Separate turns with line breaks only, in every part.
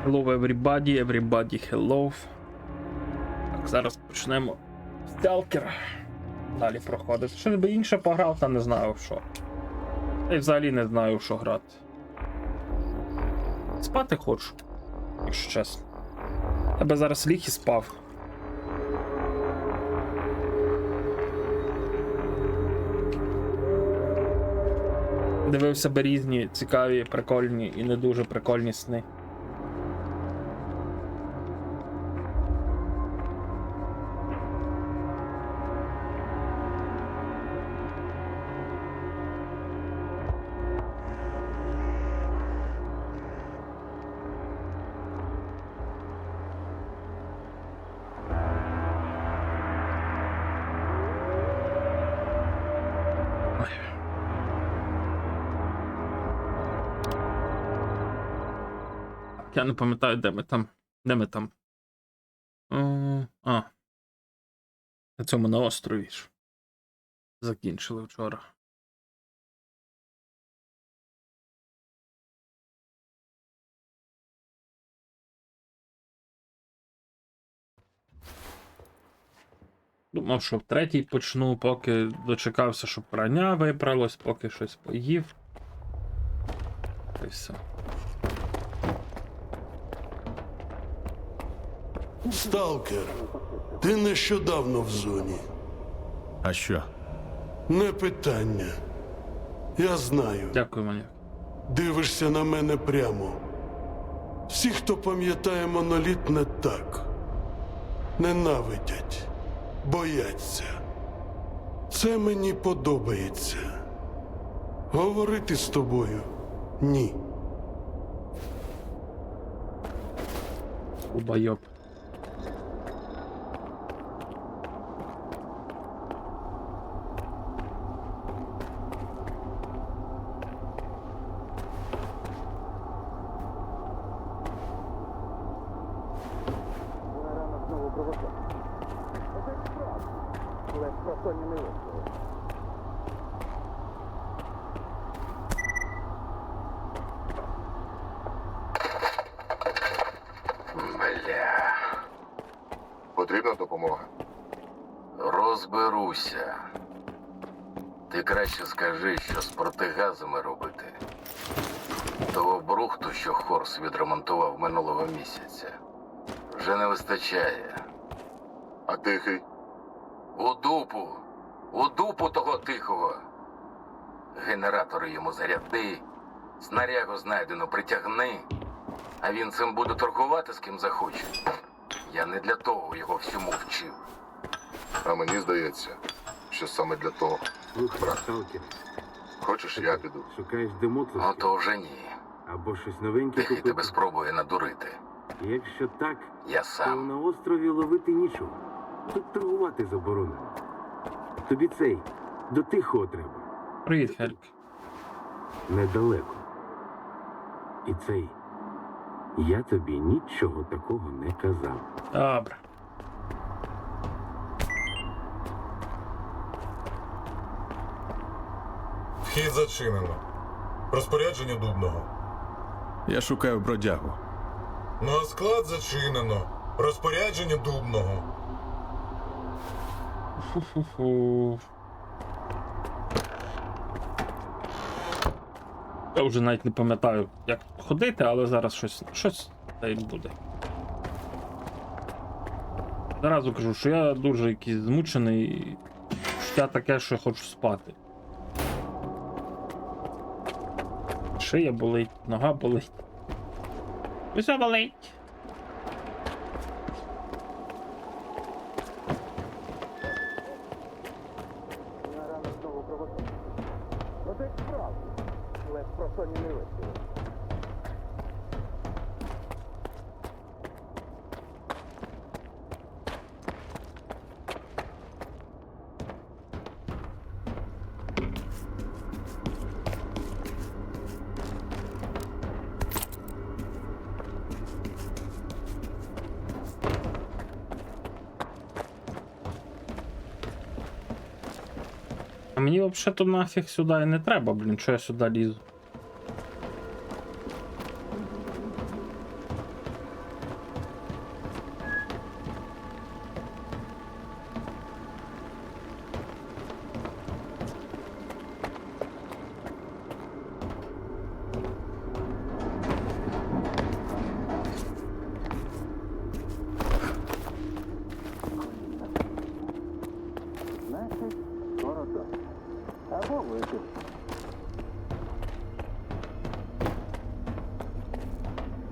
Hello everybody, hello. Так, зараз почнемо сталкера. Далі проходити. Щось би інше пограв, та не знаю в що. Я взагалі не знаю в що грати. Спати хочу, якщо чесно. Я би зараз ліг і спав. Дивився би різні цікаві, прикольні і не дуже прикольні сни. Я не пам'ятаю, де ми там. Де ми там? На цьому на острові ж. Закінчили вчора. Думав, що в третій почну, поки дочекався, щоб прання вибралось, поки щось поїв. І все.
Сталкер, ти нещодавно в зоні.
А що?
Не питання. Я знаю.
Дякую, маньяк.
Дивишся на мене прямо. Всі, хто пам'ятає моноліт, не так. Ненавидять. Бояться. Це мені подобається. Говорити з тобою – ні.
Убайоб.
Бля. Потрібна допомога? Розберуся. Ти краще скажи, що з протигазами робити. Того брухту, що Хорс відремонтував минулого місяця, вже не вистачає. А тихий? У дупу того тихого. Генератори йому заряди, снарягу знайдено притягни, а він цим буде торгувати з ким захоче. Я не для того його всьому вчив.
А мені здається, що саме для того.
Слухай, сталкер,
Хочеш, я піду?
шукаєш демотлиски
Ото вже ні.
або щось новеньке
Тихий
купити?
тебе спробує надурити.
Якщо так,
Я
то
сам.
на острові ловити нічого. Тут торгувати заборонено. Тобі цей, до тихого треба.
Привіт, Хельк.
Недалеко. І цей, я тобі нічого такого не казав.
Добре.
Вхід зачинено. Розпорядження Дубного.
Я шукаю бродягу.
Ну а склад зачинено. Розпорядження Дубного.
Фу-фу-фу. Я вже навіть не пам'ятаю, як ходити, але зараз щось та й буде. Зразу кажу, що я дуже якийсь змучений, і я таке, що я хочу спати. Шия болить, нога болить. Усе болить. А мені взагалі-то нафіг сюди і не треба, блін, що я сюди лізу.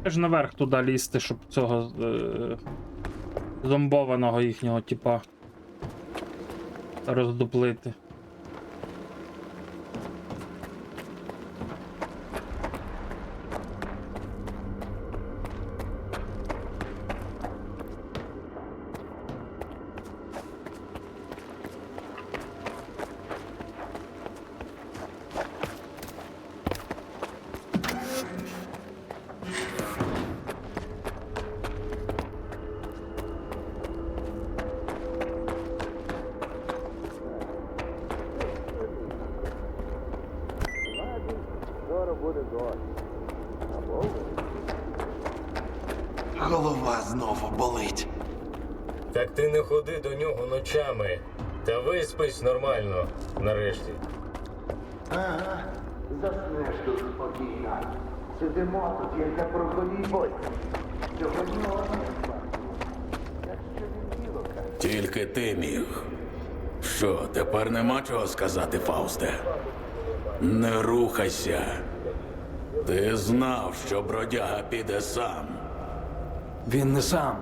Ж наверх туди лізти, щоб цього зомбованого їхнього типа роздуплити.
Голова знову болить.
Так ти не ходи до нього ночами. Та виспись нормально, нарешті.
Ага, заснеш тут спокійно. Сидимо тут, як на проходній бой. Сьогодні
Тільки ти міг. Що, тепер нема чого сказати, Фаусте? Не рухайся. Ти знав, що бродяга піде сам.
Він не сам.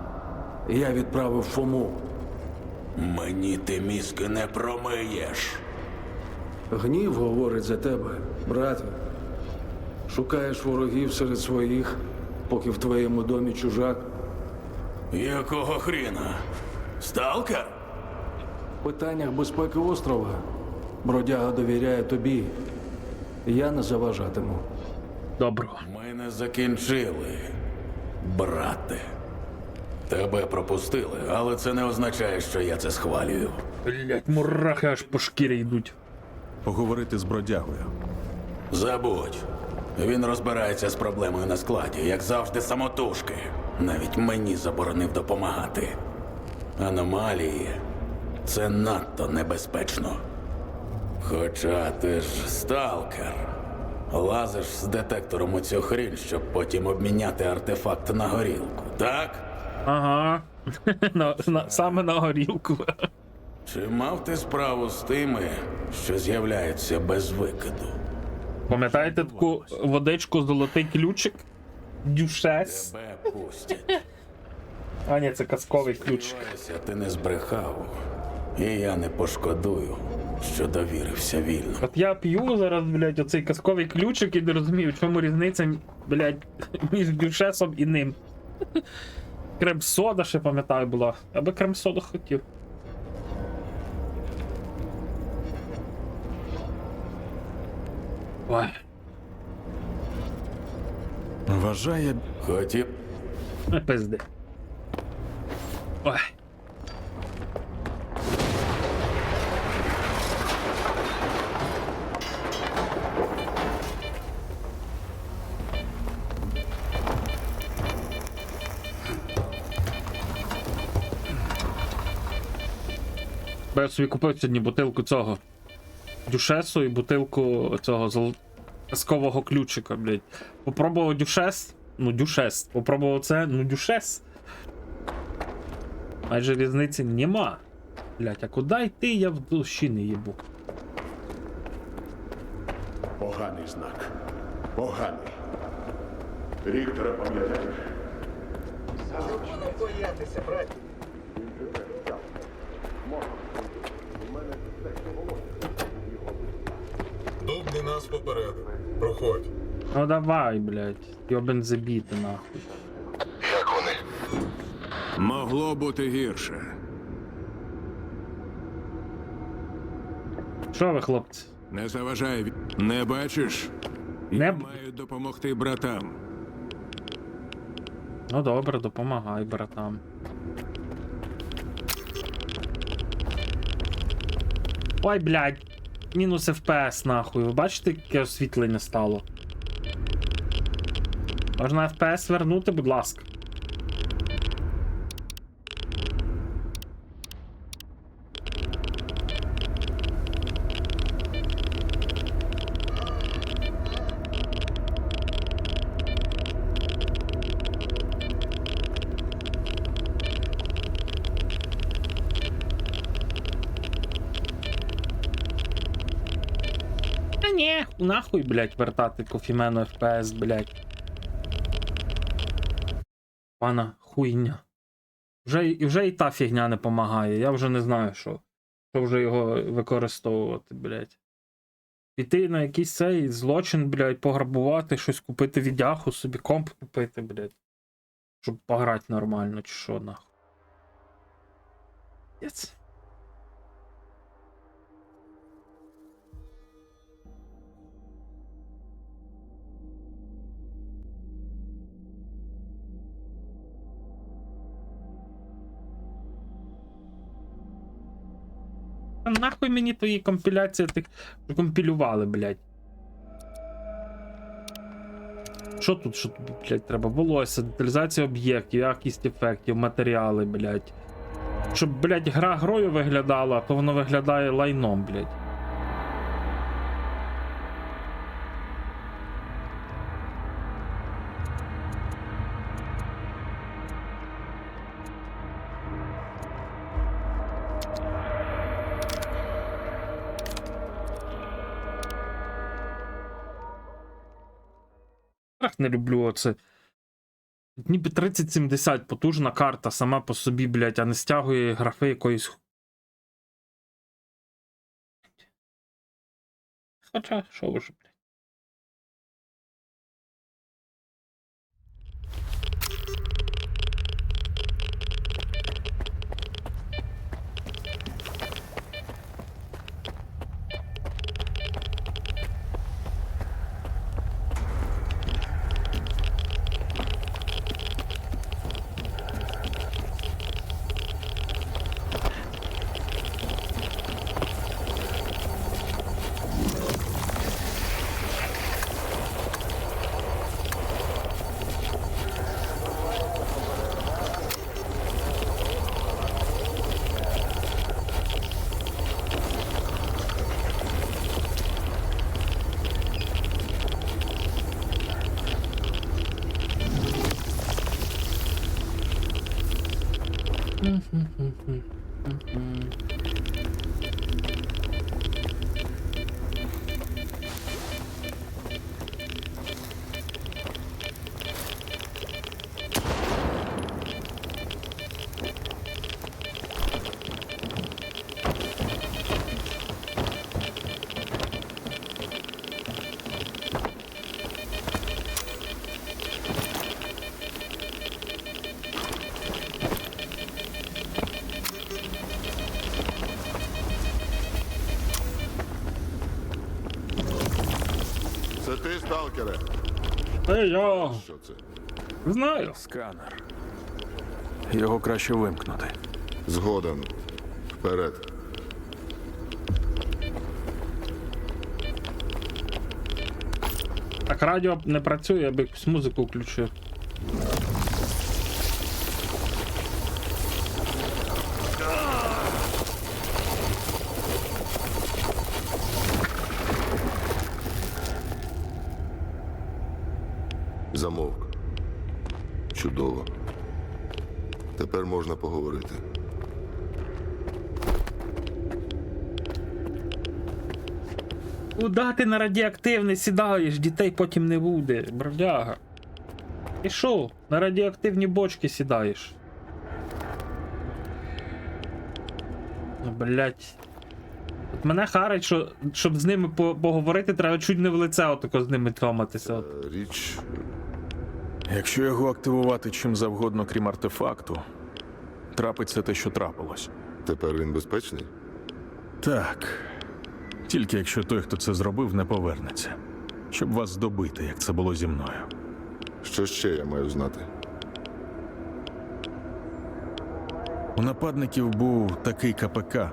Я відправив Фому.
Мені ти мізки не промиєш.
Гнів говорить за тебе, брате. Шукаєш ворогів серед своїх, поки в твоєму домі чужак.
Якого хріна? Сталкер?
В питаннях безпеки острова бродяга довіряє тобі. Я не заважатиму.
Доброго.
Ми не закінчили, брате. Тебе пропустили, але це не означає, що я це схвалюю.
Блять, мурахи аж по шкірі йдуть.
Поговорити з бродягою.
Забудь. Він розбирається з проблемою на складі, як завжди, самотужки. Навіть мені заборонив допомагати. Аномалії – це надто небезпечно. Хоча ти ж сталкер. Лазиш з детектором у цю хрінь, щоб потім обміняти артефакт на горілку, так?
Ага. Саме на горілку.
Чи мав ти справу з тими, що з'являються без викиду?
Пам'ятаєте таку водичку золотий ключик? Дюшес.
Тебе пустять.
А ні, це казковий ключик.
Сподіваюся, ти не збрехав. І я не пошкодую, що довірився вільно.
От я п'ю зараз, блядь, оцей казковий ключик і не розумію, в чому різниця, блядь, між дюшесом і ним. Крем-сода ще пам'ятаю була. Я би крем-соду хотів. Ой.
Вважає,
Хотів.
Пизди. Ой. Бо я собі купив сьогодні бутилку цього дюшесу і бутилку цього казкового ключика, блядь. Попробував дюшес, ну дюшес. Попробував це, ну дюшес. Майже різниці нема. Блядь, а куди йти, я в душі не їбу.
Поганий знак. Поганий. Ріктора пам'ятаєш?
Дубний нас попередив. Проходь.
Ну давай, блядь. Йобен забіти нахуй.
Як вони?
могло бути гірше.
Що ви, хлопці?
Не заважай. Не бачиш?
Не
Я
б-
маю допомогти братам.
Ну добре, допомагай, братам. Ой, блядь. Мінус FPS, нахуй. Ви бачите, яке освітлення стало? Можна FPS вернути, будь ласка. Та ні, нахуй, блядь, вертати кофімену FPS, блядь. Пана хуйня. Вже і та фігня не помагає. Я вже не знаю, що вже його використовувати, блядь. Піти на якийсь цей злочин, блядь, пограбувати, щось купити відяху, собі комп купити, блядь. Щоб пограти нормально, чи що, нахуй. Єц. Та нахуй мені твої компіляції тих компілювали, блядь. Що тут, блядь, треба? Волосся, деталізація об'єктів, якість ефектів, матеріали, блядь. Щоб, блядь, гра грою виглядала, то воно виглядає лайном, блядь. Не люблю оце. Ніби 3070 потужна карта сама по собі, блядь, а не стягує графи якоїсь. Хоча, що вже, блядь.
Це ти, сталкере?
Я
Що це?
знаю.
Сканер. Його краще вимкнути.
Згоден. Вперед.
Так радіо не працює, я б якусь музику включив.
Замовк. Чудово. Тепер можна поговорити.
Куда ти на радіоактивний сідаєш? Дітей потім не буде, бродяга. І що? На радіоактивні бочки сідаєш? Ну, блять. От мене харить, що щоб з ними поговорити, треба чуть не в лице отако з ними тьоматися. От.
Річ.
Якщо його активувати чим завгодно, крім артефакту, трапиться те, що трапилось.
Тепер він безпечний?
Так. Тільки якщо той, хто це зробив, не повернеться. Щоб вас здобити, як це було зі мною.
Що ще я маю знати?
У нападників був такий КПК.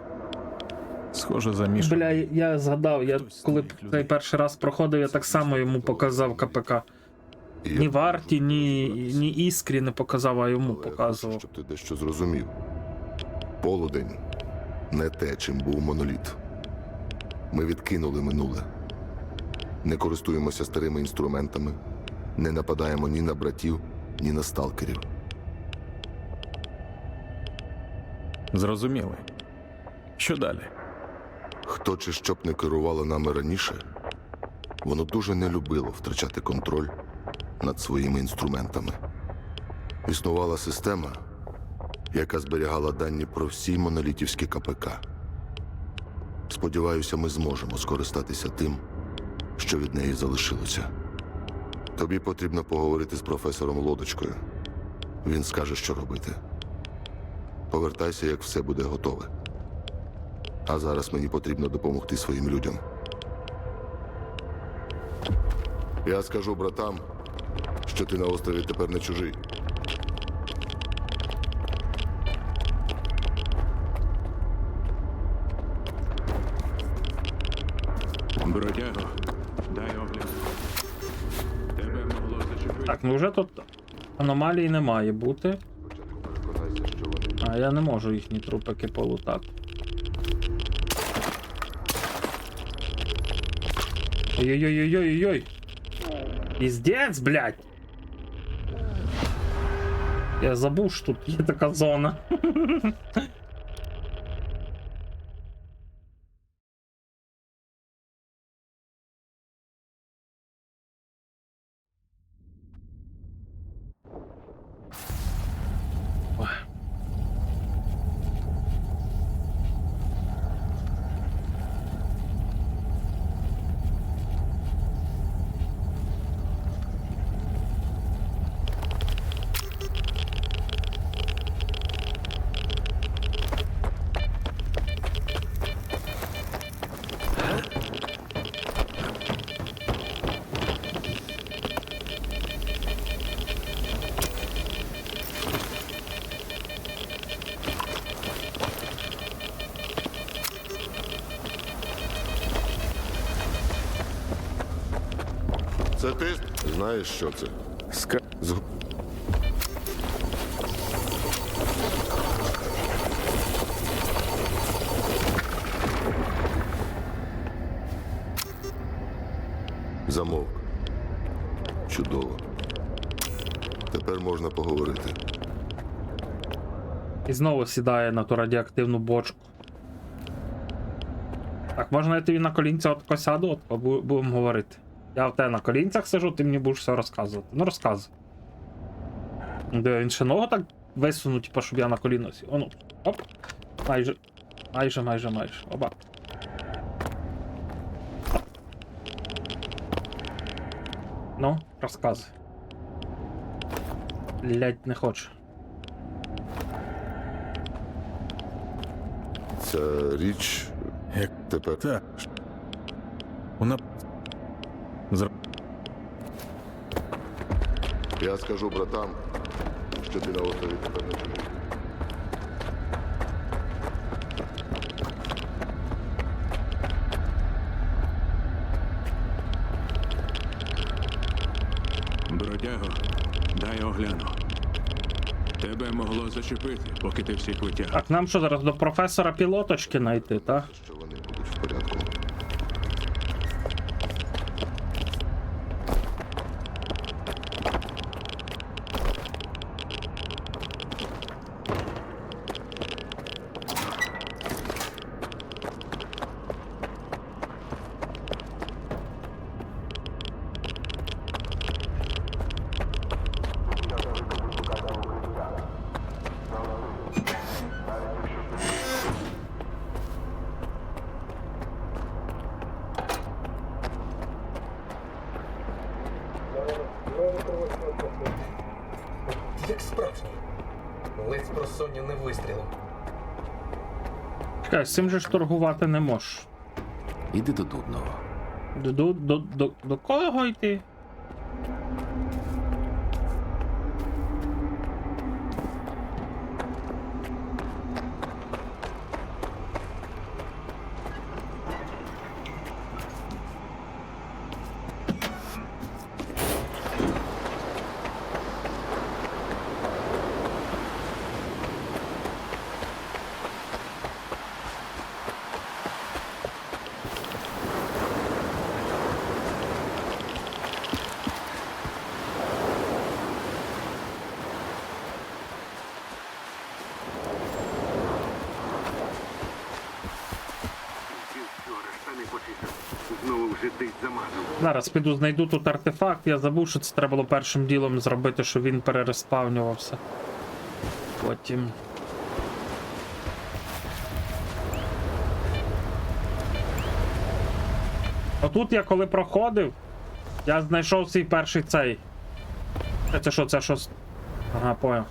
Схоже, замішаний.
Бля, я згадав, я коли цей перший раз проходив, я так само йому показав КПК. Ні Варті, ні Іскрі не показав, а йому
Але я
показував.
хочу, щоб ти дещо зрозумів. Полудень не те, чим був моноліт. Ми відкинули минуле. Не користуємося старими інструментами, не нападаємо ні на братів, ні на сталкерів.
Зрозуміли. Що далі?
Хто чи що б не керувало нами раніше, воно дуже не любило втрачати контроль над своїми інструментами. Існувала система, яка зберігала дані про всі монолітівські КПК. Сподіваюся, ми зможемо скористатися тим, що від неї залишилося. Тобі потрібно поговорити з професором Лодочкою. Він скаже, що робити. Повертайся, як все буде готове. А зараз мені потрібно допомогти своїм людям. Я скажу братам, що ти на острові тепер не чужий.
Бродяго, дай огляд. Тебе могло зачепити.
Так, ну вже тут аномалії не має бути.
Переконайся, що вони...
А я не можу їхні трупики полутати. Ой-ой-ой-ой-ой-ой! Піздець, блядь! Я забув, що тут є така зона.
Це ти? Знаєш, що це? З... Замовк. Чудово. Тепер можна поговорити.
І знову сідає на ту радіоактивну бочку. Так, можна я тобі на колінця отко сяду, от будемо говорити. Я в тебе на колінцях сижу, ти мені будеш все розказувати. Ну розказуй. Де він ще ногу так висунув, типу, щоб я на коліно сів. Ону, оп. Майже. Оба. Ну, розказуй. Лять не хочу.
Ця річ...
Як
Тепер...
так. Вона.
Я скажу братам, що ти на острові тепер не чужий.
Бродяго, дай огляну. Тебе могло зачепити, поки ти всіх витяг.
Так, нам що зараз до професора пілоточки знайти, так?
Що вони будуть в порядку.
Як справжній. Ледь з просоння не вистрілив.
Чекай, з цим же ж торгувати не можеш.
Іди до Дудного.
До кого йти?
же ти замазав?
Зараз піду знайду тут артефакт, я забув, що це треба було першим ділом зробити, щоб він перереспавнювався. Потім. Отут я коли проходив, я знайшов свій перший цей. Це що, це що? Ага, поняв.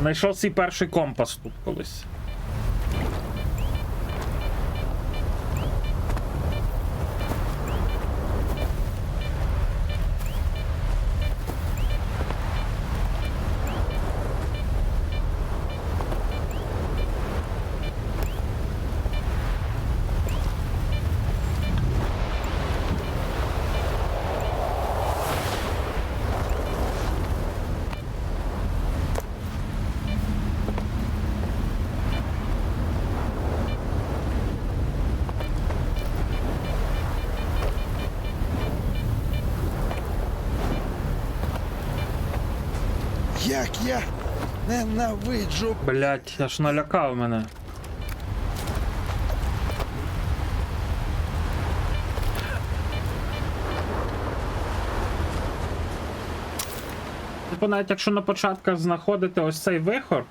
Знайшов свій перший компас тут колись.
Як я ненавиджу.
Блять, аж налякав мене. Типу, навіть якщо на початках знаходити ось цей вихор,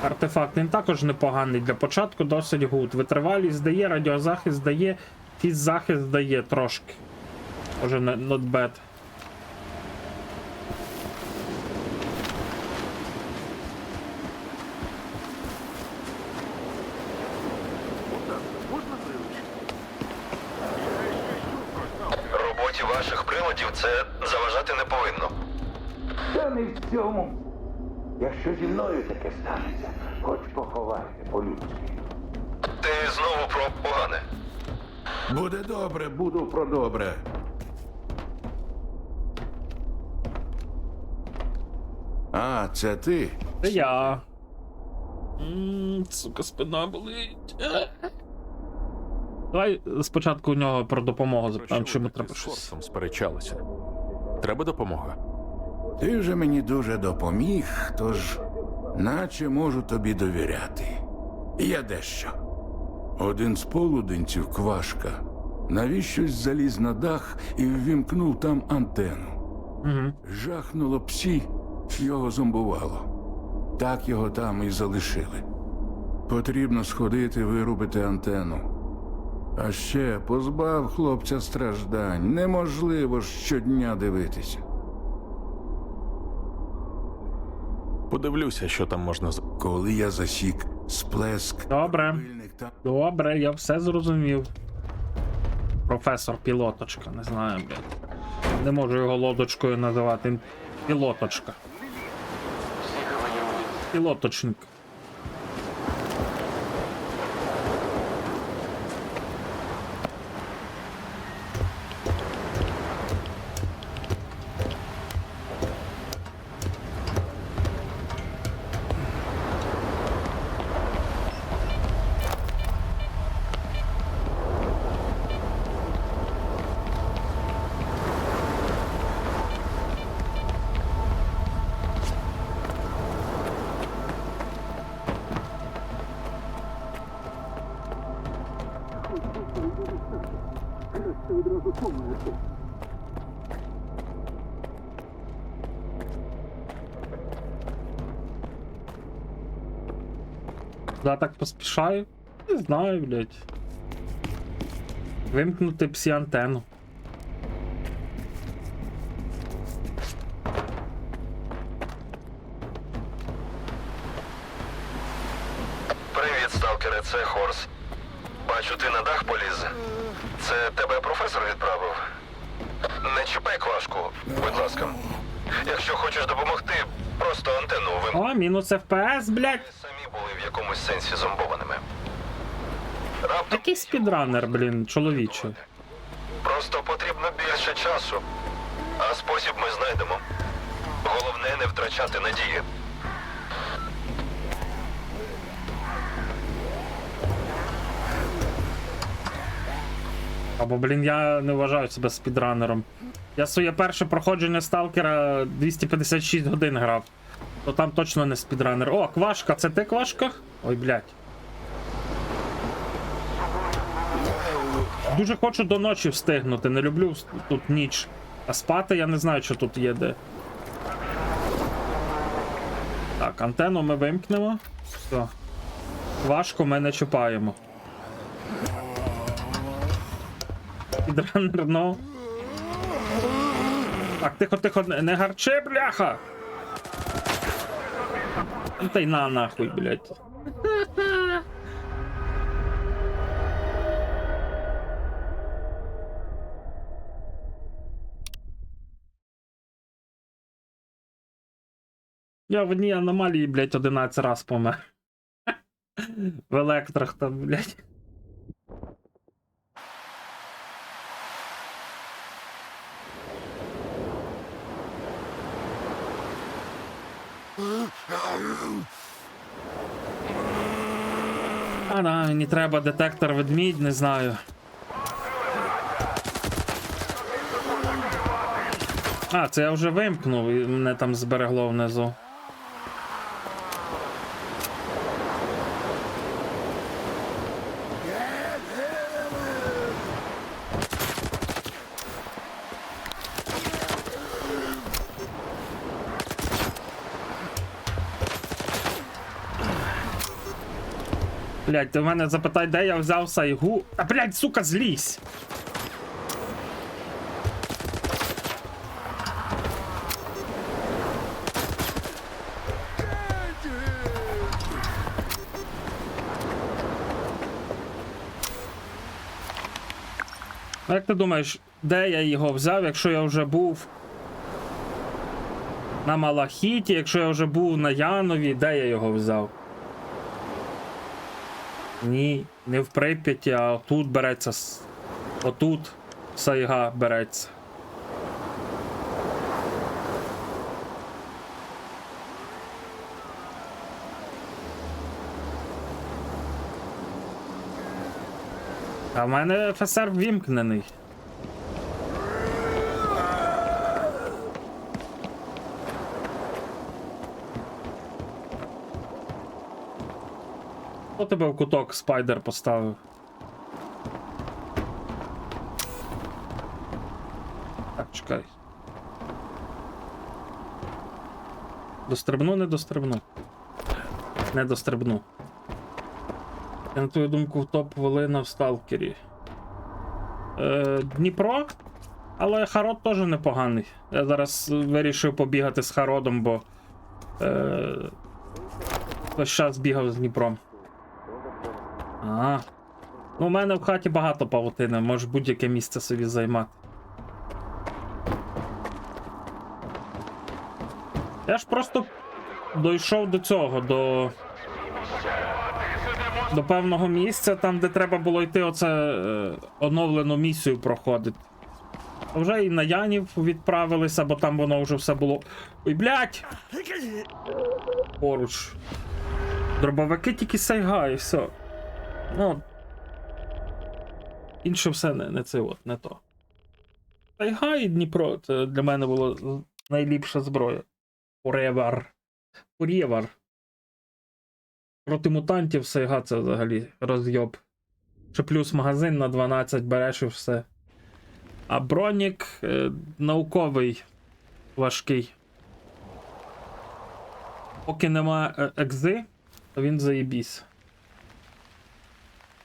артефакт, він також непоганий. Для початку досить гуд. Витривалість дає, радіозахист дає, фіззахист дає трошки. Може, not bad.
Роботі ваших приладів це заважати не повинно.
Та не в цьому. Якщо зі мною таке станеться, хоч поховайте по-людськи.
Ти знову про погане.
Буде добре, буду про добре. А, це ти?
Це я. Сука, спина болить. Давай спочатку у нього про допомогу запитаємо, чи йому треба
З
щось.
Хорсом сперечалися. Треба допомога?
Ти вже мені дуже допоміг, тож наче можу тобі довіряти. Є дещо. Один з полуденців, Квашка, навіщось заліз на дах і ввімкнув там антенну.
Угу.
Жахнуло псі, його зомбувало. Так його там і залишили. Потрібно сходити, вирубити антенну. А ще позбав хлопця страждань. Неможливо щодня дивитися.
Подивлюся, що там можна зробити.
Коли я засік сплеск,
Добре.
пильник там
Добре, я все зрозумів. Професор Пілоточка, не знаю, блядь. Не можу його лодочкою називати. Він Пілоточка. Пілоточник. Да, так поспішаю? Не знаю, блядь. Вимкнути псі-антенну.
Привіт, сталкере, це Хорс. Бачу, ти на дах поліз. Це тебе професор відправив? Не чіпай Квашку, будь ласка. Якщо хочеш допомогти, просто антенну вимкни.
О, мінус FPS, блядь.
Самі були в якомусь сенсі зомбованими. Раптом
Який спідранер, блін, чоловіче.
просто потрібно більше часу. А спосіб ми знайдемо. Головне не втрачати надії.
Або, блін, я не вважаю себе спідранером. Я своє перше проходження сталкера 256 годин грав. То там точно не спідранер. О, Квашка, це ти, Квашка? Ой, блядь. Дуже хочу до ночі встигнути, не люблю тут ніч. А спати я не знаю, що тут є де. Так, антенну ми вимкнемо. Все. Важко ми не чіпаємо. Підранер, ну. Так, тихо, не гарчи, бляха! Та й на нахуй, блядь. Я в одній аномалії, блядь, 11 раз помер. В електрах там, блядь. А, да, мені треба детектор ведмідь, не знаю. А, це я вже вимкнув і мене там зберегло внизу. Блять, ти в мене запитай, де я взяв сайгу. А, блять, сука, злізь! А як ти думаєш, де я його взяв, якщо я вже був на Малахіті, якщо я вже був на Янові, де я його взяв? Ні, не в Прип'яті, а тут береться. Отут сайга береться. А в мене ФСР вімкнений. Хто тебе в куток спайдер поставив? Так, чекай. Дострибну, не дострибну. Не дострибну. Я на твою думку в топ-волина в сталкері. Дніпро, але Харод теж непоганий. Я зараз вирішив побігати з Хародом, бо весь час бігав з Дніпром. Ага. Ну, у мене в хаті багато павутини, можеш будь-яке місце собі займати. Я ж просто дійшов до цього, до певного місця, там, де треба було йти оновлену місію проходити. Вже і на Янів відправилися, бо там воно вже все було... Ой, блядь! Поруч. Дробовики тільки сайга і все. Ну, інше все не це от, не то. Сайга і Дніпро, це для мене було найліпша зброя. Фурєвар. Проти мутантів сайга це взагалі розйоб. Ще плюс магазин на 12 береш і все. А бронік науковий, важкий. Поки нема екзи, то він заєбісь.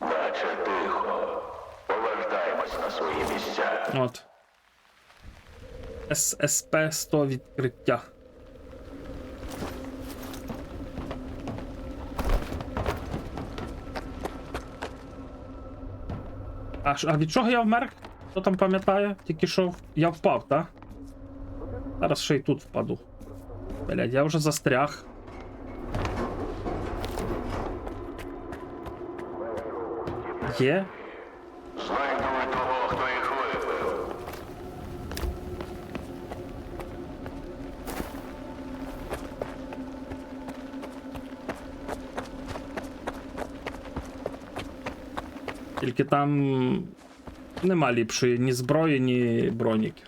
Наче тихо. Повертаємось на свої місця.
От. ССП-100 відкриття. А від чого я вмер? Хто там пам'ятає? Тільки що я впав, так? Зараз ще й тут впаду. Блядь, я вже застряг. Є?
Знайдемо того, хто їх вибив.
Тільки там нема ліпшої ні зброї, ні броніків.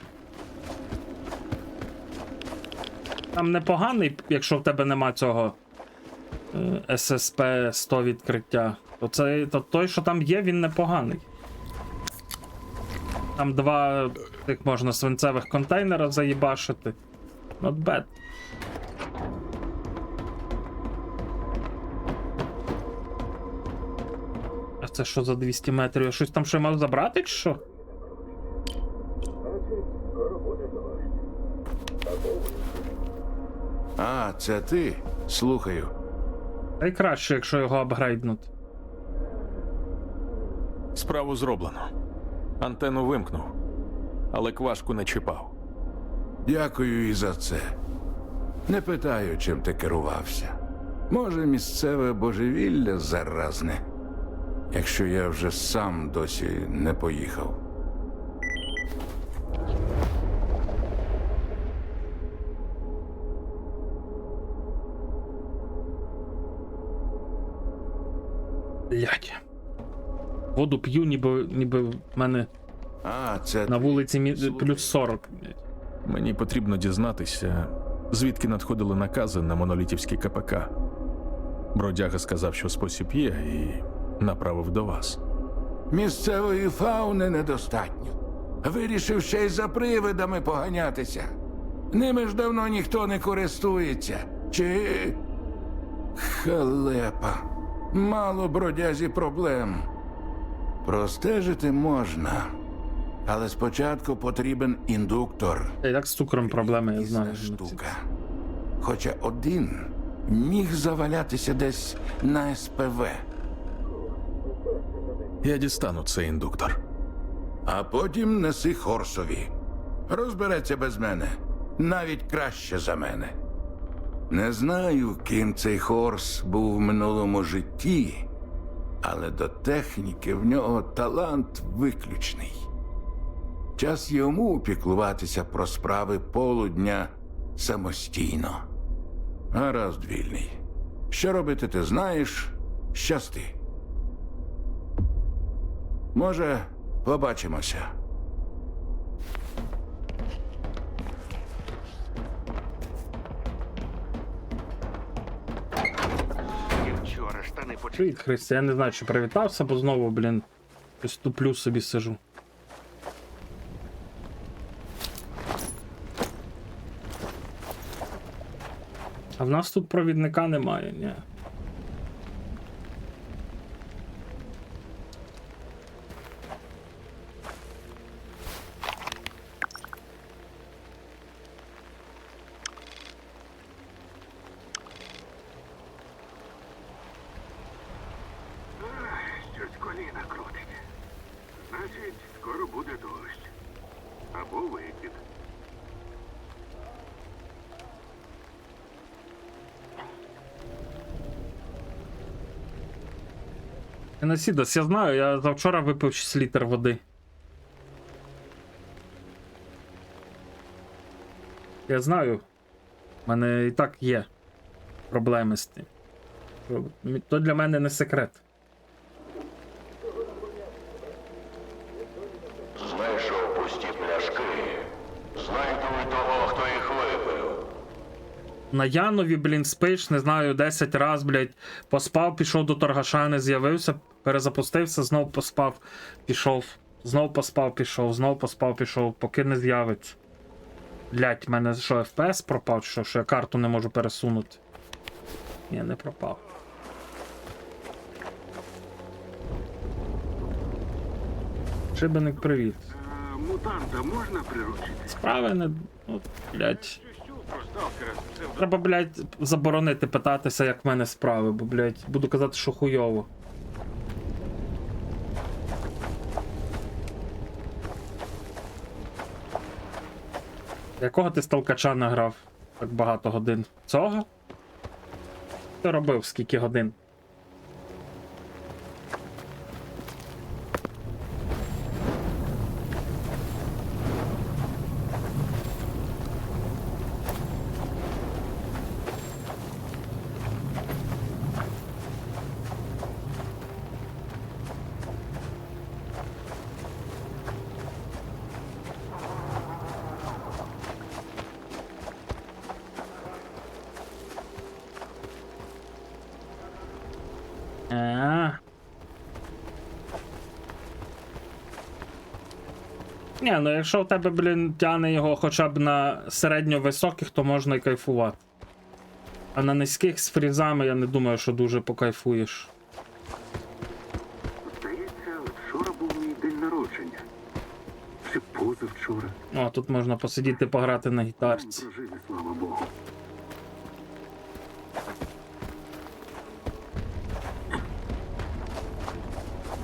Там непоганий, якщо в тебе нема цього ССП-100 відкриття. То той, що там є, він непоганий. Там 2 тих можна свинцевих контейнера заїбашити. Not bad. А це що за 200 метрів? Я щось там ще мав забрати, чи що?
А, це ти? Слухаю.
Та й краще, якщо його апгрейднути.
Справу зроблено. Антенну вимкнув, але квашку не чіпав.
Дякую і за це. Не питаю, чим ти керувався. Може, місцеве божевілля заразне, якщо я вже сам досі не поїхав.
Блядь. Воду п'ю, ніби в мене
А, це
на
ти.
вулиці
Слухай.
плюс 40. Блядь.
Мені потрібно дізнатися, звідки надходили накази на монолітівський КПК. Бродяга сказав, що спосіб є, і направив до вас.
Місцевої фауни недостатньо. Вирішив ще й за привидами поганятися. Ними ж давно ніхто не користується. Чи. Халепа. Мало бродязі проблем. Простежити можна. Але спочатку потрібен індуктор.
Та й так з цукром проблеми, я знаю.
Різна штука. Хоча один міг завалятися десь на СПВ.
Я дістану цей індуктор.
А потім неси Хорсові. Розбереться без мене. Навіть краще за мене. Не знаю, ким цей Хорс був в минулому житті, але до техніки в нього талант виключний. Час йому піклуватися про справи полудня самостійно. Гаразд, вільний. Що робити ти знаєш, щасти. Може, побачимося.
Привіт, Христя, я не знаю, чи привітався, бо знову, блін, щось туплю собі сижу. А в нас тут провідника немає, ні.
Щось коліна крутить. Значить, скоро буде дощ. Або викид.
Еносідос, я знаю, я завчора випив 6 літр води. Я знаю. У мене і так є проблеми з тим. То для мене не секрет.
Знайшов пусті пляшки. Знайду того, хто їх випив.
На Янові, блін, спиш, не знаю, 10 раз, блядь, поспав, пішов до торгаша, не з'явився, перезапустився, знов поспав, пішов, знов поспав, пішов, знов поспав, пішов, поки не з'явиться. Блядь, в мене що, FPS пропав, що я карту не можу пересунути? Ні, не пропав. Шибеник, привіт.
Мутанта можна приручити?
Справи не... Ну, блядь. Треба, блядь, заборонити питатися, як в мене справи, бо, блядь, буду казати, що хуйово. Якого ти сталкача награв так багато годин? Цього? Ти робив скільки годин? Ні, ну якщо в тебе, блін, тягне його хоча б на середньо-високих, то можна і кайфувати. А на низьких з фрізами я не думаю, що дуже покайфуєш.
Здається, вчора був мій день народження. Чи позавчора.
О, тут можна посидіти пограти на гітарці.
Прожили, слава Богу.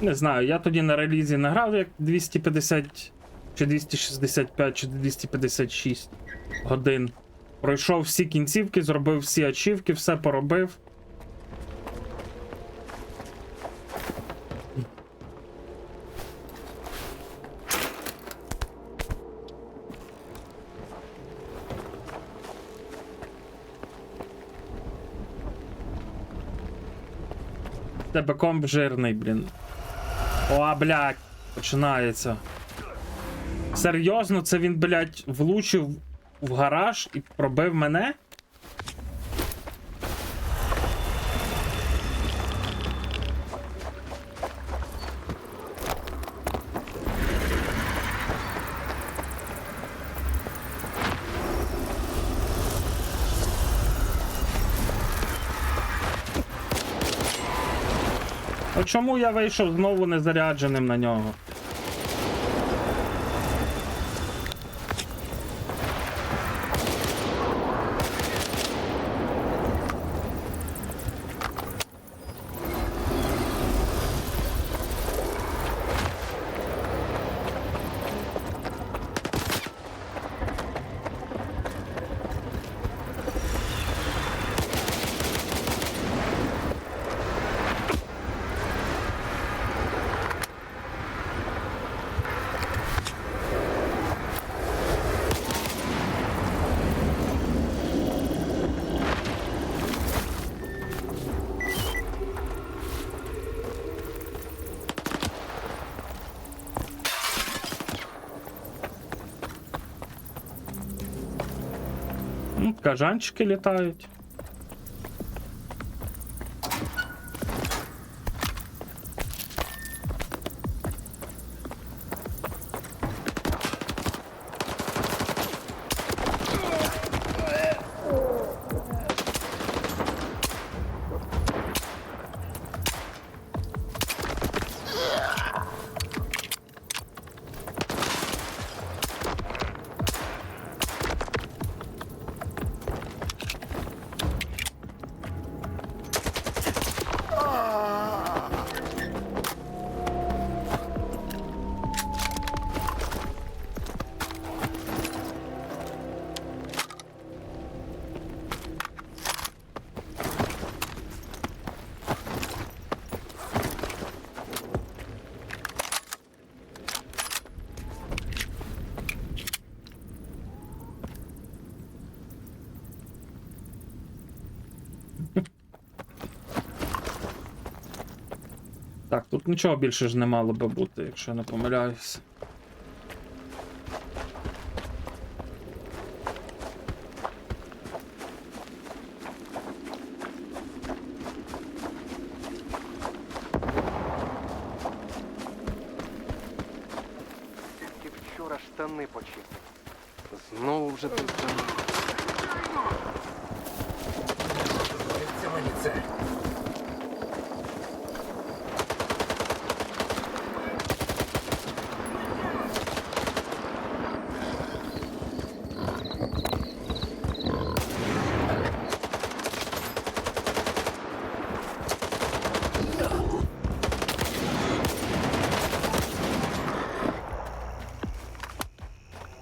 Не знаю, я тоді на релізі не грав як 250 чи 265 чи 256 годин. Пройшов всі кінцівки, зробив всі ачівки, все поробив. Тебе комп жирний, блін. О, блядь, починається. Серйозно, це він, блядь, влучив в гараж і пробив мене? А чому я вийшов знову незарядженим на нього? Ну, кажанчики літають. Так, тут нічого більше ж не мало би бути, якщо я не помиляюсь.
Тільки вчора штани почистив. Знову вже той самий.
Це мені це.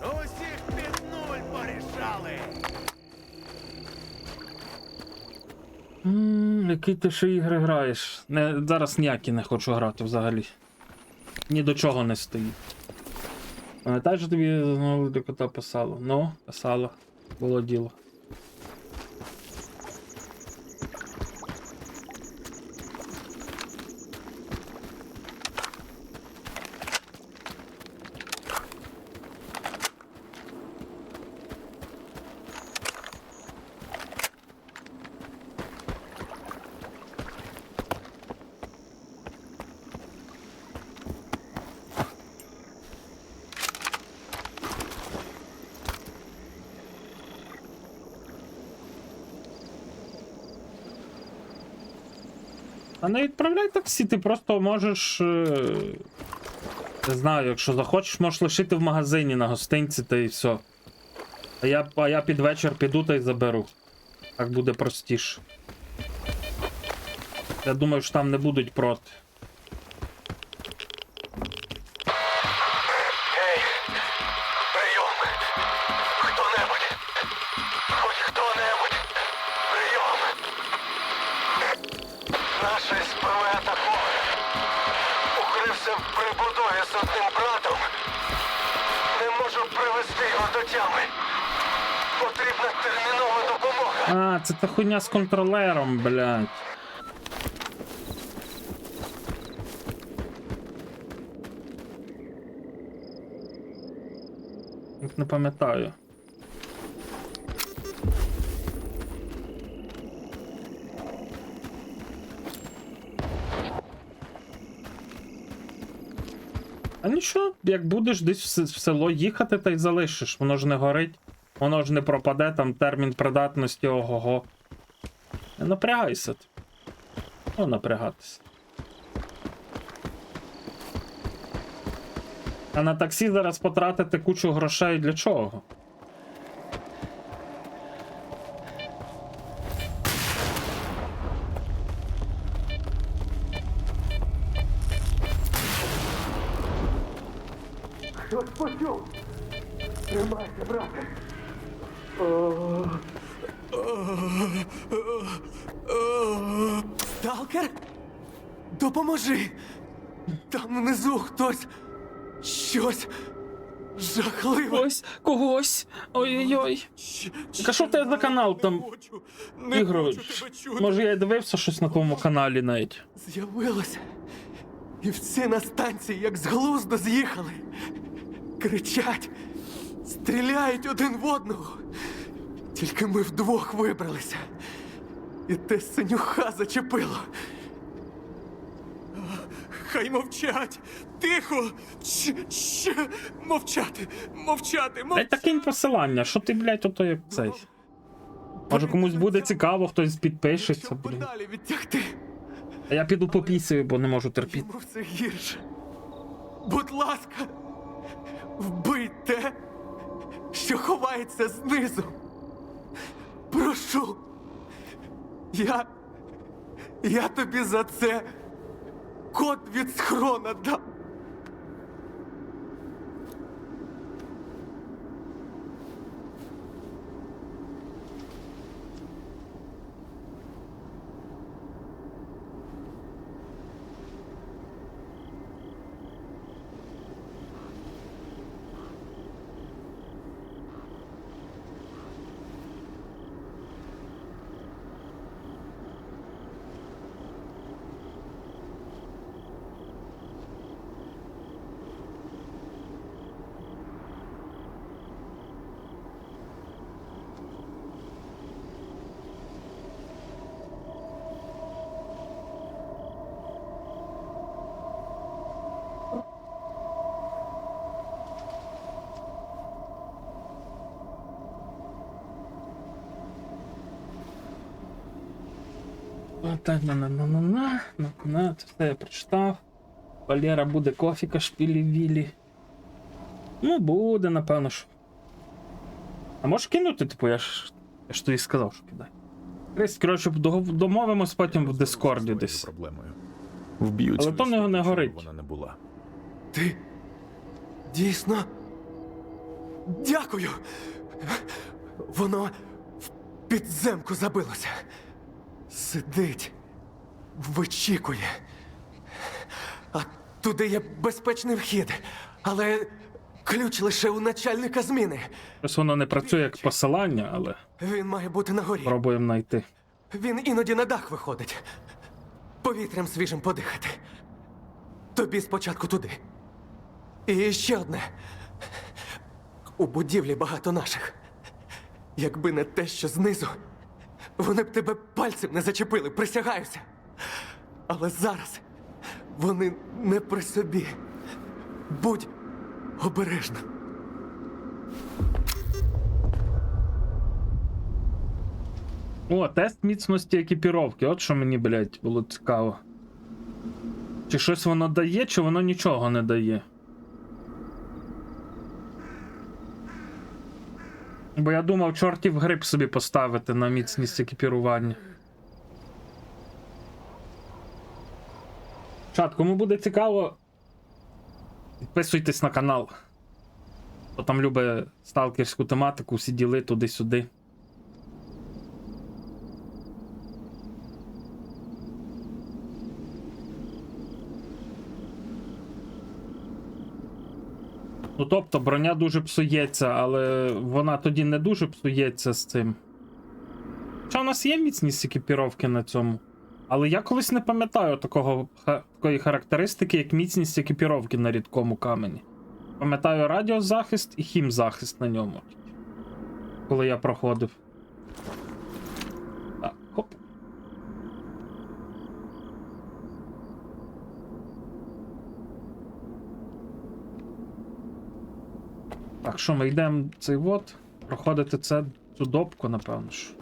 Усіх під нуль порішали.
Які ти ще ігри граєш? Зараз ніякі не хочу грати взагалі. Ні до чого не стоїть. Пам'ятаєш, що тобі знову до кота писало? Ну, писало. Було діло. А не відправляй таксі, ти просто можеш. Не знаю, якщо захочеш, можеш лишити в магазині на гостинці та і все. А я під вечір піду та й заберу. Так буде простіше. Я думаю, що там не будуть проти.
Ей, прийом! Хто-небудь! Хоч хто-небудь! Прийом! Наше СПВ атаковане. Укрився в прибудові з одним братом. Не можу привести його до тями. Потрібна термінова допомога.
А, це та хуйня з контролером, блядь. Не пам'ятаю. А нічого, як будеш десь в село їхати, та й залишиш. Воно ж не горить, воно ж не пропаде, там термін придатності ого-го. Не напрягайся. Ну, напрягатися. А на таксі зараз потратити кучу грошей для чого?
Хтось почув. Тримайся, брате.
Сталкер? Допоможи! Там внизу хтось. Щось жахливе.
Когось. Ой-ой-ой. А що в тебе за канал там? Ігрович. Може я й дивився щось на твоєму каналі навіть.
З'явилося. І всі на станції як з глузду з'їхали. Кричать, стріляють один в одного. Тільки ми вдвох вибралися. І те синюха зачепило. Хай мовчать! Тихо! Мовчати! Мовчати!
Блять, так кинь посилання, що ти, блять, ото як цей. Може комусь буде цікаво, хтось підпишеться, блін.
Подалі відтягти!
А я піду попісію, бо не можу терпіти.
Йому все гірше. Будь ласка, вбий те, що ховається знизу. Прошу. Я тобі за це код від схрона дам.
Так, це все я прочитав. Валера буде кофіка, шпілі-вілі. Ну, буде, напевно, що. А можеш кинути, типу, я ж тобі сказав, що кидай. Коротше, домовимось потім в Дискорді десь.
Проблемою. Вб'ють.
Але то не горить.
Вона не була.
Ти дійсно. Дякую. Воно в підземку забилося. Сидить, вичікує. А туди є безпечний вхід, але ключ лише у начальника зміни.
Ось воно не працює як посилання, але
Він має бути на горі.
пробуємо знайти.
Він іноді на дах виходить. Повітрям свіжим подихати. Тобі спочатку туди. І ще одне. У будівлі багато наших. Якби не те, що знизу, вони б тебе пальцем не зачепили, присягаюся. Але зараз вони не при собі. Будь обережним.
О, тест міцності екіпіровки. От що мені, блядь, було цікаво. Чи щось воно дає, чи воно нічого не дає. Бо я думав, чортів гриб собі поставити на міцність екіпірування. Чат, кому буде цікаво, підписуйтесь на канал. Хто там любить сталкерську тематику, всі діли туди-сюди. Ну тобто броня дуже псується, але вона тоді не дуже псується з цим. Хоча у нас є міцність екіпіровки на цьому. Але я колись не пам'ятаю такої характеристики, як міцність екіпіровки на рідкому камені. Пам'ятаю радіозахист і хімзахист на ньому. Коли я проходив. Так, хоп. Так, що ми йдемо цей вот, проходити цю допку, напевно ж.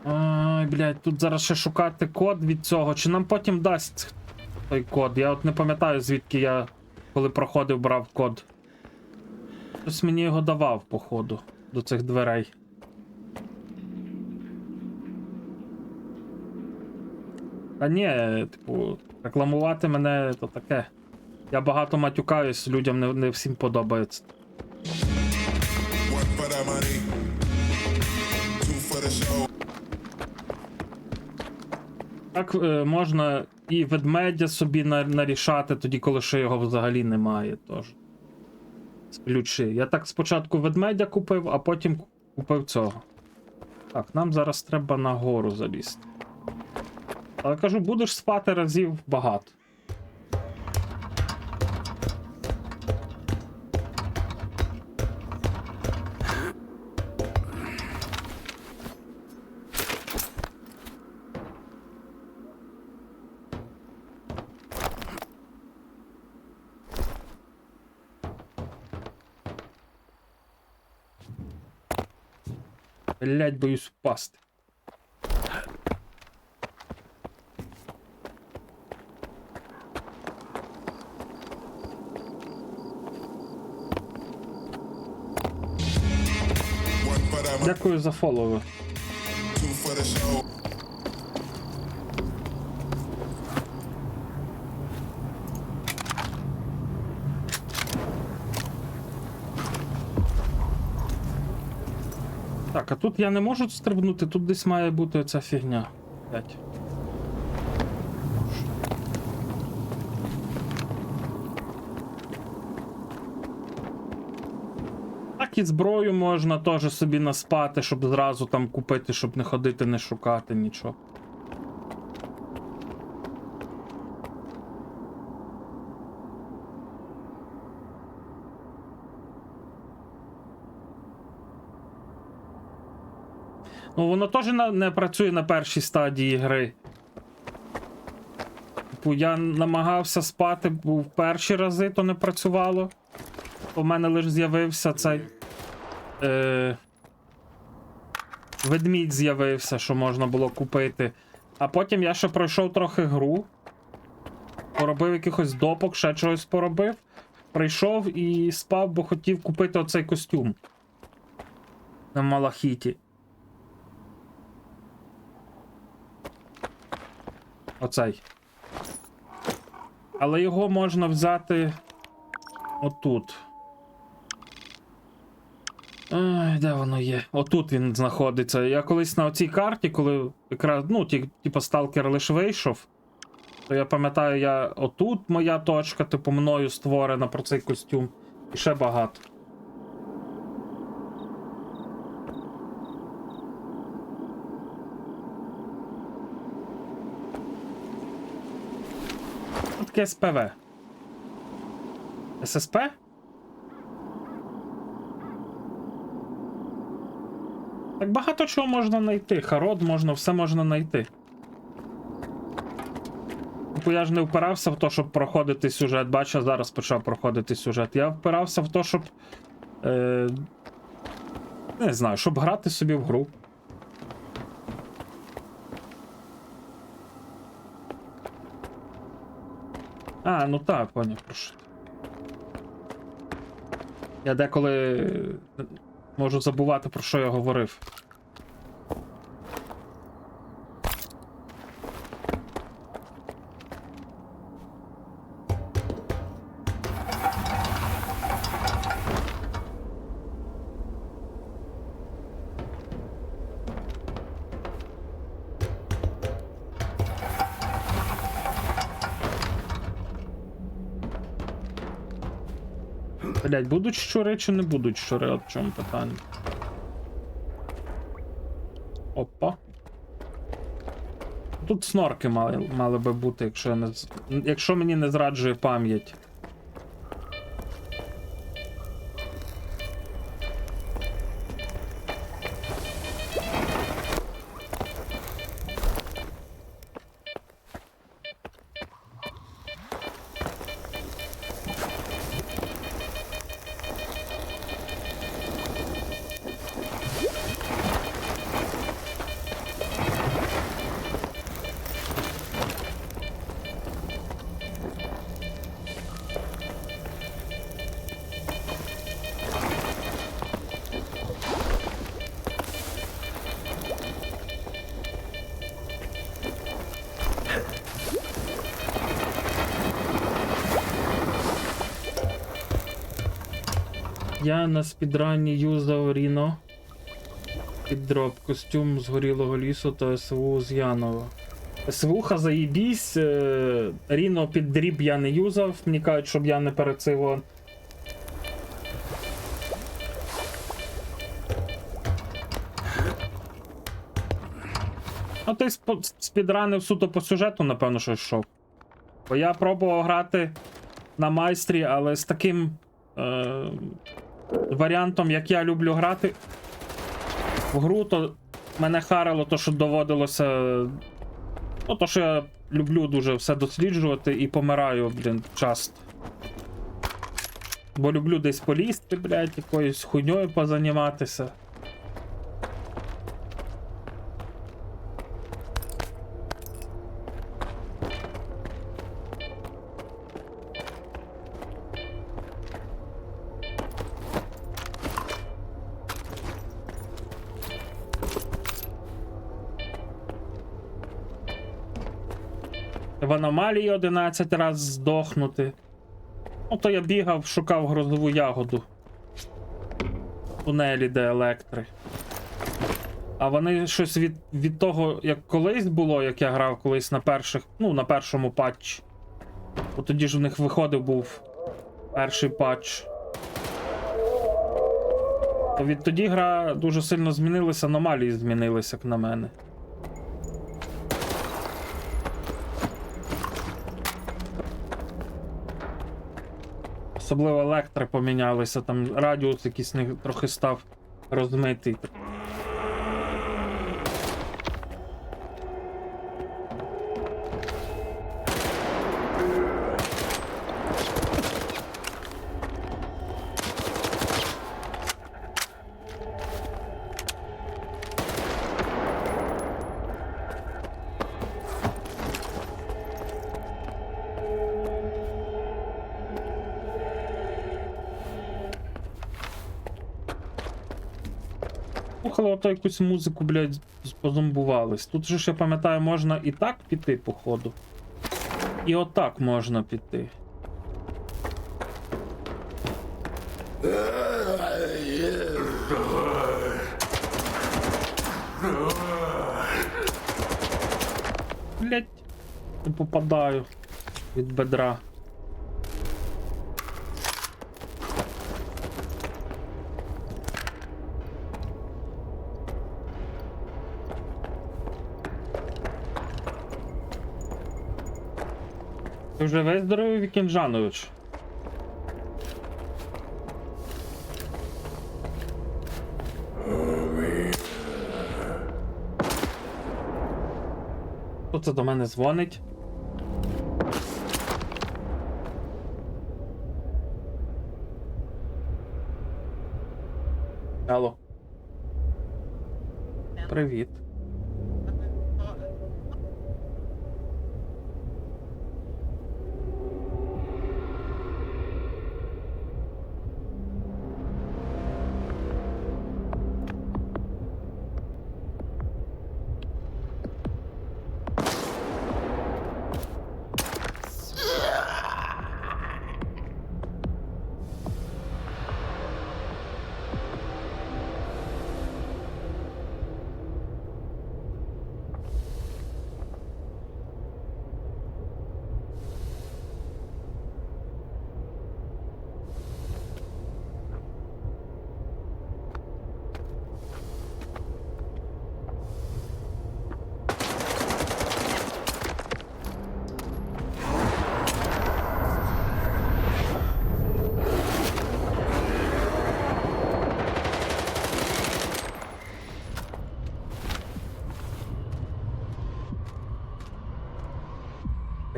Ай, блядь, тут зараз ще шукати код від цього. Чи нам потім дасть той код? Я от не пам'ятаю, звідки я, коли проходив, брав код. Хтось мені його давав, походу, до цих дверей. Та ні, типу, рекламувати мене то таке. Я багато матюкаюсь, людям не всім подобається. Так можна і ведмедя собі нарішати, тоді коли ще його взагалі немає теж. З ключі. Я так спочатку ведмедя купив, а потім купив цього. Так, нам зараз треба на гору залізти. Але кажу, будеш спати разів багато. Блять, боюсь впасти. Дякую за фолови. Так, а тут я не можу стрибнути, тут десь має бути оця фігня. 5. Так і зброю можна теж собі наспати, щоб зразу там купити, щоб не ходити, не шукати нічого. Ну, воно теж не працює на першій стадії гри. Типу, я намагався спати, був перші рази, то не працювало. У мене лише з'явився цей... ведмідь з'явився, що можна було купити. А потім я ще пройшов трохи гру. Поробив якихось допок, ще чогось поробив. Прийшов і спав, бо хотів купити оцей костюм. На Малахіті. Оцей. Але його можна взяти отут. Ай, де воно є? Отут він знаходиться. Я колись на оцій карті, коли якраз, ну, типу, сталкер лише вийшов, то я пам'ятаю, я отут моя точка, типу, мною створена про цей костюм. І ще багато. Таке СПВ. ССП? Так багато чого можна знайти. Харод можна, все можна знайти. Типу я ж не впирався в те, щоб проходити сюжет. Бачу, зараз почав проходити сюжет. Я впирався в те, щоб... не знаю, щоб грати собі в гру. А, ну так, поняв, про що ти. Я деколи можу забувати, про що я говорив. Блять, будуть щури чи не будуть щури? От в чому питання. Опа. Тут снорки мали би бути, якщо мені не зраджує пам'ять. Я на спідрані юзав Ріно піддроп, костюм з горілого лісу та СВУ з Янова. СВУха заїбісь, Ріно під дріб я не юзав, мені кажуть, щоб я не перецивав. А ти спідранив суто по сюжету, напевно, що йшов. Бо я пробував грати на майстрі, але з таким варіантом, як я люблю грати в гру, то мене харило то, що доводилося. Ну, то, що я люблю дуже все досліджувати і помираю, блін, часто. Бо люблю десь полізти, блядь, якоюсь хуйньою позаніматися. В аномалії 11 раз здохнути. Ну, то я бігав, шукав грозову ягоду. В тунелі, де електри. А вони щось від того, як колись було, як я грав колись на перших, ну, на першому патчі. Бо тоді ж у них виходив був перший патч. То відтоді гра дуже сильно змінилася, аномалії змінилися, як на мене. Особливо електри помінялися, там радіус якийсь трохи став розмитий. Слухали ото якусь музику, блядь, позомбувались. Тут же ж, я пам'ятаю, можна і так піти, походу. І отак можна піти. Блядь, не попадаю від бедра. Ти вже виздоровів, Вікінжанович? Хто це до мене дзвонить? Алло. Привіт.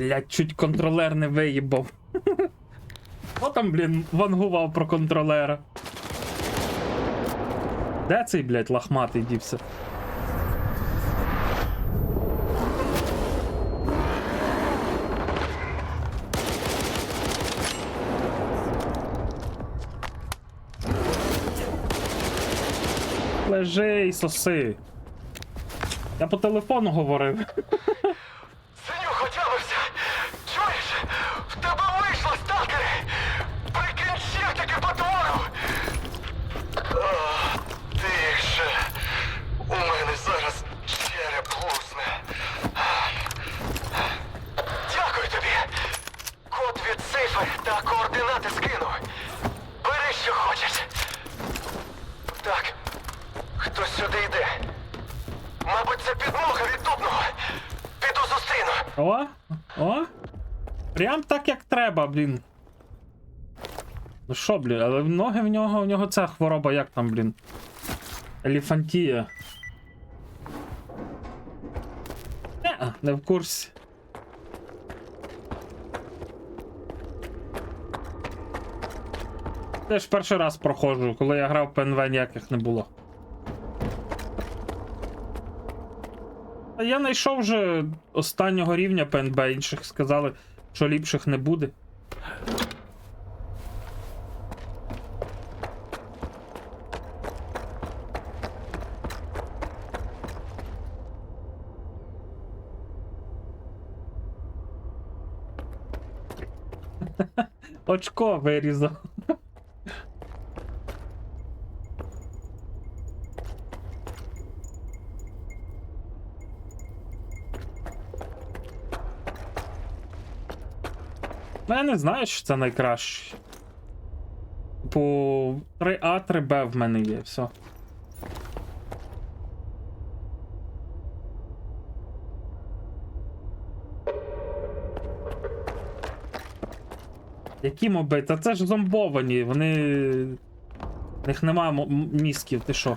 Блядь, чуть контролер не виїбав. Хто там, блін, вангував про контролера? Де цей, блядь, лахматий дівся? Лежи і соси. Я по телефону говорив.
Синюх отямився! Чуєш? В тебе вийшло, сталкери! Прикінчи таки потвору! Тише! У мене зараз череп лусне. Дякую тобі! Код від цифр та координати скинув. Бери, що хочеш. Так, хтось сюди йде. Мабуть, це підмога від Дубного. Піду зустріну.
О, о. Прям так, як треба, блін. Ну що, блін, але ноги в нього ця хвороба, як там, блін? Елефантія. Не в курсі. Теж перший раз проходжу, коли я грав ПНВ, ніяких не було. Я знайшов вже останнього рівня ПНБ, інших сказали, що ліпших не буде. Очко вирізав. Ну, я не знаю, що це найкраще. По 3А, 3Б в мене є, все. Які моби? Та це ж зомбовані, вони... В них нема мізків, ти що?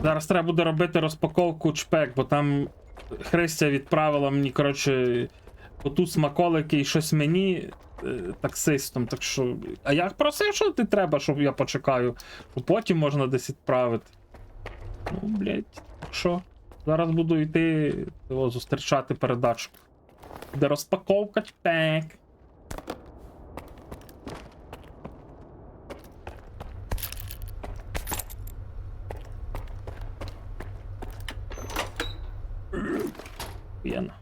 Зараз треба буде робити розпаковку чпек, бо там Христя відправила мені, коротше, отут смаколики і щось мені таксистом, так що... А я просив, що ти треба, щоб я почекаю, бо потім можна десь відправити. Ну, блядь, так що? Зараз буду йти зустрічати передачку. Буде розпаковка чпек. Охуєнно.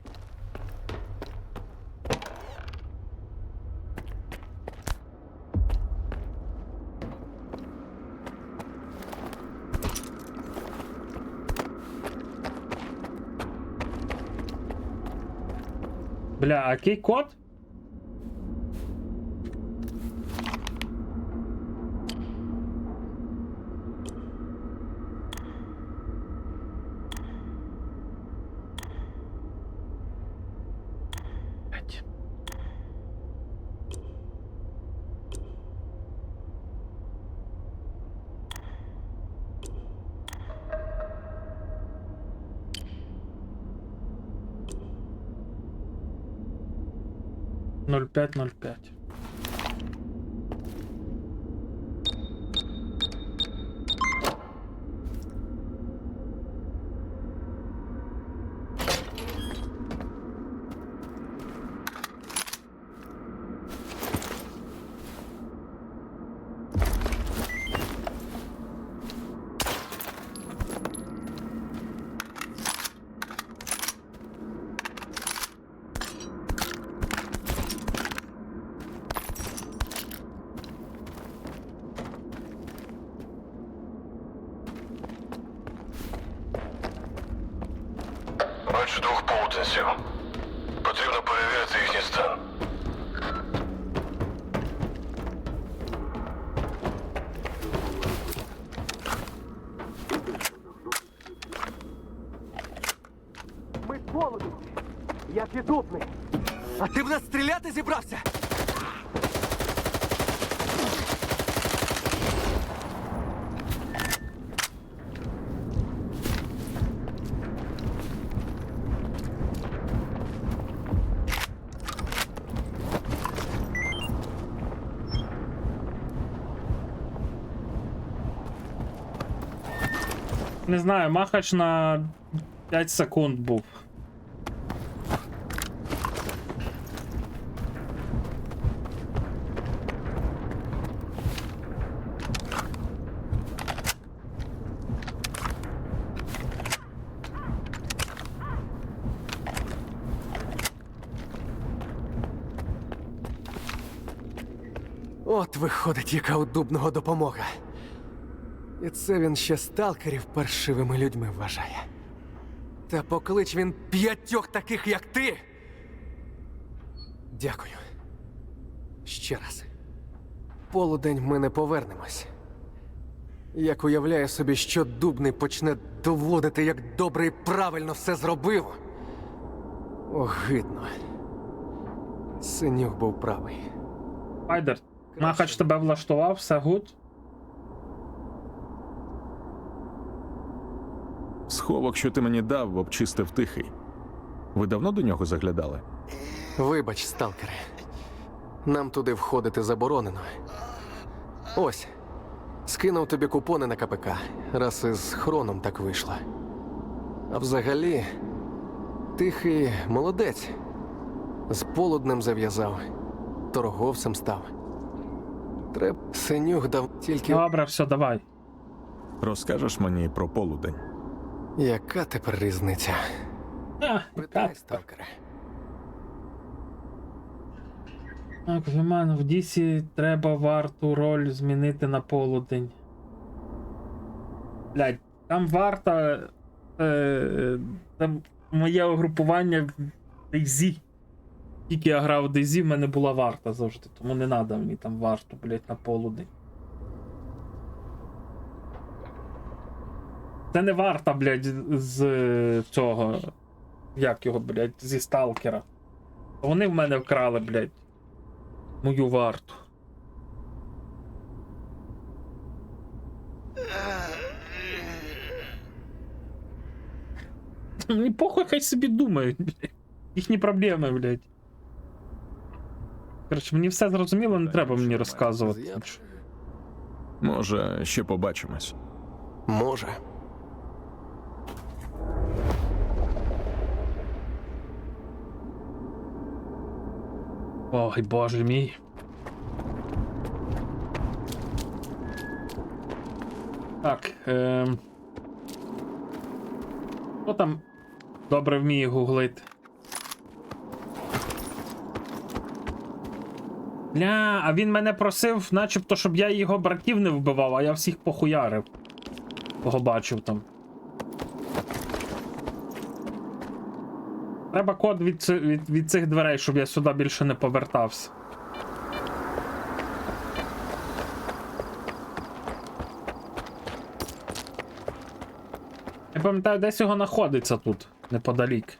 Бля, а який код? Блять. Ноль пять.
Бачу двох полотенців. Потрібно перевірити їхній стан.
Ми з Володом, як і Дубний. А ти в нас стріляти зібрався?
Не знаю, махач на 5 секунд був.
От виходить, яка у Дубного допомога. І це він ще сталкерів паршивими людьми вважає. Та поклич він 5 таких, як ти. Дякую. Ще раз. Полудень ми не повернемось. Як уявляю собі, що Дубний почне доводити, як добре і правильно все зробив. Огидно. Синюк був правий.
Пайдер, махач тебе влаштував, все гуд?
Сховок, що ти мені дав, обчистив тихий. Ви давно до нього заглядали?
Вибач, сталкери. Нам туди входити заборонено. Ось. Скинув тобі купони на КПК, раз із Хроном так вийшло. А взагалі, тихий молодець. З Полуднем зав'язав, торговцем став. Треба Синюк дав тільки...
Добре, все, давай.
Розкажеш мені про полудень?
Яка тепер різниця? Питай, сталкери.
Так, Віман, в Дісі треба варту роль змінити на полудень. Блядь, там варта... там моє угрупування в DayZ. Тільки я грав в DayZ, в мене була варта завжди, тому не треба мені там варту, блядь, на полудень. Це не варта, блядь, з цього... Як його, блядь, зі сталкера. Вони в мене вкрали, блядь, мою варту. Мені похуй, хай собі думають, блядь. Їхні проблеми, блядь. Коротше, мені все зрозуміло, не треба мені розказувати.
Може, ще побачимось.
Може.
Ой, боже мій. Так, хто там добре вміє гуглити? Бля, а він мене просив, начебто, щоб я його братів не вбивав, а я всіх похуярив. Кого бачив там. Треба код від цих дверей, щоб я сюди більше не повертався. Я пам'ятаю, десь його знаходиться тут, неподалік.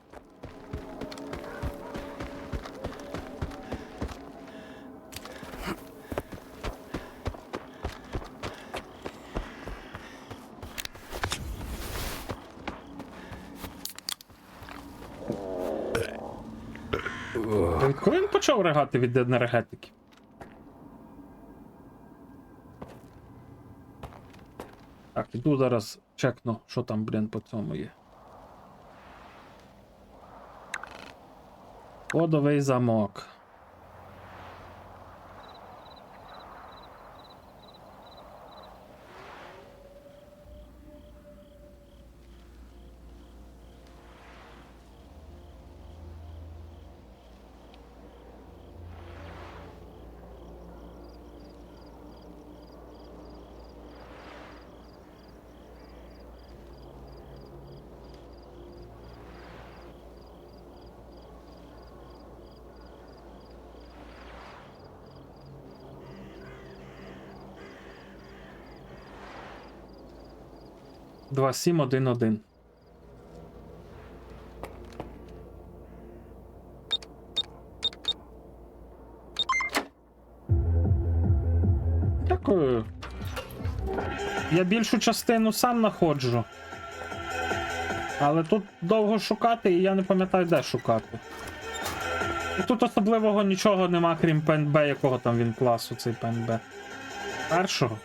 Коли він почав ригати від енергетики? Так, іду зараз чекну, що там, блін, по цьому є. Кодовий замок. Два 7-1-1. Я більшу частину сам знаходжу. Але тут довго шукати, і я не пам'ятаю, де шукати. І тут особливого нічого нема, крім ПНБ, якого там він класу, цей ПНБ. Першого.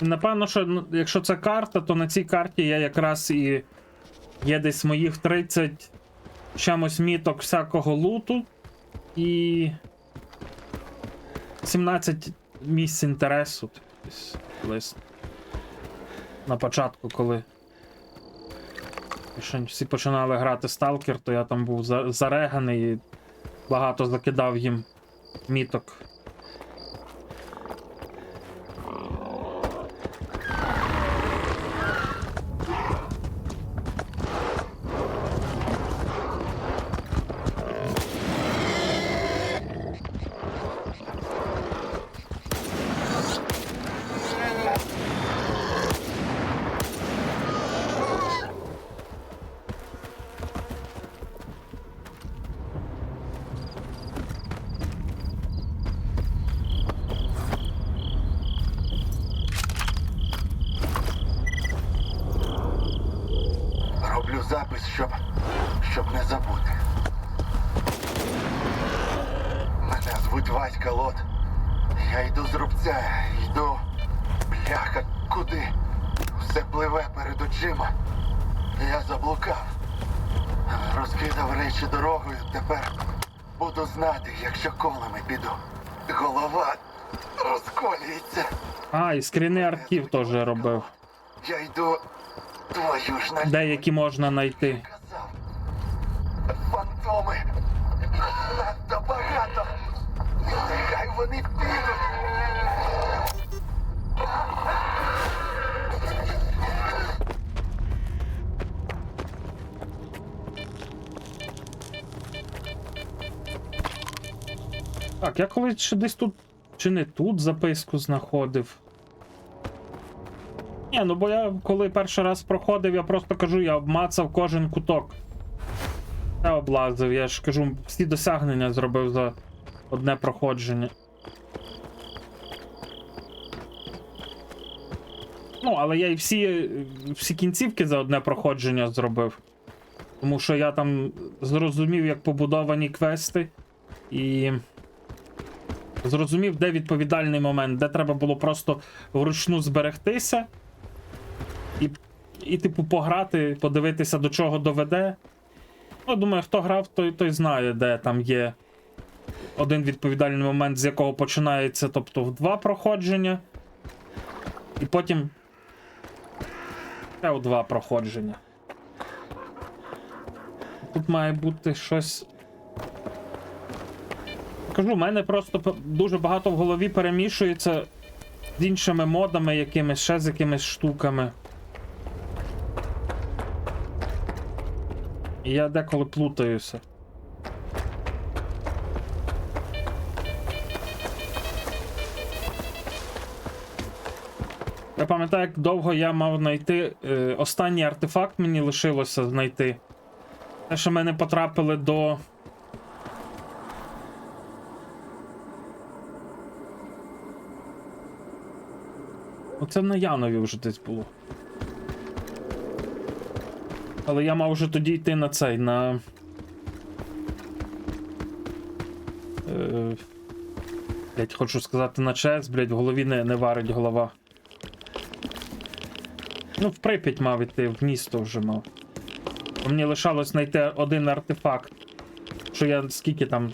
Напевно, що якщо це карта, то на цій карті я якраз і є десь моїх 30 чимось міток всякого луту і 17 місць інтересу. Лист. На початку, коли ще всі починали грати Сталкер, то я там був зареганий і багато закидав їм міток.
Роблю запис, щоб не забути. Мене звуть Васька Лот. Я йду з рубця, йду. Бляха, куди? Все пливе перед очима. Я заблукав. Розкидав речі дорогою, тепер буду знати, якщо колами піду. Голова розколюється.
А, і скріни архів теж робив.
Я йду. Твою ж на...
Деякі можна знайти.
Фантоми. Надто багато. Нехай вони підуть.
Так, я колись ще десь тут, чи не тут записку знаходив. Ні, ну бо я коли перший раз проходив, я просто кажу, я обмацав кожен куток. Я облазив, я ж кажу, всі досягнення зробив за одне проходження. Ну, але я і всі кінцівки за одне проходження зробив. Тому що я там зрозумів, як побудовані квести, і зрозумів, де відповідальний момент, де треба було просто вручну зберегтися і типу, пограти, подивитися, до чого доведе. Ну, думаю, хто грав, той знає, де там є один відповідальний момент, з якого починається, тобто в 2 проходження, і потім ще у 2 проходження. Тут має бути щось. Кажу, в мене просто дуже багато в голові перемішується з іншими модами якимись, ще з якимись штуками. І я деколи плутаюся. Я пам'ятаю, як довго я мав знайти. Останній артефакт мені лишилося знайти. Те, що ми не потрапили до... Оце на Янові вже десь було. Але я мав вже тоді йти на цей, на... Блять, хочу сказати на ЧС, блять, в голові не варить голова. Ну, в Прип'ять мав іти, в місто вже мав. Мені лишалось знайти один артефакт. Що я скільки там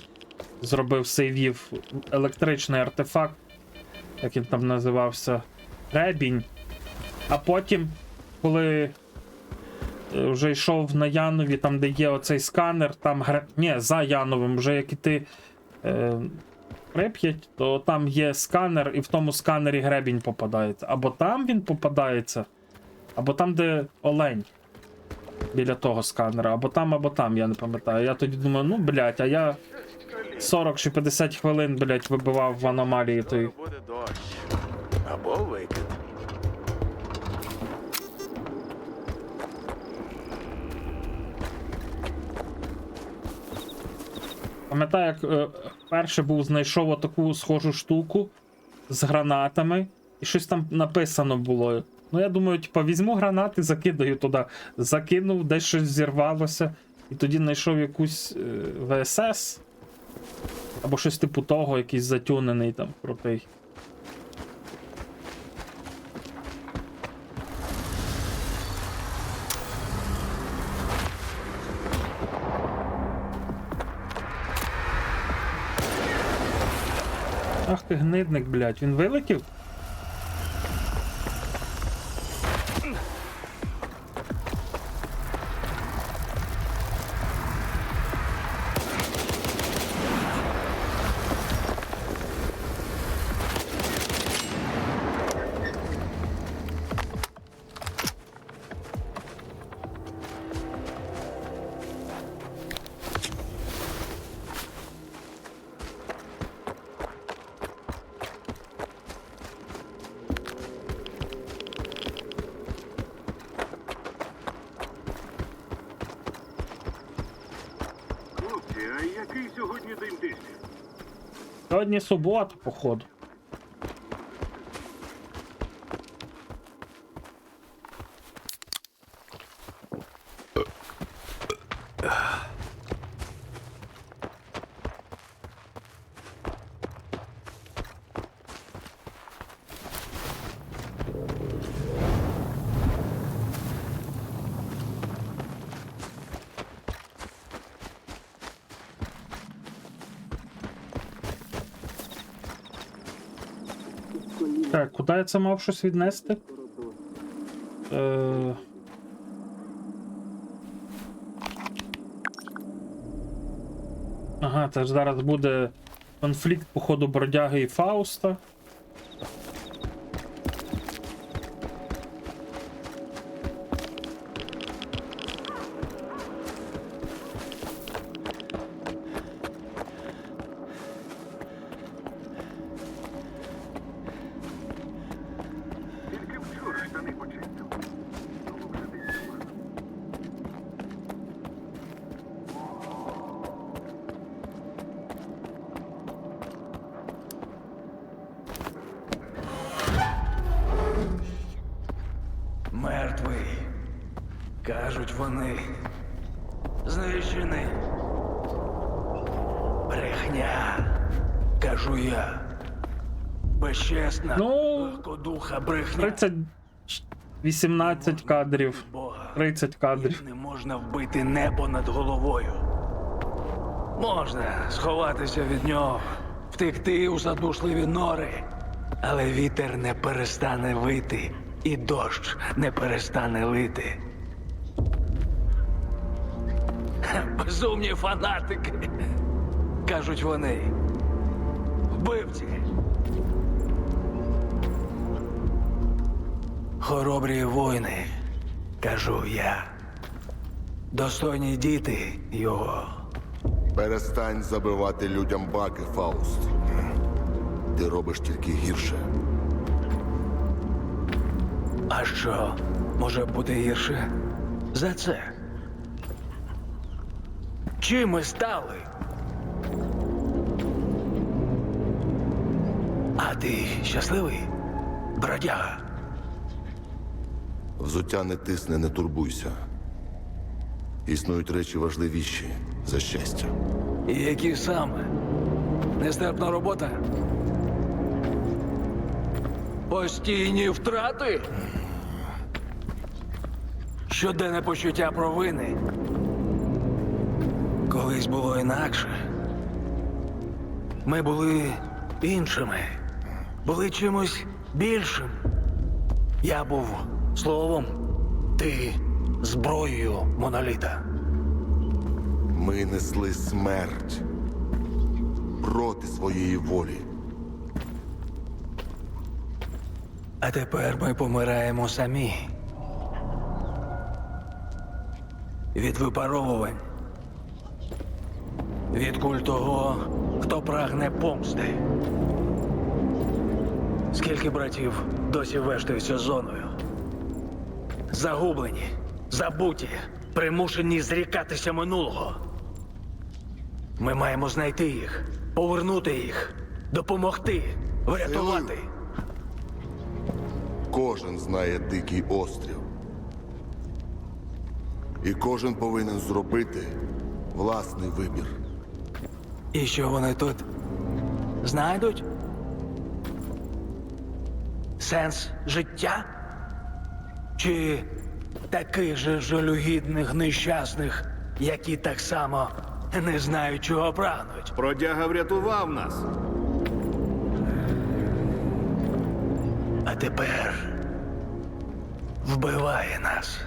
зробив сейвів. Електричний артефакт. Як він там називався. Ребінь. А потім, коли вже йшов на Янові, там де є оцей сканер, там ні, за Яновим, вже як іти Прип'ять, то там є сканер, і в тому сканері гребінь попадається. Або там він попадається, або там, де олень. Біля того сканера, або там, я не пам'ятаю. Я тоді думаю, ну, блять, а я 40 чи 50 хвилин, блядь, вибивав в аномалії той.
Буде дощ. Або викид.
Пам'ятаю, як перше був, знайшов отаку схожу штуку з гранатами, і щось там написано було. Ну, я думаю, типа, візьму гранати, закидаю туди. Закинув, десь щось зірвалося, і тоді знайшов якусь ВСС. Або щось типу того, якийсь затюнений там крутий. Ах ти гнидник, блядь, він вилетів?
Хлопці, а який сьогодні день тижня?
Сьогодні субота, походу. Так, куди я це мав щось віднести? Ага, це ж зараз буде конфлікт, походу, Бродяги і Фауста.
Тільки вчора штани почистив. Ну, вже десь нема.
Мертвий. Кажуть вони. Знищений. Брехня. Кажу я. Безчесна,
Ну,
легкодуха брехня.
30... 18 кадрів.
Бога.
30 кадрів.
Не можна вбити небо над головою. Можна сховатися від нього, втекти у задушливі нори. Але вітер не перестане вити, і дощ не перестане лити. Безумні фанатики, кажуть вони. Вбивці. Хоробрі воїни, кажу я. Достойні діти його.
Перестань забивати людям баки, Фауст. Ти робиш тільки гірше.
А що може бути гірше за це? Чим ми стали? А ти щасливий, бродяга?
Взуття не тисне, не турбуйся. Існують речі важливіші за щастя.
І які саме? Нестерпна робота? Постійні втрати? Щоденне почуття провини? Колись було інакше. Ми були іншими. Були чимось більшим. Я був словом, ти зброєю моноліта.
Ми несли смерть проти своєї волі.
А тепер ми помираємо самі. Від випаровувань. від куль того, хто прагне помсти. Скільки братів досі вештаються зоною? Загублені, забуті, примушені зрікатися минулого. Ми маємо знайти їх, повернути їх, допомогти, врятувати.
Кожен знає дикий острів. І кожен повинен зробити власний вибір.
І що вони тут знайдуть? Сенс життя? Чи таких же жалюгідних нещасних, які так само не знають, чого прагнуть?
Бродяга врятував нас.
А тепер вбиває нас.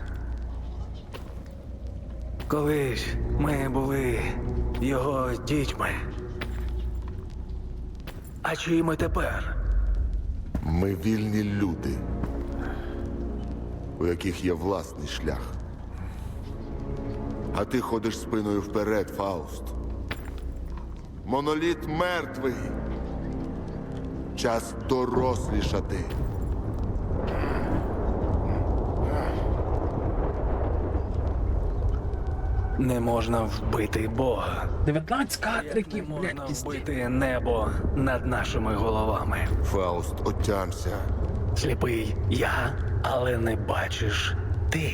Колись ми були його дітьми. А чиї ми тепер?
Ми вільні люди, у яких є власний шлях. А ти ходиш спиною вперед, Фауст. Моноліт мертвий. Час дорослішати.
Не можна вбити Бога.
19 кадриків,
Не
блядь,
можна
пізді.
вбити небо над нашими головами.
Фауст, отямся.
Сліпий я, але не бачиш ти.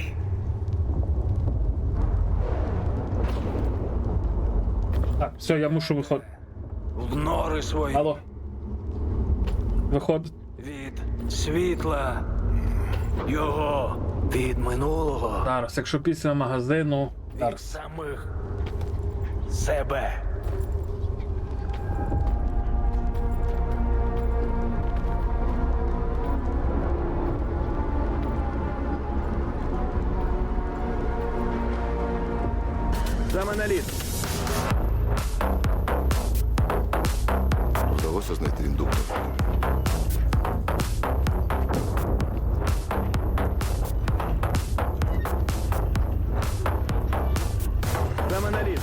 Так, все, я мушу виходити.
В нори свої
Алло. Виходить.
від світла його від минулого,
Зараз, якщо після магазину.
від
Зараз.
самих себе.
Це моноліт.
Вдалося знайти індуктор.
Це моноліт.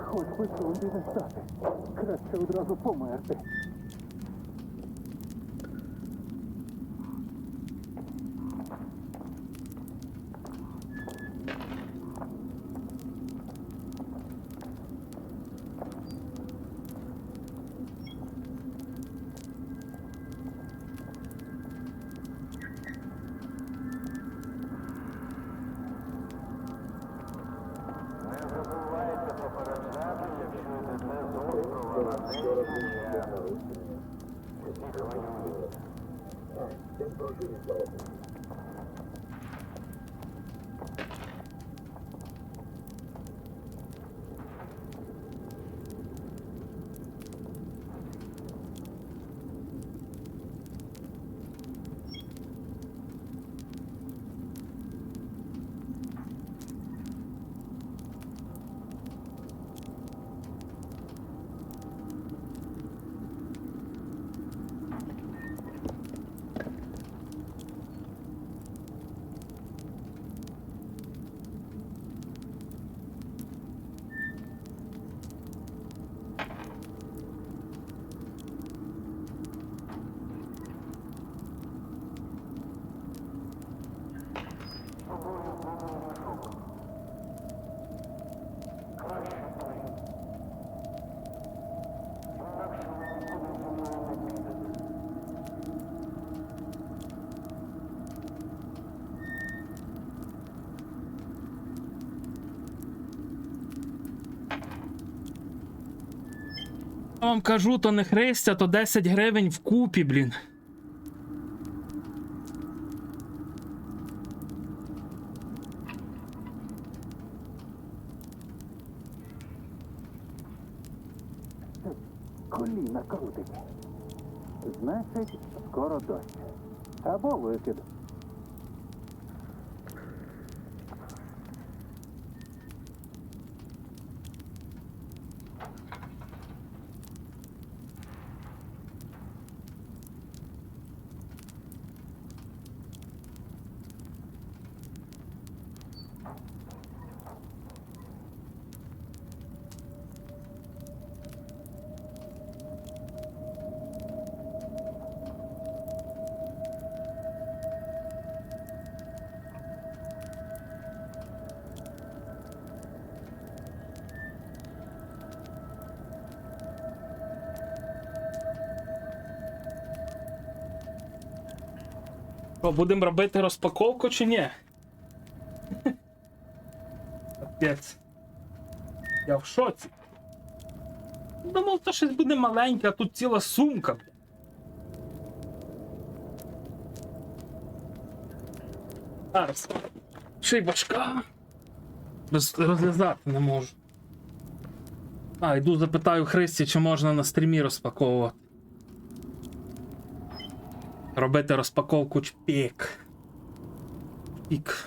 Хоч би сюди не стати. Краще одразу померти.
Я вам кажу, то не Христя, то 10 гривень вкупі, блін.
Коліна крутить. Значить, скоро дощ. Або викид.
Що, будемо робити розпаковку чи ні? Капець. Я в шоці. Думав, то щось буде маленьке, а тут ціла сумка. Зараз. Ще й важка. Розв'язати не можу. А, йду запитаю Христі, чи можна на стрімі розпаковувати. Робити розпаковку чпік. Пік.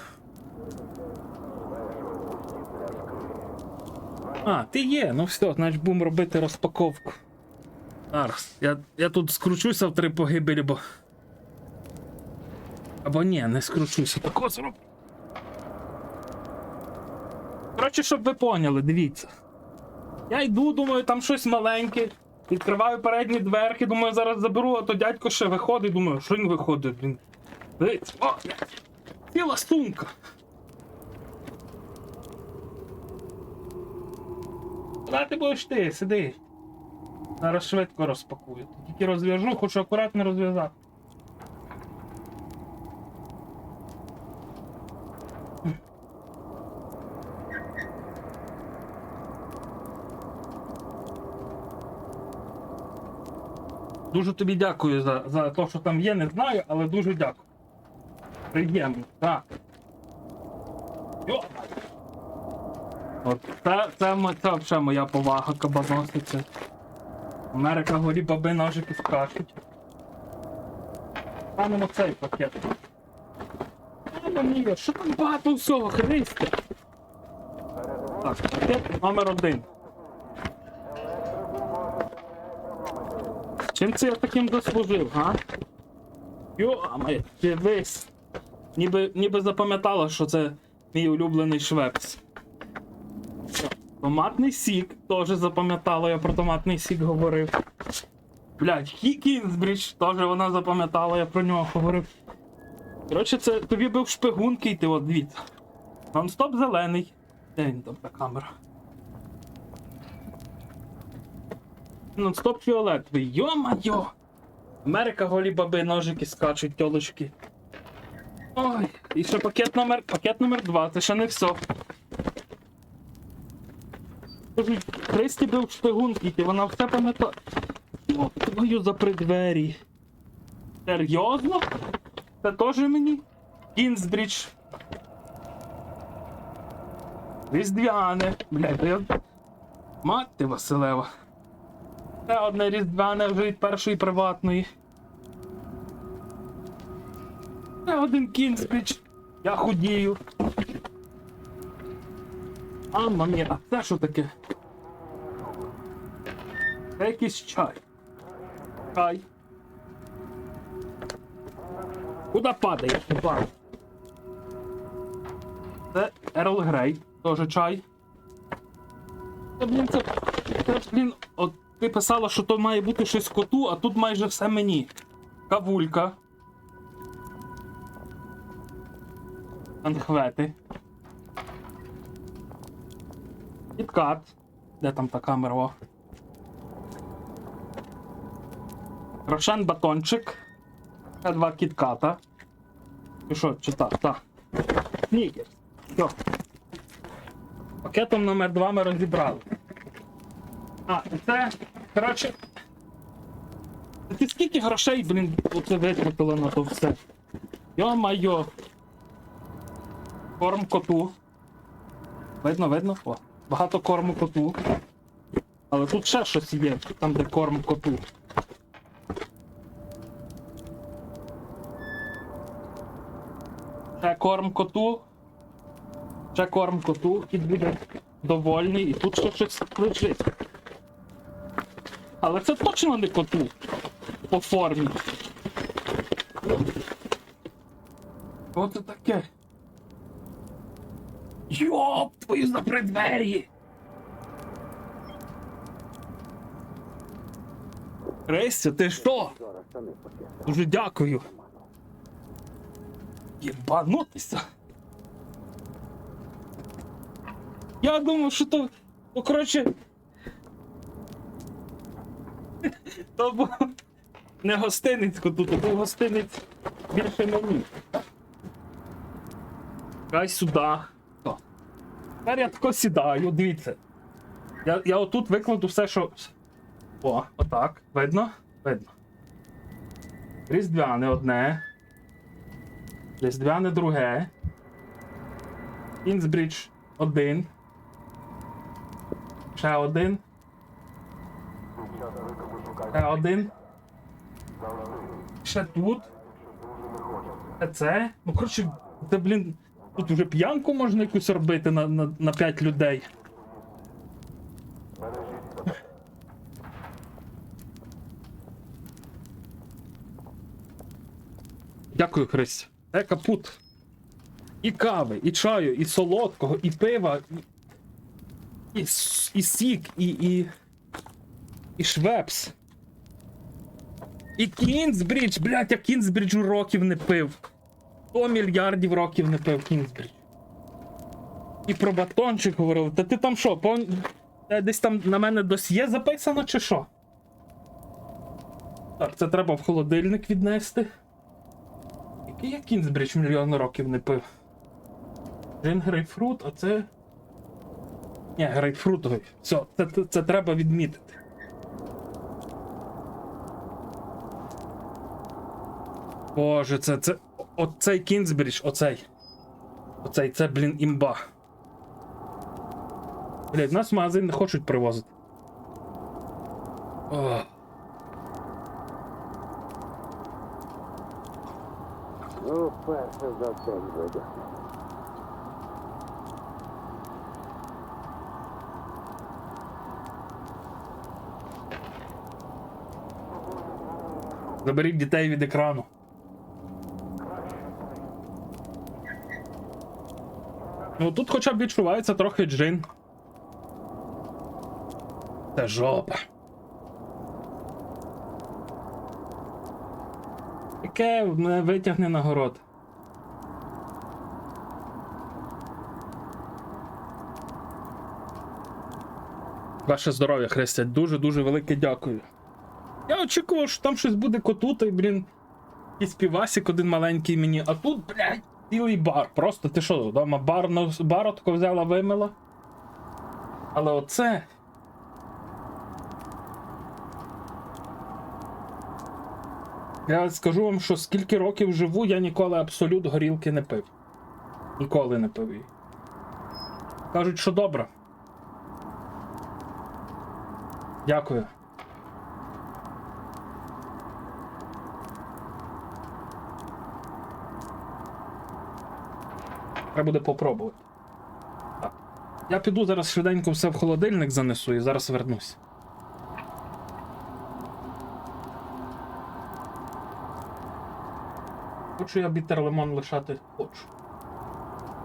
А, ти є, ну все, значить будемо робити розпаковку. Зараз, я тут скручуся в 3 погибелі, бо... Або ні, не скручуся, тако зроблю. Коротше, щоб ви поняли, дивіться. Я йду, думаю, там щось маленьке. Відкриваю передні дверки, думаю, зараз заберу, а то дядько ще виходить, думаю, що він виходить, блін. Дивіться, о, ціла сумка. Куди ти будеш ти? Сиди. Зараз швидко розпакую. Тільки розв'яжу, хочу акуратно розв'язати. Дуже тобі дякую за те, що там є, не знаю, але дуже дякую. Приємно, так. Йо! От, це взагалі моя повага, кабаносиця. Америка голі баби ножики скачуть. Станемо цей пакет. Мама мія, що там багато всього, Христе? Так, пакет номер 1. Чим це я таким заслужив, га? Йо-моє, дивись. Ніби запам'ятала, що це мій улюблений Швепс. Томатний сік, теж запам'ятала, я про томатний сік говорив. Блядь, Кінзбрідж, теж вона запам'ятала, я про нього говорив. Коротше, це тобі був шпигунки йти, от дивіться. Нон-стоп зелений. Де він там та камера? Нон-стоп фіолетовий. Йо-майо! Америка голі баби, ножики скачуть, тьолочки. Ой, і ще пакет номер 2, це ще не все. Христі був шпигунки, і вона все пам'ятає. О, твою запри двері. Серйозно? Це теж мені? Кінзбрідж. Різдвяне. Блядь, я... Мать ти Василева. Це одне різдвяне вже від першої приватної. Це один Кінзбрідж. Я худію. Мамма мія, а це що таке? Це якийсь чай. Чай. Куда падає? Це Ерл Грей, теж чай. Це, блін, це, блін, от ти писала, що то має бути щось коту, а тут майже все мені. Кавулька. Анхвети. Кіткат. Де там та камера? О. Рошен батончик. Це 2 кітката. І що, читав? Так. Снікерс. Все. Пакетом номер 2 ми розібрали. А, і це Коротше. Ти скільки грошей, блін, оце витратили на то все? Йо-майо. Корм коту. Видно? О, багато корму коту. Але тут ще щось є, там де корм коту. Ще корм коту. Ще корм коту, кіт буде довольний, і тут ще щось лежить. Але це точно не коту по формі. Що це таке? Йоп, твою запри двері! Христя, ти що? Дуже дякую. Єбанутися. Я думав, що то коротше... То був не гостинець тут, то був гостинець більше мені. Дай сюди. О. Тепер я тако сідаю, дивіться. Я отут викладу все, що... О, отак. Видно? Видно. Різдвяне одне. Різдвяне друге. Кінзбридж один. Ще один. Ще один. Ще тут. Ще це. Ну, коротше, це, блін, тут вже п'янку можна якусь робити на 5 людей. Дякую, Христя. Капут. І кави, і чаю, і солодкого, і пива, і сік, і швепс. І Кінзбридж, блядь, я Кінзбриджу років не пив. 100 мільярдів років не пив Кінзбридж. І про батончик говорив. Та ти там що, десь там на мене досьє записано чи що? Так, це треба в холодильник віднести. Який я Кінзбридж мільйон років не пив? Джин грейпфрут, а це... Ні, грейпфрутовий. Все, це треба відмітити. Боже, оцей Кінзбридж, оцей, це, блін, імба. Блядь, нас в магазин не хочуть привозити. Ох.
Ну, перше за день видихну.
Заберіть дітей від екрану. Ну тут хоча б відчувається трохи джин. Це жопа. Яке мене витягне на город. Ваше здоров'я, Христя, дуже-дуже велике дякую. Я очікував, що там щось буде коту, та й, блін, якийсь півасик один маленький мені, а тут, блядь, цілий бар. Просто ти що, вдома баротко взяла, вимила? Але оце... Я скажу вам, що скільки років живу, я ніколи абсолют горілки не пив. Ніколи не пив її. Кажуть, що добре. Дякую. Треба буде попробувати. Так. Я піду зараз швиденько все в холодильник занесу і зараз вернусь. Хочу я бітер лимон лишати? Хочу.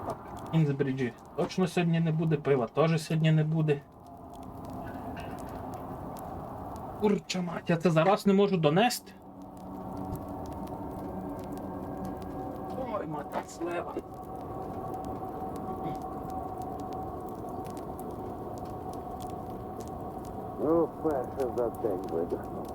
Так, Кінзбриджі. Точно сьогодні не буде, пива теж сьогодні не буде. Курча мать, я це зараз не можу донести. Ой, мата слева.
Ну, перше за день видихну.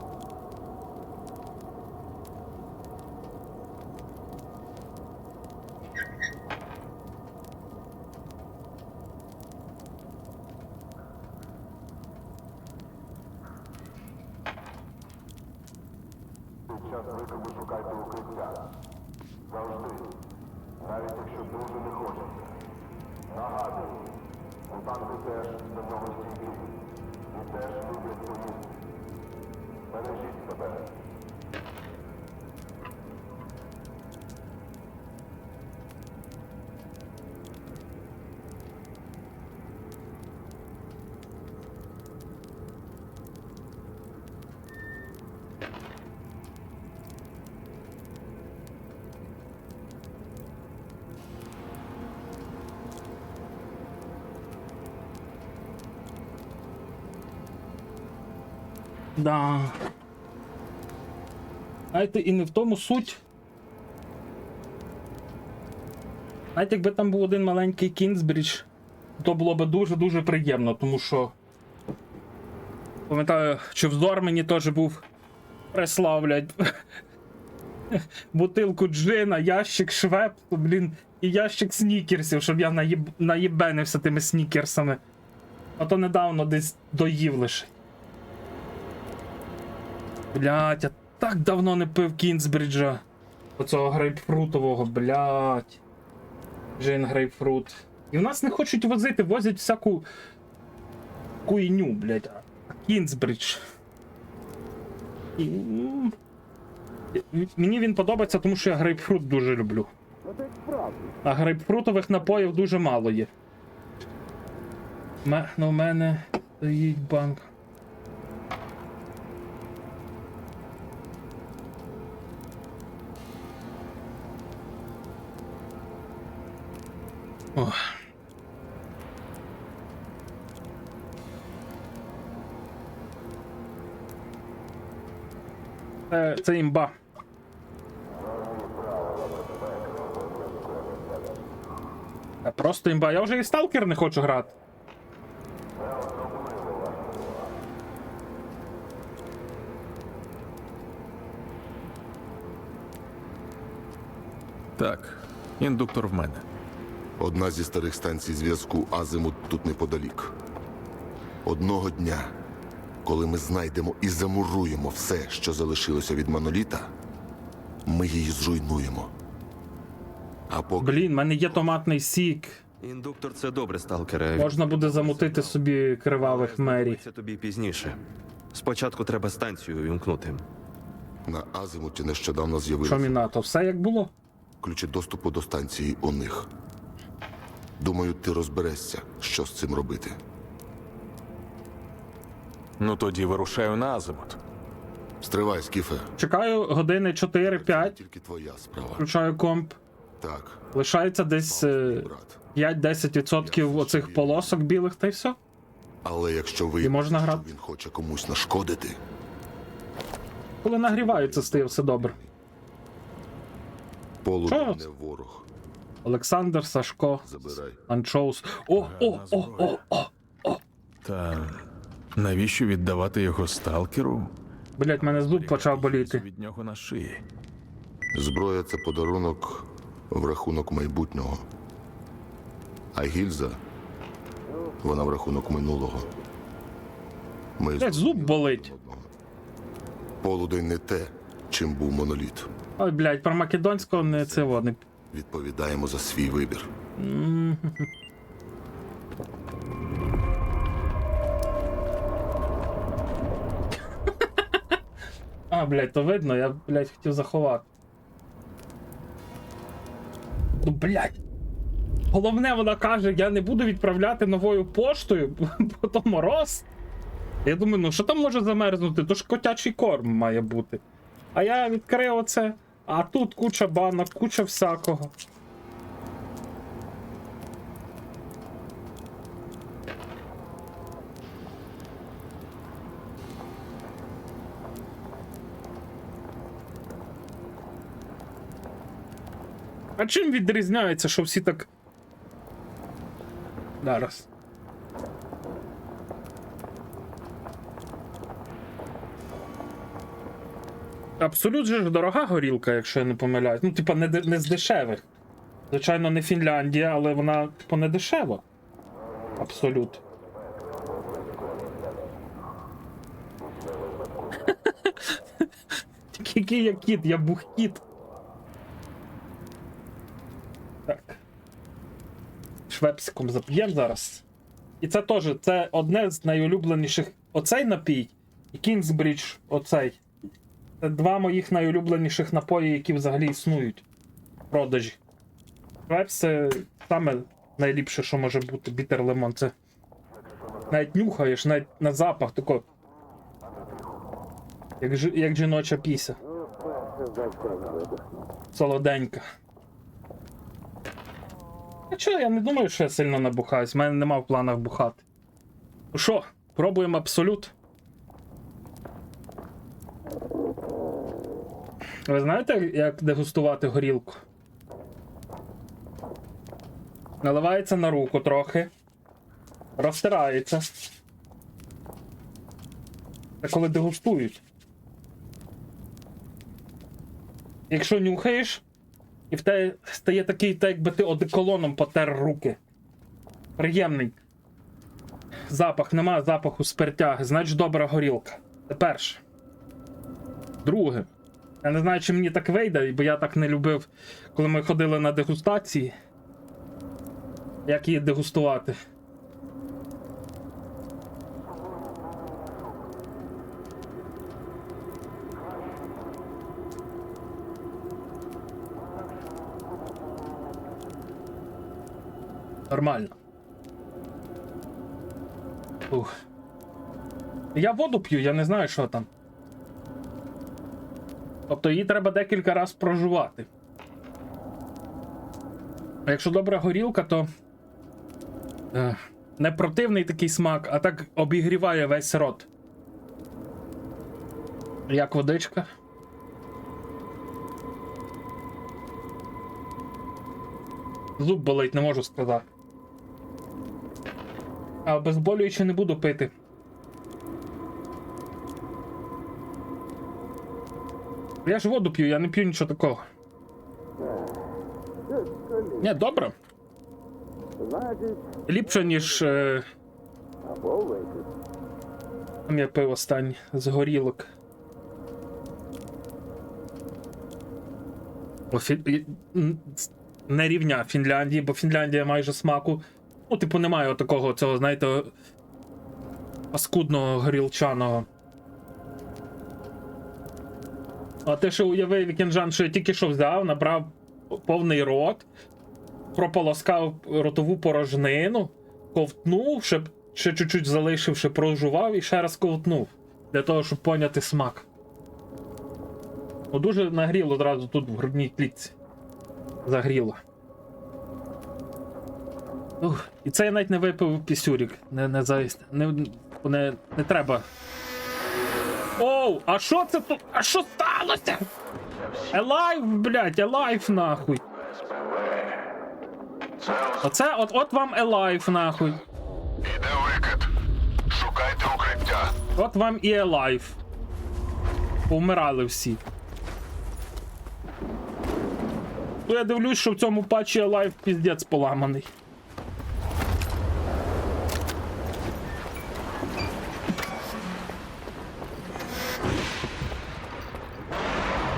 Да. Знаєте, і не в тому суть. Знаєте, якби там був один маленький Кінзбридж, то було б дуже-дуже приємно, тому що... Пам'ятаю, що в Зормені теж був преславлять. Бутилку джина, ящик швепсу, блін, і ящик снікерсів, щоб я наєбенився тими снікерсами. А то недавно десь доїв лише. Блять, я так давно не пив Кінзбриджа. Оцього грейпфрутового, блять. Джин грейпфрут. І в нас не хочуть возити, возять всяку хуйню, блять. Кінзбридж. Мені він подобається, тому що я грейпфрут дуже люблю. А грейпфрутових напоїв дуже мало є. У мене стоїть банк. Ох. Це імба. Просто імба. Я вже і сталкер не хочу грати.
Так, індуктор в мене.
Одна зі старих станцій зв'язку Азимут тут неподалік. Одного дня, коли ми знайдемо і замуруємо все, що залишилося від моноліта, ми її зруйнуємо. А поки...
Блін, в мене є томатний сік.
Індуктор — це добре, сталкере.
Можна буде замутити собі кривавих мерій.
Це тобі пізніше. Спочатку треба станцію вімкнути.
На Азимуті нещодавно
Що
з'явилися
мінато? Все як було?
ключі доступу до станції у них. Думаю, ти розберешся, що з цим робити.
Ну тоді вирушаю на Азимут.
Стривай, Скіфе.
Чекаю години 4-5.
Тільки твоя справа.
Включаю комп.
Так.
Лишається десь 5-10% оцих полосок білих, та й все.
Але якщо
І можна грати.
що він хоче комусь нашкодити,
Коли нагрівається, стає все добре.
полудень
Що?
не ворог.
Олександр, Сашко,
Забирай.
Анчоус. О!
Та навіщо віддавати його сталкеру?
Блять, мене зуб почав боліти.
Від нього на шиї.
Зброя — це подарунок в рахунок майбутнього. А гільза — вона в рахунок минулого. Ми
Блять, зуб болить.
Полудень не те, чим був моноліт.
Ой, блять, про македонського не це водне.
Відповідаємо за свій вибір.
А, блять, то видно, я, блять, хотів заховати. Ну, блять. Головне, вона каже, я не буду відправляти новою поштою, бо то мороз. Я думаю, ну що там може замерзнути? То ж котячий корм має бути. А я відкрив оце, а тут куча банок, куча всякого. А чим відрізняється, що всі так... Зараз. Абсолют же ж дорога горілка, якщо я не помиляюсь. Ну, типа, не з дешевих. Звичайно, не Фінляндія, але вона, типа, не дешева. Абсолют. Який я кіт, я бухкіт. Так. швепсиком зап'ємо зараз. І це теж, це одне з найулюбленіших. Оцей напій і Кінгсбридж оцей. Це два моїх найулюбленіших напої, які взагалі існують в продажі. Швепс це саме найліпше, що може бути, бітер лимон. Це навіть нюхаєш, навіть на запах тако. Як жіноча піся. Солоденька. А чого, я не думаю, що я сильно набухаюсь. У мене нема в планах бухати. Ну що, пробуємо абсолют. Ви знаєте, як дегустувати горілку? Наливається на руку трохи. Розтирається. Це коли дегустують. Якщо нюхаєш, і в тебе стає такий, так якби ти одеколоном потер руки. Приємний. Запах, нема запаху спиртяги, значить добра горілка. Це перше. Друге. Я не знаю, чи мені так вийде, бо я так не любив, коли ми ходили на дегустації. Як її дегустувати. Нормально. Ух. Я воду п'ю, я не знаю, що там. Тобто її треба декілька разів прожувати. А якщо добра горілка, то не противний такий смак, а так обігріває весь рот. Як водичка. Зуб болить, не можу сказати. А обезболюючи не буду пити. Я ж воду п'ю, я не п'ю нічого такого. Ні, добре. Ліпше, ніж... Там я пив останнє з горілок. Не рівня Фінляндії, бо Фінляндія майже смаку. Ну, типу, немає такого цього, знаєте, паскудного горілчаного. А ти що уявив, Вікінжан, що я тільки що взяв, набрав повний рот, прополоскав ротову порожнину, ковтнув, ще чуть-чуть залишивши, прожував і ще раз ковтнув. Для того, щоб поняти смак. Ну, дуже нагріло одразу тут в грудній клітці. Загріло. І це я навіть не випив пісюрік. Не треба. Оу, а що це тут? А що сталося? Alive, блядь, Alive нахуй. Оце, от вам Alive нахуй.
Іде викид. Шукайте укриття.
От вам і Alive. Повмирали всі. Ну я дивлюсь, що в цьому патчі Alive піздець поламаний.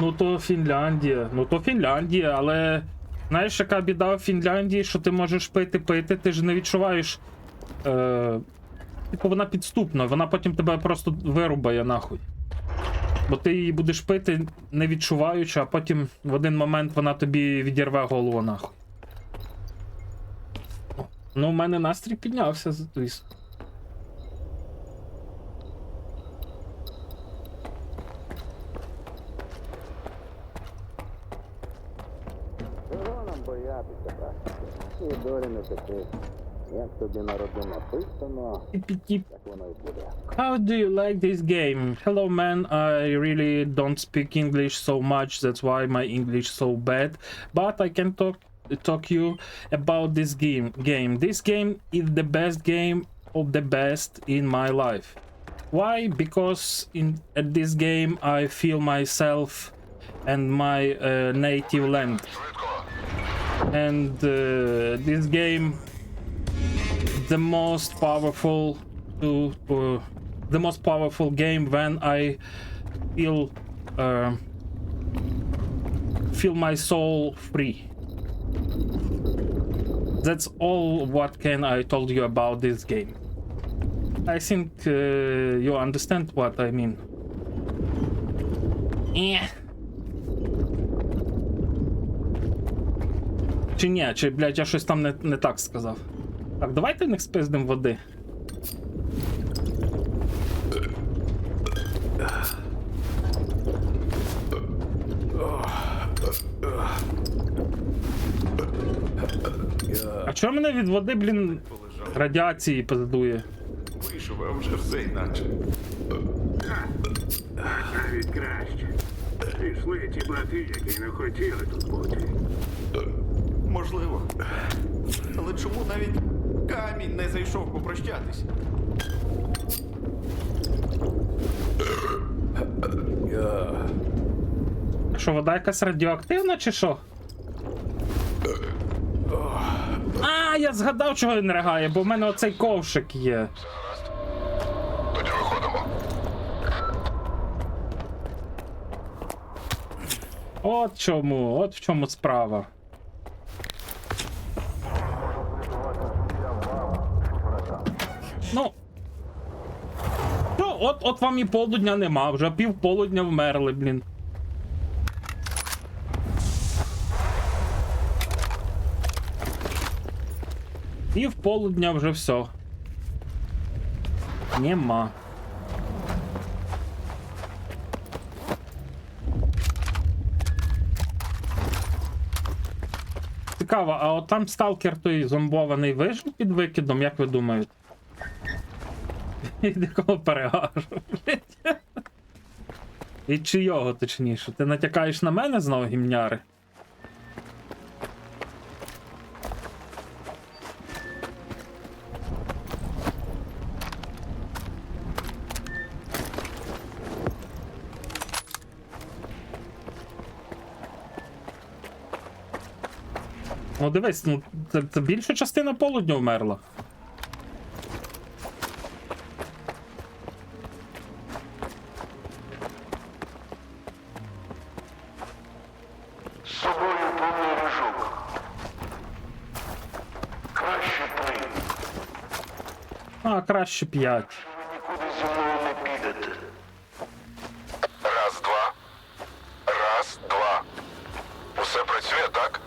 Ну то Фінляндія, але знаєш, яка біда в Фінляндії, що ти можеш пити, ти ж не відчуваєш. Типу вона підступна, вона потім тебе просто вирубає нахуй. Бо ти її будеш пити не відчуваючи, а потім в один момент вона тобі відірве голову нахуй. Ну, в мене настрій піднявся, звісно.
І долі не таки. Як тобі на роду написано, так воно і буде.
How do you like this game? Hello man, I really don't speak English so much, that's why my English so bad. But I can talk you about this game. This game is the best game of the best in my life. Why? Because at this game I feel myself and my native land. And this game, the most powerful game when I feel my soul free. That's all what can I told you about this game. I think you understand what I mean. Чи ні, чи, блядь, я щось там не так сказав. Так, давайте в них спиздим води. А чого мене від води, блін, радіації пиздує?
Вийшов, а вже все інакше.
Навіть краще. Пішли ті брати, які не хотіли тут бути.
Можливо. Але чому навіть камінь не зайшов попрощатись?
Що, вода якась радіоактивна чи що? А, я згадав, чого він ригає, бо в мене оцей ковшик є.
Тоді виходимо.
От в чому справа. Ну. От вам і полудня нема, вже пів полудня вмерли, блін. Пів полудня вже все. Нема. Цікаво, а от там сталкер той зомбований вижив під викидом, як ви думаєте? Від якого перегару, блять. Від чийого, точніше? Ти натякаєш на мене знову, гімняри? Ну дивись, ну це більша частина полудня вмерла.
З собою повний рожок. Краще 3.
А, краще 5.
Ви нікуди зі мною не підете. Раз, два. Раз, два. Усе працює, так?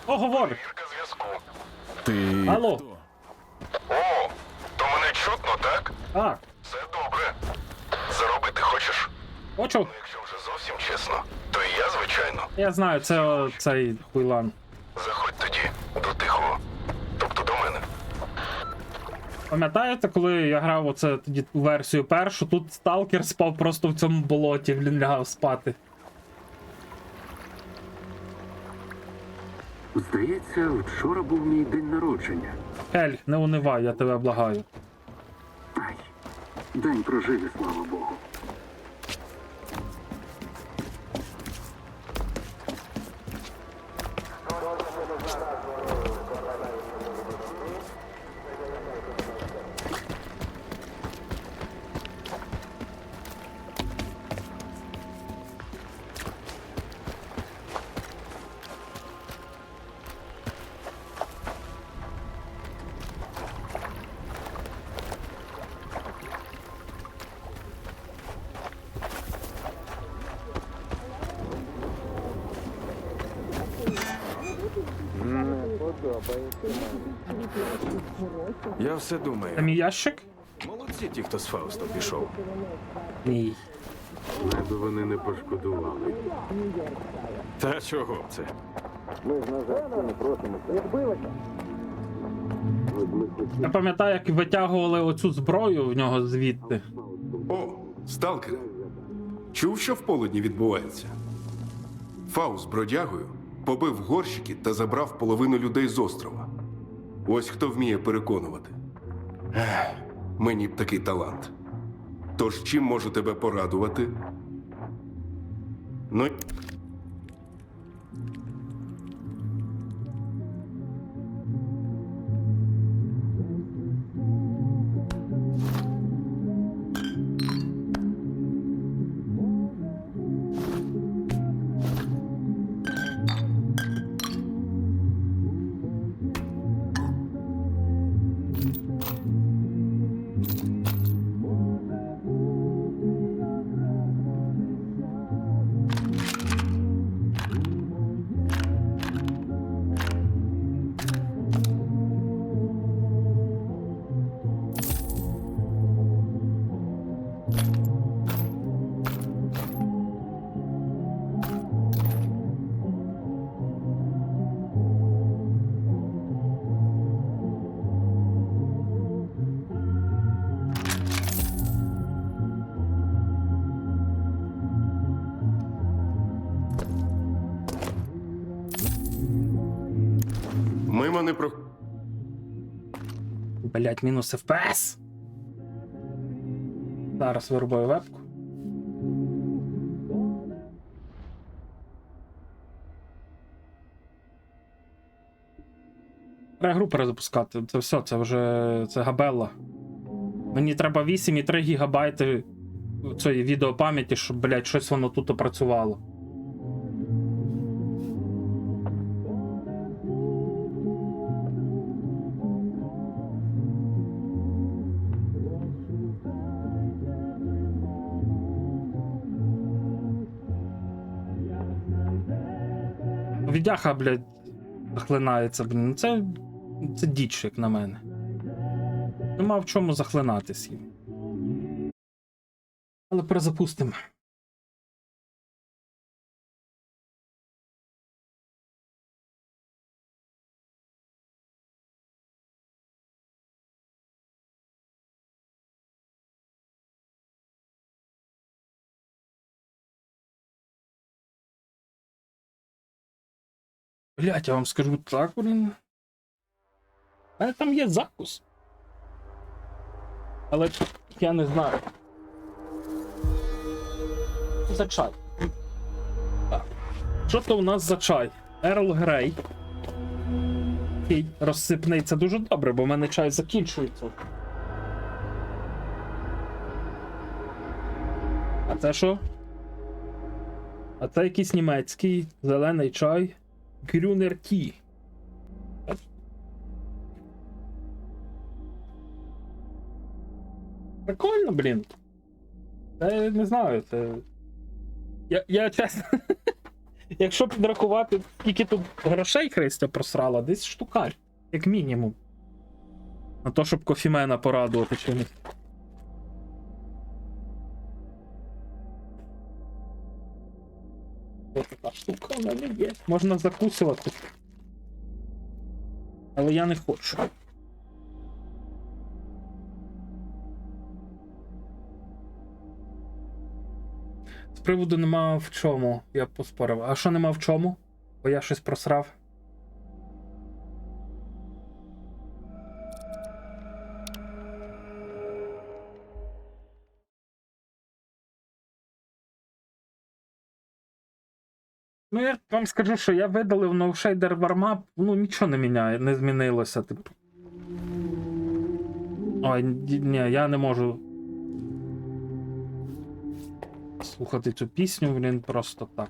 О, говори.
Перевірка зв'язку.
Ти.
Алло.
О, то мене чутно, так?
Так.
Все добре. Заробити хочеш?
Хочу.
Ну, якщо вже зовсім чесно, то і я, звичайно.
Я знаю, це цей хуйлан.
Заходь тоді до тихого. Тобто до мене.
Пам'ятаєте, коли я грав оце тоді ту версію першу, тут сталкер спав просто в цьому болоті, він лягав спати.
Здається, вчора був мій день народження.
Ель, не унивай, я тебе благаю.
Ай, день прожили, слава Богу.
Я все
Це
думаю.
мій ящик?
Молодці ті, хто з Фаустом пішов.
Мій.
Ледве вони не пошкодували.
Та чого б це?
Ми ж назад не просимо. Як билося?
Я пам'ятаю, як витягували оцю зброю в нього звідти.
О, сталкере. Чув, що в полудні відбувається? Фауст з бродягою побив горщики та забрав половину людей з острова. Ось хто вміє переконувати. Мені б такий талант. Тож чим можу тебе порадувати? Ну. Мимо не про...
Блять, мінус FPS. Зараз вирубаю вебку. Треба гру перезапускати. Це все, це вже це габелла. Мені треба 8,3 гігабайти цієї відеопам'яті, щоб, блять, щось воно тут опрацювало. Відяха, блядь, захлинається, блін. Ну це діч, як на мене. Нема в чому захлинатись їм. Але перезапустимо. Блять, я вам скажу так, блін. Але там є закус. Але я не знаю. За чай. Так. Що то у нас за чай? Ерл Грей. Такий розсипний. Це дуже добре, бо в мене чай закінчується. А це що? А це якийсь німецький зелений чай. Grüner Tea. Прикольно, блін. Це не знаю, це. Я чесно. Якщо підрахувати, скільки тут грошей Христя просрала, десь штукарь, як мінімум. На то, щоб кофімена порадувати чимось. Ось така штука в мене є. Можна закусувати. Але я не хочу. З приводу нема в чому, я поспорив. А що нема в чому? Бо я щось просрав. Ну, я вам скажу, що я видалив No Shader Warmap, ну нічого не міняє, не змінилося, типу. Ой, ні, я не можу слухати цю пісню, блін, просто так.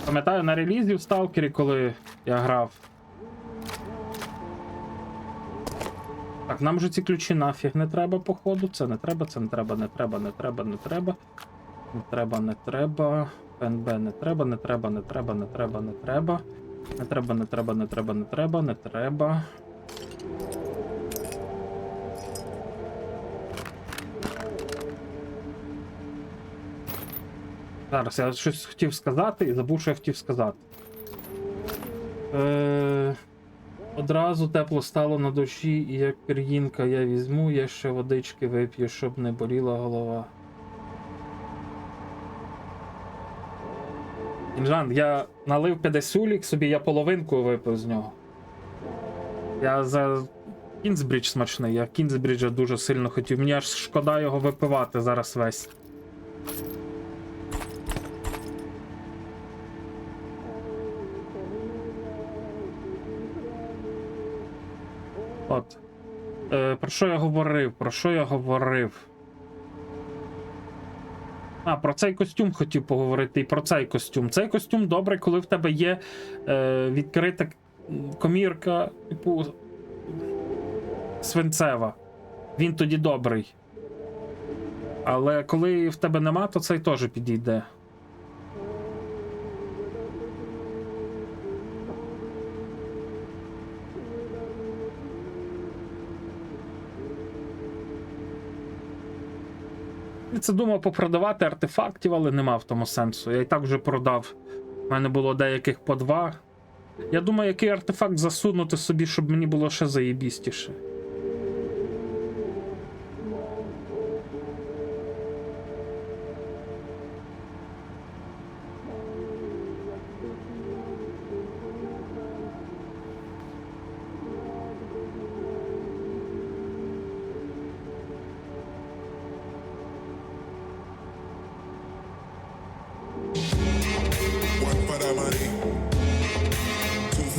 Пам'ятаю, на релізі в Сталкері, коли я грав. Так, нам же ці ключі нафіг не треба, походу. Це не треба, це не треба, не треба, не треба, не треба. Не треба, не треба. ПНБ не треба, не треба, не треба, не треба, не треба. Не треба, не треба, не треба, не треба, не треба. Зараз я щось хотів сказати і забув, що я хотів сказати. Одразу тепло стало на душі, і як пір'їнка я візьму, я ще водички вип'ю, щоб не боліла голова. Інжан, я налив 50 собі, я половинку випив з нього. Я за Кінзбридж смачний, я Кінзбриджа дуже сильно хотів. Мені аж шкода його випивати зараз весь. От. Про що я говорив? Про що я говорив? А, про цей костюм хотів поговорити і про цей костюм. Цей костюм добрий, коли в тебе є відкрита комірка, типу, свинцева. Він тоді добрий. Але коли в тебе нема, то цей теж підійде. Я це думав попродавати артефактів, але нема в тому сенсу. Я і так вже продав. У мене було деяких по 2. Я думаю, який артефакт засунути собі, щоб мені було ще заєбістіше.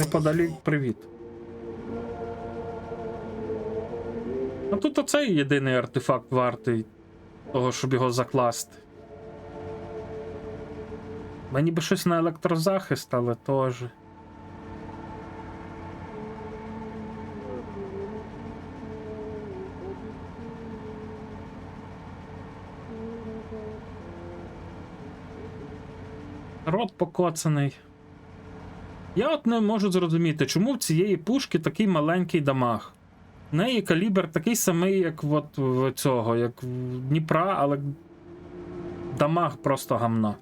Неподалік привіт. А тут оцей єдиний артефакт вартий того, щоб його закласти. Мені би щось на електрозахист, але теж. Рот покоцаний. Я от не можу зрозуміти, чому в цієї пушки такий маленький дамаг. В неї калібр такий самий, як от в цього, як в Дніпра, але дамаг просто гамна.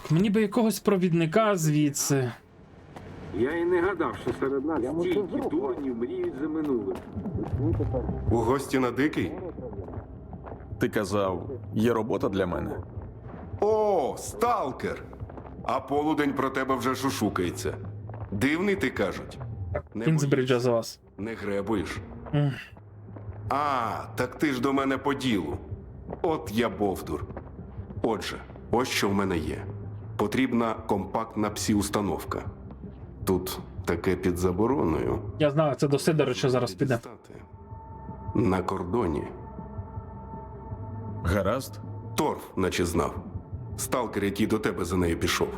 Так, мені би якогось провідника звідси.
Я і не гадав, що серед нас стільки дурнів мріють за минуле.
У гості на дикий?
Ти казав, є робота для мене?
О, сталкер! А полудень про тебе вже шушукається. Дивний, ти кажуть.
Кінзбриджа за вас.
Не гребуєш. А, так ти ж до мене по ділу. От я бовдур. Отже, ось що в мене є. Потрібна компактна псі-установка. Тут таке під забороною.
Я знаю, це до Сидорича зараз піде.
На кордоні.
Гаразд?
Торф, наче знав. Сталкер, який до тебе за нею пішов.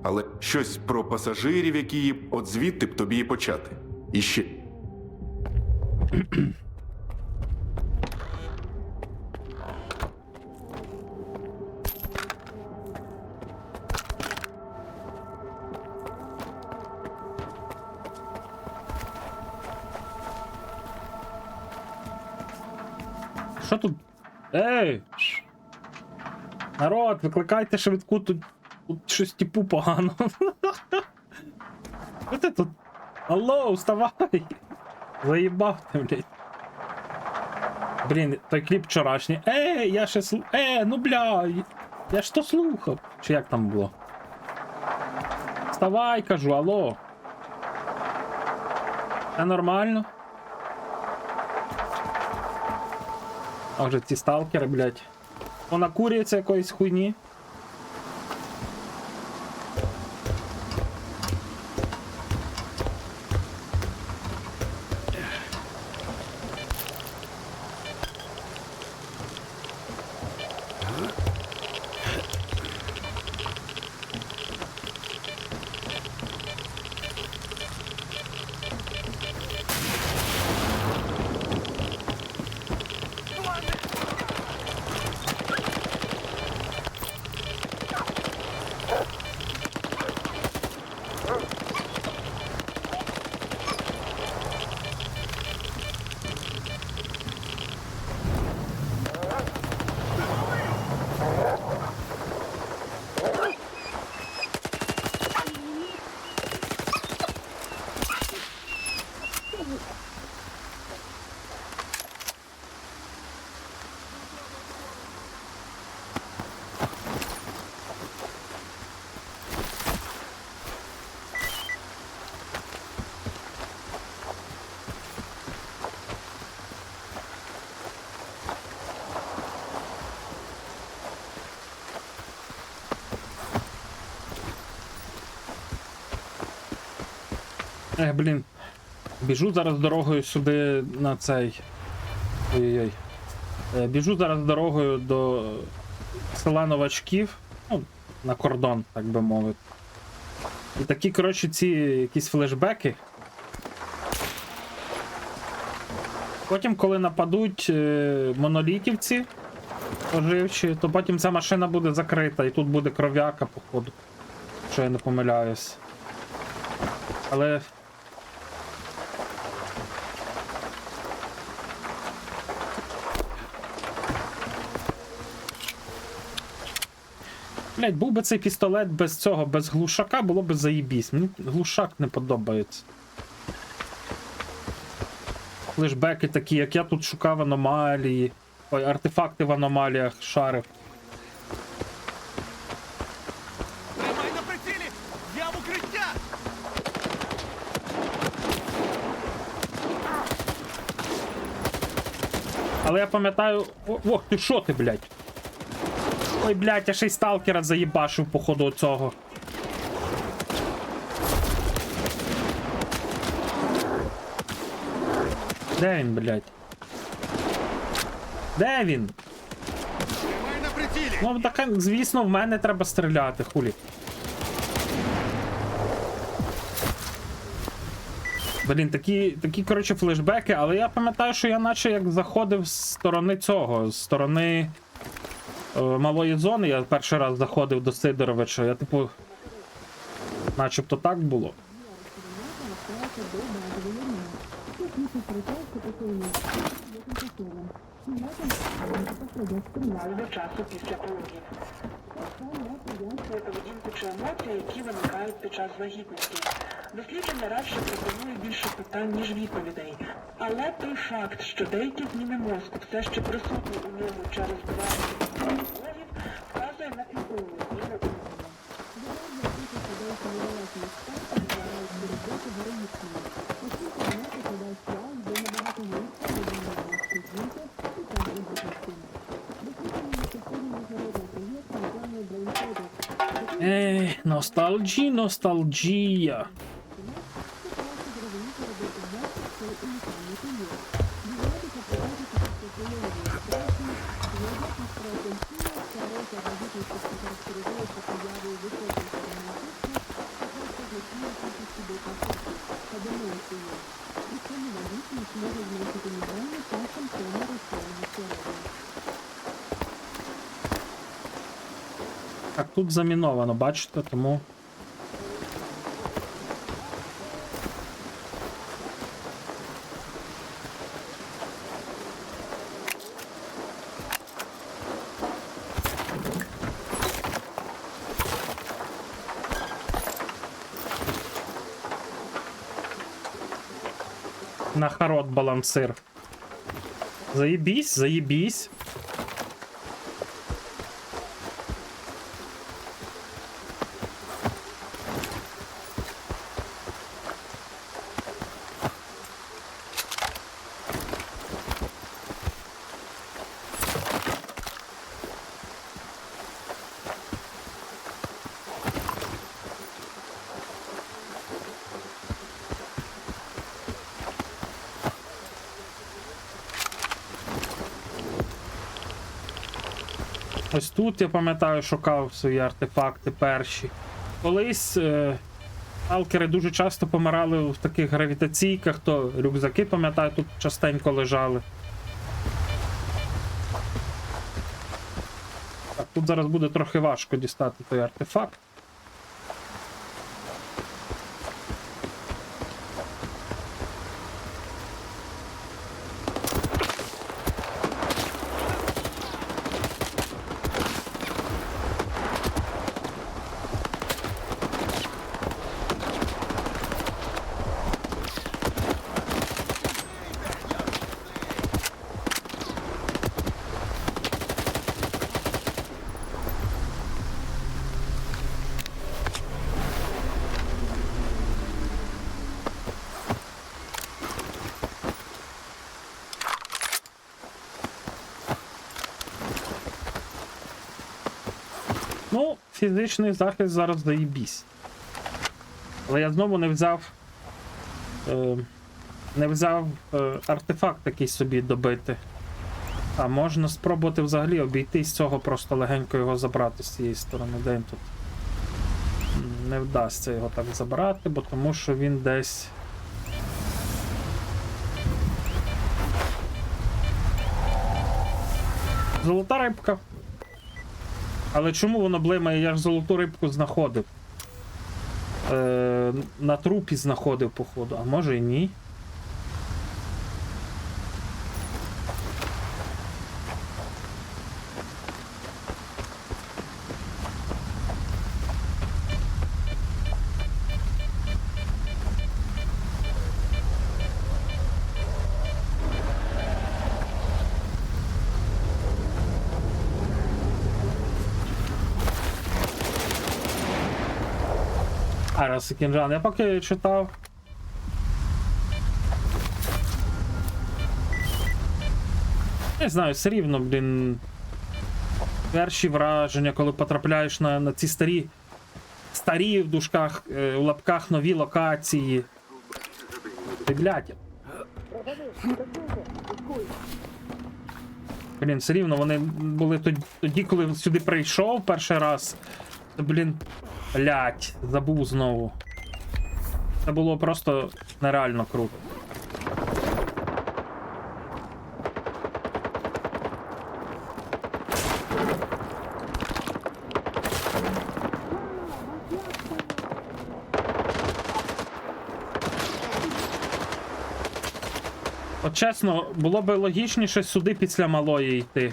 Але щось про пасажирів, які от звідти б тобі і почати. І ще.
Що тут? Ей! Народ, викликайте швидку, тут щось типу погано. Що ти тут? Алло, вставай! Заїбав ти, блядь. Блін, той кліп вчорашній. Ей, я ще ну бля, я ж то слухав. Чи як там було? Вставай, кажу, алло. Це нормально? А вже ці сталкери, блядь. Вона курюється якоїсь хуйні. Блін. Біжу зараз дорогою сюди на цей. Ой-ой-ой. Біжу зараз дорогою до села новачків. Ну, на кордон, так би мовити. І такі, коротше, ці якісь флешбеки. Потім, коли нападуть монолітівці оживчі, то потім ця машина буде закрита і тут буде кров'яка, походу. Якщо я не помиляюсь. Але... Блять, був би цей пістолет без цього, без глушака, було б заєбісь. Мені глушак не подобається. Флешбеки такі, як я тут шукав аномалії. Ой, артефакти в аномаліях шарив.
Тримай на прицілі! Я в укриття!
Але я пам'ятаю... Ох, ти що ти, блять? Ой, блять, я ще й сталкера заїбашив по ходу цього. Де він, блять? Де він?
Тримай на прицілі!
Ну, так, звісно, в мене треба стріляти, хулі. Блін, такі, коротше, флешбеки, але я пам'ятаю, що я наче як заходив з сторони цього, з сторони малої зони, я перший раз заходив до Сидоровича, я типу, начебто так було.
часу після пологів. Це поведінку чи емоції, які виникають під час вагітності. Дослідження радше пропонує більше питань, ніж відповідей. Але той факт, що деякі зміни мозку все ще присутні у ньому через 20 пологів, вказує на культурну зміну у
Ей, ностальгія. Так, тут заміновано, бачите, тому... Нахарот балансир. Заебись, заебись. Ось тут, я пам'ятаю, шукав свої артефакти перші. Колись сталкери дуже часто помирали в таких гравітаційках, то рюкзаки, пам'ятаю, тут частенько лежали. Так, тут зараз буде трохи важко дістати той артефакт. Ну, фізичний захист зараз заєбісь. Але я знову не взяв Не взяв артефакт такий собі добити. А можна спробувати взагалі обійтись цього, просто легенько його забрати з цієї сторони. Де він тут? Не вдасться його так забрати, бо тому що він десь... Золота рибка. Але чому воно блимає? Я ж золоту рибку знаходив. На трупі знаходив, походу. А може і ні. Арас і Кінжан, я поки читав. Не знаю, все рівно, блін. Перші враження, коли потрапляєш на ці старі в дужках, у лапках нові локації. Ти, блядь. Блін, все рівно вони були тоді, коли сюди прийшов перший раз. То, блін, блядь, забув знову. Це було просто нереально круто. От чесно, було б логічніше сюди після малої йти.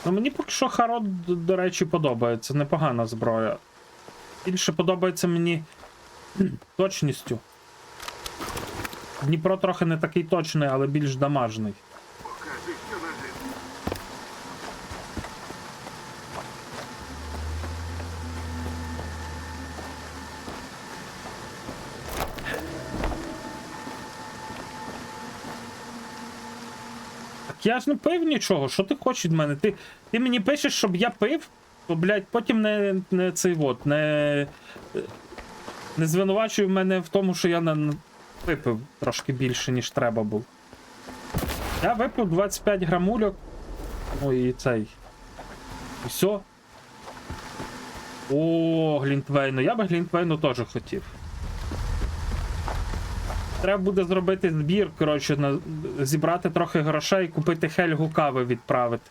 Ну, мені поки що Харод, до речі, подобається. Непогана зброя. Більше подобається мені точністю. Дніпро трохи не такий точний, але більш дамажний. Я ж не пив нічого, що ти хочеш від мене? Ти мені пишеш, щоб я пив, то, блядь, потім не звинувачуй мене в тому, що я випив трошки більше, ніж треба було. Я випив 25 грамульок. Ну і цей. І все. О, Глінтвейну. Я би Глінтвейну теж хотів. Треба буде зробити збір, коротше, зібрати трохи грошей, купити Хельгу кави відправити.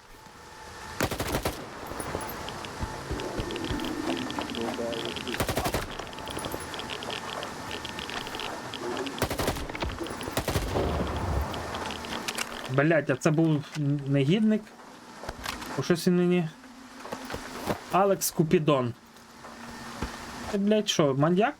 Блять, а це був негідник? О, щось він мені... Алекс Купідон. Це, блять, що, маньяк?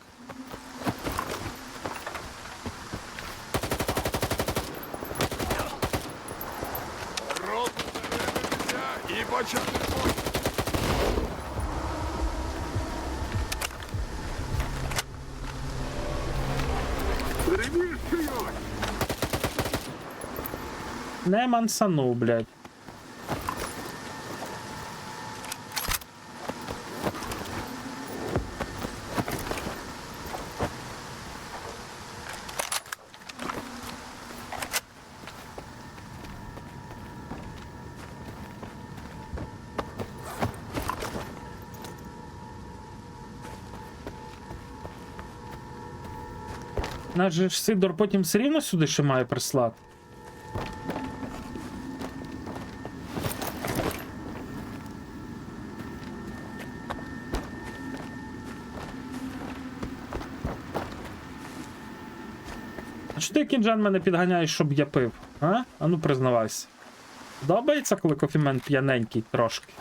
Не мансанув, блядь. Наш же ж Сидор потім все рівно сюди ще має прислати. А що ти, Кінжан, мене підганяєш, щоб я пив? А? А ну признавайся. Подобається, коли кофімен п'яненький трошки?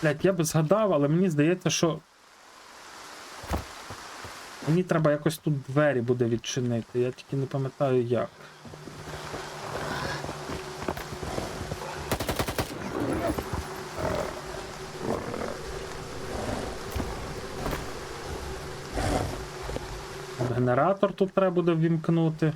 Блять, я би згадав, але мені здається, що мені треба якось тут двері буде відчинити, я тільки не пам'ятаю як. Генератор тут треба буде ввімкнути.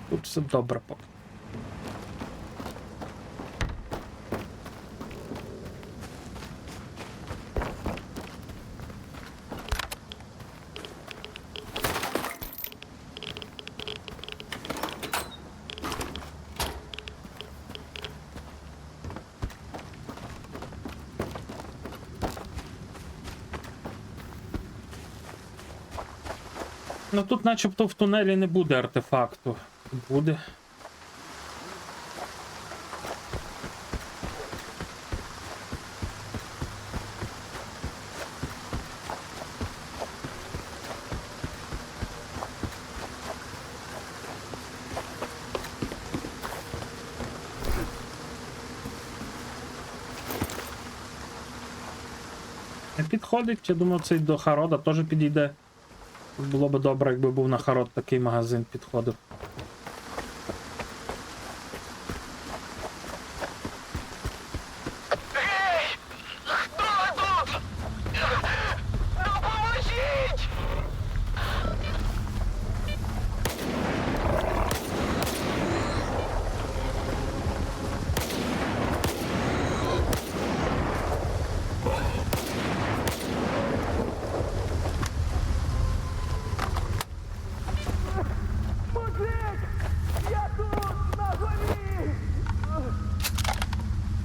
Тут все добре поки. Ну тут начебто в тунелі не буде артефакту. Буде. Не підходить, я думаю, цей до Харода теж підійде. Було б добре, якби був на Харод такий магазин підходив.
Гей! Хто тут? Допоможіть!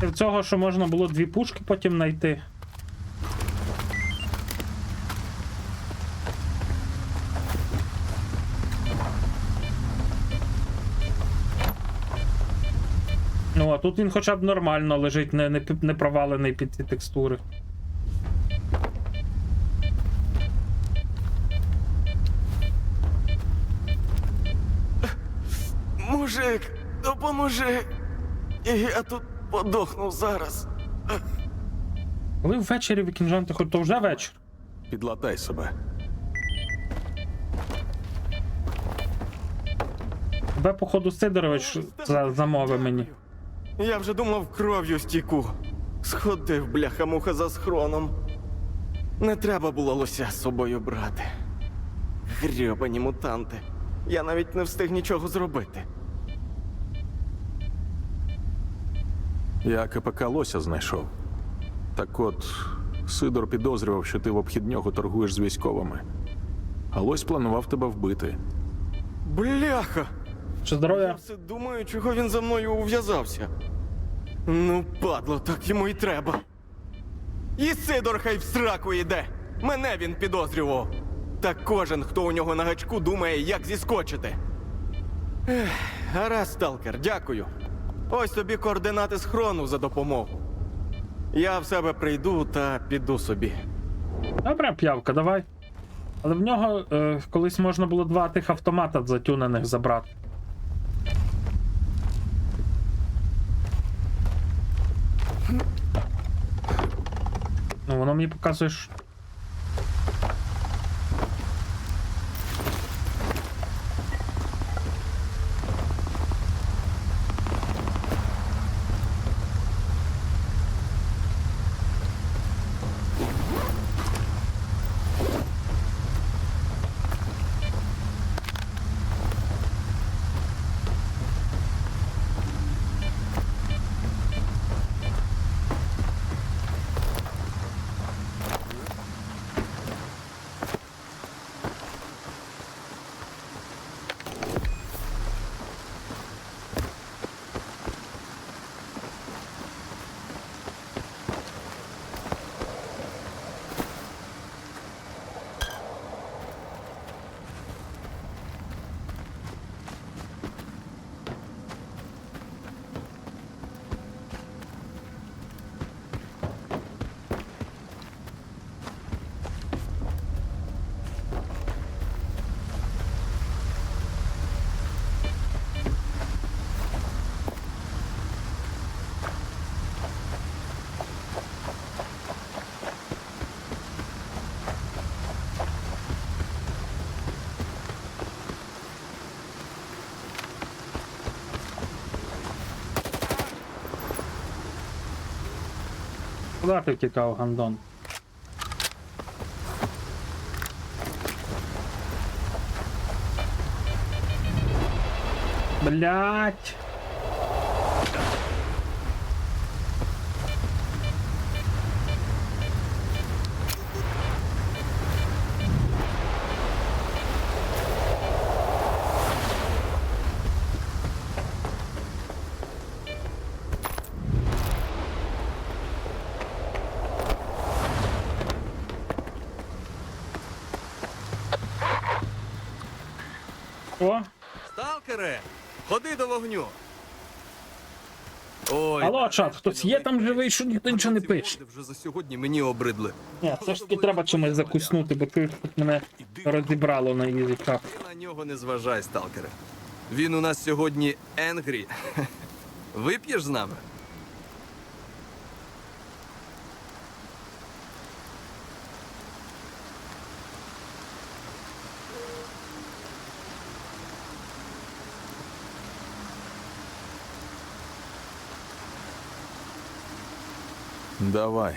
В цього, що можна було дві пушки потім знайти. Ну, а тут він хоча б нормально лежить, не провалений під ці текстури.
Мужик, допоможи. Я тут подохну зараз.
Коли ввечері викінжанти, хоч то вже вечір.
Підлатай себе.
Тебе, походу, Сидорович замовив мені.
Я вже думав, кров'ю стіку. Сходив, бляха-муха, за схроном. Не треба було лося з собою брати. Грьобані мутанти. Я навіть не встиг нічого зробити.
Я КПК Лося знайшов. Так от, Сидор підозрював, що ти в обхід нього торгуєш з військовими. А Лось планував тебе вбити.
Бляха!
Що здоров'я?
Я все думаю, чого він за мною ув'язався. Ну, падло, так йому і треба. І Сидор хай в сраку йде. Мене він підозрював. Та кожен, хто у нього на гачку, думає, як зіскочити. Гаразд, сталкер, дякую. Ось тобі координати схрону за допомогу. Я в себе прийду та піду собі.
Добре, п'явка, давай. Але в нього колись можна було 2 тих автомата затюнених забрати. Ну, воно мені показує, що... Куда ти втікав, гандон? Блять! О,
Сталкере, ходи до вогню. Ой,
алло, чат, хтось є там живий, що ніхто нічого не пише?
вже за сьогодні мені обридли.
Ні, все ж таки треба чимось закуснути, бо ти тут мене розібрало на язиках.
Ти на нього не зважай, сталкере. Він у нас сьогодні енгрі. Вип'єш з нами?
Давай.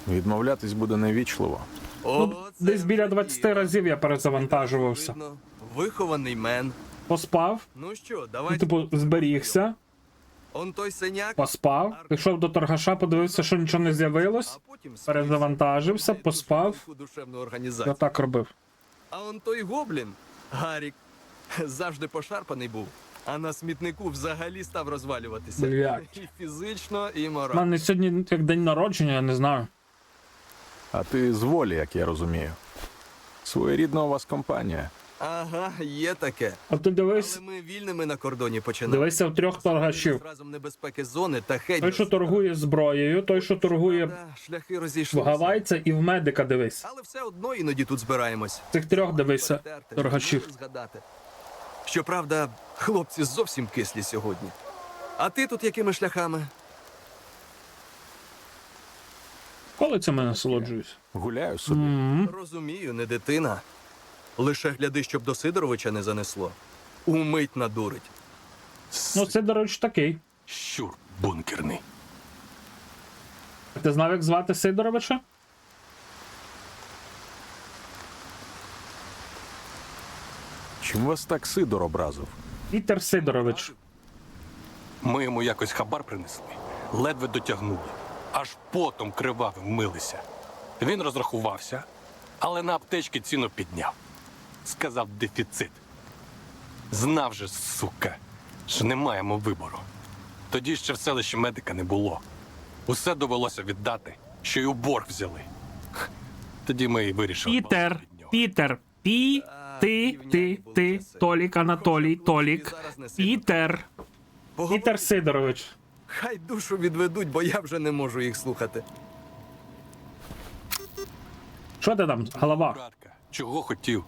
Відмовлятись буде невічливо.
Ну, десь біля 20 разів я перезавантажувався.
Видно, вихований мен.
Поспав,
Ну що,
ну,
давай.
типу, зберігся,
Он той синяк.
поспав, пішов до торгаша, подивився, що нічого не з'явилось, перезавантажився, поспав,
Душевну
і
організацію.
отак робив.
А он той гоблін, Гарік, завжди пошарпаний був, а на смітнику взагалі став розвалюватися.
Блядь.
І фізично, і
У
морально.
мене сьогодні як день народження, я не знаю.
А ти з волі, як я розумію. Своєрідна у вас компанія.
Ага, є таке.
А ти дивись,
Але ми вільними на кордоні починаємо.
дивися в 3 торгашів.
Разом небезпеки зони та хейт.
Той, що торгує зброєю, той, що торгує
Шляхи
в
розійшлися.
гавайця і в медика дивись.
Але все одно іноді тут збираємось.
Цих 3 дивися, торгашів.
Згадати. Щоправда, хлопці зовсім кислі сьогодні. А ти тут якими шляхами?
Коли це ми насолоджуюсь?
Гуляю собі.
Розумію, не дитина. Лише гляди, щоб до Сидоровича не занесло. Умить надурить.
Ну, це, до речі, такий.
Щур бункерний.
Ти знав, як звати Сидоровича?
Чим вас так Сидор образив?
Пітер Сидорович.
Ми йому якось хабар принесли, ледве дотягнули, аж потом кривавим милися. Він розрахувався, але на аптечки ціну підняв. Сказав дефіцит. Знав же, сука, що не маємо вибору. Тоді ще в селищі медика не було. Усе довелося віддати, що й у борг взяли. Тоді ми і вирішили.
Пітер, Пітер, Пітер. Ти, Толік Анатолій, Толік, Пітер. Пітер Сидорович.
Хай душу відведуть, бо я вже не можу їх слухати.
Що ти там, голова?
Чого хотів?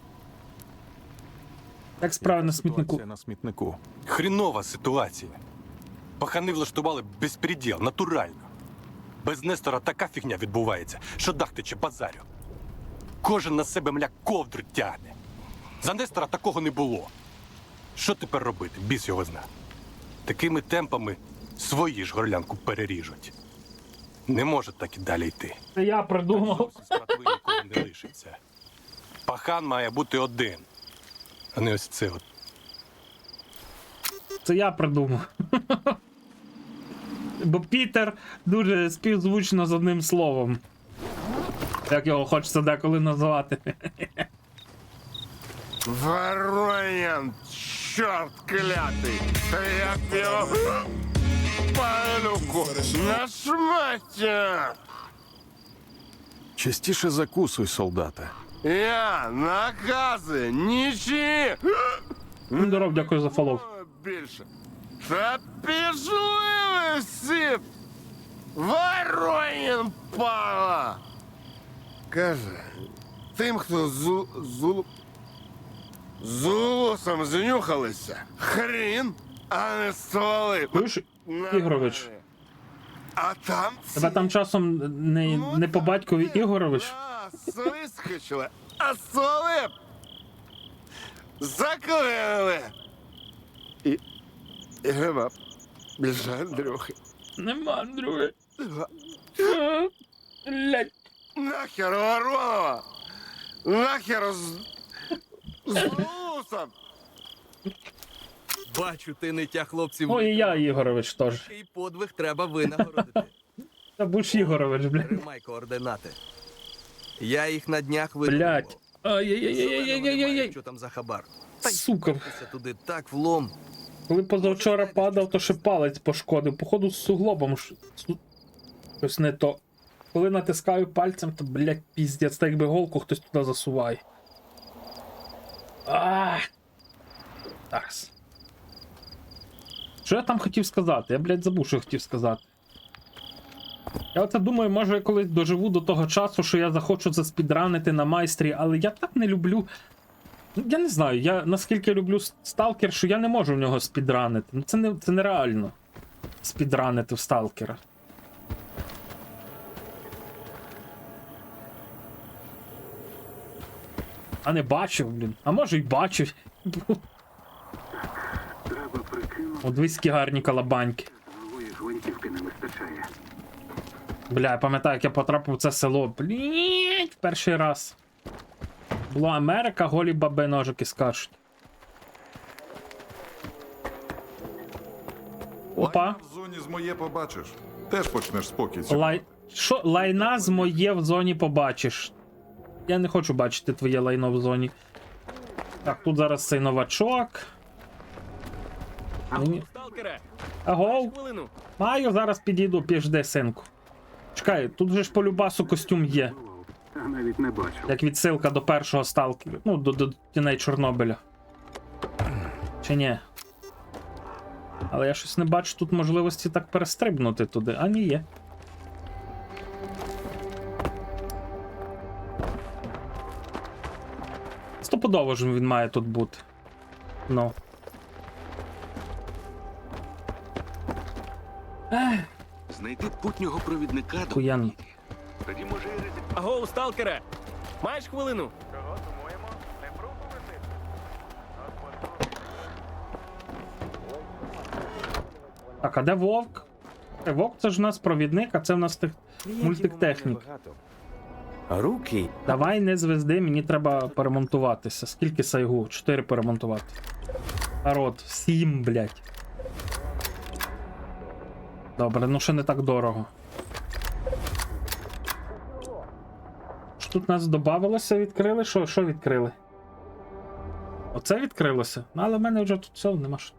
Як справи на смітнику?
Ситуація на смітнику.
Хрінова ситуація. Пахани влаштували безпреділ, натурально. Без Нестора така фігня відбувається, що дах тече базарю. Кожен на себе, мля, ковдру тягне. За Нестора такого не було. Що тепер робити? Біс його зна. Такими темпами свої ж горлянку переріжуть. Не може так і далі йти.
Це я придумав.
Нікого не лишиться. Пахан має бути один, а не ось це от.
Це я придумав. Бо Пітер дуже співзвучно з одним словом. Як його хочеться деколи називати.
Воронин, чорт клятий! Та як його палюку на шмаття!
Частіше закусуй, солдата.
Я накази нічі!
Здоров, дякую за фоллоу.
Більше. Та пішли ви всі! Воронин пала! Каже, тим, хто зулусом знюхалися, хрін, а не стволи.
Чуєш, Ігорович?
А там
Тебе там часом не по батькові Ігорович?
вискочили, а стволи заклеїли. І нема більше Андрюхи.
Нема Андрюхи. Блять.
Нахер Воронова! Нахер з лусом!
Бачу, ти не тя хлопців.
О, і я, Ігорович, теж.
Такий подвиг треба винагородити.
Та будь Ігорович, блядь.
Тримай координати. Я їх на днях видумав.
Блять. Ай-яй-яй-яй-яй-яй-яй.
Що там за хабар?
Сука.
Туди так влом.
Коли позавчора падав, то ще палець пошкодив. Походу з суглобом щось не то. Коли натискаю пальцем, то, блядь, піздець, так якби голку хтось туди засуває. Зараз. Що я там хотів сказати? Я, блядь, забув, що я хотів сказати. Я оце думаю, може я колись доживу до того часу, що я захочу заспідранити на майстрі, але я так не люблю. Я не знаю, я наскільки люблю сталкер, що я не можу в нього спідранити. Ну це нереально. Спідранити в сталкера. А не бачив, блін. А може й бачив. От виські гарні калабаньки.
Гвинтівки не вистачає.
Бля, я пам'ятаю, як я потрапив в це село. Блін, перший раз. Була Америка, голі баби ножики скажуть. Опа.
В зоні з моє побачиш. Теж почнеш спокій.
Що? Лайна з моє в зоні побачиш. Я не хочу бачити твоє лайно в зоні. Так, тут зараз цей новачок.
Сталкере!
Агов! Маю, зараз підійду, піжди, синку. Чекай, тут же ж по любасу костюм є.
Та навіть не бачив.
Як відсилка до першого сталкера. Ну, до тіней Чорнобиля. Чи ні? Але я щось не бачу тут можливості так перестрибнути туди. А ні, є. Стопудово ж він має тут бути. Ну.
Знайти путнього провідника до
Хуян.
тоді може і ризик.
Агоу, сталкере! Маєш хвилину?
Так, а де Вовк? Вовк це ж у нас провідник, а це в нас мультиктехнік.
Руки.
Давай не звезди, мені треба перемонтуватися. Скільки сайгу? 4 перемонтувати. Народ, 7, блядь. Добре, ну ще не так дорого. Що тут нас додавалося, відкрили? Що відкрили? Оце відкрилося? Ну, але в мене вже тут все, нема що.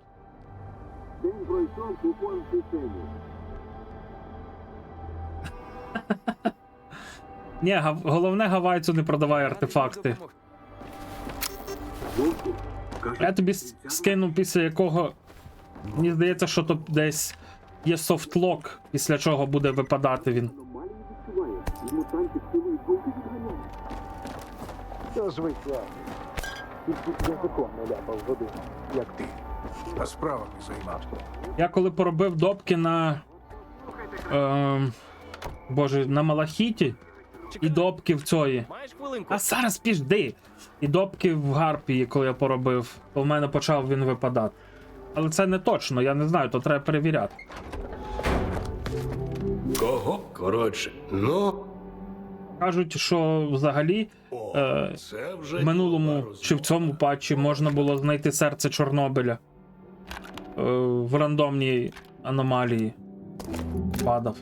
День пройшов, купон в системі.
Ні, головне гавайцю не продавай артефакти.
Вовку, каже,
Я тобі скину, після якого, мені здається, що тут десь є софтлок, після чого буде випадати він.
аномалії відчуває, і мутантів цілий вовки відганяє.
Що ж ви тягнете? Тільки язиком не ляпав води, як ти.
А справами займався.
Я коли поробив допки на. Боже, на Малахіті і допки в цієї. А зараз піжди! І допки в Гарпії, коли я поробив, то в мене почав він випадати. Але це не точно, я не знаю, то треба перевіряти.
Кого? Коротше, ну.
Кажуть, що взагалі в минулому чи в цьому патчі можна було знайти серце Чорнобиля в рандомній аномалії. Падав.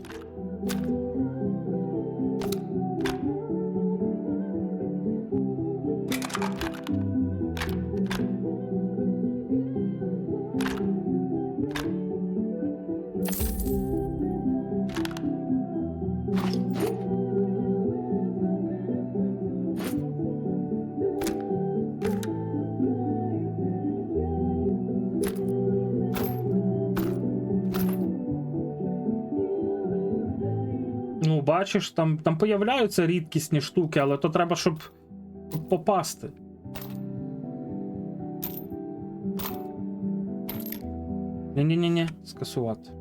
Ну, бачиш, там появляються рідкісні штуки, але то треба, щоб попасти. Ні-ні-ні, скасувати.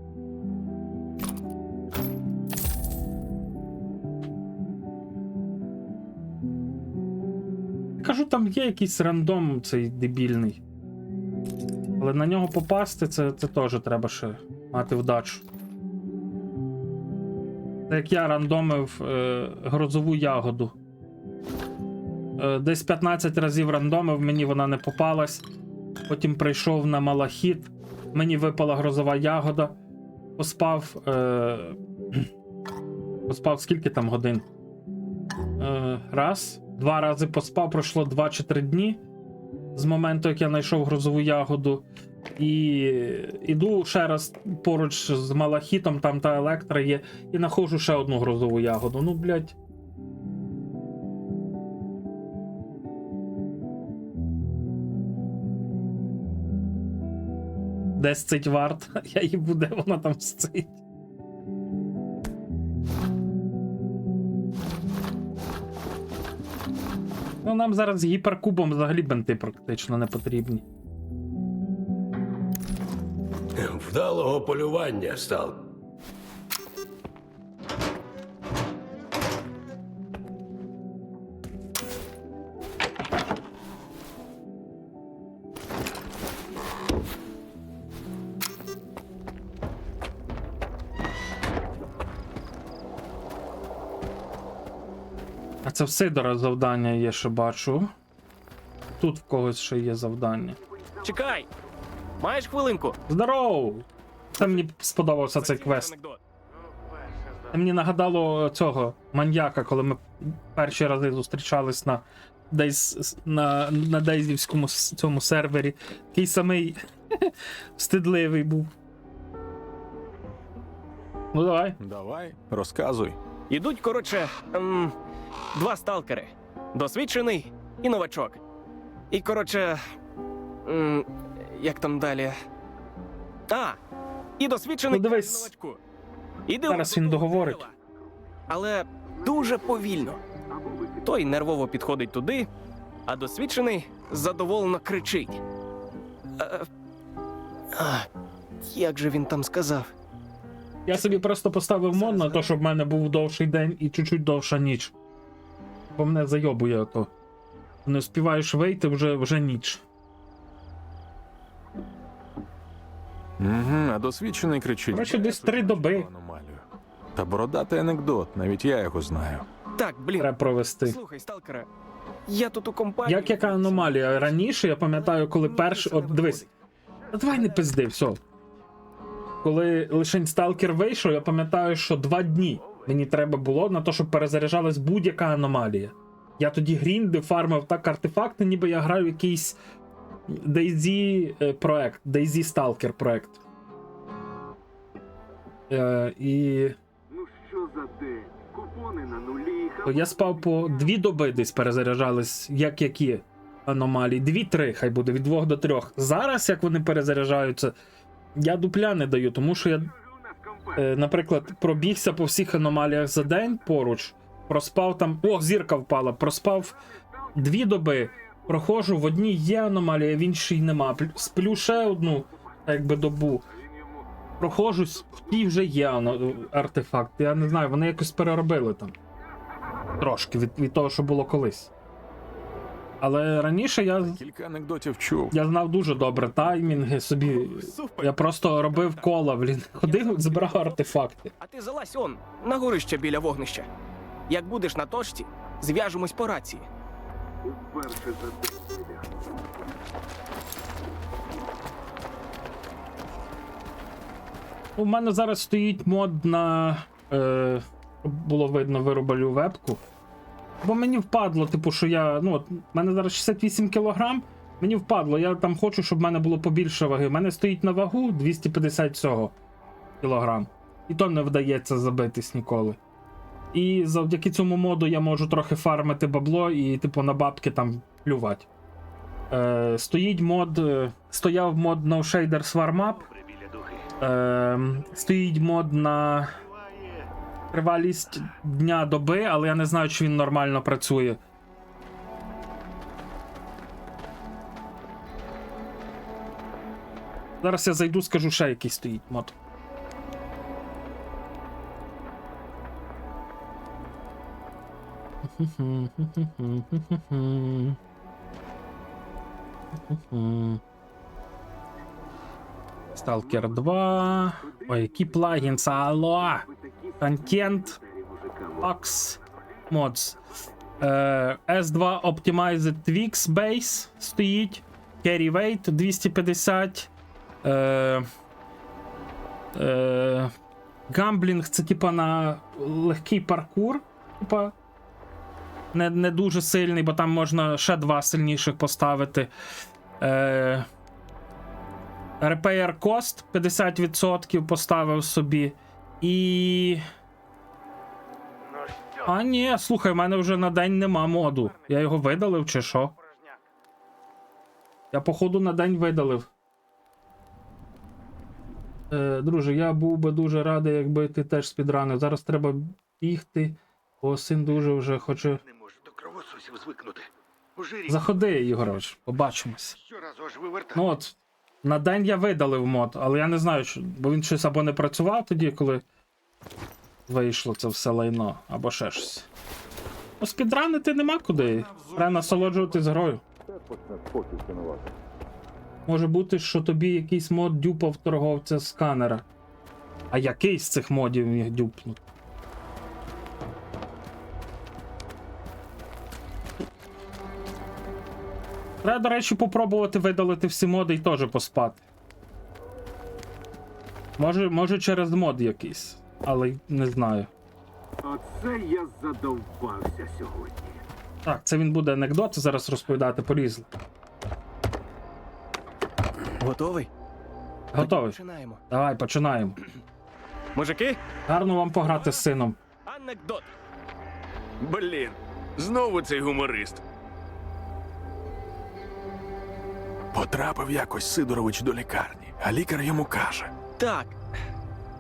Кажу, там є якийсь рандом цей дебільний. Але на нього попасти, це теж треба ще мати вдачу. Це як я рандомив грозову ягоду. Десь 15 разів рандомив, мені вона не попалась. Потім прийшов на Малахіт, мені випала грозова ягода. Поспав. Поспав скільки там годин? Раз. 2 рази поспав, пройшло 2 чи 3 дні з моменту, як я знайшов грозову ягоду. І іду ще раз поруч з Малахітом, там та Електра є, і знаходжу ще одну грозову ягоду. Ну, блядь. 10 варт, я її буде, вона там стоїть. Ну, нам зараз з гіперкубом взагалі бенти практично не потрібні.
Вдалого полювання став.
А це в Сидора завдання є, що бачу. Тут в когось ще є завдання.
Чекай! Маєш хвилинку?
Здорово! Це мені сподобався цей квест. Це мені нагадало цього маньяка, коли ми перші рази зустрічались на Дейзівському цьому сервері. Такий самий встидливий був. Ну давай.
Давай, розказуй.
Ідуть, коротше, 2 сталкери. Досвідчений і новачок. І, коротше, як там далі? І досвідчений
ну, дивись.
новачку.
Зараз він договорить.
Але дуже повільно. Той нервово підходить туди, а досвідчений задоволено кричить. Як же він там сказав?
Я собі просто поставив мод на те, щоб в мене був довший день і чуть-чуть довша ніч. Бо мене зайобує ото. Не встигаєш вийти, вже ніч.
А досвідчений кричить.
Короче, десь 3 доби.
Та бородатий анекдот, навіть я його знаю.
Так, блін.
Треба провести.
Слухай, сталкере, я тут у компанії...
Як яка аномалія? Раніше, я пам'ятаю, коли перший... От дивись. Давай не пизди, все. Коли лишень сталкер вийшов, я пам'ятаю, що 2 дні мені треба було на те, щоб перезаряджалась будь-яка аномалія. Я тоді гріндив, фармив так артефакти, ніби я граю в якийсь DayZ проект, DayZ Stalker проект. І...
Ну що за день? Купони на нулі.
Я спав по 2 доби десь перезаряджались, як які. аномалій. 2-3, хай буде, від 2 до 3. Зараз, як вони перезаряджаються, я дупля не даю, тому що я, наприклад, пробігся по всіх аномаліях за день поруч, проспав там, о, зірка впала, проспав 2 доби, проходжу, в одній є аномалія, в іншій нема, сплю ще одну, якби, добу, проходжусь, в тій вже є артефакт, я не знаю, вони якось переробили там, трошки, від того, що було колись. Але раніше
Кілька анекдотів чув.
я знав дуже добре таймінги собі. Я просто робив кола, блін. Ходив, збирав артефакти.
А ти залазь он, на горище біля вогнища. Як будеш на точці, зв'яжемось по рації.
У мене зараз стоїть мод на. Щоб було видно, вирубалю вебку. Бо мені впадло, типу, що я. Ну, от, в мене зараз 68 кг. Мені впадло, я там хочу, щоб в мене було побільше ваги. У мене стоїть на вагу 250 цього кілограм. І то не вдається забитись ніколи. І завдяки цьому моду я можу трохи фармити бабло і, типу, на бабки там плювати. Стоїть мод. Стояв мод No Shaders Warm Up. Стоїть мод на тривалість дня доби, але я не знаю, чи він нормально працює. Зараз я зайду, скажу ще який стоїть мод. Stalker 2. Ой, які плагінси, алло! Контент. Ox Mods. S2 Optimized Twix Base стоїть. Carry Weight 250. Гамблінг це типа на легкий паркур. Типа не дуже сильний, бо там можна ще 2 сильніших поставити. Repair Cost 50% поставив собі. І. А ні, слухай, в мене вже на день нема моду. Я його видалив чи що? Я походу на день видалив. Друже, я був би дуже радий, якби ти теж спідранив. Зараз треба бігти, бо син дуже вже хоче.
Не можу до кровососів звикнути. У жирі.
Заходи, Ігорович, побачимось.
Щоразу аж вивертаю.
Ну от, на день я видалив мод, але я не знаю, бо він щось або не працював тоді, коли вийшло це все лайно, або ще щось. Ну, спідранити нема куди. Треба насолоджуватись грою. Може бути, що тобі якийсь мод дюпав торговця сканера. А який з цих модів міг дюпнути? Треба, до речі, попробувати видалити всі моди і теж поспати. Може через мод якийсь, але не знаю.
Оце я задовбався сьогодні.
Так, це він буде анекдоти зараз розповідати полізли.
Готовий?
Готовий.
Починаємо.
Давай, починаємо.
Мужики?
Гарно вам пограти з сином.
Анекдот.
Блін, знову цей гуморист.
Потрапив якось Сидорович до лікарні, а лікар йому каже:
Так.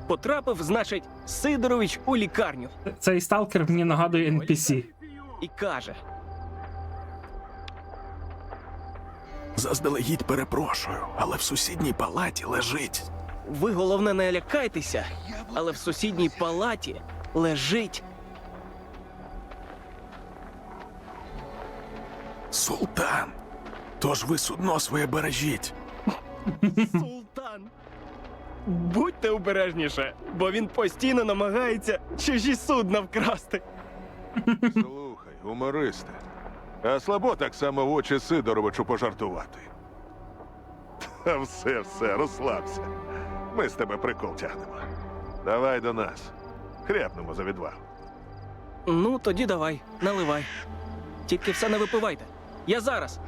Потрапив, значить, Сидорович у лікарню.
Цей сталкер мені нагадує NPC.
І каже:
заздалегідь перепрошую, але в сусідній палаті лежить.
ви головне не лякайтеся, але в сусідній палаті лежить
Султан. Тож ви судно своє бережіть.
Султан. Будьте обережніше, бо він постійно намагається чужі судна вкрасти.
Слухай, гумористе. А слабо так само в очі Сидоровичу пожартувати. Та все, розслабся. Ми з тебе прикол тягнемо. Давай до нас. Хряпнемо за відвагу.
Ну, тоді давай, наливай. Тільки все не випивайте. Я зараз.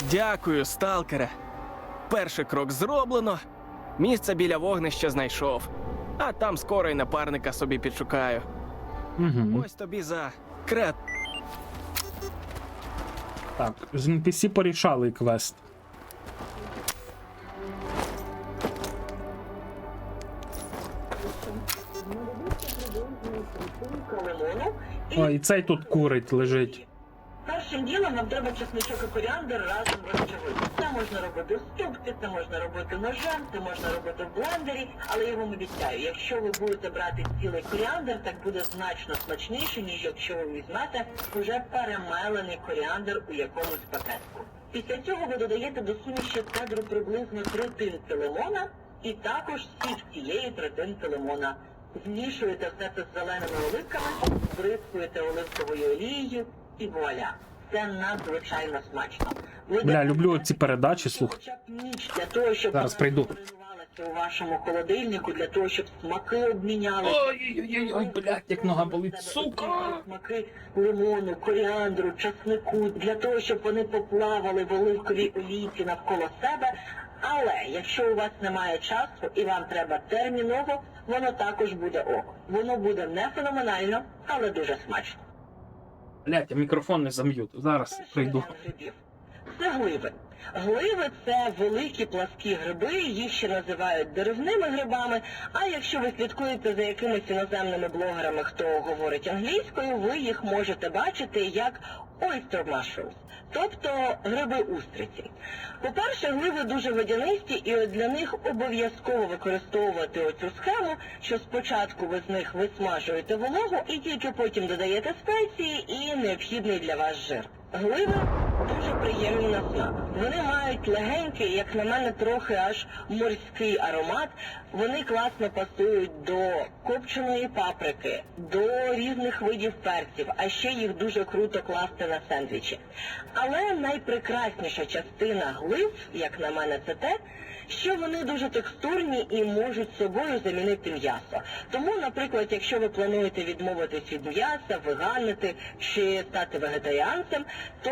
Дякую, сталкере. Перший крок зроблено. Місце біля вогнища знайшов. А там скоро й напарника собі підшукаю.
Угу.
Ось тобі за крет.
Так, з NPC порішали квест. О, і цей тут курить лежить.
Першим ділом нам треба чесничок і коріандр разом розчавити. Це можна робити в ступці, це можна робити ножем, це можна робити в блендері, але я вам обіцяю, якщо ви будете брати цілий коріандр, так буде значно смачніше, ніж якщо ви візьмете вже перемелений коріандр у якомусь пакетку. Після цього ви додаєте до суміші цедру приблизно третинки лимона і також сік цієї третинки лимона. Змішуєте все це з зеленими оливками, бризкуєте оливковою олією і вуаля. Це надзвичайно смачно.
Бля, люблю ці передачі, слухай.
Ніч для того, щоб
Зараз прийду.
у вашому холодильнику, для того, щоб смаки обмінялися.
Ой-ой-ой, блядь, як нога болить, сука!
Смаки лимону, коріандру, часнику, для того, щоб вони поплавали в оливковій олійці навколо себе. Але якщо у вас немає часу і вам треба терміново, воно також буде ок. Воно буде не феноменально, але дуже смачно.
Блядь, я мікрофон не зам'ют. Зараз прийду.
Це гливи. Гливи – це великі пласкі гриби, їх ще називають деревними грибами, а якщо ви слідкуєте за якимись іноземними блогерами, хто говорить англійською, ви їх можете бачити як oyster mushrooms, тобто гриби-устриці. По-перше, гливи дуже водянисті, і от для них обов'язково використовувати оцю схему, що спочатку ви з них висмажуєте вологу і тільки потім додаєте спеції і необхідний для вас жир. Гливи дуже приємні на смак. Вони мають легенький, як на мене, трохи аж морський аромат. Вони класно пасують до копченої паприки, до різних видів перців, а ще їх дуже круто класти на сендвічі. Але найпрекрасніша частина глив, як на мене, це те, що вони дуже текстурні і можуть собою замінити м'ясо. Тому, наприклад, якщо ви плануєте відмовитись від м'яса, веганити чи стати вегетаріанцем, то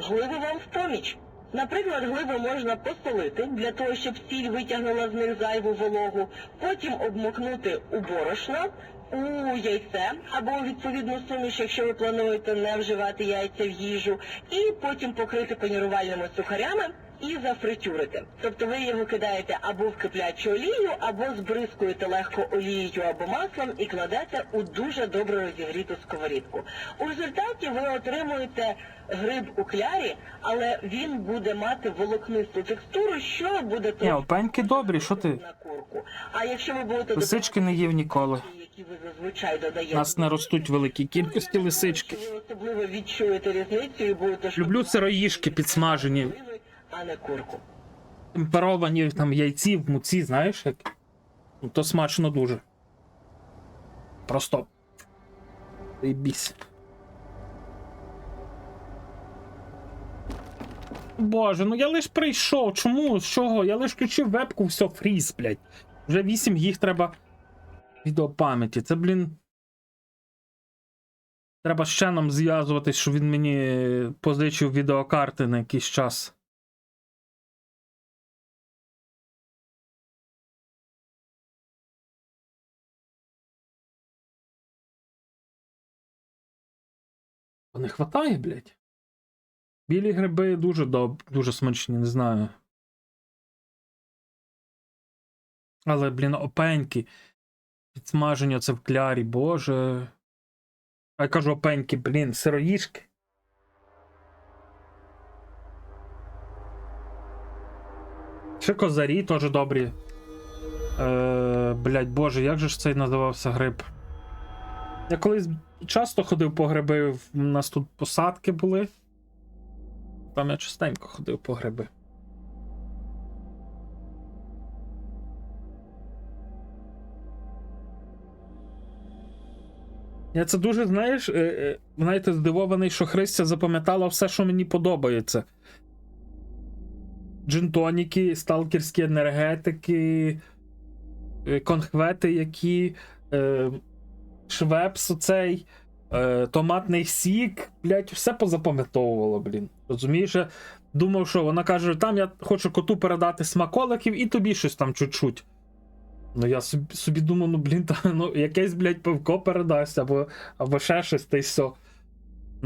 гливи вам в поміч. Наприклад, гливи можна посолити, для того, щоб сіль витягнула з них зайву вологу, потім обмокнути у борошно, у яйце, або відповідну суміш, якщо ви плануєте не вживати яйця в їжу, і потім покрити панірувальними сухарями і зафритюрити. Тобто ви його кидаєте або в киплячу олію, або збризкуєте легко олією або маслом і кладете у дуже добре розігріту сковорідку. У результаті ви отримуєте гриб у клярі, але він буде мати волокнисту текстуру, що буде
Ні, опеньки добрі, що ти?
на курку. А якщо ви будете
Лисички не їв ніколи.
які ви зазвичай додаєте,
У нас не ростуть великі кількості лисички.
ви особливо відчуєте різницю і будете
Люблю сироїшки підсмажені,
а не курку.
темперовані там яйці в муці, знаєш як? Ну то смачно дуже. Просто. Заєбісь. Боже, ну я лиш прийшов. Чому? З чого? Я лиш включив вебку, все, фріз, блядь. Вже 8 гіг треба відеопам'яті. Це, блін. Треба з Ченом зв'язуватись, щоб він мені позичив відеокарти на якийсь час. Не хватає, блядь. Білі гриби дуже дуже смачні, не знаю. Але, блін, опеньки. Підсмаження це в клярі, боже. А я кажу опеньки, блін, сироїшки. Ще козарі теж добрі. Блядь, боже, як же ж цей називався гриб? Я колись часто ходив по гриби, у нас тут посадки були. Там я частенько ходив по гриби. Я це дуже, знаєте, здивований, що Христя запам'ятала все, що мені подобається. Джинтоніки, сталкерські енергетики, конхвети, які, швепс оцей, томатний сік, блядь, все позапам'ятовувало, блін. Розумієш, Думав, що вона каже, там я хочу коту передати смаколиків і тобі щось там чуть-чуть. Ну я собі думаю, ну блін, ну якесь, блядь, пивко передасть, або ще щось, та й все.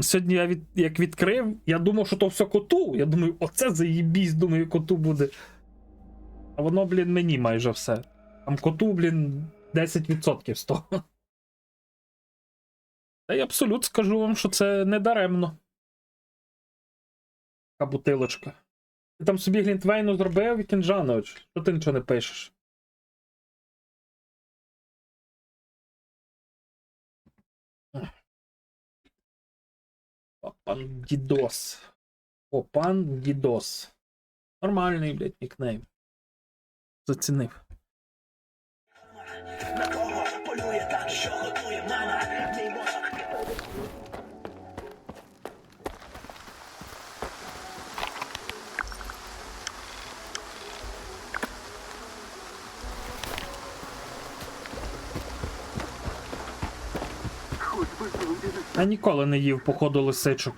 Сьогодні я як відкрив, я думав, що то все коту. Я думаю, оце заєбісь, думаю, коту буде. А воно, блін, мені майже все. Там коту, блін, 10% з того. Та й абсолютно скажу вам, що це не даремно. Така бутилочка. Ти там собі глінтвейну зробив, Вікінджанович? Що ти нічого не пишеш? Папан Дідос. Попан Дідос. Нормальний, блядь, нікнейм. Зацінив.
На кого полює так, що готує мама? Мій мозок.
Я ніколи не їв, походу, лисичок.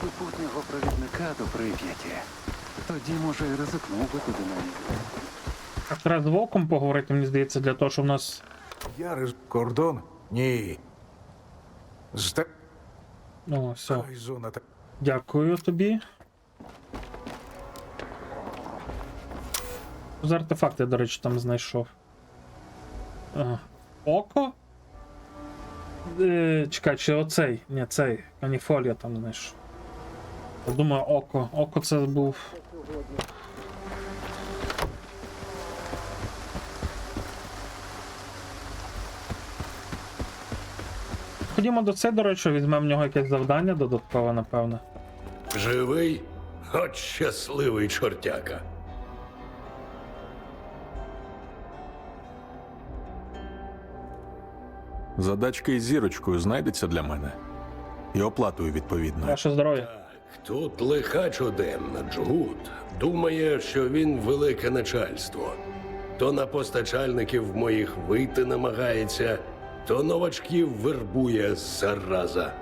супутнього провідника до Прип'яті. Тоді, може, і ризикнув би туди навіть.
Так, треба з Вовком поговорити, мені здається, для того, щоб у нас...
Кордон? Ні.
О, все.
Зона так.
Дякую тобі. За артефакти, до речі, там знайшов. Ага. Око? Чекай, чи оцей? Ні, цей. Каніфолія там знайшов. Я думаю, око. Око це був. Ходімо до цей, до речі, візьмемо в нього якесь завдання додаткове, напевно.
Живий? От щасливий чортяка.
Задачка із зірочкою знайдеться для мене. І оплатою відповідно.
Ваше здоров'я.
Тут лиха оденна Джгут думає, що він велике начальство. То на постачальників моїх вийти намагається, то новачків вербує зараза.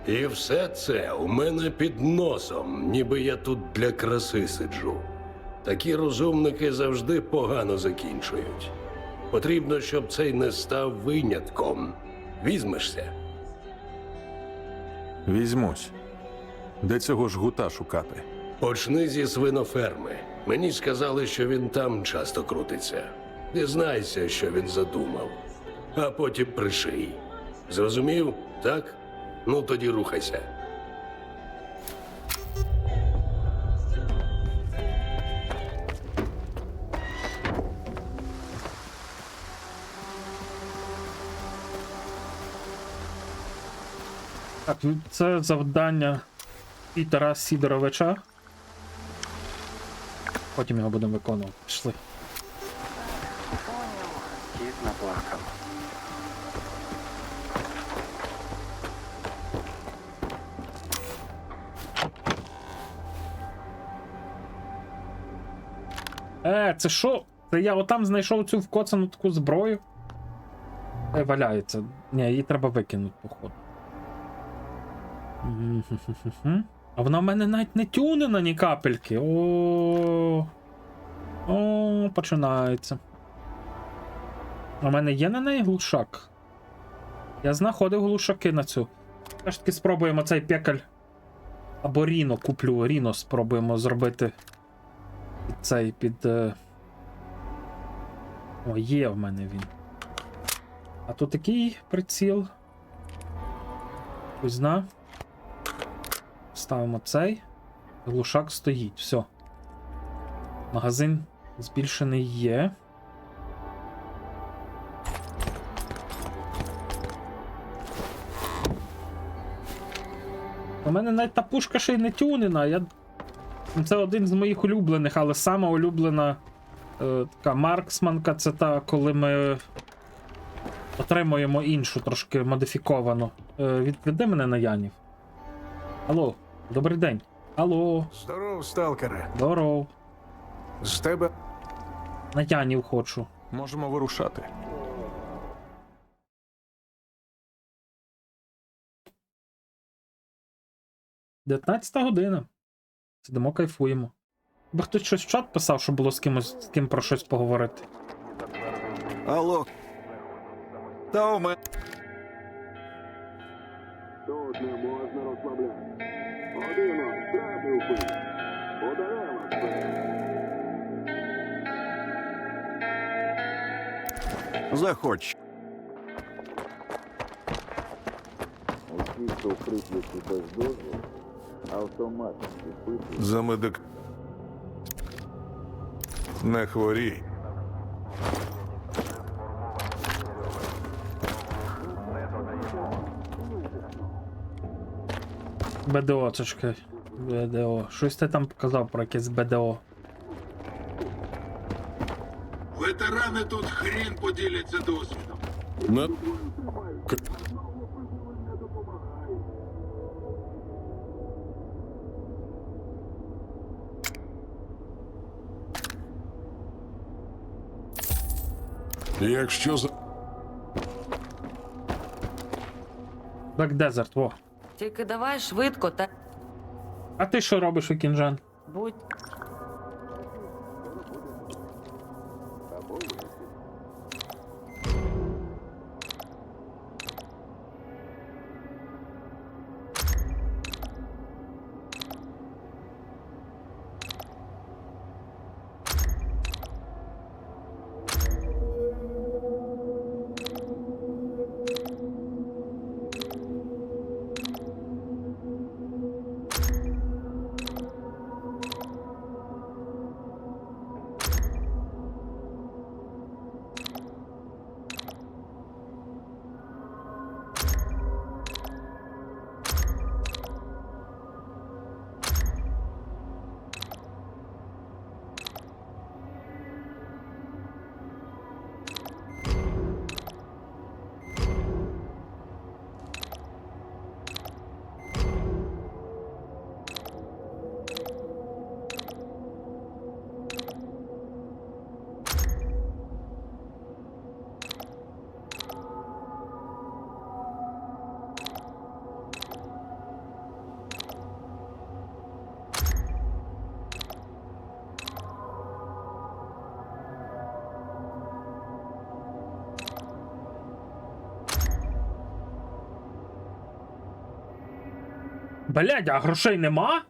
І все це у мене під носом, ніби я тут для краси сиджу. Такі розумники завжди погано закінчують. Потрібно, щоб цей не став винятком. Візьмешся?
Візьмусь. Де цього жгута шукати?
Почни зі свиноферми. Мені сказали, що він там часто крутиться. Дізнайся, що він задумав. А потім приший. Зрозумів? Так? Ну тоді рухайся.
Так, це завдання Пітера Сідоровича. Потім його будемо виконувати. Пішли.
Кіт наплакав.
Це що? Це я отам знайшов цю вкоцану таку зброю. Валяється. Ні, її треба викинути, походу. А вона в мене навіть не тюнена ні капельки. О, починається. А в мене є на неї глушак? Я знаходив глушаки на цю. Все ж таки спробуємо цей пекаль. Або Ріно куплю. Ріно спробуємо зробити. Цей під. О, є в мене він. А тут такий приціл. Кузна. Ставимо цей. Глушак стоїть. Все. Магазин збільшений є. У мене навіть та пушка ще й не тюнена. Це один з моїх улюблених, але сама улюблена така марксманка, це та, коли ми отримуємо іншу, трошки модифіковану. Відведи мене на Янів. Алло, добрий день. Алло.
Здоров, сталкере.
Здоров.
З тебе.
На Янів хочу.
Можемо вирушати.
– 19 година. Сидимо, кайфуємо. Би хтось щось в чат писав, щоб було з ким про щось поговорити.
Алло. Та у мене.
Тут не можна розслабляти. Одино, втратив пиль. Подарила
Заходь.
Усі, хто прип'яті без дозволу, автоматом відписують.
За медик. Не хворій.
БДО, це чекай. БДО. Щось ти там показав про якесь БДО.
Ветерани тут хрін поділяться досвідом. Якщо за...
Black Desert, во.
Тільки давай швидко та.
А ти що робиш, Вікінжан?
Будь.
Блядь, а грошей нема?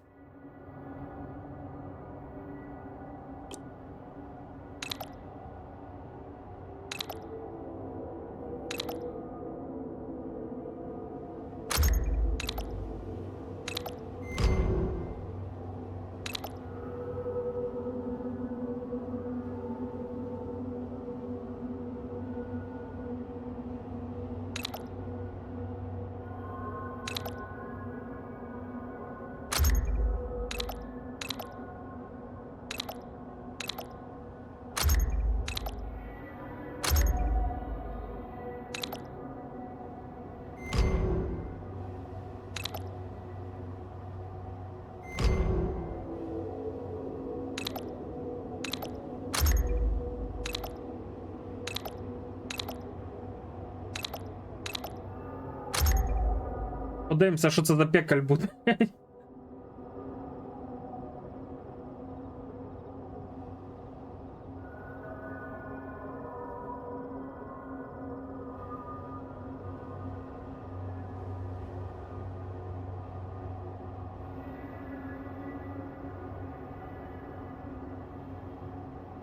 Подивимося, що це за пекаль буде.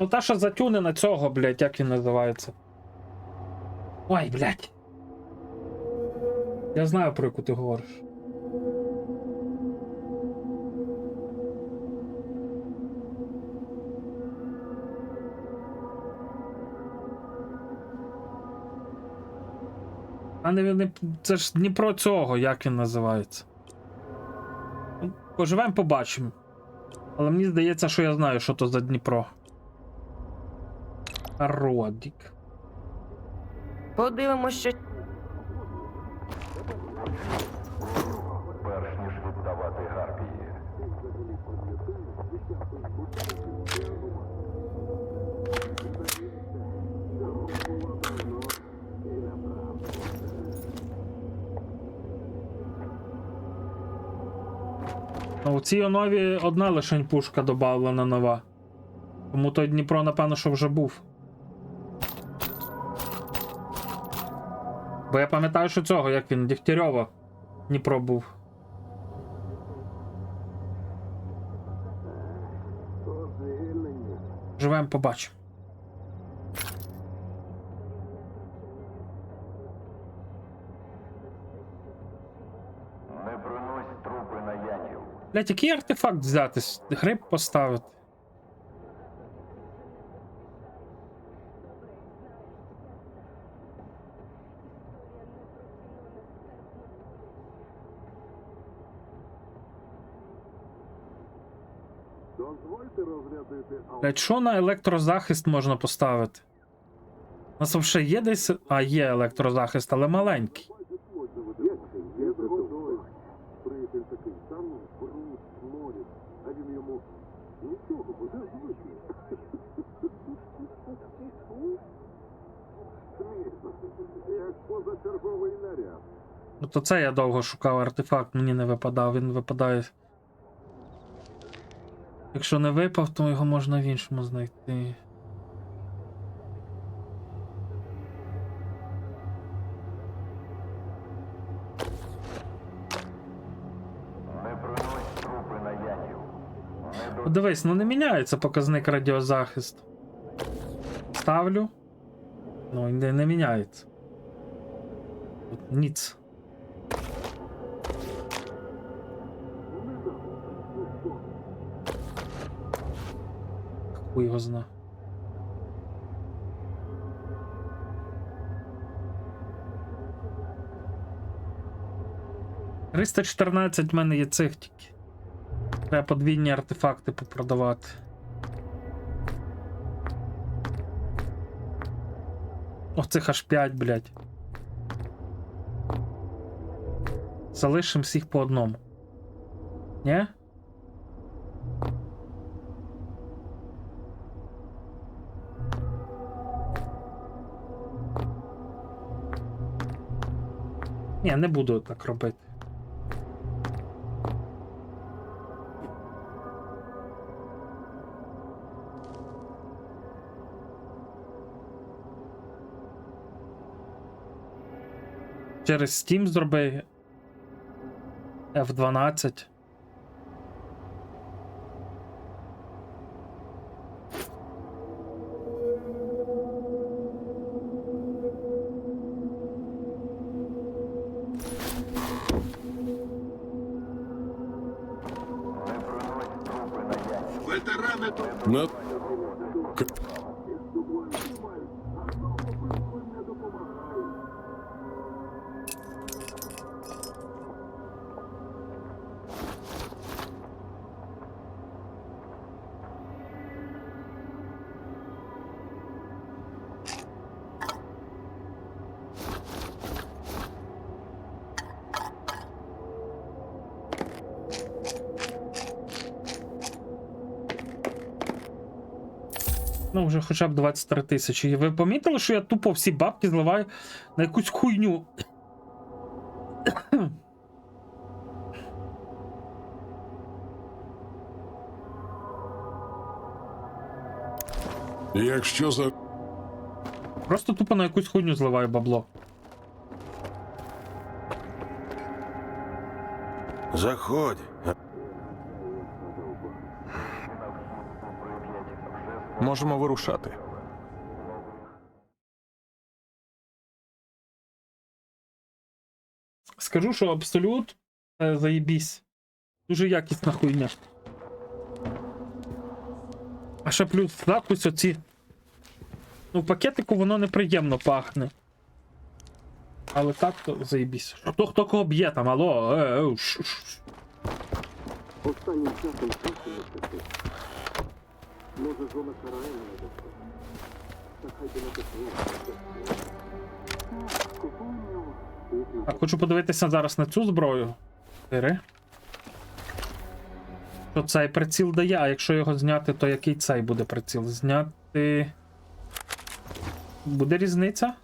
Ну та що затюнена цього, блядь, як він називається. Ой, блядь. Я знаю, про яку ти говориш. А не це ж Дніпро цього, як він називається. Ну, поживемо, побачимо. Але мені здається, що я знаю, що то за Дніпро. Родік.
Подивимось, що.
Перш ніж віддавати гарпії.
А у цій онові одна лишень пушка добавлена нова. Тому той Дніпро, напевно, що вже був. Бо я пам'ятаю, що цього, як він, Дегтярьова, Дніпро був. Живемо, побачимо.
Не принось трупи на янів.
Блять, який артефакт взяти? Гриб поставити. Блять, що на електрозахист можна поставити? У нас взагалі є десь. А, є електрозахист, але маленький.
Приятель такий, там брус, сморід, а він йому нічого, буде звичай. Смішно, як позачерговий наряд.
Ну то це я довго шукав артефакт, мені не випадав, він випадає Якщо не випав, то його можна в іншому знайти. Подивись, ну не міняється показник радіозахисту. Ставлю. Ну, не міняється. Тут ніц. Хуй його зна. «314» в мене є цих тільки. Треба подвійні артефакти попродавати. О, цих аж 5, блядь. Залишимо всіх по одному. Ні? Ні, не буду так робити. Через Steam зроби F12.
Ветерани тут.
Ну, вже хоча б 23 тисячі. Ви помітили, що я тупо всі бабки зливаю на якусь хуйню?
Якщо за...
Просто тупо на якусь хуйню зливаю бабло.
Заходь.
Можемо вирушати.
Скажу, що абсолют заєбісь. Дуже якісна хуйня. А ще плюс запис оці. Ну, в пакетику воно неприємно пахне. Але так то заєбісь. Хто кого б'є там, алло?
Останнім часом часто не таке. Може, зона карає мене за це. Та хай би не таке.
Так, хочу подивитися зараз на цю зброю. 4. Що цей приціл дає, а якщо його зняти, то який цей буде приціл? Зняти. Буде різниця?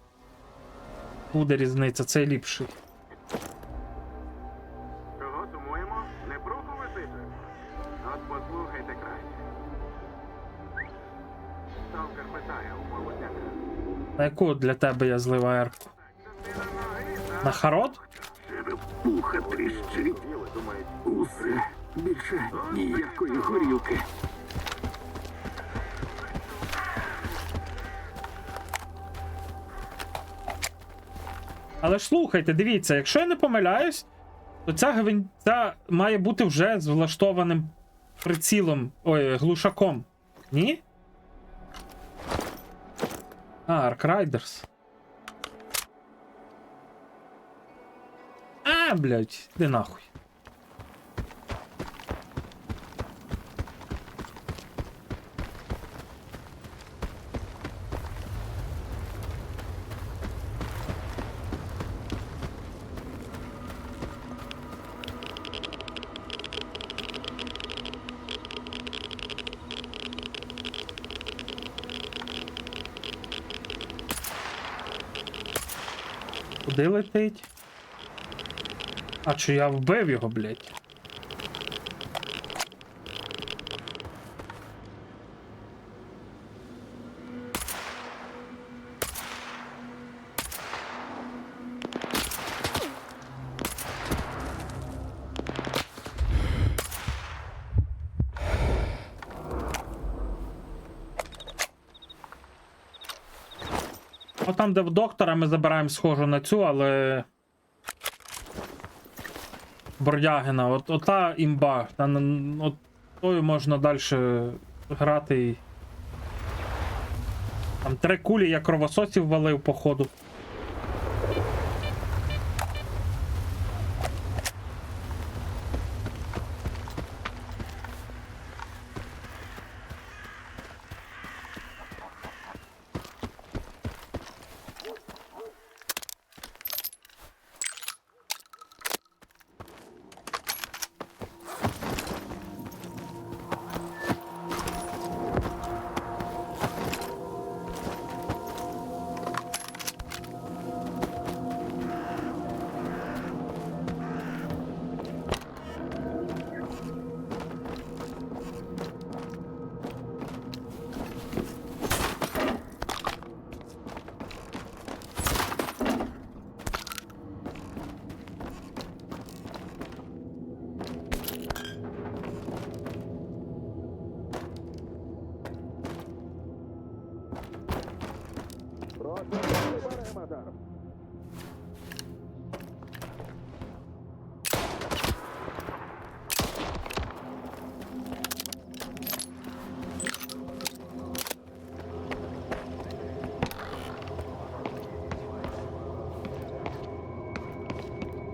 Буде різниця, цей ліпший.
Чого сумуємо? Не бруху висите? От послухайте краще. Сталкер питає у молодняка.
На яку для тебе я зливаю арку? На Харод?
Пуха тріщить. Усе. Більше ніякої горілки.
Але ж слухайте, дивіться, якщо я не помиляюсь, то ця має бути вже з влаштованим прицілом, ой, глушаком. Ні? А, Ark Riders. А, блядь, іди нахуй. Куди летить? А чи я вбив його, блядь? Там, де в доктора, ми забираємо схожу на цю, але... Бродягина, ота імба. От тою можна далі грати і... Там 3 кулі я кровососів валив, походу.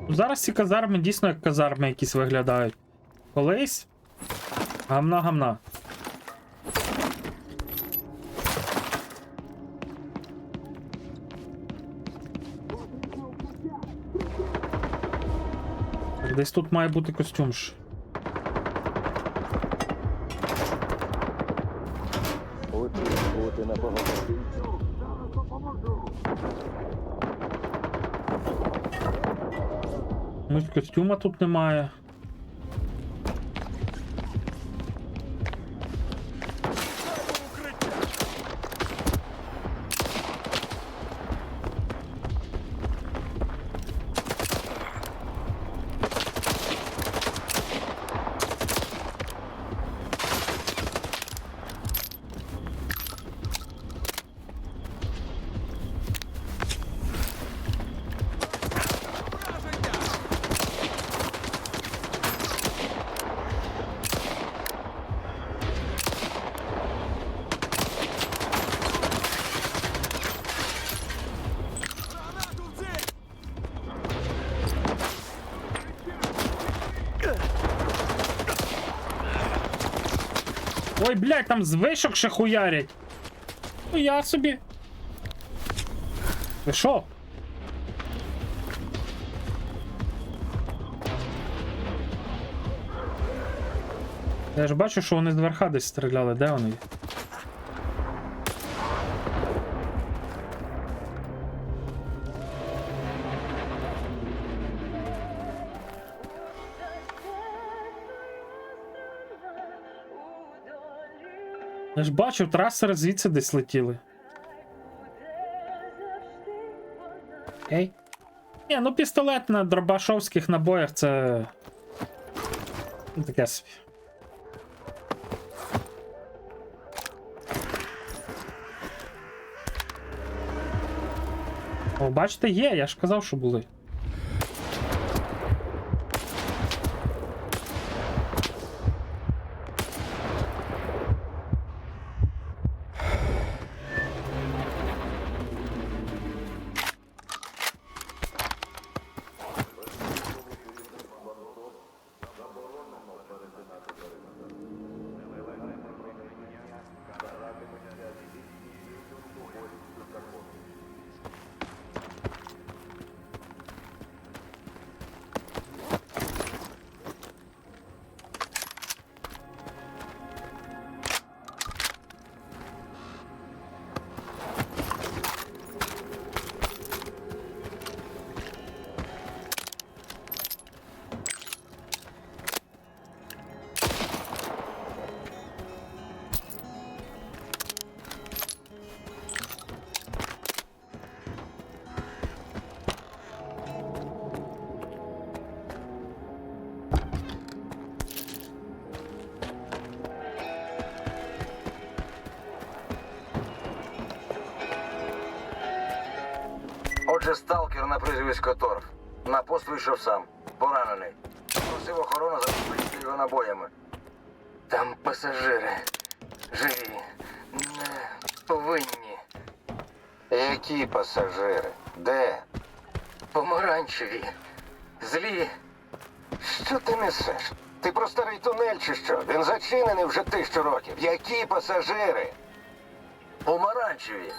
Зараз ці казарми дійсно як казарми якісь виглядають. Колись гамна-гамна. Десь тут має бути костюм ж.
Бути на погоді.
Ось костюма тут немає. Ой, блядь, там з вишок ще хуярять. Ну я собі. Ви шо? Я ж бачу, що вони зверха десь стріляли. Де вони? Я ж бачив, трасери звідси десь летіли. Окей. Ні, ну пістолет на дробашовських набоях це... таке собі. О, бачите, є, я ж казав, що були.
Отже, сталкер на прізвисько Торф. На пост вийшов сам. Поранений. Просив охорону забезпечити його набоями. Там пасажири. Живі. Не повинні. Які пасажири? Де? Помаранчеві. Злі. Що ти несеш? Ти про старий тунель чи що? Він зачинений вже 1000 років. Які пасажири? Помаранчеві.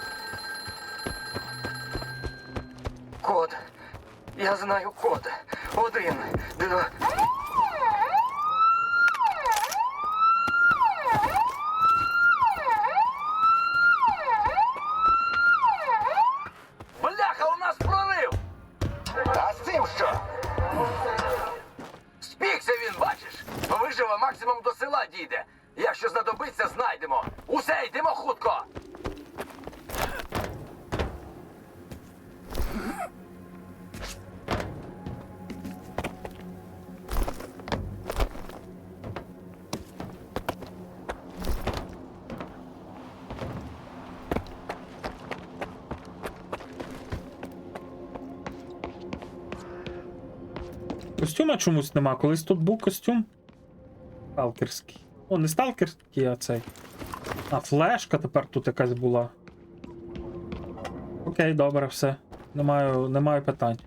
Код. Я знаю код. 1, 2... Бляха, у нас прорив! А з цим що? Спікся він, бачиш? Виживе, максимум до села дійде. Якщо знадобиться, знайдемо. Усе, йдемо хутко!
Костюма чомусь нема. Колись тут був костюм. Сталкерський. О, не сталкерський, а цей. А, флешка тепер тут якась була. Окей, добре, все. Немає питань.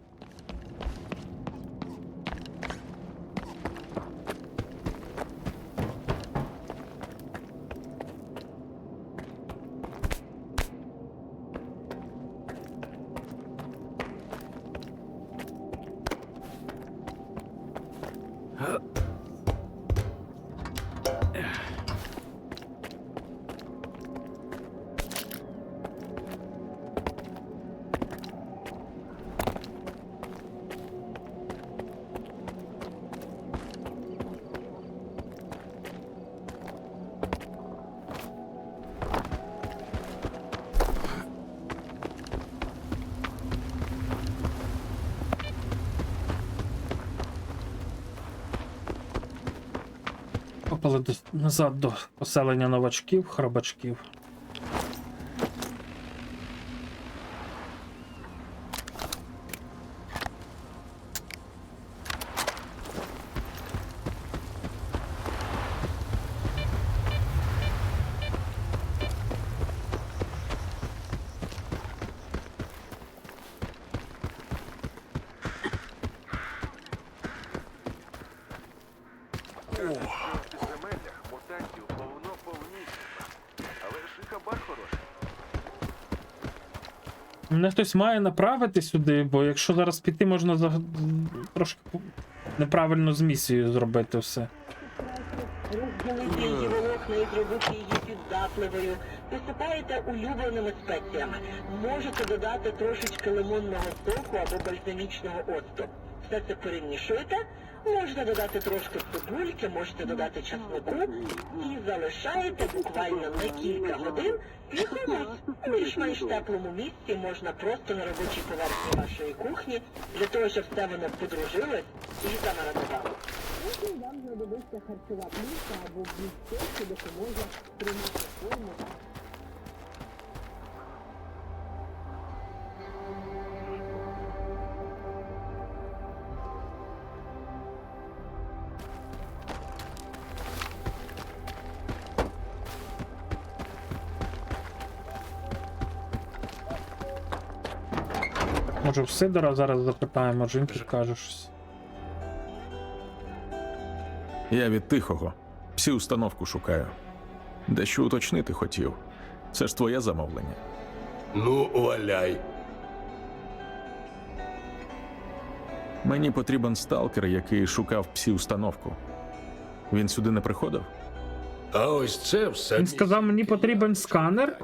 Попали назад до поселення новачків, храбачків. Мене хтось має направити сюди, бо якщо зараз піти, можна трошки неправильно з місією зробити все.
Розділити її волокна і зробити її піддатливою. Посипаєте улюбленими спеціями. Можете додати трошечки лимонного соку або бальзамічного оцту. Все це перемішуєте. Можете додати трошки цибульки, можете додати чесноку і залишаєте буквально на кілька годин і хомуть. У більш-менш теплому місці можна просто на робочій поверхні вашої кухні, для того, щоб все воно подружилось і замаринувало. Потім вам знадобиться харчова плівка або блісток, що допоможе тримати форму.
Може в Сидора зараз запитаємо, може він підкаже щось.
Я від тихого. Всі установку шукаю. Дещо уточнити хотів. Це ж твоє замовлення.
Ну, валяй.
Мені потрібен сталкер, який шукав псі-установку. Він сюди не приходив?
А ось це все.
Він сказав, мені потрібен сканер.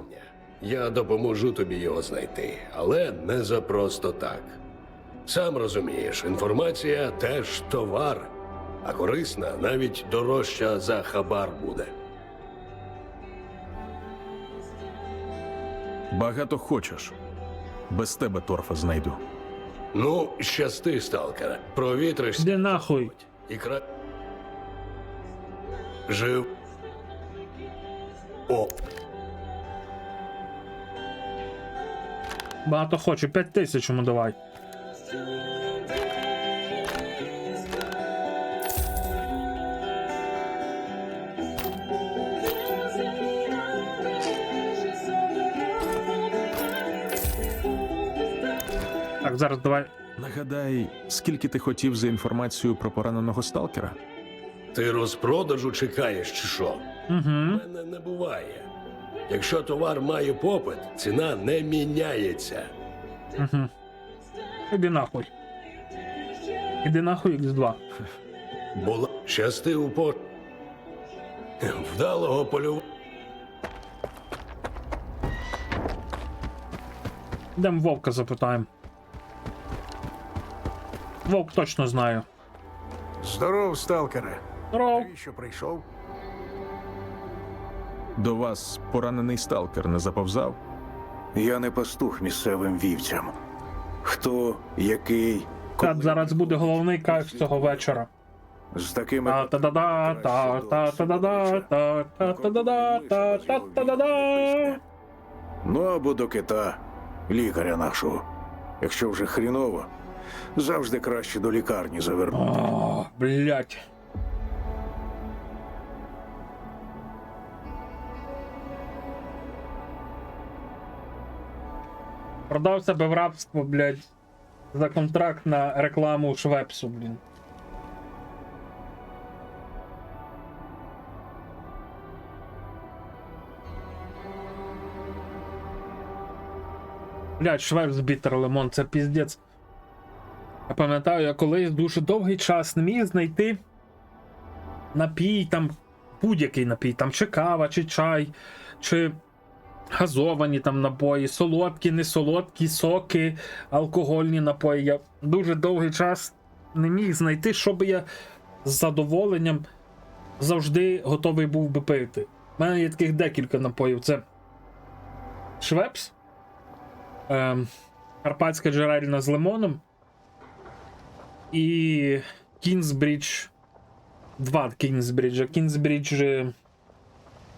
Я допоможу тобі його знайти, але не за просто так. Сам розумієш, інформація теж товар, а корисна навіть дорожча за хабар буде.
Багато хочеш. Без тебе торфа знайду.
Ну, щасти, сталкера. Провітришся.
Де нахуй?
І Жив. О.
Багато хочу, 5000 йому давай. Так, зараз давай.
Нагадай, скільки ти хотів за інформацію про пораненого сталкера?
Ти розпродажу чекаєш чи що?
Угу.
Мене не буває. Якщо товар має попит, ціна не міняється.
Угу. Іди нахуй. Іди нахуй, X2.
Була щасти у вдалого полювання.
Йдемо Вовка запитаємо. Вовк точно знає.
Здоров, сталкере.
Здоров.
Навіщо прийшов?
До вас поранений сталкер не заповзав?
Я не пастух місцевим вівцям. Хто, який,
Так, зараз буде головний кайф цього вечора.
з такими
Та-та-да-да, та-та-та-да-да, та-та-та-да-да, та-та-та-да-да.
Ну або до кита, лікаря нашого. Якщо вже хріново, завжди краще до лікарні завернути.
О, блять. Продав себе в рабство, блять, за контракт на рекламу Швепсу, блін. Блять, Швепс бітер лимон, це піздець. Я пам'ятаю, я колись дуже довгий час не міг знайти напій, там будь-який напій, там чи кава, чи чай, чи газовані там напої, солодкі, несолодкі, соки, алкогольні напої. Я дуже довгий час не міг знайти, що би я з задоволенням завжди готовий був би пити. У мене є таких декілька напоїв. Це Швепс, Карпатська джерельна з лимоном і Кінзбрідж. Два Кінзбріджа. Кінзбрідж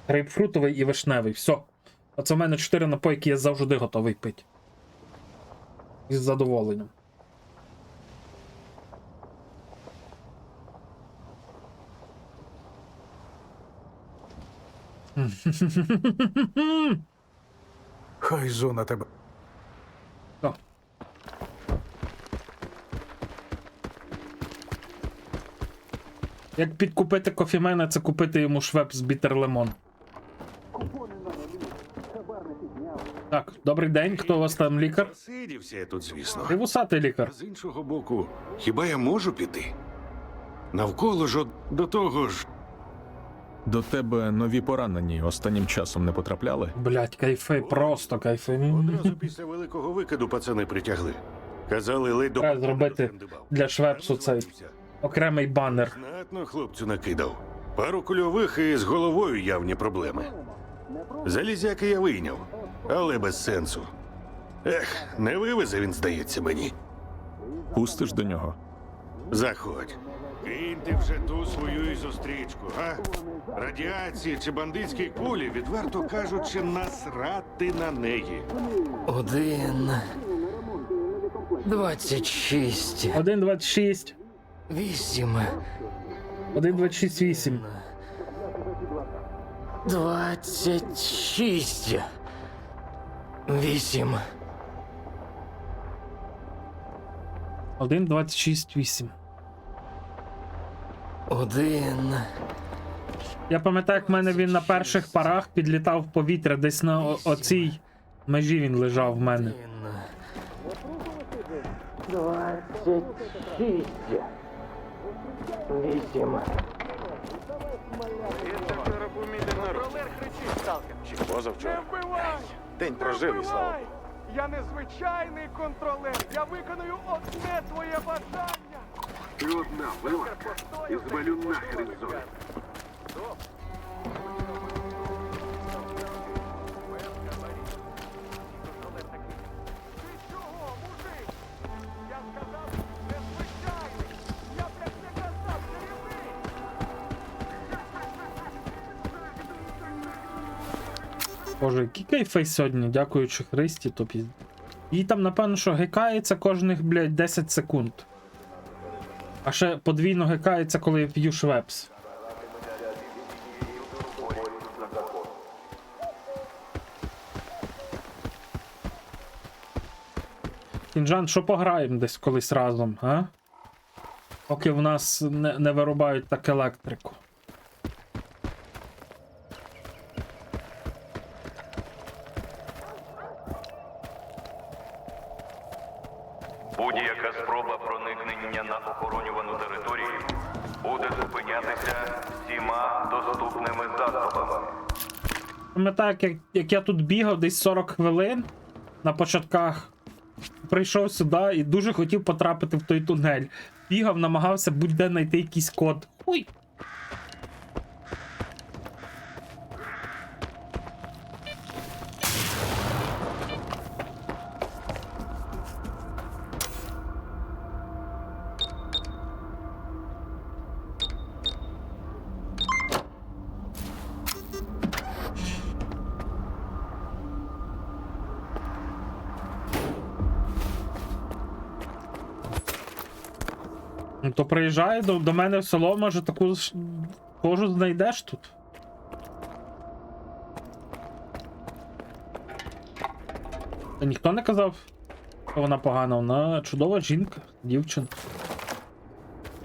грейпфрутовий і вишневий. Все. Оце в мене 4 напої, які я завжди готовий пити. Із задоволенням.
Хай зона тебе.
О. Як підкупити кофімена, це купити йому Швепс бітер лимон. Так, добрий день, хто у вас там лікар?
Сидівся я тут, звісно.
Ти вусатий лікар.
З іншого боку, хіба я можу піти? Навколо ж до того ж.
До тебе нові поранені останнім часом не потрапляли?
Блять, кайфей, просто кайфей.
Одразу після великого викиду пацани притягли. Казали, ледь до
Треба зробити для Швепсу цей окремий банер.
знатно хлопцю накидав. Пару кульових і з головою явні проблеми. Залізяки я вийняв, але без сенсу. Ех, не вивезе він, здається мені.
Пустиш до нього?
Заходь. Кинь ти вже ту свою зустрічку, га? Радіації чи бандитські кулі, відверто кажучи, насрати на неї.
1:26.
1:26.
8.
1:26:8.
26. 8.
1:26:8.
1.
Я пам'ятаю, як в мене він на перших парах підлітав в повітря, десь на оцій межі він лежав в мене.
26. 8.
Позавчора. День прожив і слава Богу. Я не звичайний контролер. Я виконую одне твоє бажання. Ти одна вилазка і звалю нахер із зони.
Боже, який кайфей сьогодні, дякуючи Христі, то І там, напевно, що гикається кожних, блядь, 10 секунд. А ще подвійно гикається, коли я п'ю швепс. Кінжан, що пограємо десь колись разом, а? Поки в нас не вирубають так електрику.
Будь-яка спроба проникнення на охоронювану територію буде зупинятися всіма доступними засобами.
Пам'ятаю, як я тут бігав десь 40 хвилин на початках. Прийшов сюди і дуже хотів потрапити в той тунель. Бігав, намагався будь-де знайти якийсь код. Хуй! Ну то приїжджай до мене в село, може таку кожу знайдеш тут. Та ніхто не казав, що вона погана, вона чудова жінка, дівчина.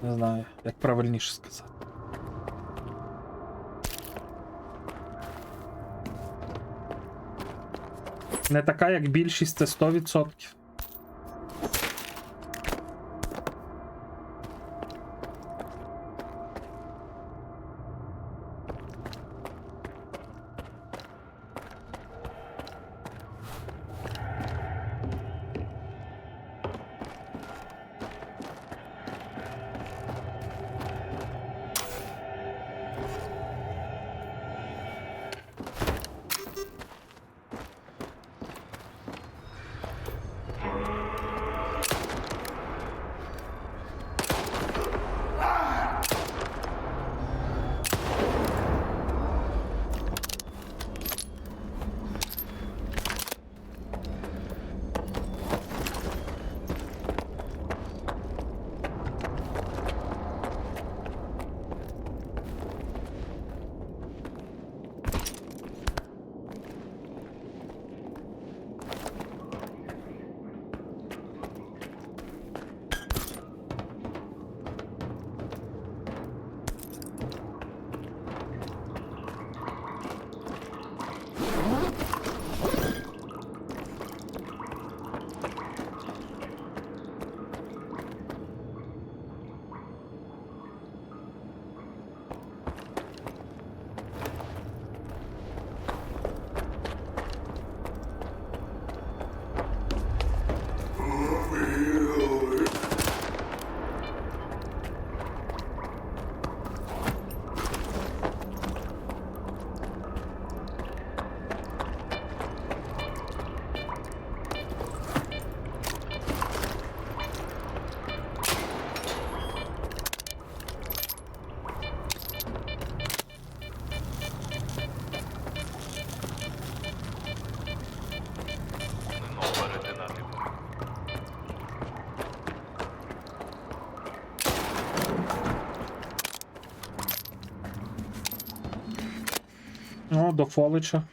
Не знаю, як правильніше сказати. Не така, як більшість, це 100%. О, до Фолича.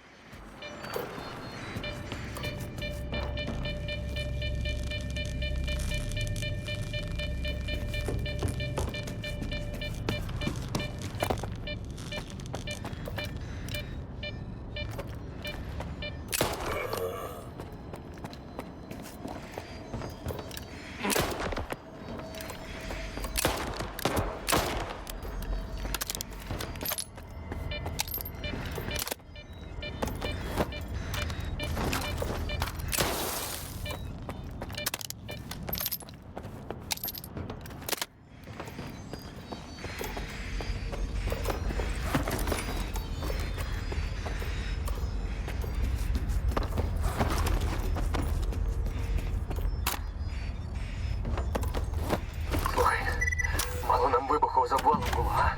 Завалу було, а?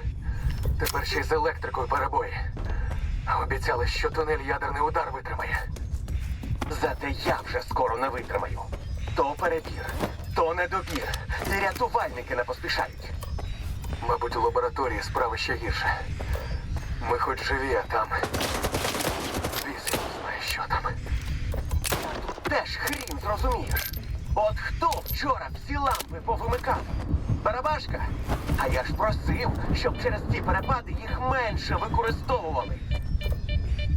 Тепер ще й з електрикою перебої. А обіцяли, що тунель ядерний удар витримає. Зате я вже скоро не витримаю. То перебір, то недобір. І рятувальники не поспішають. Мабуть, у лабораторії справи ще гірше. Ми хоч живі, а там... Віз не знає, що там. Тут теж хрін, зрозумієш. От хто вчора всі лампи повимикав? Барабашка? А я ж просив, щоб через ці перепади їх менше використовували.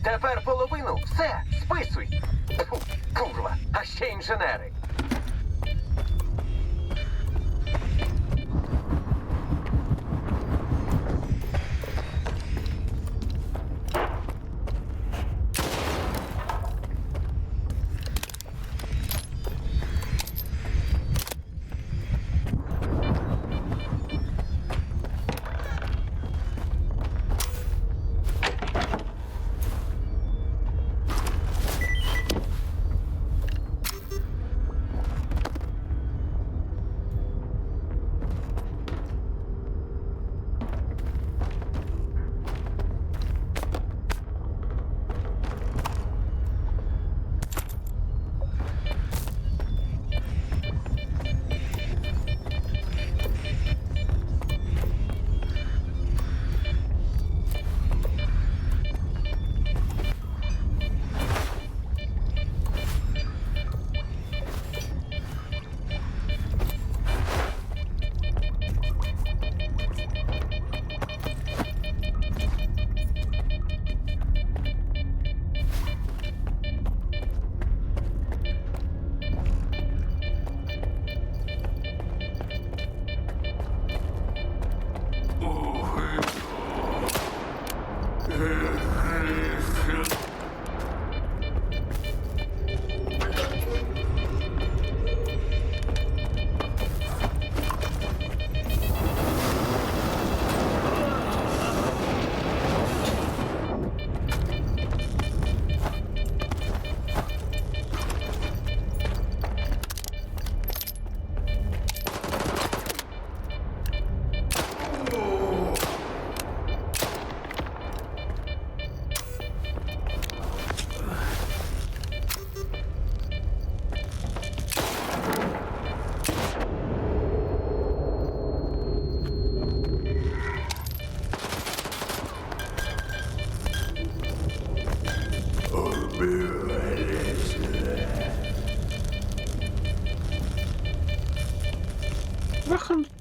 Тепер половину все, списуй. Фу, курва, а ще інженери.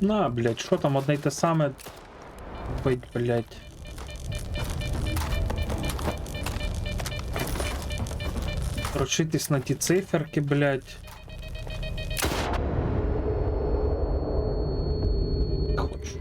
На, блядь, що там одне й те саме бить, блядь. Прочитись на ті циферки, блядь. Хочу.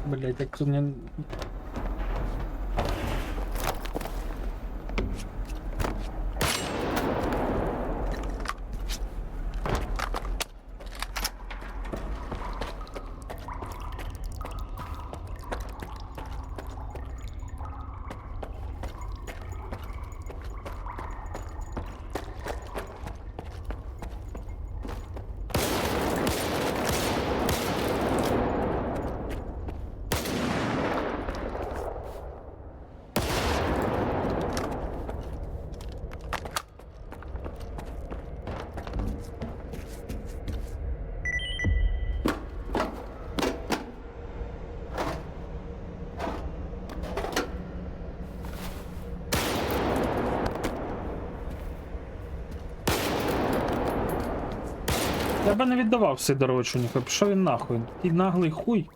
Блять, як тут не... Я би не віддавав Сидоровичу ніхуй, пішов він нахуй. Такий наглий хуй.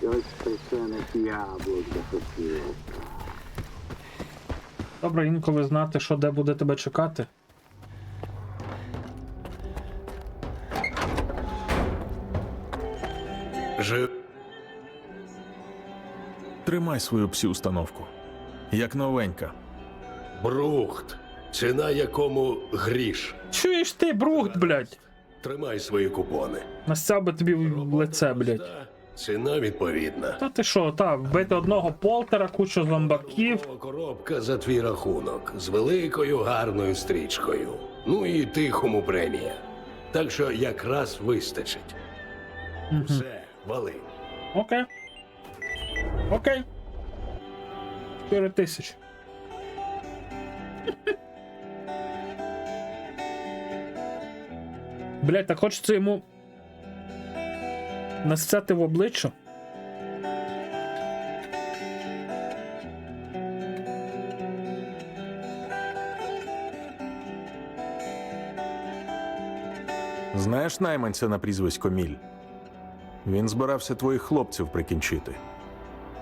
Щось печених яблук захотілося.
Добре, інколи знати, що де буде тебе чекати.
Тримай свою псі-установку. Як новенька.
Брухт, ціна якому гріш.
Чуєш ти, Брухт, блядь?
Тримай свої купони.
Настяв би тобі в лице, блядь.
Ціна відповідна.
Та ти що, та, вбити одного полтера, кучу зомбаків.
Коробка за твій рахунок з великою гарною стрічкою. Ну і тихому премія. Так що якраз вистачить. Все, вали.
Окей. Окей. 4000. Блять, так хочеться йому насцяти в обличчя.
Знаєш найманця на прізвисько Міль? Він збирався твоїх хлопців прикінчити.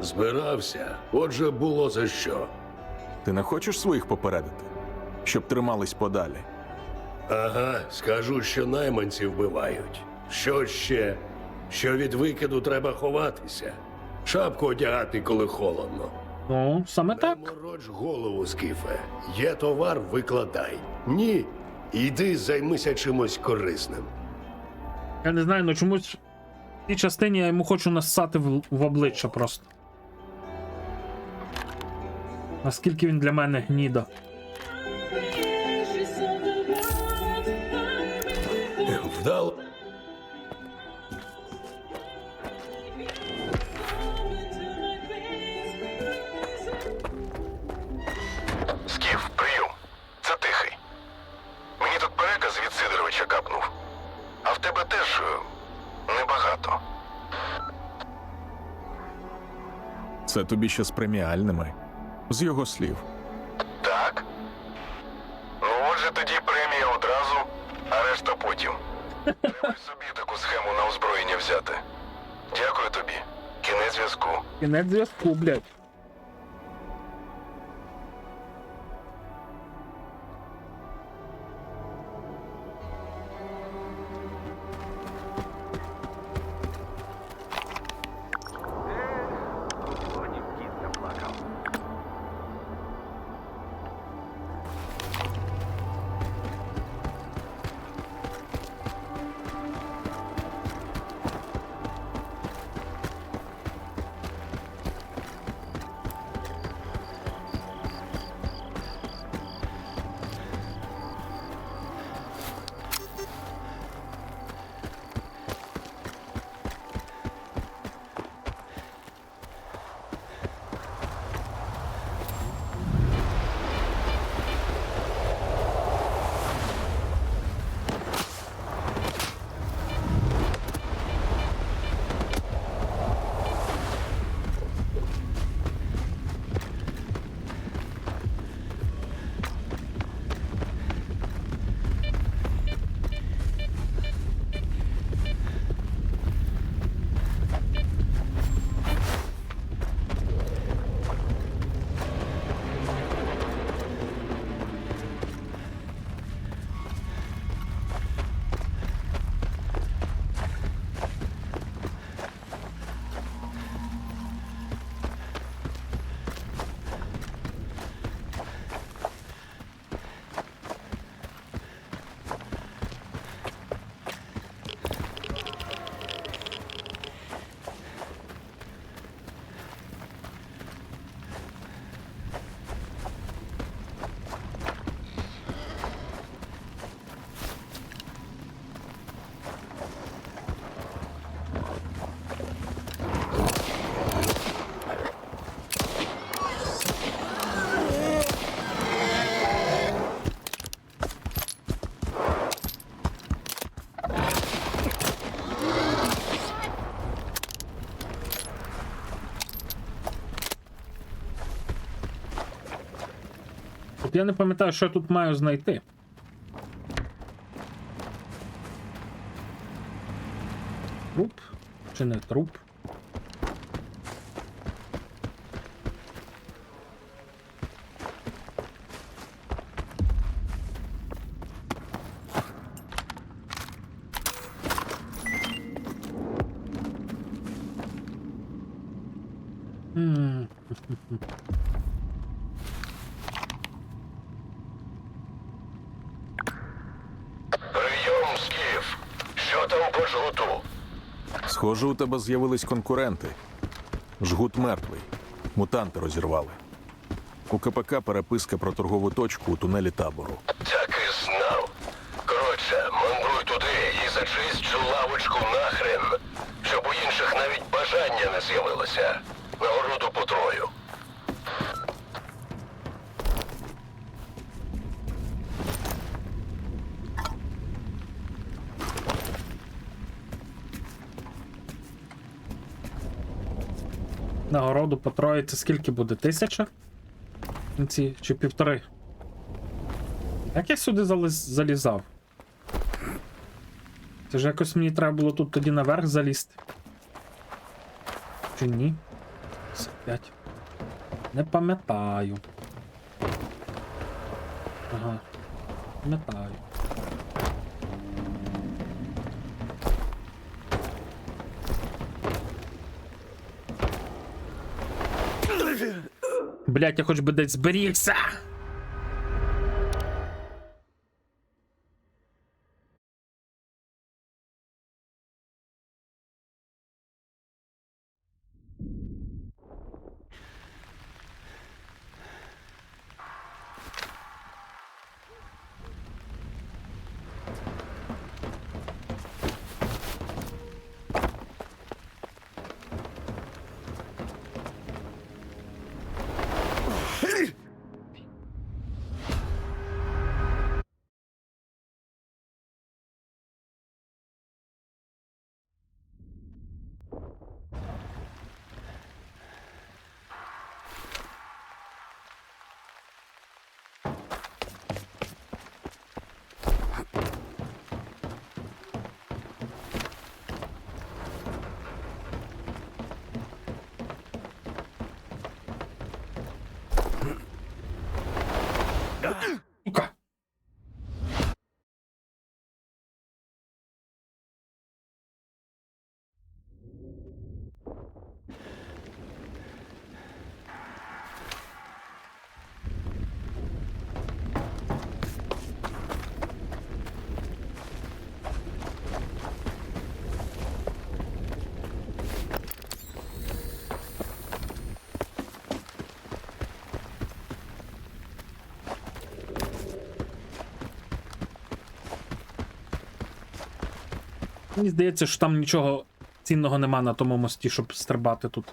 Збирався, отже було за що.
Ти не хочеш своїх попередити? Щоб тримались подалі.
Ага, скажу, що найманці вбивають. Що ще? Що від викиду треба ховатися. Шапку одягати, коли холодно.
Ну, саме так.
Мороч голову, Скіфе. Є товар, викладай. Ні, іди займися чимось корисним.
Я не знаю, ну чомусь в цій частині я йому хочу нассати в обличчя просто. Наскільки він для мене гніда.
Вдало.
Скіф, прийом. Це тихий. Мені тут переказ від Сидоровича капнув. А в тебе теж небагато.
Це тобі ще з преміальними. З його слів.
Так? Ну, отже, тоді премія одразу, а решта потім. Треба й собі таку схему на озброєння взяти. Дякую тобі. Кінець зв'язку.
Кінець зв'язку, блядь. От я не пам'ятаю, що я тут маю знайти. Труп? Чи не труп?
Прийом, Скіф. Що там по жгуту?
Схоже, у тебе з'явились конкуренти. Жгут мертвий. Мутанти розірвали. У КПК переписка про торгову точку у тунелі табору.
Так і знав. Коротше, мандруй туди і зачисть цю лавочку нахрен, щоб у інших навіть бажання не з'явилося. Нагороду потрою.
Нагороду по троє це скільки буде? 1000? Ці чи 1,5? Як я сюди залізав? Це ж якось мені треба було тут тоді наверх залізти. Чи ні? 55. Не пам'ятаю. Ага. Пам'ятаю. Блять, я хоч би десь зберігся! Мені здається, що там нічого цінного нема на тому мості, щоб стрибати тут.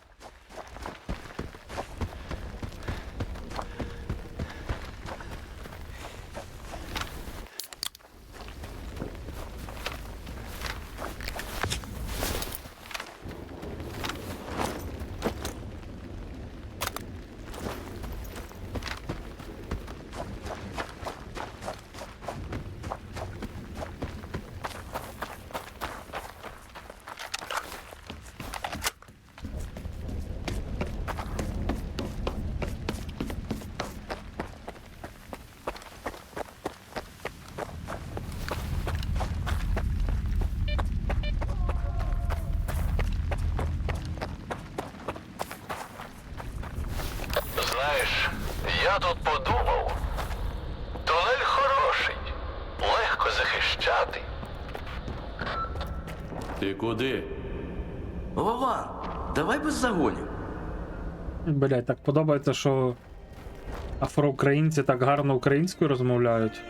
Знаєш, я тут подумав. Тунель хороший, легко захищати.
Ти куди? Вован, давай без загонів.
Блять, так подобається, що афроукраїнці так гарно українською розмовляють.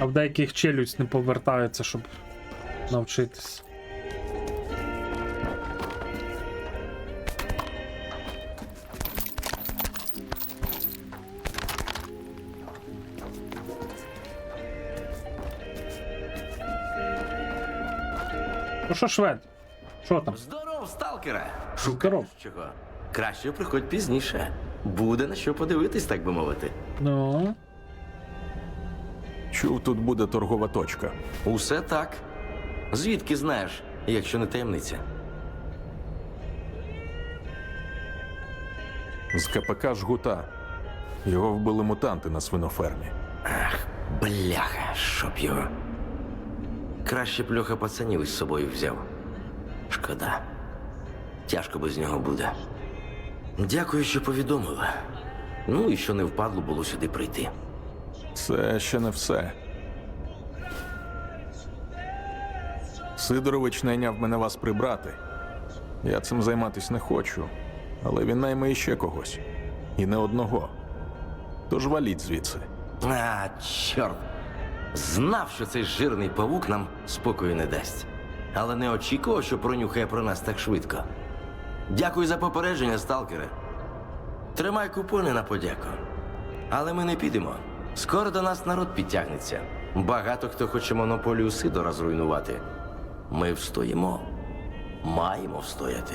А в деяких челюсть не повертається, щоб навчитись. Ну що, швед? Що там?
Здоров, сталкере!
Здоров.
Чого? Краще приходь пізніше. Буде на що подивитись, так би мовити.
Ну.
Чув, тут буде торгова точка.
Усе так. Звідки знаєш, якщо не таємниця?
З КПК Жгута. Його вбили мутанти на свинофермі.
Ах, бляха, щоб його. Краще б Льоха пацанів із собою взяв. Шкода. Тяжко без нього буде. Дякую, що повідомила. Ну і що не впадло було сюди прийти.
Це ще не все. Сидорович найняв мене вас прибрати. Я цим займатись не хочу, але він найме іще когось. І не одного. Тож валіть звідси.
А, чорт. Знав, що цей жирний павук нам спокою не дасть. Але не очікував, що пронюхає про нас так швидко. Дякую за попередження, сталкере. Тримай купони на подяку. Але ми не підемо. Скоро до нас народ підтягнеться. Багато хто хоче монополію Сидора зруйнувати. Ми встоїмо. Маємо встояти.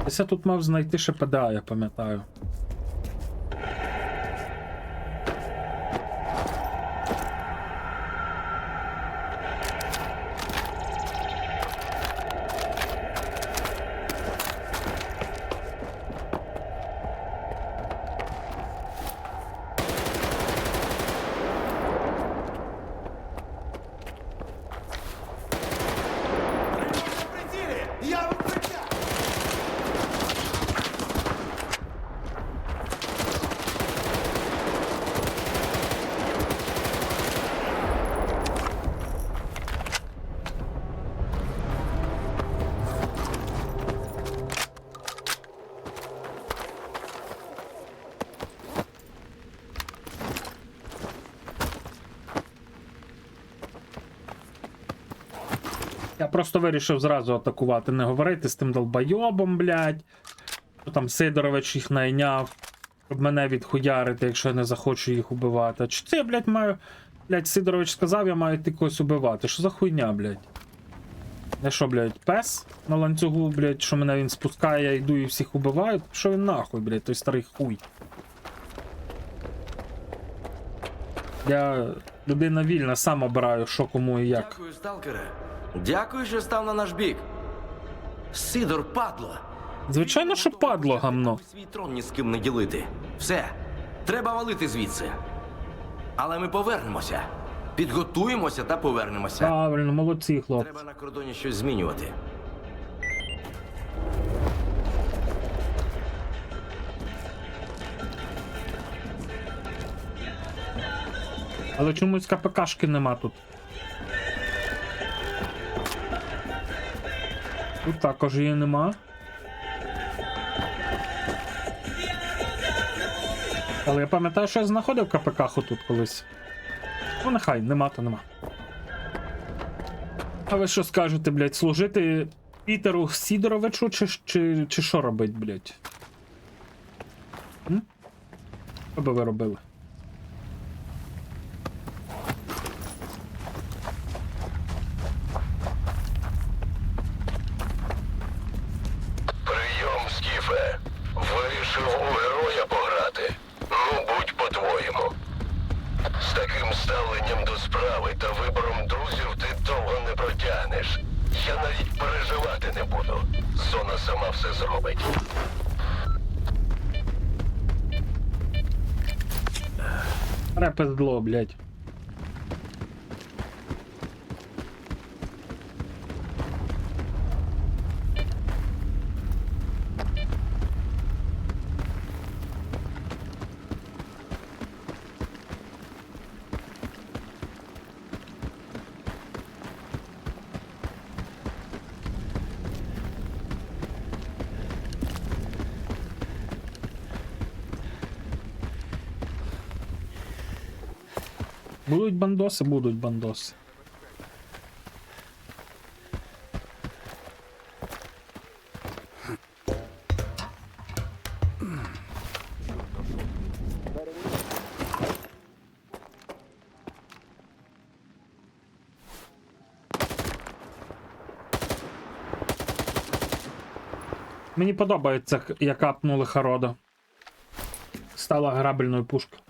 Десь я тут мав знайти ще ПДА, я пам'ятаю.
Я укриття!
Я просто вирішив зразу атакувати, не говорити з тим долбойобом, блядь. Що там Сидорович їх найняв, щоб мене відхуярити, якщо я не захочу їх убивати. А чи це я, блядь, маю... Блядь, Сидорович сказав, я маю йти когось убивати. Що за хуйня, блядь? Я що, блядь, пес на ланцюгу, блядь, що мене він спускає, я йду і всіх убиваю? Що він нахуй, блядь, той старий хуй? Я людина вільна, сам обираю, що кому і як.
Дякую, сталкере. Дякую, що став на наш бік. Сидор, падло.
Звичайно, що падло, гамно.
Свій трон ні з ким не ділити. Все, треба валити звідси. Але ми повернемося. Підготуємося та повернемося.
Правильно, молодці, хлопці.
Треба на кордоні щось змінювати.
Але чомусь КПКшки нема тут. Тут також її нема. Але я пам'ятаю, що я знаходив КПК-ху тут колись. Ну нехай, нема то нема. А ви що скажете, блядь, служити Пітеру Сідоровичу чи що робить, блядь? Що би ви робили?
Прийом, Скіфе. Вирішив у героя пограти. Ну, будь по-твоєму. З таким ставленням до справи та вибором друзів ти довго не протягнеш. Я навіть переживати не буду. Зона сама все зробить.
Репездло, блядь. Будуть бандоси, будуть бандоси. Мені подобається, як апнули Харода. Стала грабельною пушкою.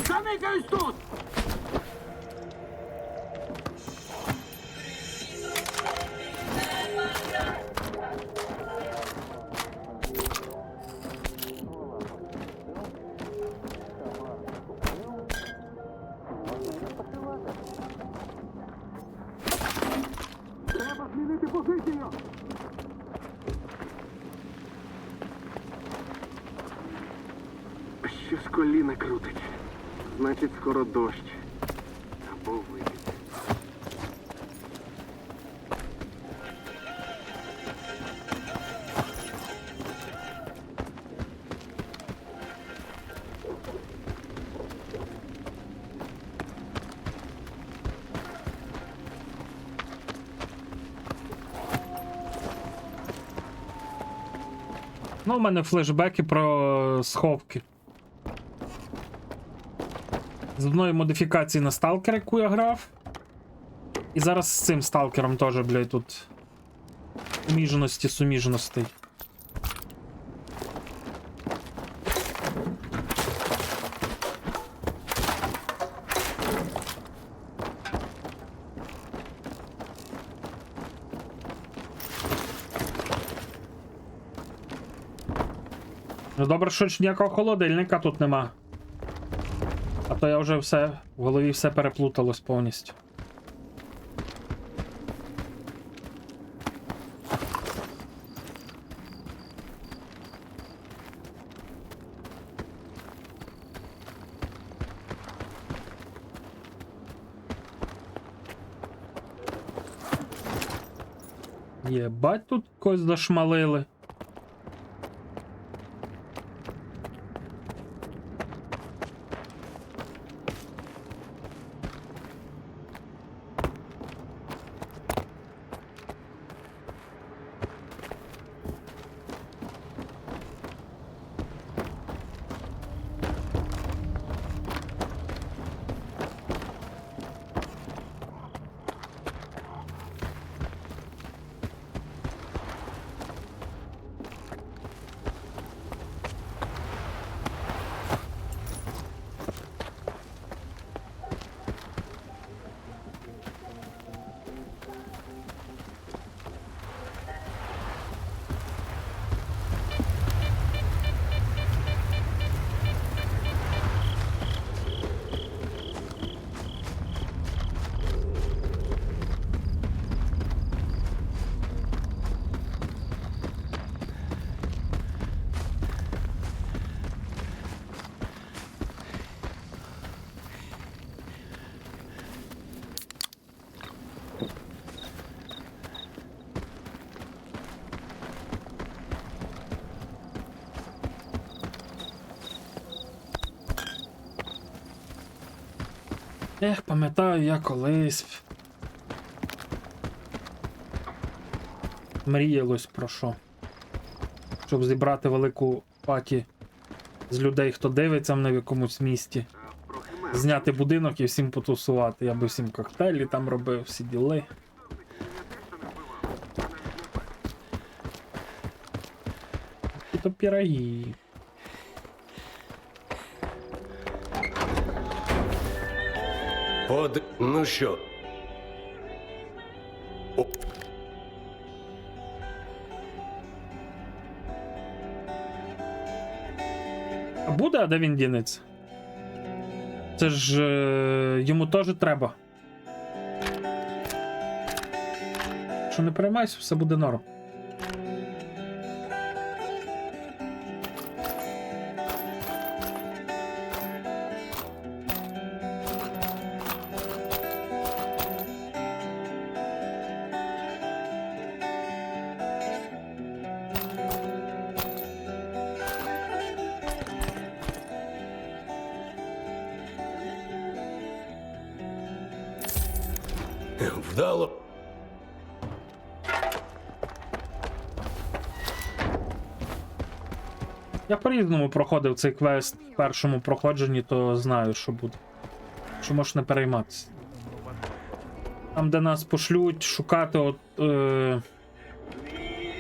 Замикаюсь тут! Треба змінити позицію! Щось коліна крутить. Значить, скоро дощ. Або вийде.
Ну, у мене флешбеки про сховки. З одної модифікації на сталкер, яку я грав. І зараз з цим сталкером теж, блядь, тут суміжностей. Ну добре, що ж ніякого холодильника тут нема. А то я вже в голові все переплуталось повністю. Єбать, тут когось зашмалили. Ех, пам'ятаю я колись. Мріялось про що. Щоб зібрати велику паті з людей, хто дивиться мене в якомусь місті. Зняти будинок і всім потусувати. Я би всім коктейлі там робив, всі діли. І то піроги.
Ну що?
А буде, а де він дінеться? Це ж йому теж треба. Що не переймайся, все буде норм.
Вдало.
Я по-різному проходив цей квест в першому проходженні, то знаю, що буде. Що можеш не перейматися. Там, де нас пошлють шукати от...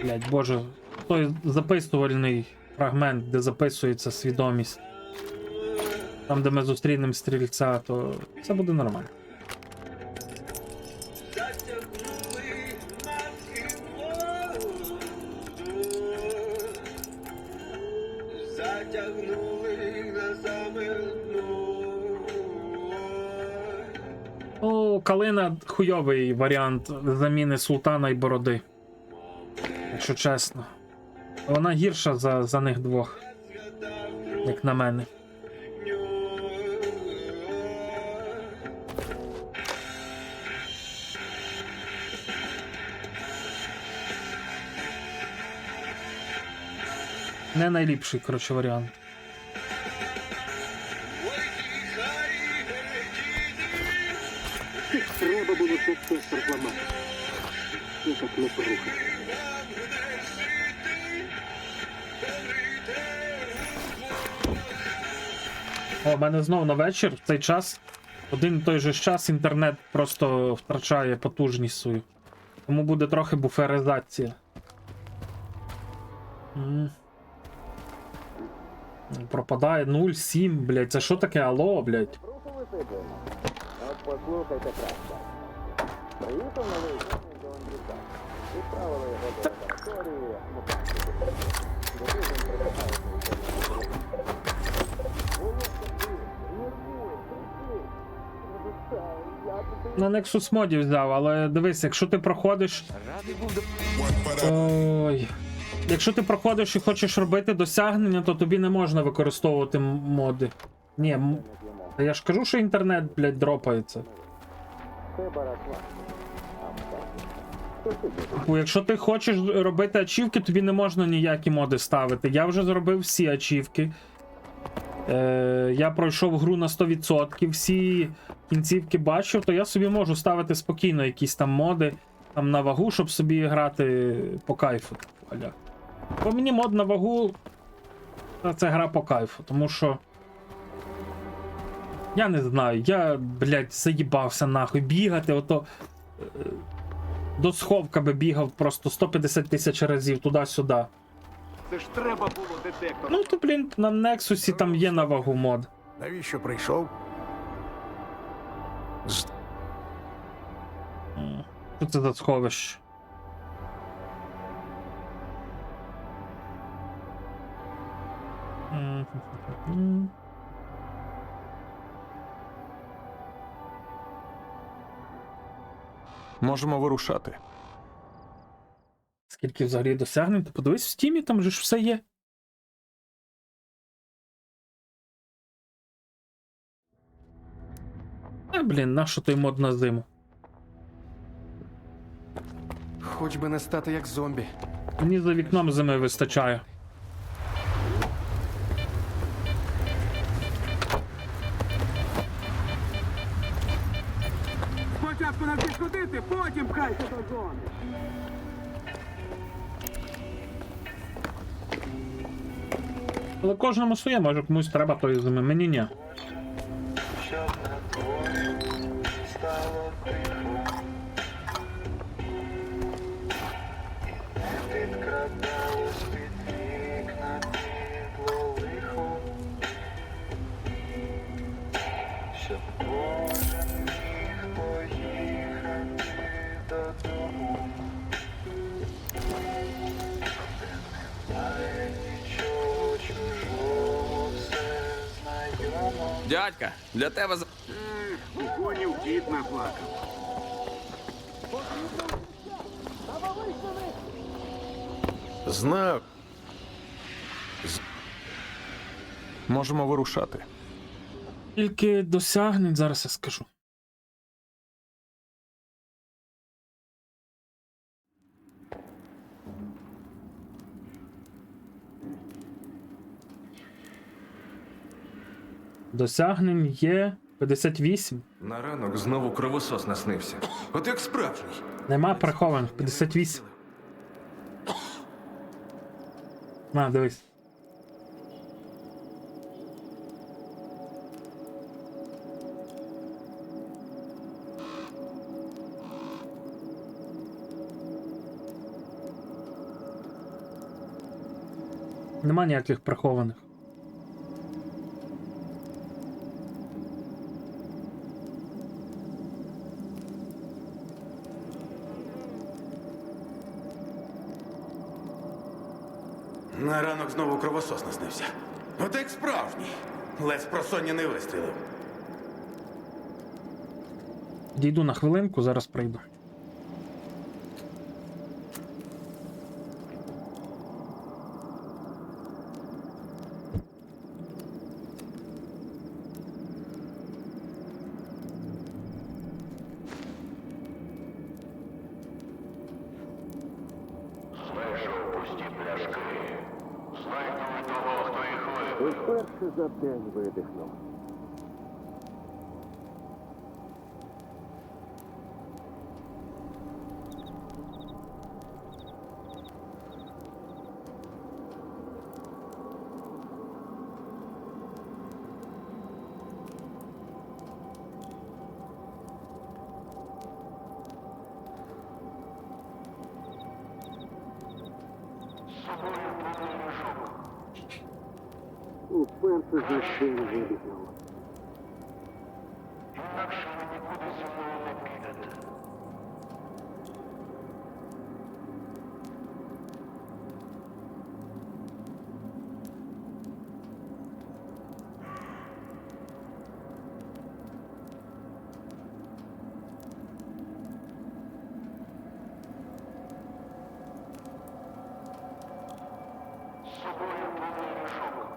Блядь, боже. Той записувальний фрагмент, де записується свідомість. Там, де ми зустрінемо стрільця, то це буде нормально. О, Калина хуйовий варіант заміни Султана і Бороди. Якщо чесно. Вона гірша за них двох. Як на мене. Не найліпший, коротше, варіант.
Треба було це все зламати. Це так не порухати.
О, в мене знову на вечір, в цей час, один і той же час інтернет просто втрачає потужність свою. Тому буде трохи буферизація. Пропадає 0,7, блядь, це що таке, алло, блядь?
От послухайте краще. Приїхав новий змінник до Андрюка. Відправили його до лабораторії мутантів. Дивізон притихає.
На Nexus моді взяв, але дивись, якщо ти проходиш... Ой... Якщо ти проходиш і хочеш робити досягнення, то тобі не можна використовувати моди. Ні, та я ж кажу, що інтернет, блядь, дропається. Якщо ти хочеш робити ачівки, тобі не можна ніякі моди ставити. Я вже зробив всі ачівки. Я пройшов гру на 100%, всі кінцівки бачив, то я собі можу ставити спокійно якісь там моди там на вагу, щоб собі грати по кайфу. Бо мені мод на вагу це гра по кайфу, тому що я не знаю, я, блядь, заїбався нахуй бігати, ото до сховка би бігав просто 150 тисяч разів туди-сюди.
Це ж треба було детектор.
Ну то, блін, на Нексусі там є на вагу мод.
Навіщо прийшов?
Що це за сховище?
Можемо вирушати.
Скільки взагалі досягнень? Ти подивись в стімі, там же ж все є. Блін, нащо той мод на зиму?
Хоч би не стати як зомбі.
Мені за вікном зими вистачає.
Спочатку навчись ходити, потім пхайся до зони.
Але кожному своє, може комусь треба тої зими, мені ні.
Щоб на дворі стало тихо, не підкрадалось під вікна підло лихо, щоб кожен міг поїхати додому, де немає нічого чужого, все знайомо.
Дядька, для тебе
У конів дід наплакав.
Знав. Можемо вирушати.
Тільки досягнень, зараз я скажу. Досягнень є 58.
На ранок знову кровосос наснився. От як справжній.
Нема прихованих, 58. На, дивись. Нема ніяких прихованих.
На ранок знову кровосос наснився. От як справжній. Ледь з просоння не вистрілив.
Дійду на хвилинку, зараз прийду.
Знайшов пусті пляшки. Знайду того, хто їх випив.
Вперше за день видихнув. Уперше за день видихнув.
Інакше ви нікуди зі мною не підете. З собою повний мішок.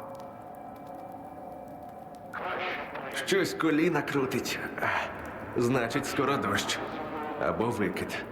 Щось коліна крутить. Значить, скоро дощ. Або викид.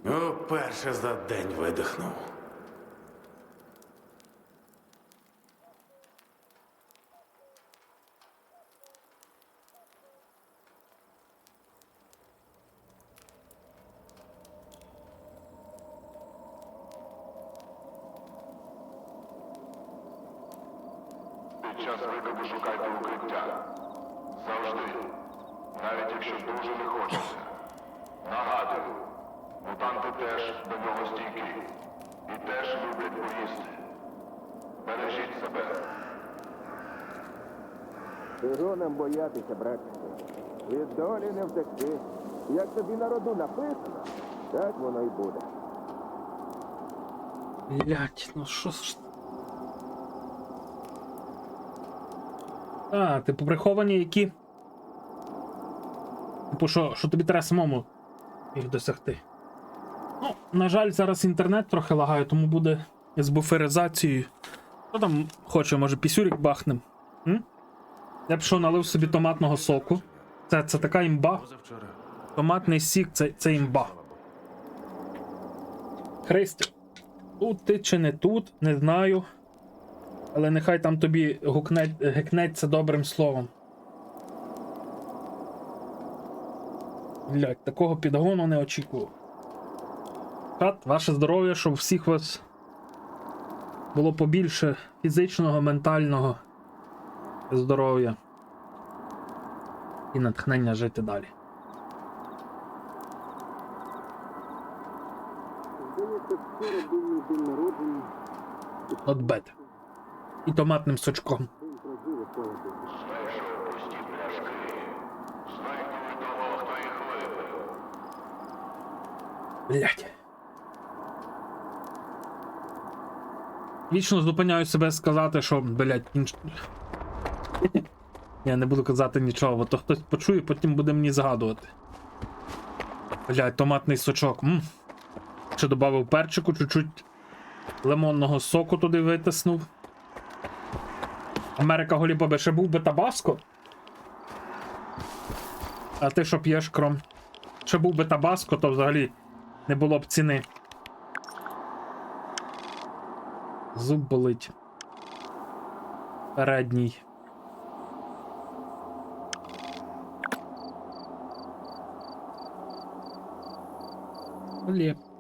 Уперше за день видихнув.
Під час викиду шукайте укриття. Завжди. Навіть якщо дуже не хочеться. Нагадую, мутанти теж до нього стійкі. І теж люблять поїсти. Бережіть себе.
Чого нам боятися, братчику? Від долі не втекти. Як тобі на роду написано, так воно й буде.
Блять, ну що ж. А, типу приховані які. Типу, що тобі треба самому їх досягти. Ну, на жаль, зараз інтернет трохи лагає, тому буде з буферизацією. Хто там хоче, може пісюрик бахнем? Я б що, налив собі томатного соку. Це така імба. Томатний сік це імба. Христя, тут ти чи не тут, не знаю. Але нехай там тобі гекнеться добрим словом. Блять, такого підгону не очікував. Чат, ваше здоров'я, щоб всіх вас було побільше фізичного, ментального здоров'я і натхнення жити далі.
Здається, вчора був мій день народження.
Not bad. І томатним сочком.
День прожили, слава Богу.
Знайшов пусті пляшки. Знайдемо того, хто їх випив.
Блять. Вічно зупиняю себе сказати, що, блять, я не буду казати нічого, бо то хтось почує, потім буде мені згадувати. Блять, томатний сочок. Ще додав перчику, чуть-чуть лимонного соку туди витиснув. Америка Голібабе, ще був би табаско. А ти що п'єш, кром? Ще був би табаско, то взагалі не було б ціни. Зуб болить. Передній.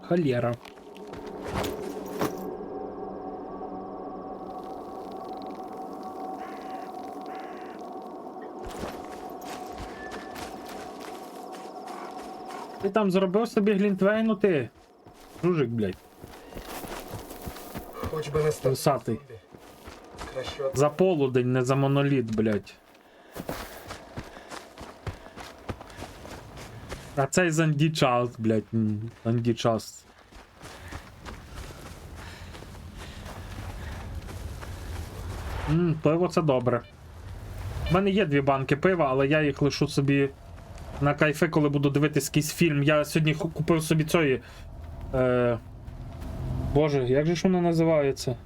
Холера. Ти там зробив собі глінтвейну, ти? Жужик, блядь.
Хоч би не став.
Усатий.
Краще
За полудень, не за моноліт, блядь. А цей занді час, блядь. Занді час. Пиво це добре. У мене є 2 банки пива, але я їх лишу собі на кайфи, коли буду дивитись якийсь фільм. Я сьогодні купив собі цієї... Боже, як же ж вона називається?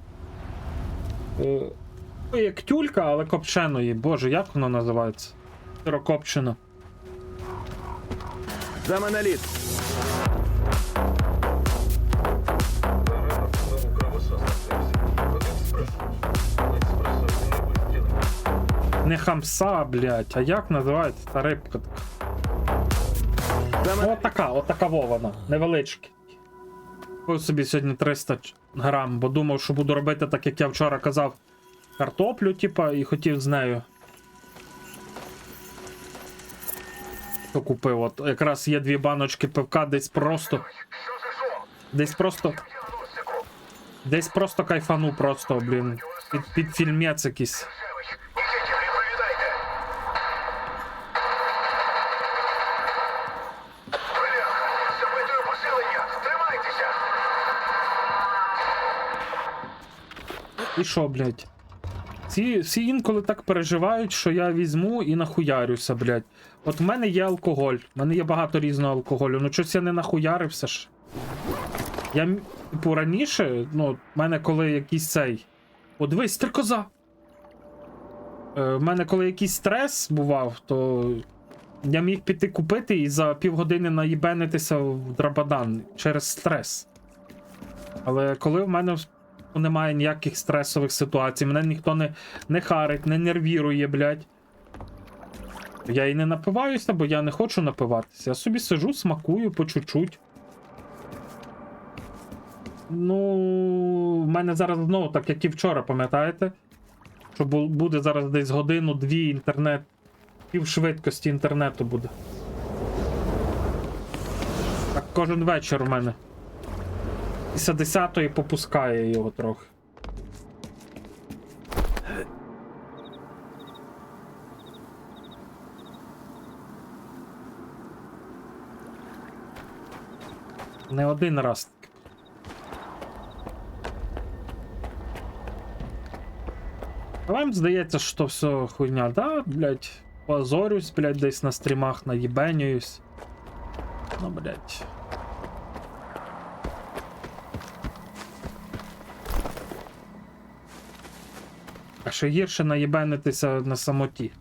Як тюлька, але копченої. Боже, як вона називається? Сирокопчена.
За моноліт!
Не хамса, блядь, а як називається та рибка така? Отака вона, невеличка. Купив собі сьогодні 300 грам, бо думав, що буду робити так, як я вчора казав, картоплю, типа, і хотів з нею. Що купив, от якраз є 2 баночки пивка, десь просто кайфану просто, блін, під фільмець якийсь. І що, блядь? Всі інколи так переживають, що я візьму і нахуярюся, блядь. От в мене є алкоголь, в мене є багато різного алкоголю, ну щось я не нахуярився ж. Я, типу, раніше, ну, в мене коли якийсь цей... О, дивись, стрикоза! В мене коли якийсь стрес бував, то я міг піти купити і за півгодини наїбенитися в драбадан через стрес. Але коли в мене немає ніяких стресових ситуацій, мене ніхто не харить, не нервірує, блядь. Я і не напиваюся, бо я не хочу напиватися. Я собі сижу, смакую по чуть-чуть. Ну, в мене зараз знову, так як і вчора, пам'ятаєте? Що буде зараз десь годину-дві інтернет, півшвидкості інтернету буде. Так кожен вечір у мене. Після 10-ї попускає його трохи. Не один раз. А вам здається, що все хуйня, да, блядь? позорюсь, блядь, десь на стрімах, наїбенююсь. Ну, блядь. А ще гірше наєбенитися на самоті.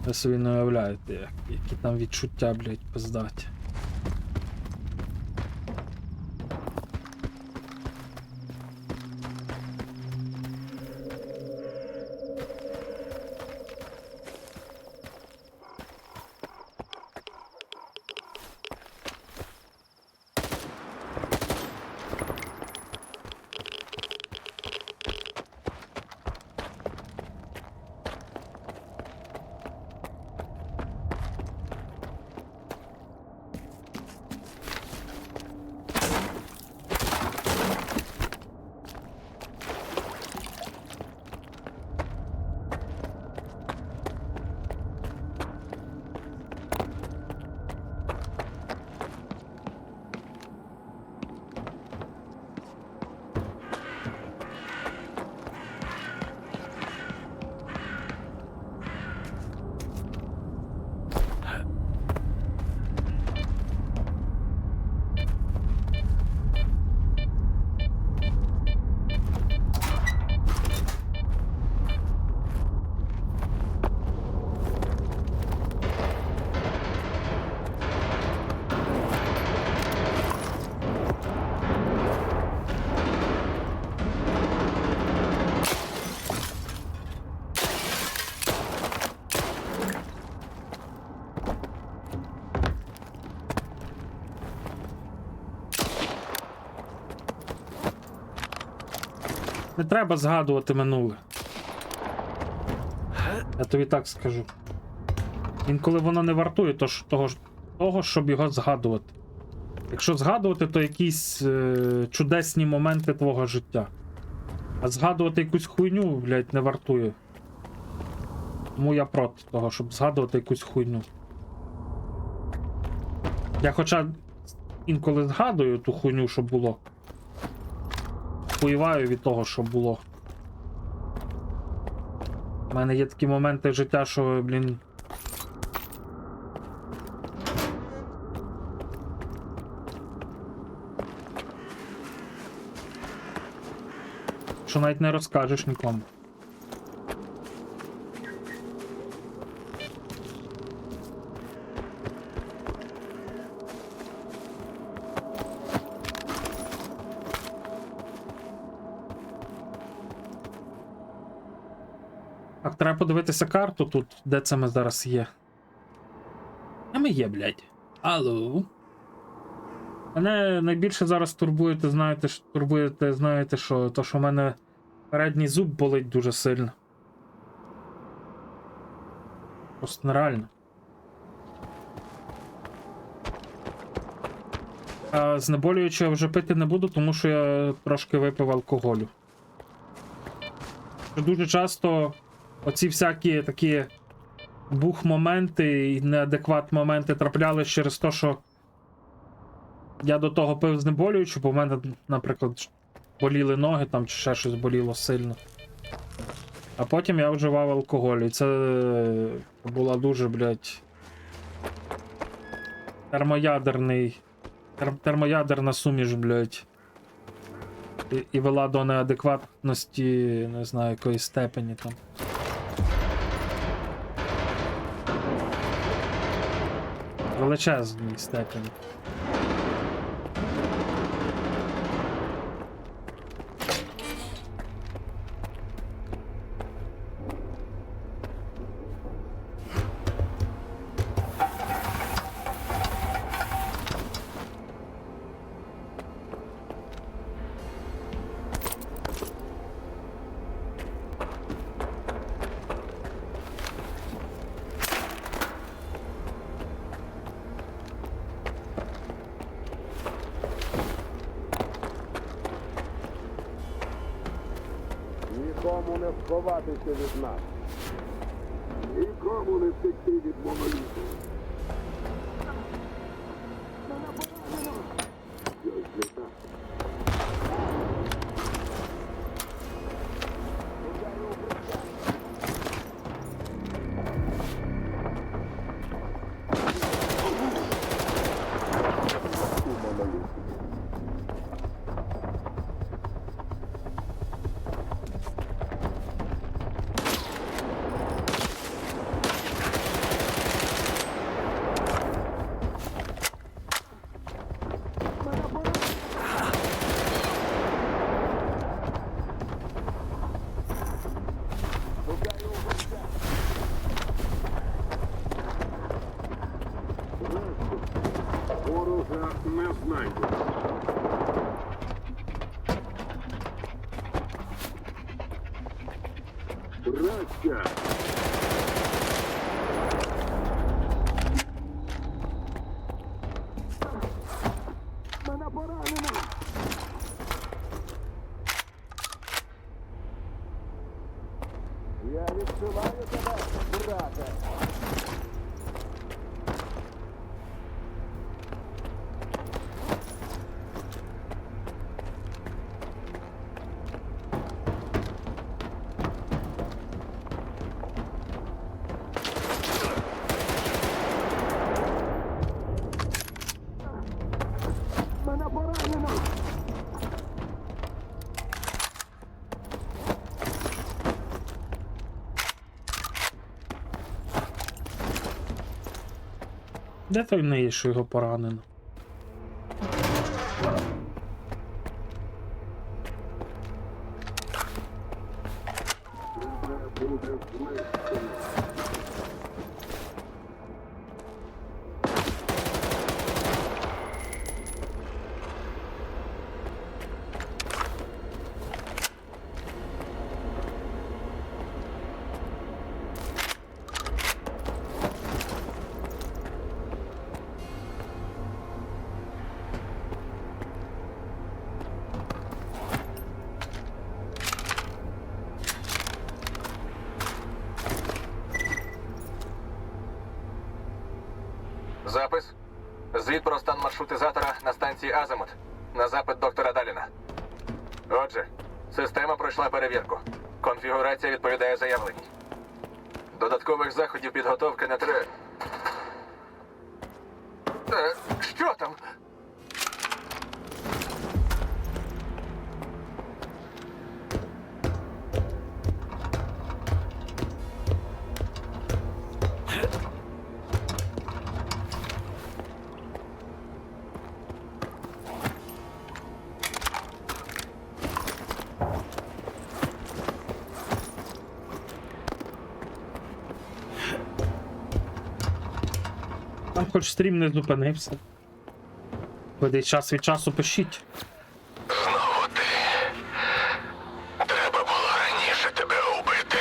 Ви собі не уявляєте, які там відчуття, блядь, пиздаті. Не треба згадувати минуле. Я тобі так скажу. Інколи воно не вартує того, щоб його згадувати. Якщо згадувати, то якісь чудесні моменти твого життя. А згадувати якусь хуйню, блядь, не вартує. Тому я проти того, щоб згадувати якусь хуйню. Я хоча інколи згадую ту хуйню, що було. Хуєваю від того, що було. У мене є такі моменти життя, що, блін. Що навіть не розкажеш нікому. Так, треба подивитися карту тут, де це ми зараз є. А ми є, блядь. Алло. Мене найбільше зараз турбуєте, знаєте, що то, що в мене передній зуб болить дуже сильно. Просто нереально. А знеболюючи я вже пити не буду, тому що я трошки випив алкоголю. Дуже часто оці всякі такі бух-моменти і неадекват-моменти траплялись через те, що я до того пив знеболюючи, бо в мене, наприклад, боліли ноги там чи ще щось боліло сильно. А потім я вживав алкоголь, і це була дуже, блядь, термоядерна суміш, блядь. І вела до неадекватності, не знаю, якої степені там. Величезній степені.
Нікому не сховатися від нас. Нікому не втекти від моноліту. Щось не так. Трася! Мене поранено! Я відчуваю тебе, брате! Мене поранено!
Де той не є, що його поранено?
Запис. Звіт про стан маршрутизатора на станції Азимут. На запит доктора Даліна. Отже, система пройшла перевірку. Конфігурація відповідає заявленій. Додаткових заходів підготовки не треба. Що там?
Там хоч стрім не зупинився. Ви десь час від часу пишіть.
Знову ти. Треба було раніше тебе убити.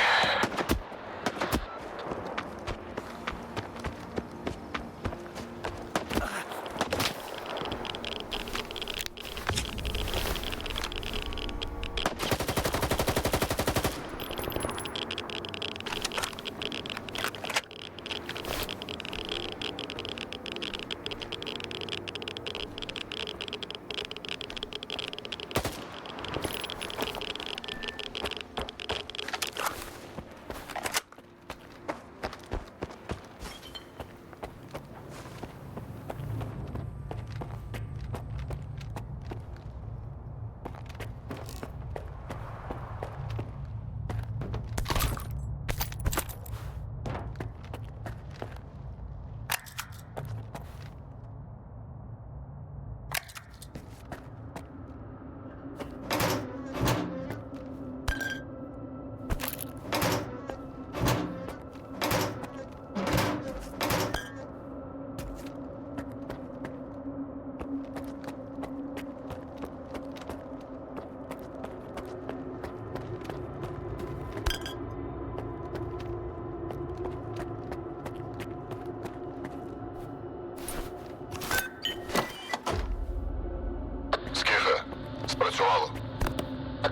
Скіфе, спрацювало.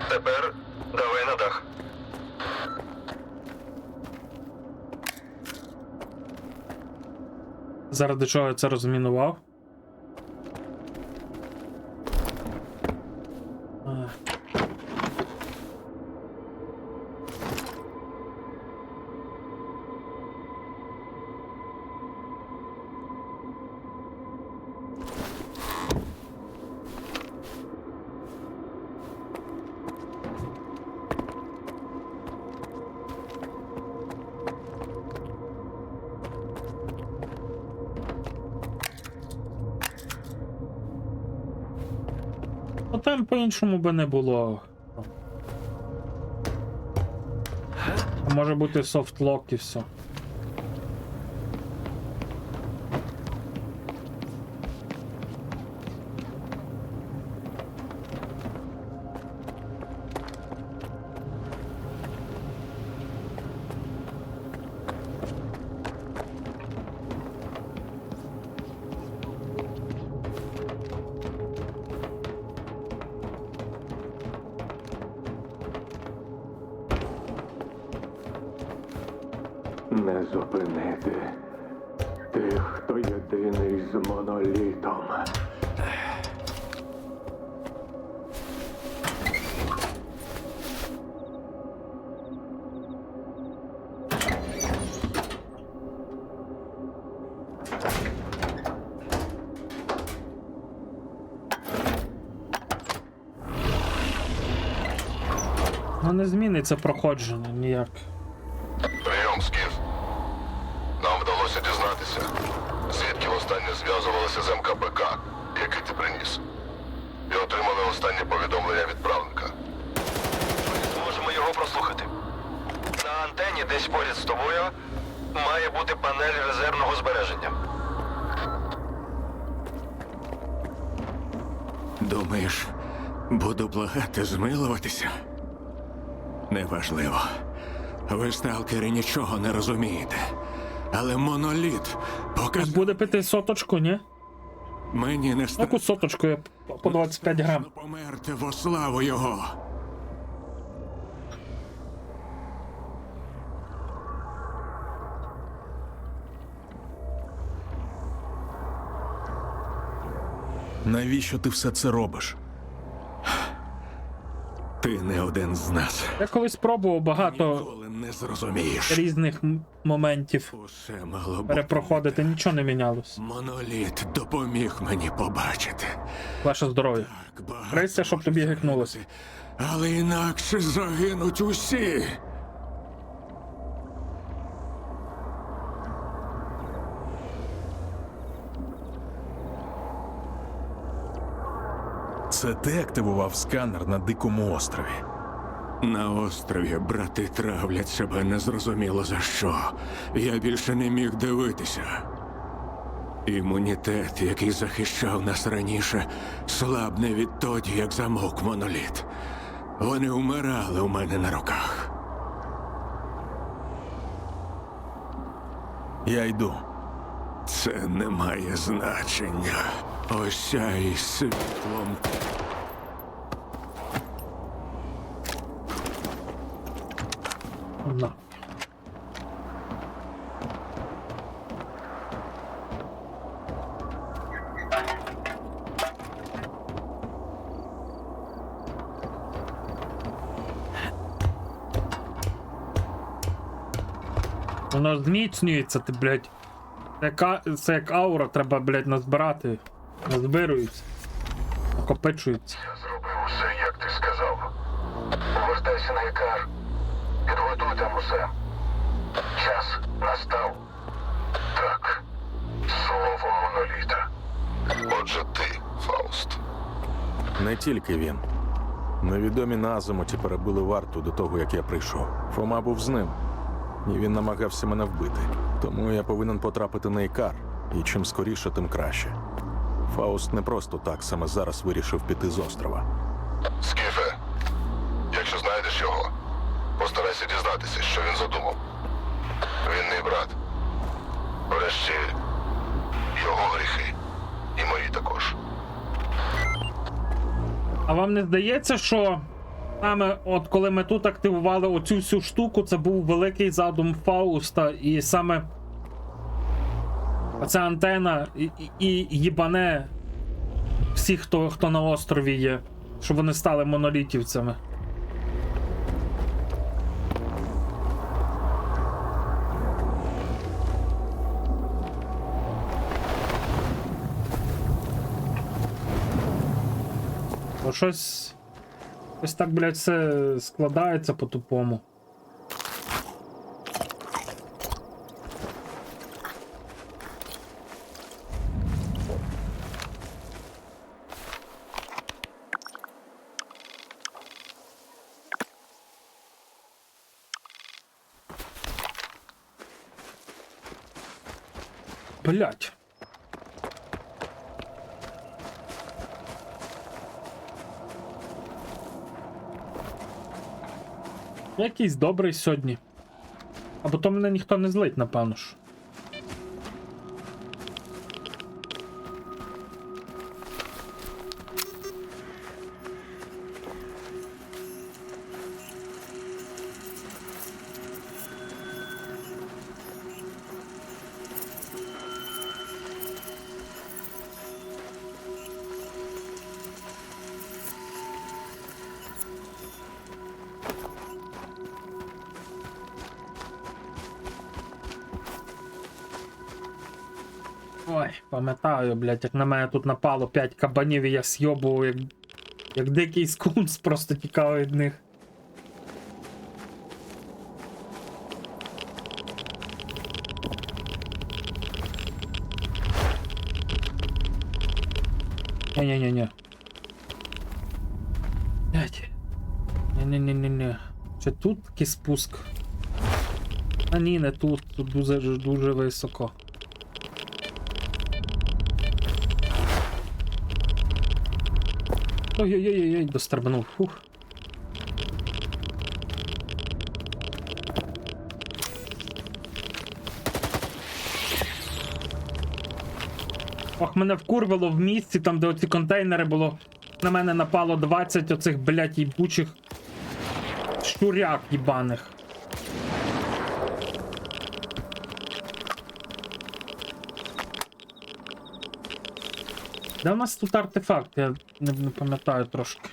Тепер давай на дах.
Заради чого я це розмінував? Ну там по-іншому би не було. А може бути софтлок і все.
не зупинити тих, хто єдиний з монолітом.
Ну не зміниться проходження ніяк.
Прийом, Скіф. Нам вдалося дізнатися, звідки востаннє зв'язувалися з МКПК, який ти приніс. І отримали останнє повідомлення відправника. Ми зможемо його прослухати. На антені десь поряд з тобою має бути панель резервного збереження.
Думаєш, буду благати змилуватися? Неважливо. Ви, сталкери, нічого не розумієте. Але моноліт
Хтось буде пити соточку, ні?
Мені не
Яку соточку я по 25 грам.
померти во славу його.
Навіщо ти все це робиш?
Ти не один з нас.
Я колись пробував багато
Не зрозумієш.
різних моментів
Усе мало бути.
перепроходити, нічого не мінялось.
Моноліт допоміг мені побачити.
Ваше здоров'я. Крися, щоб тобі гикнулося.
Але інакше загинуть усі.
Це ти активував сканер на Дикому острові.
На острові брати травлять себе незрозуміло за що. Я більше не міг дивитися. Імунітет, який захищав нас раніше, слабне відтоді, як замовк моноліт. Вони вмирали у мене на руках.
Я йду.
Це не має значення. Осяй світлом.
На. Воно зміцнюється, ти, блядь. Це як аура, треба, блядь, назбирати. Назбирується. Накопичується.
Зробив усе, як ти сказав. Повертайся на Ікар. Підготуй там усе. Час настав. Так. Слово моноліта. Отже ти, Фауст.
Не тільки він. Невідомі на Азимуті перебили варту до того, як я прийшов. Фома був з ним. І він намагався мене вбити. Тому я повинен потрапити на Ікар. І чим скоріше, тим краще. Фауст не просто так саме зараз вирішив піти з острова.
Скіфе, якщо знайдеш його, постарайся дізнатися, що він задумав. Він мій брат. Врешті, його гріхи. І мої також.
А вам не здається, що саме от коли ми тут активували оцю всю штуку, це був великий задум Фауста, і саме оця антена і їбане всіх, хто на острові є, щоб вони стали монолітівцями. Бо щось так, блядь, все складається по-тупому. Блядь. Якийсь добрий сьогодні. Або то мене ніхто не злить, напевно ж. Ой, пам'ятаю, блядь, як на мене тут напало 5 кабанів і я с'йобував, як дикий скунс, просто тікав від них. Ні-ні-ні-ні. Блядь. Ні-ні-ні-ні-ні. Чи тут такий спуск? А ні, не тут. Тут дуже високо. Ой-ой-ой-ой, достербанув. Фух. Ох, мене вкурвало в місці, там де оці контейнери було. На мене напало 20 оцих, блядь, їбучих щуряк їбаних. Де у нас тут артефакт? Я не пам'ятаю трошки.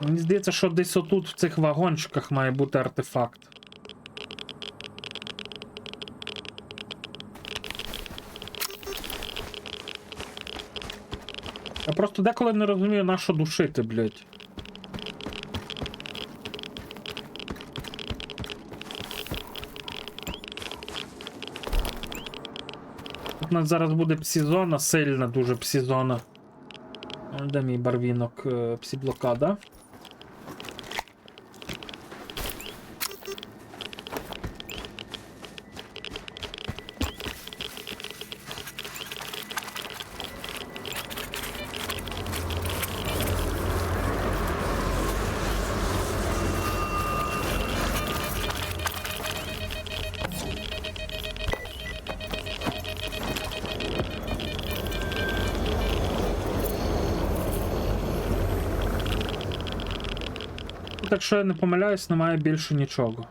Мені здається, що десь отут в цих вагончиках має бути артефакт. Я просто деколи не розумію, на що душити, блядь. Тут у нас зараз буде псі-зона, сильна дуже псі-зона. Де мій барвінок? Псі-блокада. Так що я не помиляюсь, немає більше нічого.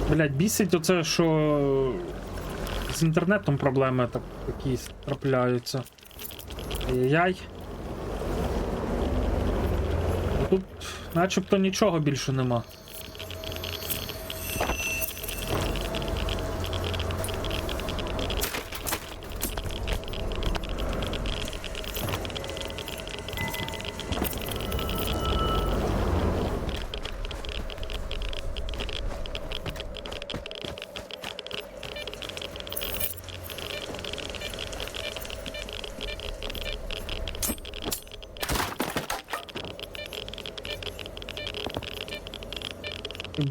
Блять, бісить оце, що з інтернетом проблеми такі трапляються. Ай-яй-яй. Тут начебто нічого більше нема.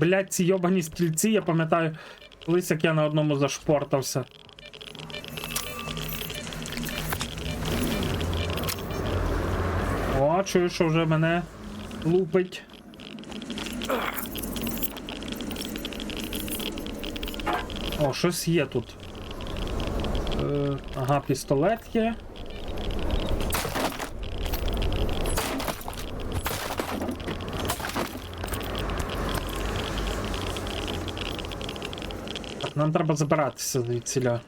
Блять, ці йобані стільці, я пам'ятаю, колись як я на одному зашпортався. О, чую, що вже мене лупить. О, щось є тут. Ага, пістолет є. Нам треба забиратися звідсіля.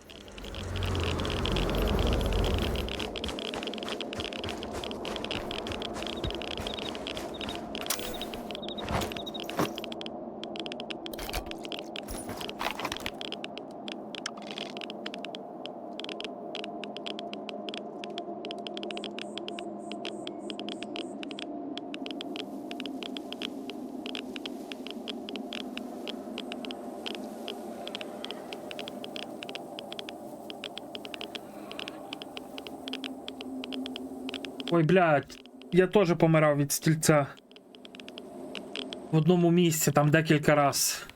Ой, блядь, я теж помирав від стільця. В одному місці, там декілька раз.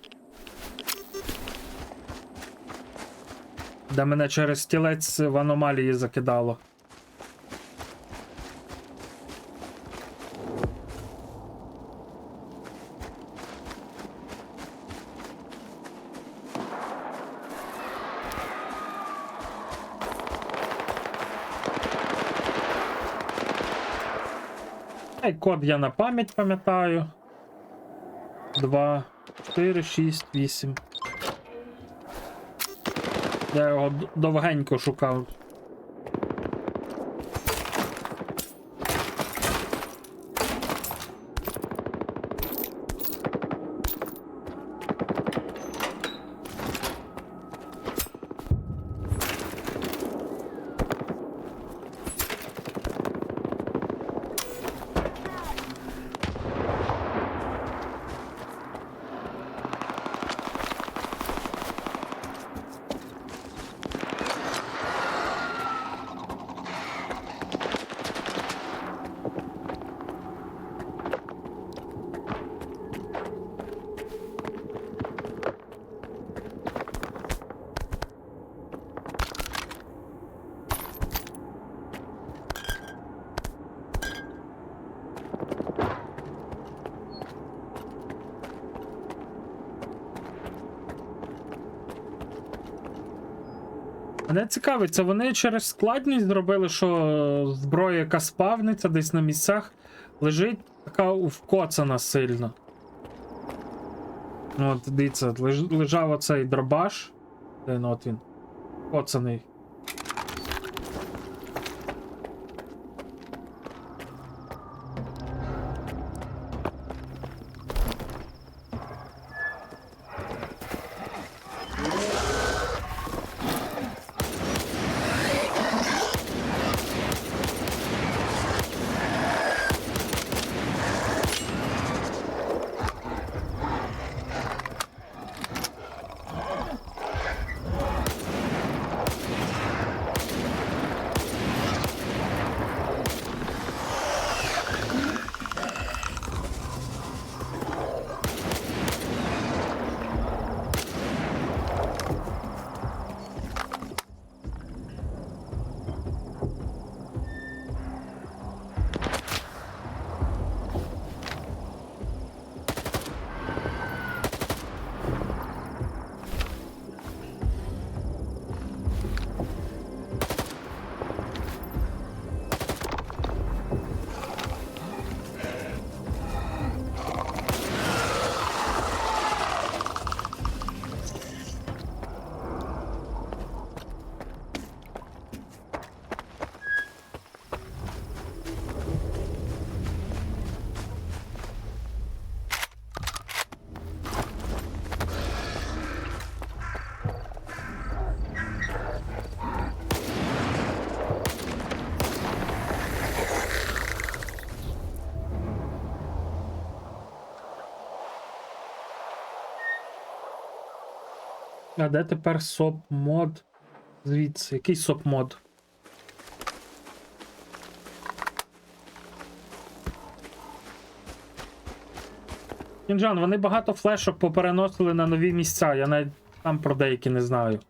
Де мене через стілець в аномалії закидало. Код я на пам'ять пам'ятаю. 2, 4, 6, 8. Я його довгенько шукав. Мене цікавить, це вони через складність зробили, що зброя, яка спавниться десь на місцях, лежить така вкоцана сильно. От, дивіться, лежав оцей дробаш. От він. Вкоцаний. А де тепер соп-мод? Звідси, який соп-мод? Кінжан, вони багато флешок попереносили на нові місця, я навіть там про деякі не знаю.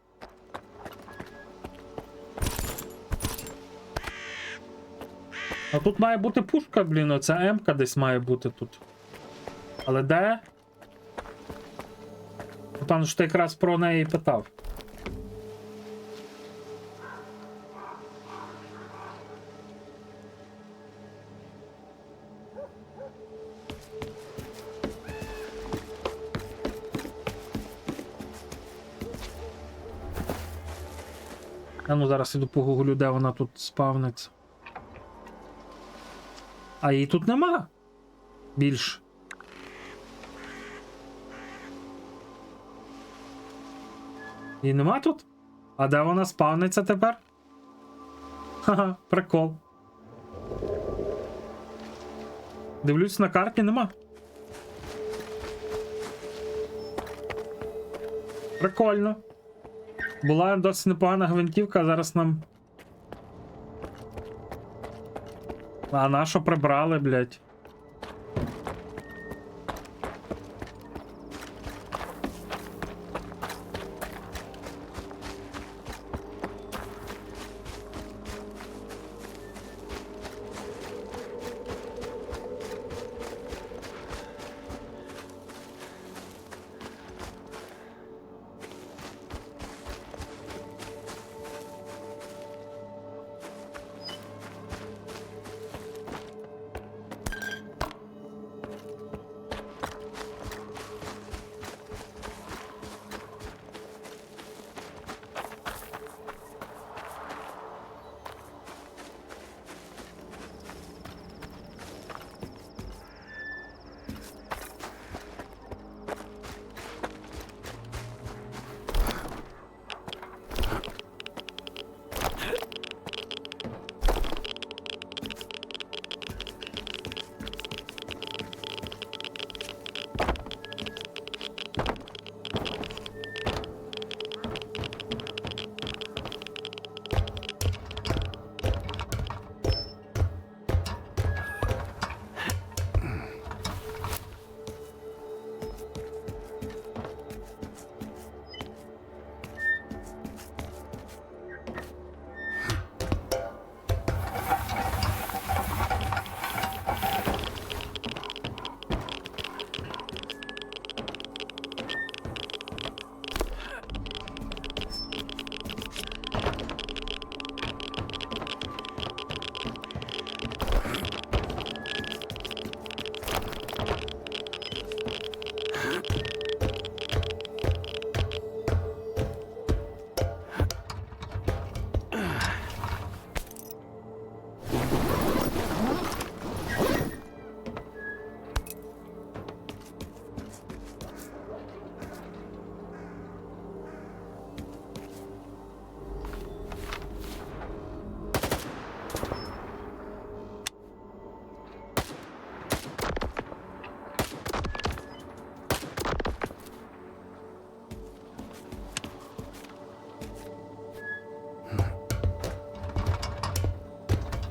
А тут має бути пушка, блін, оця М-ка десь має бути тут. Але де? Там ж ти якраз про неї і питав. А ну зараз іду погуглю, де вона тут спавниться. А її тут нема. Більше. Її нема тут? А де вона спавниться тепер? Ха-ха, прикол. Дивлюсь, на карті нема. Прикольно. Була досить непогана гвинтівка, а зараз нам... А на що прибрали, блядь?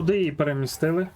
Куди її перемістили?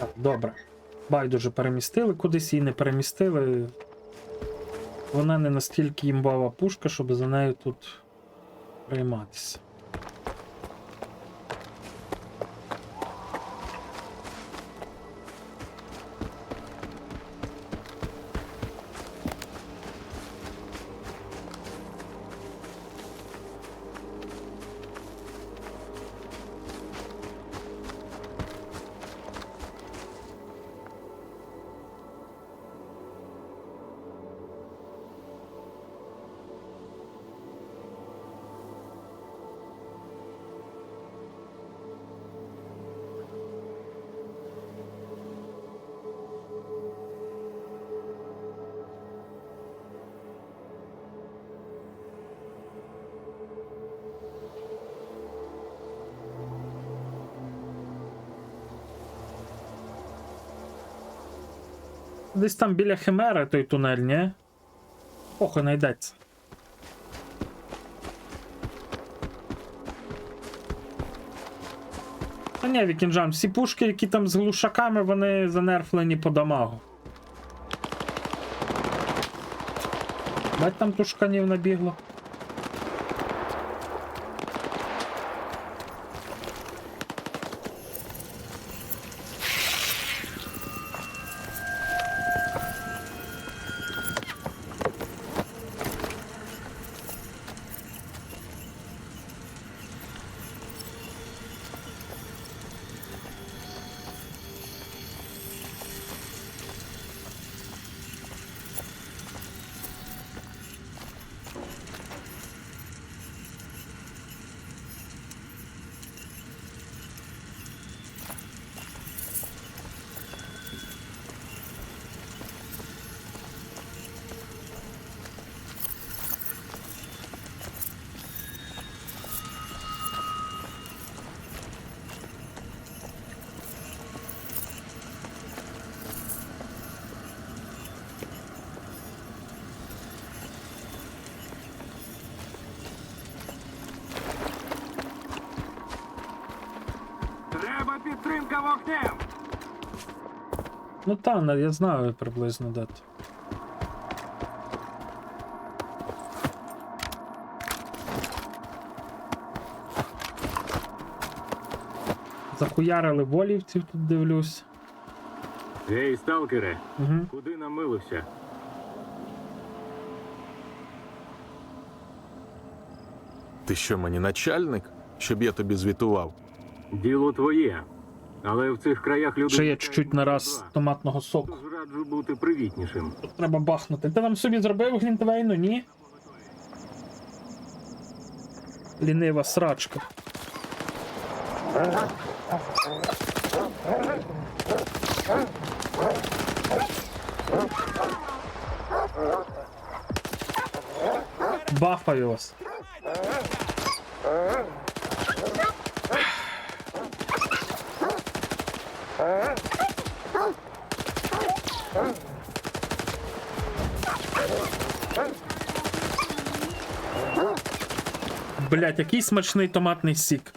Так, добре. Байдуже перемістили, кудись її не перемістили. Вона не настільки імбова пушка, щоб за нею тут прийматися. Десь там біля Химери той тунель, ні? Похуй, знайдеться. Та ні, Вікінджан, всі пушки, які там з глушаками, вони занерфлені по дамагу. Бать там тушканів набігло.
Треба підтримка вогнем!
Ну там, я знаю приблизно де. Захуярили волівців, тут дивлюсь.
Гей, сталкере,
Угу.
куди намилився?
Ти що, мені начальник, щоб я тобі звітував?
Діло твоє. Але в цих краях люди...
Ще є чуть-чуть на раз томатного соку.
Тож раджу бути привітнішим.
Треба бахнути. Ти там собі зробив глінтвейну, ні? Лінива срачка. Бафаю вас. Блять, який смачний томатний сік.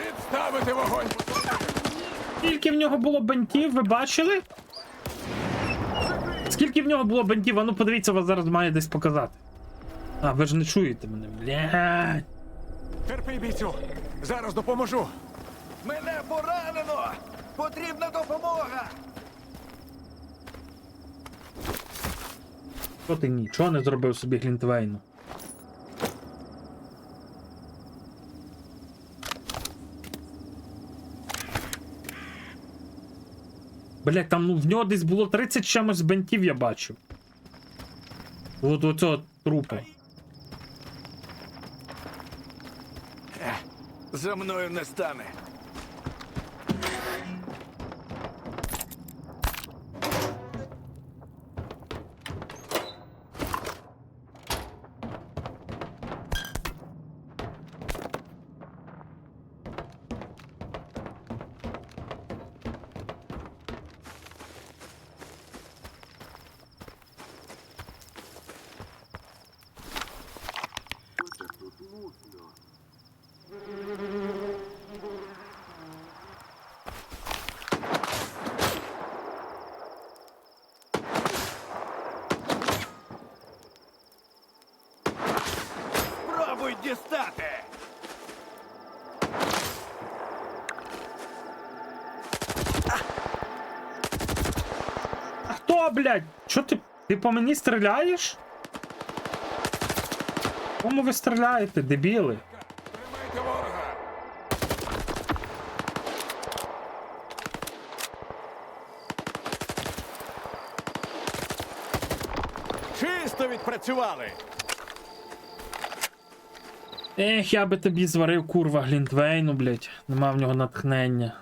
Відставити вогонь!
Скільки в нього було бентів, ви бачили? Скільки в нього було бентів? А ну подивіться, вас зараз має десь показати. А, ви ж не чуєте мене, блядь.
Терпи, бійцю! Зараз допоможу!
Мене поранено! Потрібна допомога!
Що ти нічого не зробив собі глінтвейну? Блять, там ну в нього десь було 30 чимось бентів, я бачив. От оцього трупа.
За мною не стане. Спробуй дістати!
А хто, блядь? Чо ти? Ти по мені стріляєш? Кому ви стріляєте, дебіли?
Тримайте ворога!
Чисто відпрацювали!
Ех, я би тобі зварив, курва, глінтвейну, блядь. Нема в нього натхнення.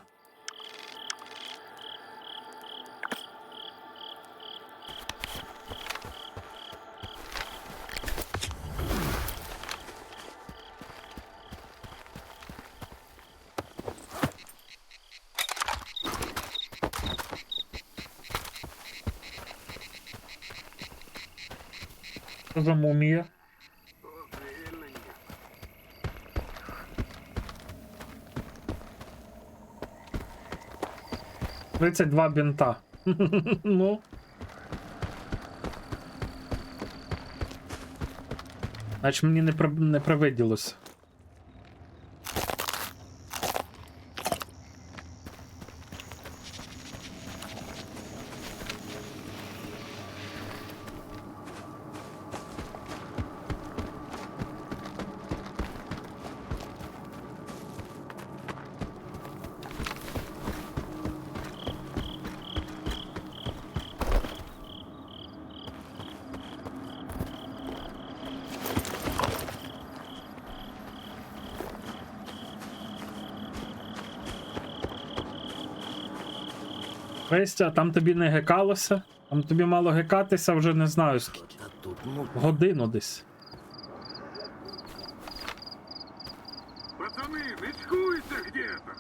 Що за мумія? — 32 бінта. Ну. Значить мені не привиділося. Христя, там тобі не гекалося? Там тобі мало гекатися вже не знаю скільки. Годину десь.
Пацаны, нычкуйте где-то!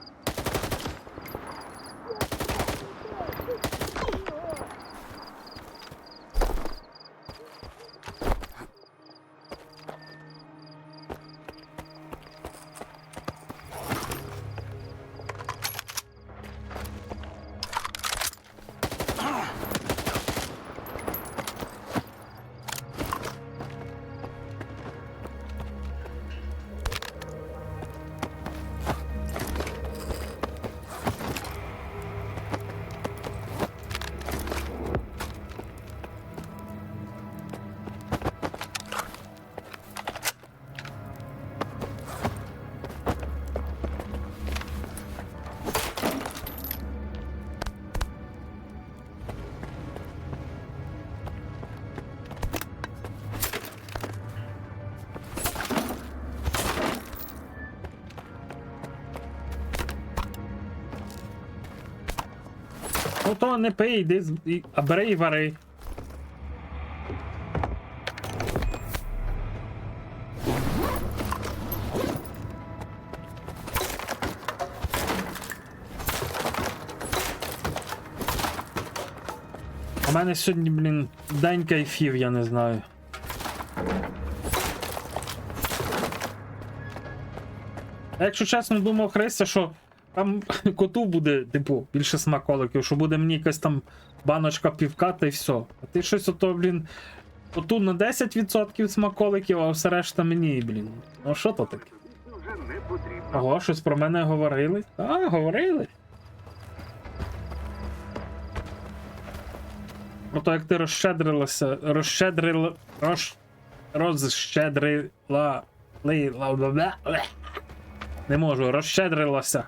Ну то не пий, йди, а бери і вари. У мене сьогодні, блін, день кайфів, я не знаю. Я, якщо чесно, думав, Христя, що там коту буде, типу, більше смаколиків, що буде мені якась там баночка півка та й все. А ти щось ото, блін, коту на 10% смаколиків, а все решта мені, блін. Ну що то таке? Ого, щось про мене говорили? А, говорили. Про то, як ти розщедрилася, розщедрила, не можу, розщедрилася.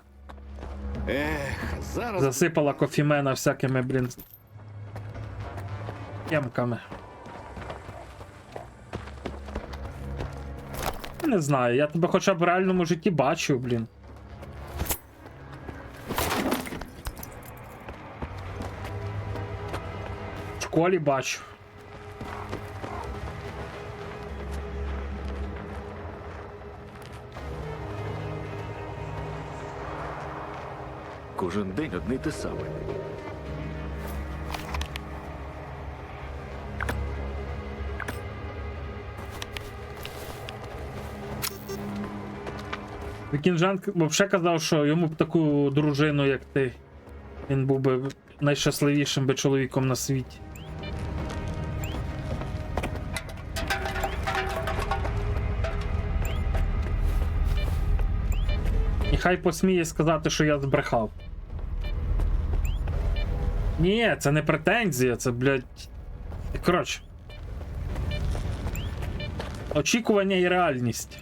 Зараз
Засипала кофімена всякими, блін, ямками. Не знаю, я тебе хоча б в реальному житті бачив, блін. В школі бачу.
Кожен день одне й те саме.
Кінжан взагалі казав, що йому б таку дружину, як ти, він був би найщасливішим би чоловіком на світі. І хай посміє сказати, що я збрехав. Ні, це не претензія, це, блядь. Коротше. Очікування і реальність.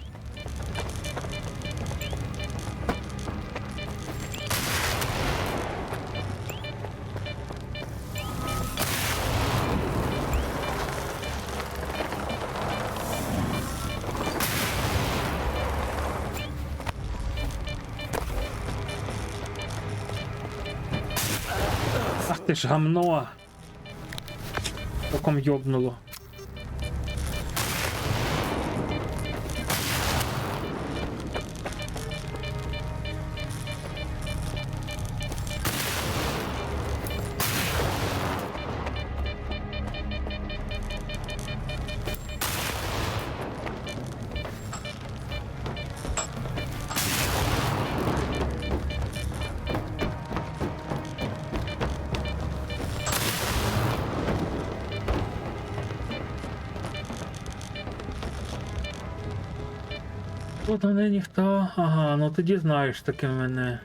Ах ти ж гамно. Током йобнуло. Тут мене ніхто. Ага, ну тоді знаєш таке мене.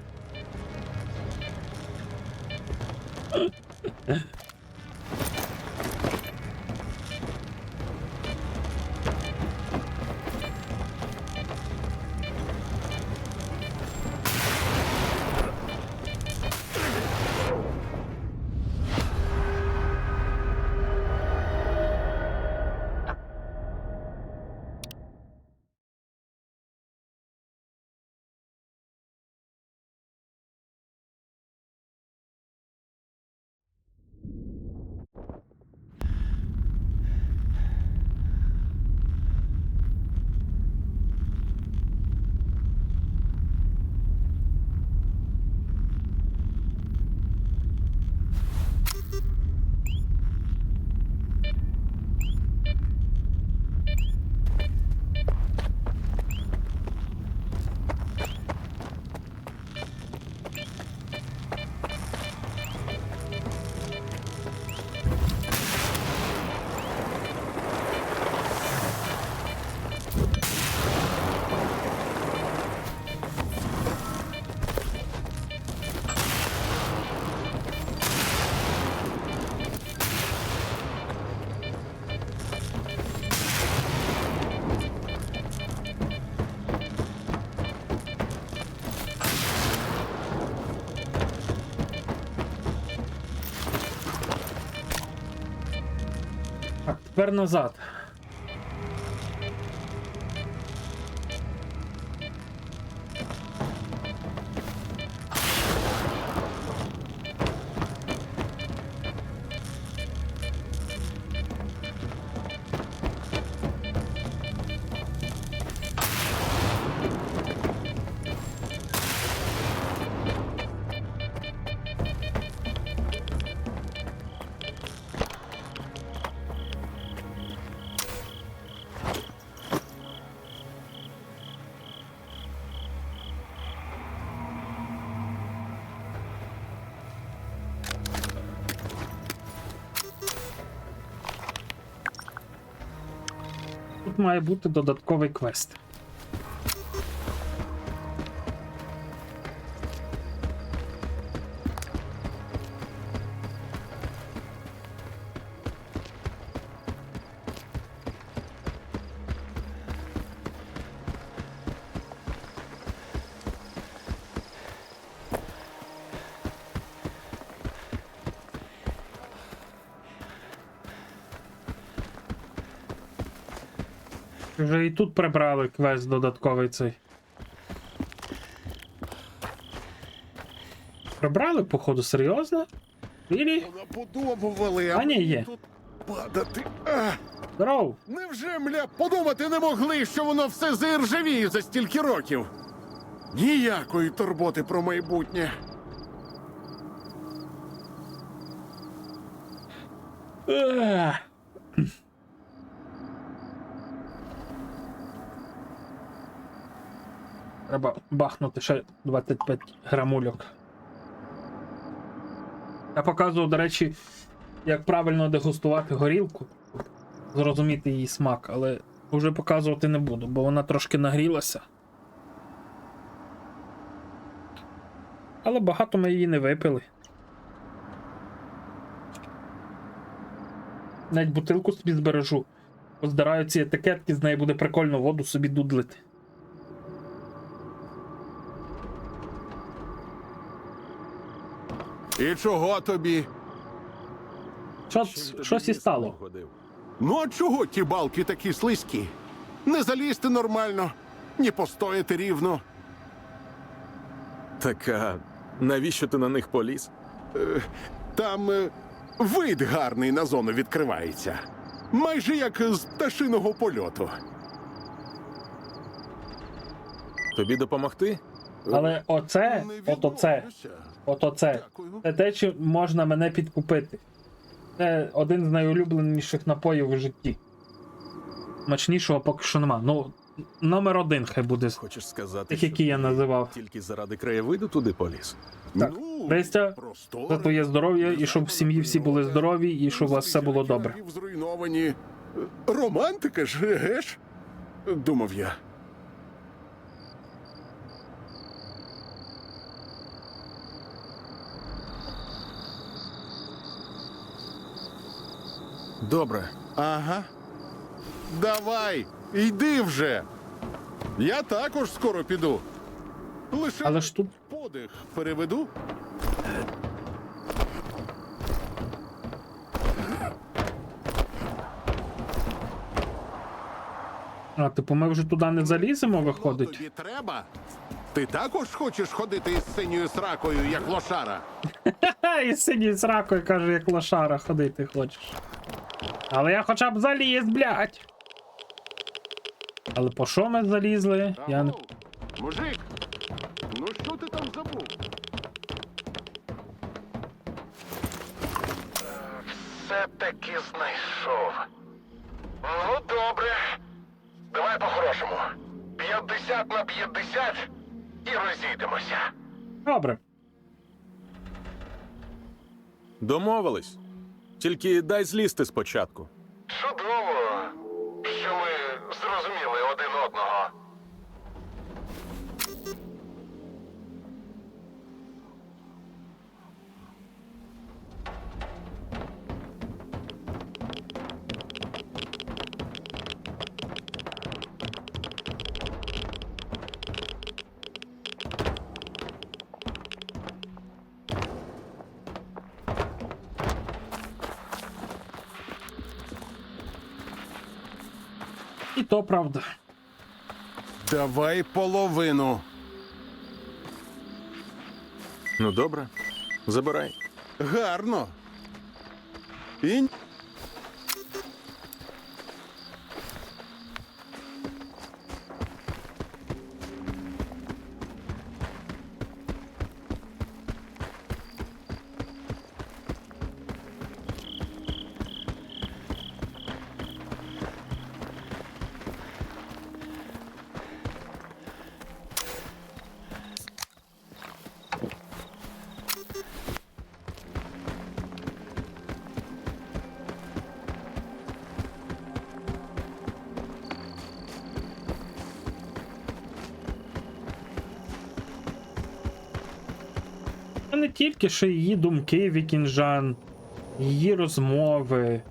Так, тепер назад. тут має бути додатковий квест. Вже і тут прибрали квест додатковий цей. Прибрали, походу, серйозно? Ілі?
Подумували,
А ні, є.
тут падати.
Здоров!
Невже, мля, подумати не могли, що воно все заіржавіє за стільки років? Ніякої турботи про майбутнє.
Треба бахнути ще 25 грамульок. Я показував, до речі, як правильно дегустувати горілку, зрозуміти її смак, але вже показувати не буду, бо вона трошки нагрілася. Але багато ми її не випили. Навіть бутилку собі збережу. Поздираю ці етикетки, з неї буде прикольно воду собі дудлити.
І чого тобі?
Щось і стало.
Ну а чого ті балки такі слизькі? Не залізти нормально, ні постояти рівно.
Так, а навіщо ти на них поліз?
Там вид гарний на зону відкривається. Майже як з пташиного польоту.
Тобі допомогти?
Але оце, це те, що можна мене підкупити. Це один з найулюбленіших напоїв у житті. Смачнішого поки що нема. Ну, номер один хай буде.
Хочеш сказати,
тих, які я називав.
Тільки заради краєвиду туди поліз?
Так, Христя, за твоє здоров'я, і щоб в сім'ї всі були здорові, і щоб у вас все було добре.
Зруйновані. Романтика ж, еге ж? Думав я.
Добре.
Ага. Давай, йди вже. Я також скоро піду. Лише
Але ж тут
подих переведу.
А, типу, ми вже туди не заліземо, виходить?
Тобі треба? Ти також хочеш ходити із синьою сракою, як лошара?
Ха-ха, із синьою сракою, каже, як лошара ходити хочеш. Але я хоча б заліз, блядь. Але по що ми залізли? Я не...
Мужик, ну що ти там забув?
Все-таки знайшов. Ну, добре. Давай по-хорошому. 50 на 50 і розійдемося.
Добре.
Домовились. Тільки дай злізти спочатку.
Чудово, що ми зрозуміли один одного.
І то правда.
Давай половину.
Ну добре, забирай.
Гарно. І...
не тільки, ще її думки Вікінжан, її розмови.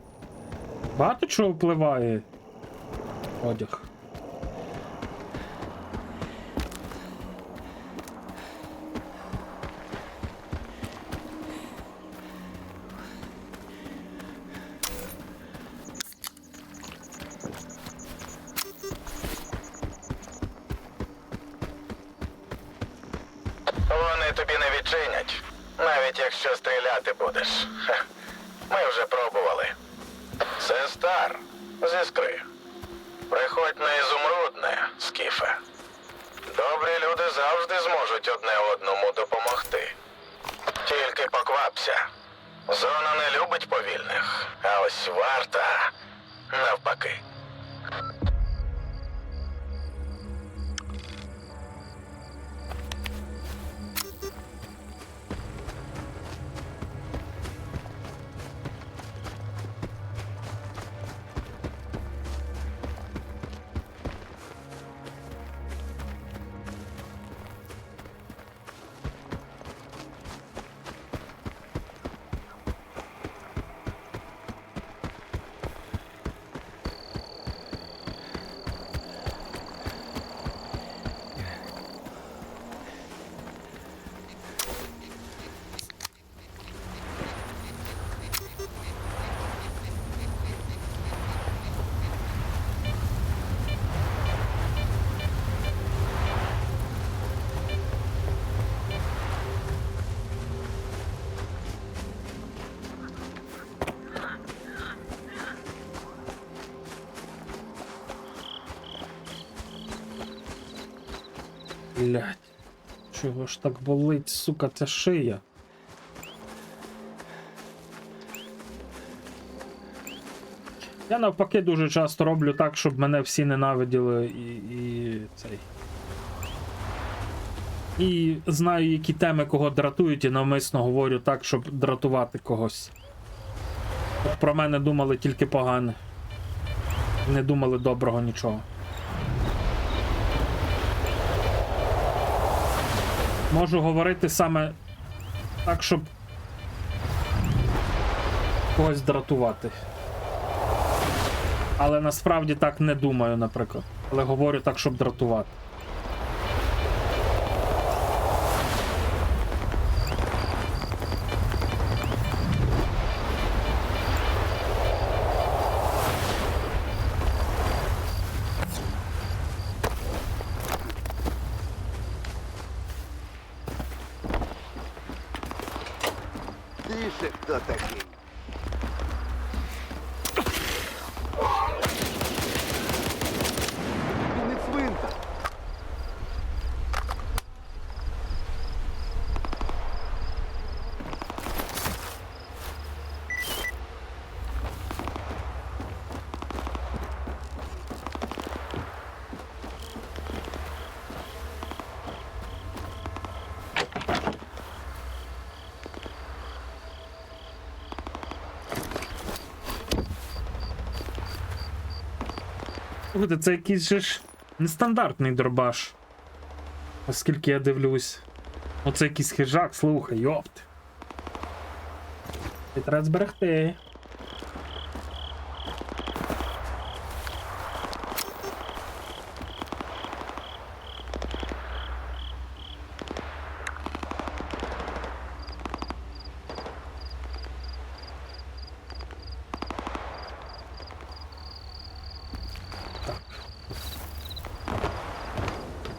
Багато чого впливає. Одяг.
Вони тобі не відчинять, навіть якщо стріляти будеш. Ха. Ми вже пробували. Це Стар зі Скри. Приходь на Ізумрудне, Скіфе. Добрі люди завжди зможуть одне одному допомогти. Тільки поквапся. Зона не любить повільних, а ось варта навпаки.
Блять. Чого ж так болить, сука, ця шия? Я навпаки дуже часто роблю так, щоб мене всі ненавиділи і цей. І знаю, які теми кого дратують, і навмисно говорю так, щоб дратувати когось. От про мене думали тільки погане. Не думали доброго нічого. Можу говорити саме так, щоб когось дратувати. Але насправді так не думаю, наприклад. Але говорю так, щоб дратувати.
Тише, хто такий? Він не цвинтар.
Слухайте, це якийсь же ж нестандартний дробаш. Оскільки я дивлюсь. Оце якийсь хижак, слухай, йопт. І треба зберегти.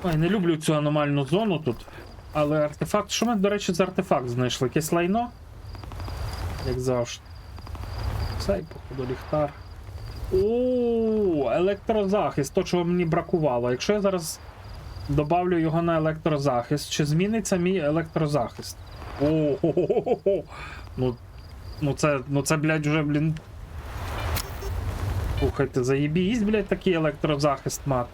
Ой, не люблю цю аномальну зону тут. Але артефакт, що ми, до речі, за артефакт знайшли? Якесь лайно? Як завжди. Цей, походу, ліхтар. О, електрозахист, то, чого мені бракувало. Якщо я зараз добавлю його на електрозахист, чи зміниться мій електрозахист? О-хо-хо-хо-хо. Ну це, блядь, вже, блін. Слухайте, заєбісь, блядь, такий електрозахист мати.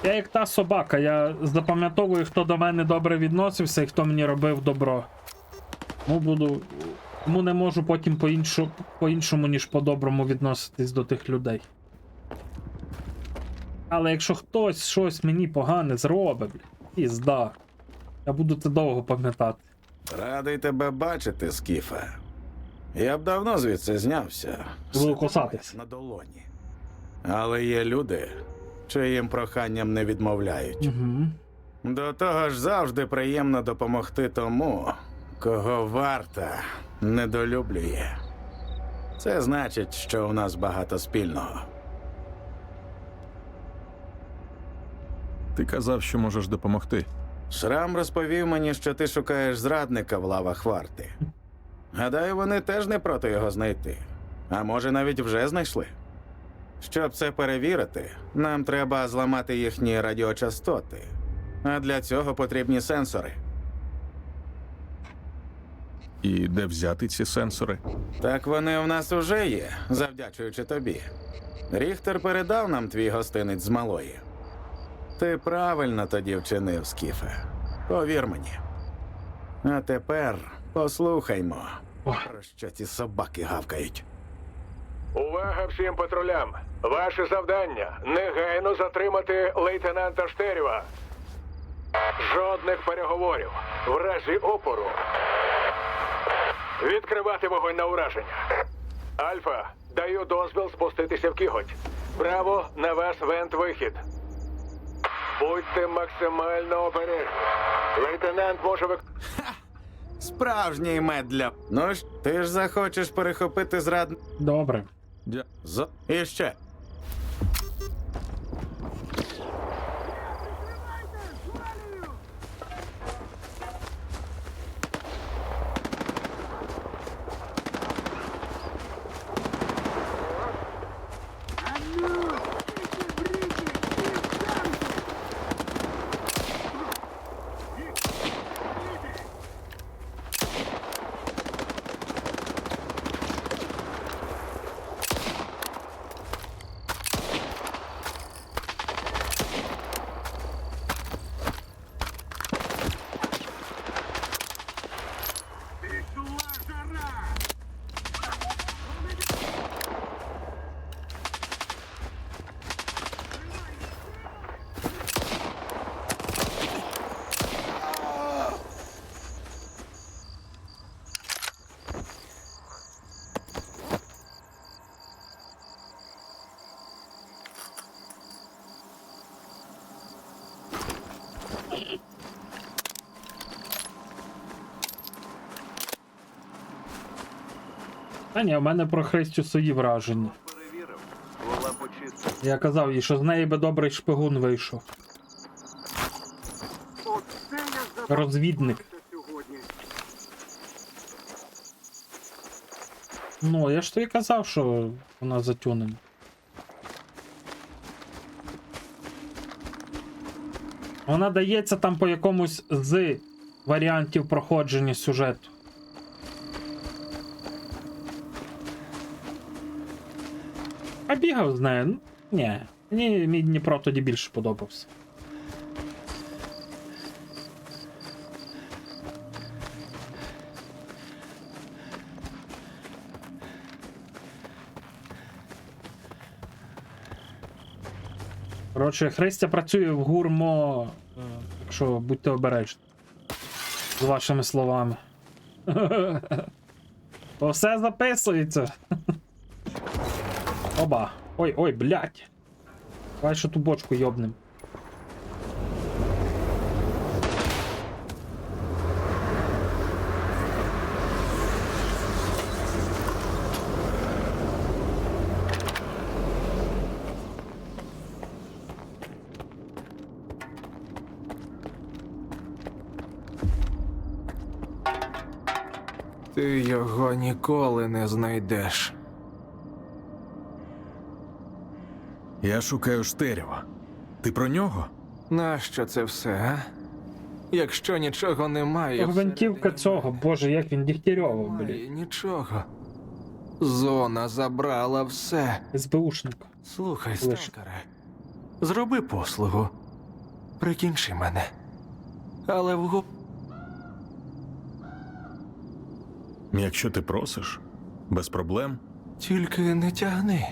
Я як та собака, я запам'ятовую, хто до мене добре відносився і хто мені робив добро. Тому не можу потім по-іншому, ніж по-доброму відноситись до тих людей. Але якщо хтось щось мені погане зробить, пізда, я буду це довго пам'ятати.
Радий тебе бачити, Скіфе. Я б давно звідси знявся.
Буду кусатись.
На долоні. Але є люди, чиїм проханням не відмовляють.
Угу.
До того ж завжди приємно допомогти тому, кого варта недолюблює. Це значить, що у нас багато спільного. Ти казав, що можеш допомогти. Шрам розповів мені, що ти шукаєш зрадника в лавах варти. Гадаю, вони теж не проти його знайти. А може, навіть вже знайшли. Щоб це перевірити, нам треба зламати їхні радіочастоти. А для цього потрібні сенсори.
І де взяти ці сенсори?
Так вони в нас уже є, завдячуючи тобі. Ріхтер передав нам твій гостинець з малої. Ти правильно тоді вчинив, Скіфе. Повір мені. А тепер послухаймо, про що ці собаки гавкають.
Увага всім патрулям! Ваше завдання – негайно затримати лейтенанта Штерєва. Жодних переговорів. В разі опору. Відкривати вогонь на ураження. Альфа, даю дозвіл спуститися в кіготь. Браво, на вас вент-вихід. Будьте максимально обережні. Лейтенант може
Справжній мед для... Ну ж, ти ж захочеш перехопити
Добре.
І ще.
А ні, у мене про Христю свої враження. Я казав їй, що з неї би добрий шпигун вийшов. Розвідник. Ну, я ж тобі казав, що вона затюнена. Вона дається там по якомусь з варіантів проходження сюжету. А бігав з нею? Ні. Мені Дніпро тоді більше подобався. Коротше, Христя працює в гурмо, так що будьте обережні. З вашими словами. То все записується. Оба. Ой, блядь. Давай що ту бочку йобнем.
Ти його ніколи не знайдеш.
Я шукаю Штерєва. Ти про нього?
Нащо це все, а? Якщо нічого немає...
Гвинтівка цього, боже, як він Дігтярьова, блін.
Нічого. Зона забрала все.
СБУшник.
Слухай, сталкере, зроби послугу. Прикінчи мене. Але вгу...
Якщо ти просиш, без проблем.
Тільки не тягни.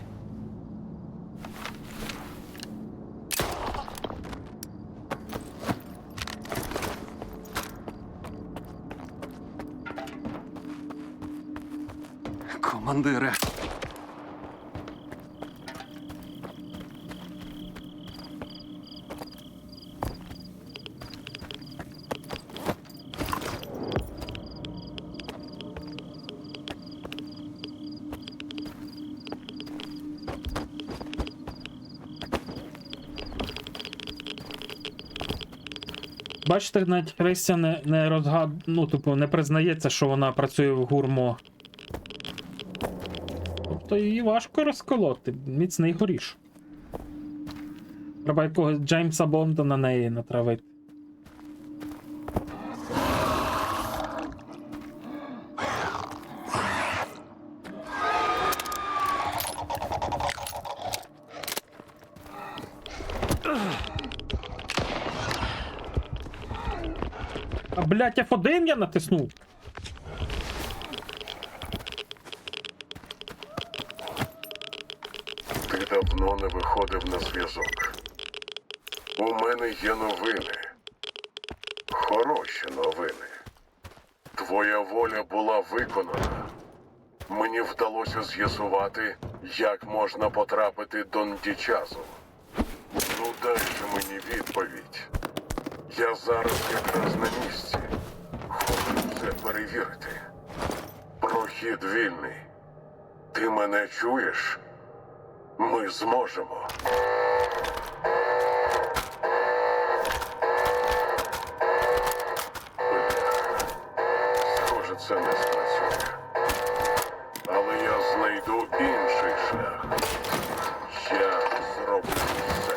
Командире.
Бачите, навіть Христя не розгад... ну, типу, не признається, що вона працює в гурмо. Тобто її важко розколоти, міцний горіш. Треба якогось Джеймса Бонда на неї натравити. А, блядь, F1 я натиснув.
Ти давно не виходив на зв'язок. У мене є новини. Хороші новини. Твоя воля була виконана. Мені вдалося з'ясувати, як можна потрапити до Ндічазу. Ну дай же мені відповідь. Я зараз якраз на місці. Хочу це перевірити. Прохід вільний. Ти мене чуєш? Ми зможемо. Схоже, це не спрацює. Але я знайду інший шлях. Я зроблю все.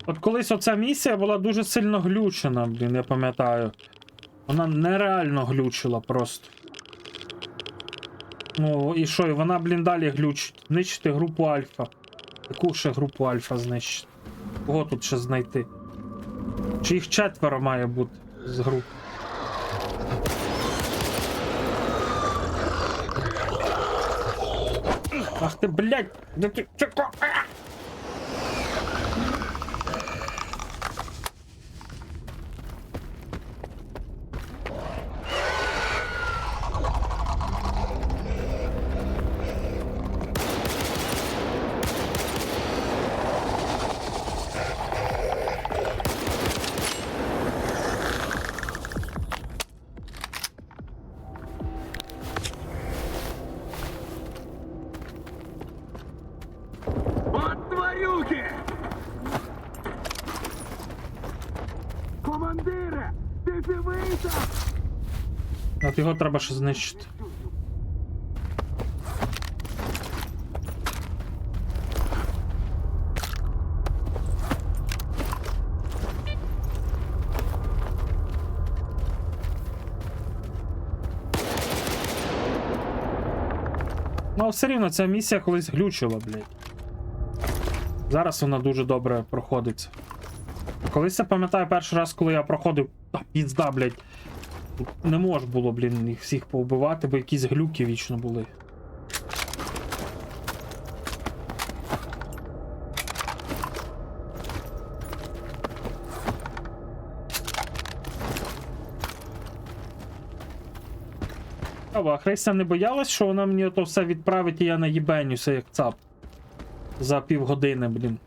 От колись оця місія була дуже сильно глючена, блін, я пам'ятаю. Вона нереально глючила просто. Ну і що, і вона, блін, далі глючить. Знищити групу Альфа. Яку ще групу Альфа знищити? Кого тут ще знайти? Чи їх 4 має бути з груп? Ах ти, блядь! Де ти? Чеко!
От тварюки! Командире! Ти живий там?
От його треба ще знищити. Ну, все рівно ця місія колись глючила, блядь. Зараз вона дуже добре проходиться. Колись я пам'ятаю перший раз, коли я проходив, пізда, блядь. Не мож було, блін, їх всіх повбивати, бо якісь глюки вічно були. А Христя не боялась, що вона мені то все відправить і я наїбенюся, як цап. За півгодини, блін.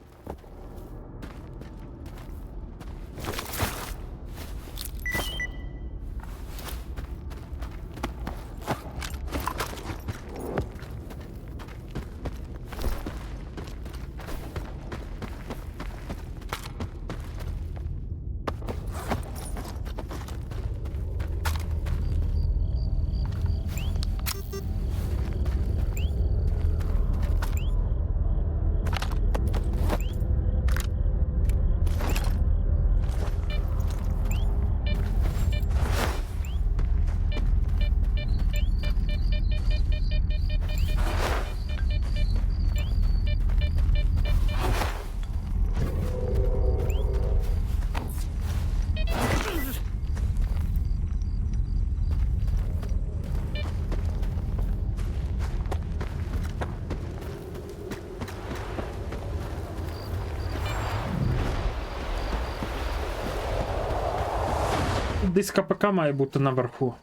Тут десь КПК має бути наверху.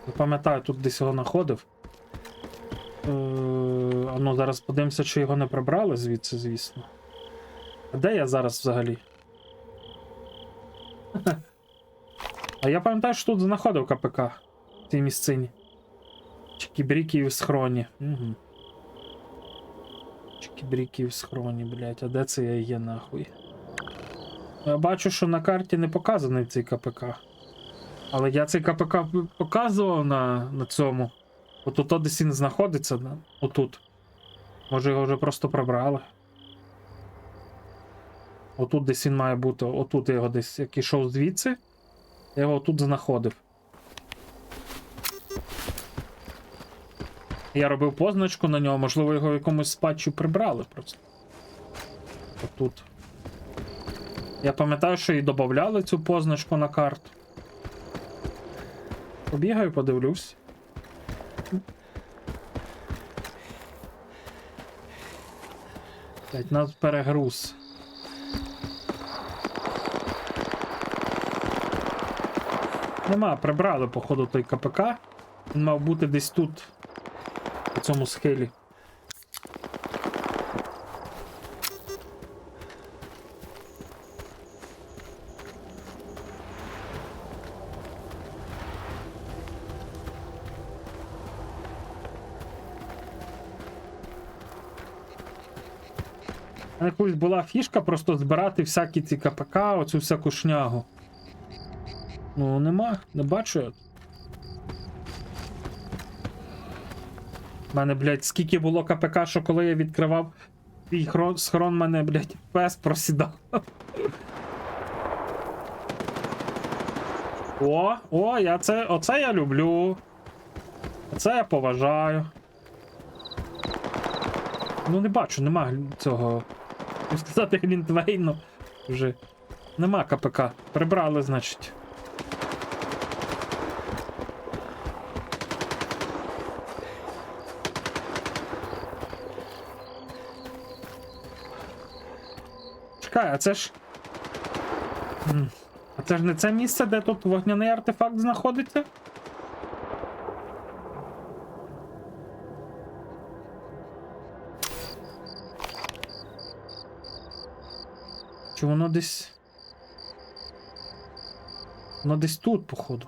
Я пам'ятаю, тут десь його знаходив. А ну, зараз подивимося, чи його не прибрали звідси, звісно. А де я зараз взагалі? А я пам'ятаю, що тут знаходив КПК в цій місцині. Чики-бріки в схроні. Угу. Чики-бріки в схроні, блять. А де це я є, нахуй? Я бачу, що на карті не показаний цей КПК. Але я цей КПК показував на цьому. Отут десь він знаходиться, да? Отут. Може його вже просто прибрали. Отут десь він має бути. Отут я його десь, як ішов звідси. Я його тут знаходив. Я робив позначку на нього, можливо, його в якомусь спадчу прибрали просто. Отут. Я пам'ятаю, що і додавали цю позначку на карту. Побігаю, подивлюсь. Блять, нас перегруз. Нема, прибрали, походу, той КПК. Він мав бути десь тут, у цьому схилі. Якось була фішка просто збирати всякі ці КПК, оцю всяку шнягу. Ну, нема, не бачу я. У мене, блядь, скільки було КПК, що коли я відкривав свій схрон, мене, блядь, пес просідав. О, оце я люблю. Оце я поважаю. Ну, не бачу, нема цього. Можу сказати, Глінтвейну вже. Нема КПК. Прибрали, значить. Чекай, а це ж... А це ж не це місце, де тут вогняний артефакт знаходиться? Чи воно десь... Воно десь тут, походу.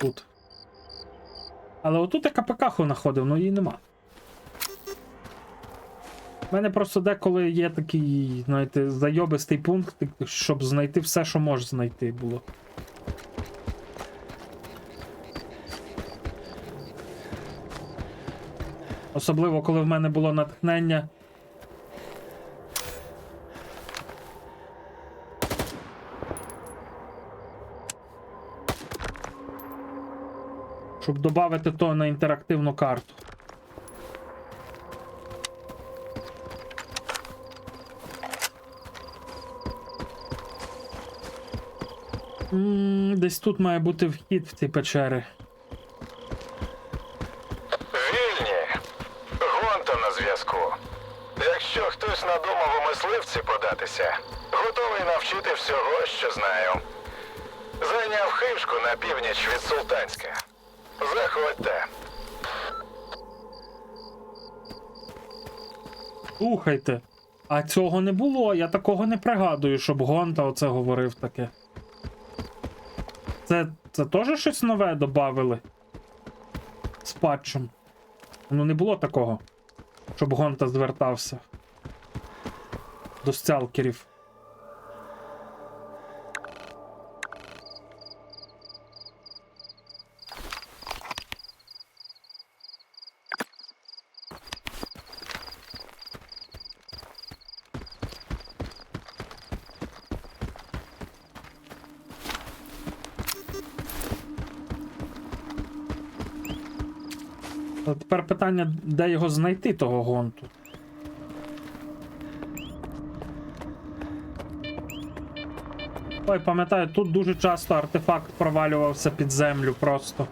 Тут. Але отут я КПК-ху знаходив, але її нема. У мене просто деколи є такий, знаєте, зайобистий пункт, щоб знайти все, що можеш знайти було. Особливо, коли в мене було натхнення. Щоб додати то на інтерактивну карту. Десь тут має бути вхід в ці печери.
Вільні. Гонта на зв'язку. Якщо хтось надумав у мисливці податися, готовий навчити всього, що знаю. Зайняв хишку на північ від Султанська. Заходьте.
Слухайте, а цього не було, я такого не пригадую, щоб Гонта оце говорив таке. Це теж щось нове додавили? З патчем. Ну не було такого, щоб Гонта звертався до сталкерів. А тепер питання, де його знайти, того Гонту. Ой, пам'ятаю, тут дуже часто артефакт провалювався під землю просто.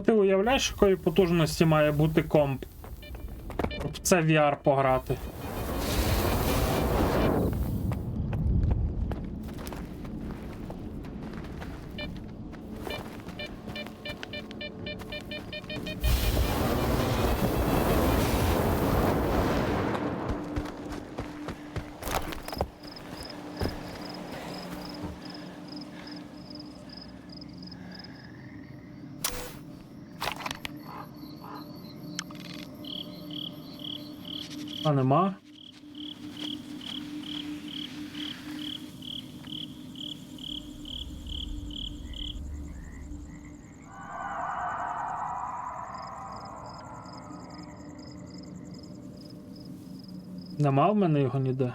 ти уявляєш, якої потужності має бути комп? Щоб в це VR пограти. А нема. Нема в мене його ніде.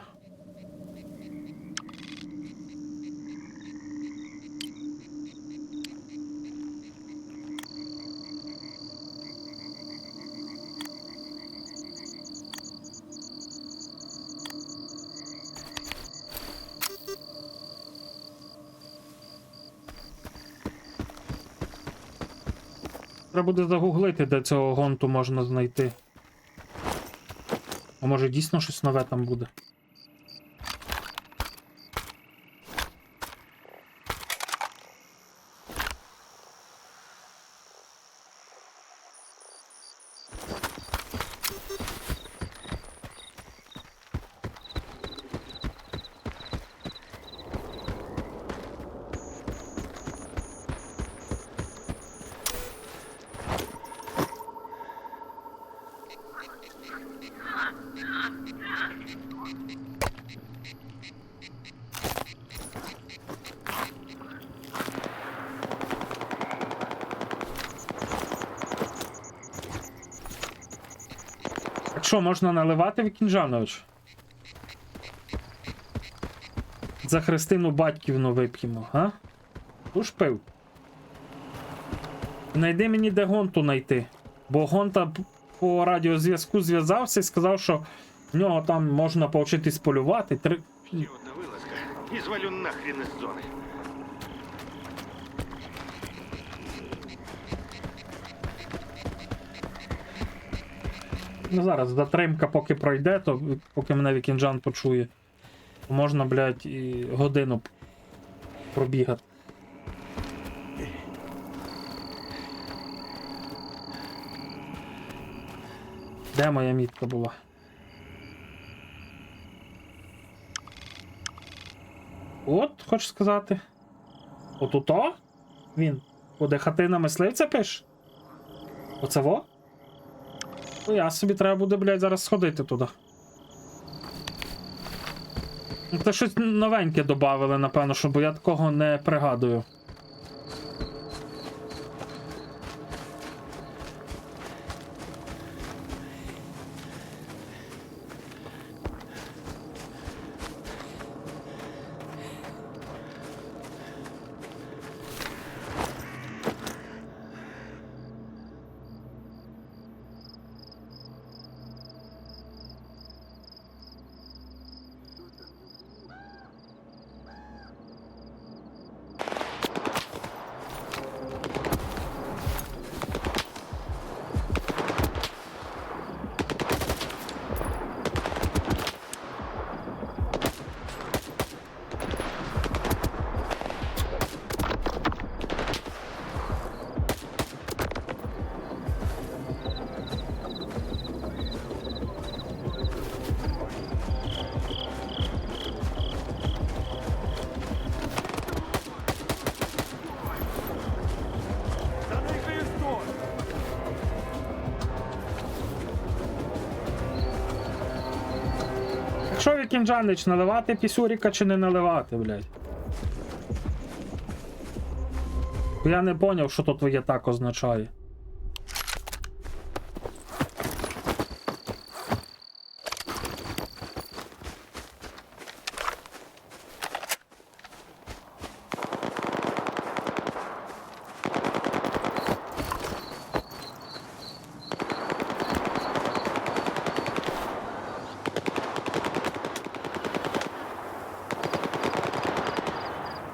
Треба буде загуглити, де цього гонту можна знайти. А може дійсно щось нове там буде? Так що, можна наливати, Вікінжанович? За Христину Батьківну вип'ємо, а? Уж пив. Найди мені, де гонту знайти. Бо гонта по радіозв'язку зв'язався і сказав, що в нього там можна повчитись полювати.
Одна вилазка і звалю нахрін із зони.
Ну зараз затримка поки пройде, то поки мене Вікінджан почує, то можна, блядь, і годину пробігати. Де моя мітка була? От, хочеш сказати? Отуто? Він. Буде хатина мисливця пише? Оце во? Ну я собі треба буде, блядь, зараз сходити туди. Це щось новеньке додавали, напевно, що, бо я такого не пригадую. Що, Вікінджанич, наливати пісюріка чи не наливати, блядь? Я не поняв, що то твоє так означає.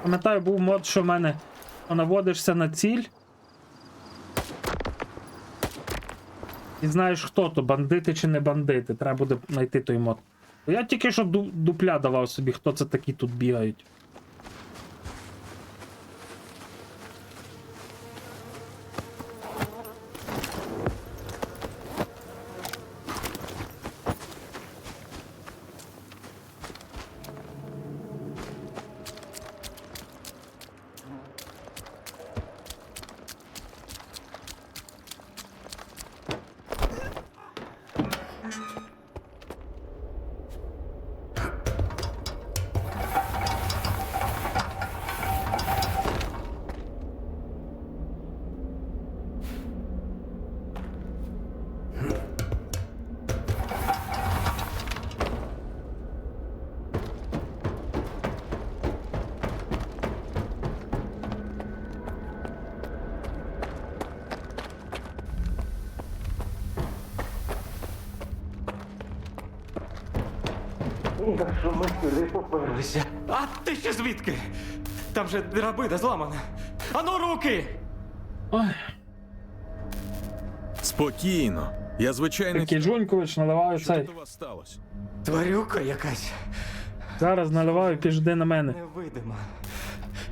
Пам'ятаю, був мод, що в мене наводишся на ціль, Ти знаєш, хто то, бандити чи не бандити. Треба буде знайти той мод. Я тільки що дупля давав собі, хто це такі тут бігають.
Що ми сюди поперлися? А ти ще звідки? Там же драбина зламана. Ану, руки!
Ой.
Спокійно. Я звичайний...
Такий Джунькович, наливаю
Що
цей.
тут у вас сталося?
Тварюка якась.
Зараз наливаю, піджди на мене.
Невидима.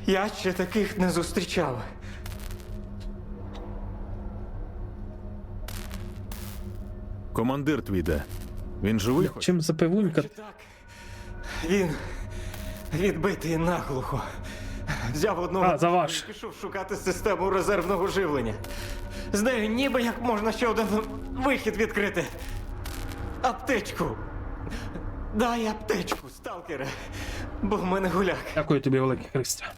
Я ще таких не зустрічав.
Командир твій де? Він живий хоч?
Чим запивунька?
Він відбитий наглухо. Взяв одного
А, за ваш.
і пішов шукати систему резервного живлення. З нею ніби як можна ще один вихід відкрити. Аптечку. Дай аптечку, сталкере. Бо в мене гуляк.
Дякую тобі, великий Христя.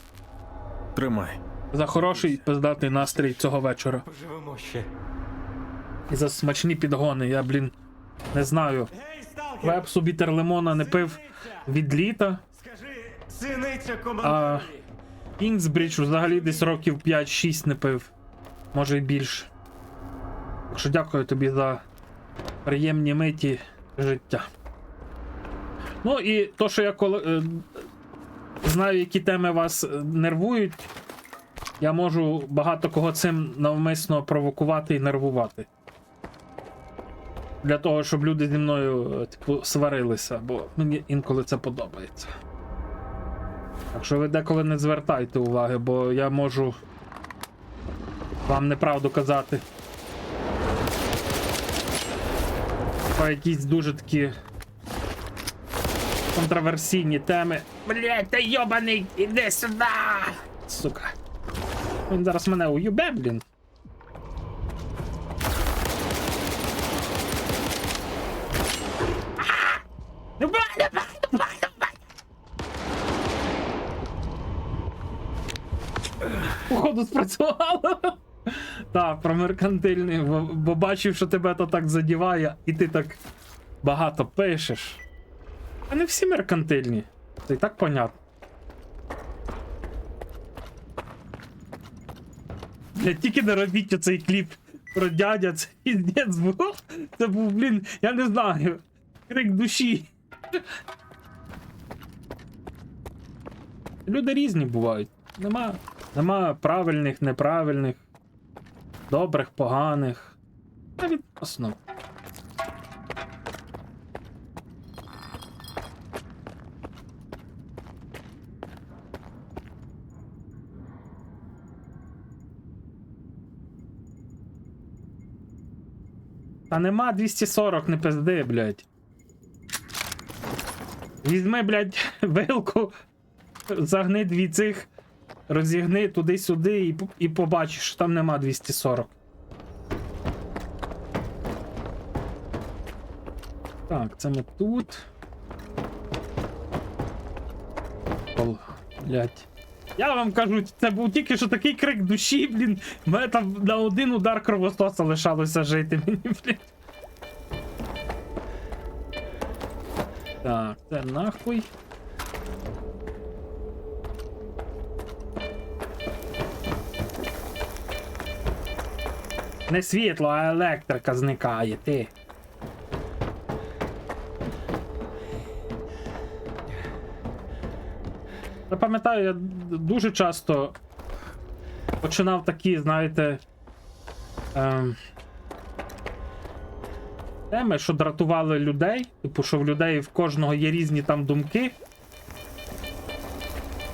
Тримай.
За хороший пиздатий настрій цього вечора.
Живемо ще.
І за смачні підгони. Я, блін, не знаю. Вепсу бітер лимона не пив від літа.
Синиця
А
командирі.
Кінгсбридж взагалі десь років 5-6 не пив. Може й більше. Так що дякую тобі за приємні миті життя. Ну і то, що я знаю, які теми вас нервують, я можу багато кого цим навмисно провокувати і нервувати. Для того, щоб люди зі мною, типу, сварилися, бо мені інколи це подобається. Так що ви деколи не звертайте уваги, бо я можу вам неправду казати. Про якісь дуже такі контроверсійні теми. Блять, та йобаний, іди сюди! Сука. Він зараз мене уюбе, блін. Походу спрацювало. Так, про меркантильний, бо бачив, що тебе то так задіває, і ти так багато пишеш. А не всі меркантильні. Це і так понятно. Блядь, тільки не робіть оцей кліп про дядя, це піздець був. Це був, блін, я не знаю. Крик душі. Люди різні бувають. Нема правильних, неправильних, добрих, поганих. Та відносно. Та нема 240, не пизди, блядь. Візьми, блядь, вилку, загни дві цих, розігни туди-сюди і побачиш, що там нема 240. Так, це ми тут. Блядь. Я вам кажу, це був тільки що такий крик душі, блін. В мене там на один удар кровососа лишалося жити мені, блін. Так, це нахуй. Не світло, а електрика зникає, ти. Я пам'ятаю, я дуже часто починав такі, знаєте, теми, що дратували людей, типу, що в людей в кожного є різні там думки.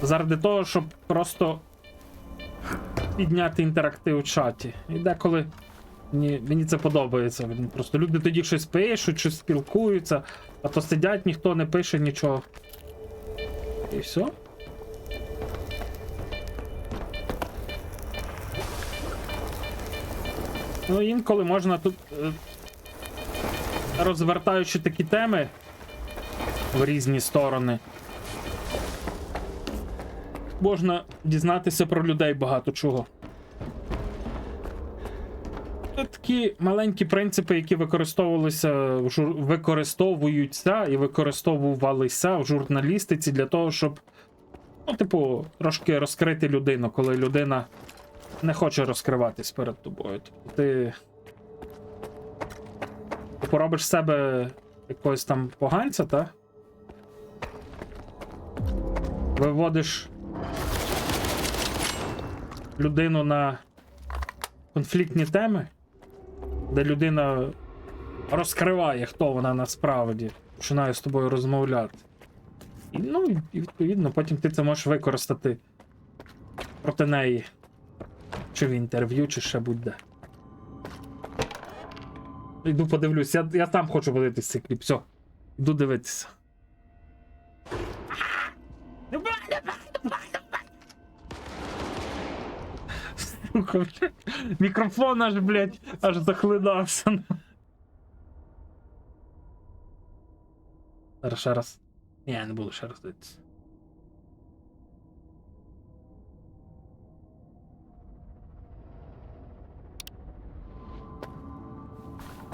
Заради того, щоб просто підняти інтерактив у чаті. І деколи мені це подобається. Просто люди тоді щось пишуть, щось спілкуються, а то сидять, ніхто не пише нічого. І все. Ну, інколи можна тут, розвертаючи такі теми в різні сторони, можна дізнатися про людей багато чого. Це такі маленькі принципи, які використовуються і використовувалися в журналістиці для того, щоб, ну, типу, трошки розкрити людину, коли людина не хоче розкриватись перед тобою. Тобто ти поробиш з себе якогось там поганця, та? Виводиш людину на конфліктні теми, де людина розкриває, хто вона насправді, починає з тобою розмовляти. І, ну, і відповідно, потім ти це можеш використати проти неї. Чи в інтерв'ю, чи ще будь-де. Йду подивлюсь, я сам хочу подивитися цей кліп, все. Йду дивитися. Сука, блядь. Мікрофон аж, блядь, аж захлинався. Зараз ще раз. Ні, я не буду ще раз дивитися.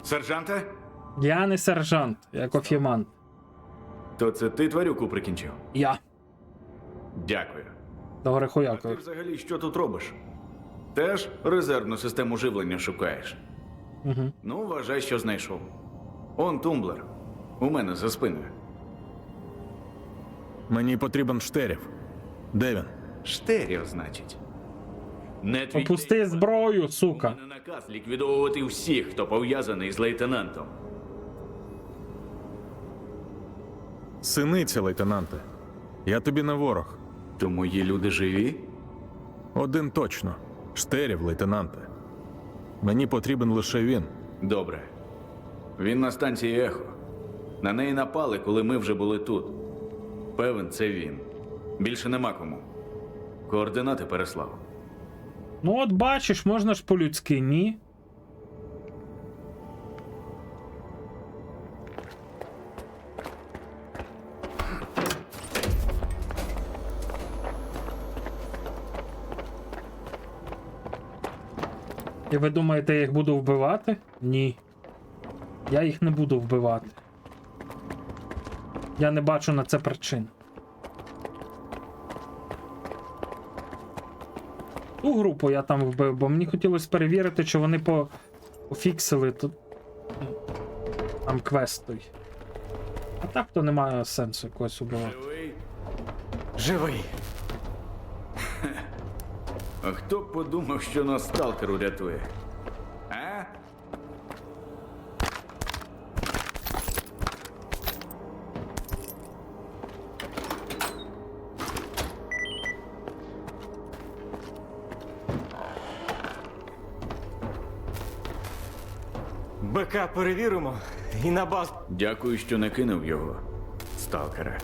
Сержанте?
Я не сержант, я кофімант.
То це ти тварюку прикінчив?
Я.
Дякую.
До
Ти
хуяку.
взагалі що тут робиш? Теж резервну систему живлення шукаєш?
Угу.
Ну, вважай, що знайшов. Он тумблер. У мене за спиною.
Мені потрібен Штерів. Де він?
Штеріо, значить. Не твій
Опусти зброю, сука.
на наказ ліквідовувати всіх, хто пов'язаний з лейтенантом.
Синиця, лейтенанте. Я тобі не ворог.
То мої люди живі?
Один точно. Штерів, лейтенанте. Мені потрібен лише він.
Добре. Він на станції Ехо. На неї напали, коли ми вже були тут. Певен, це він. Більше нема кому. Координати переслав.
Ну от бачиш, можна ж по-людськи, ні? І ви думаєте, я їх буду вбивати? Ні. Я їх не буду вбивати. Я не бачу на це причин. Ту групу я там вбив, бо мені хотілося перевірити, чи вони пофіксили тут там квест той. А так то немає сенсу якогось убивати.
Живий?
Живий.
А хто б подумав, що нас сталкер урятує? А?
БК перевіримо і на базу.
Дякую, що не кинув його, сталкере.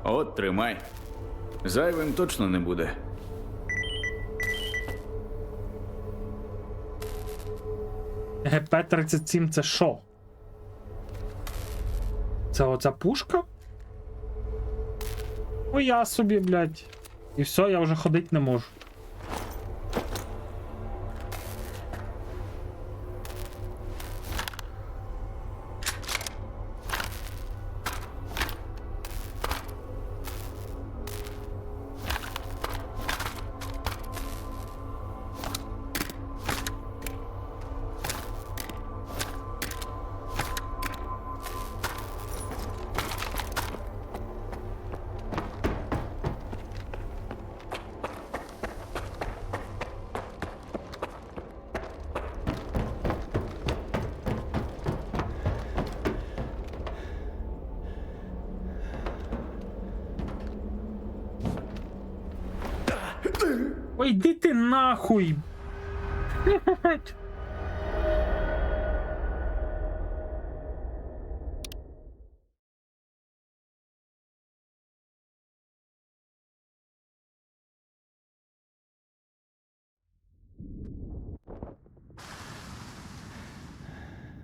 От, тримай. Зайвим точно не буде.
ГП-37 це що? Це оця пушка? О, я собі, блядь. І все, я вже ходити не можу. Ой, йди ти нахуй!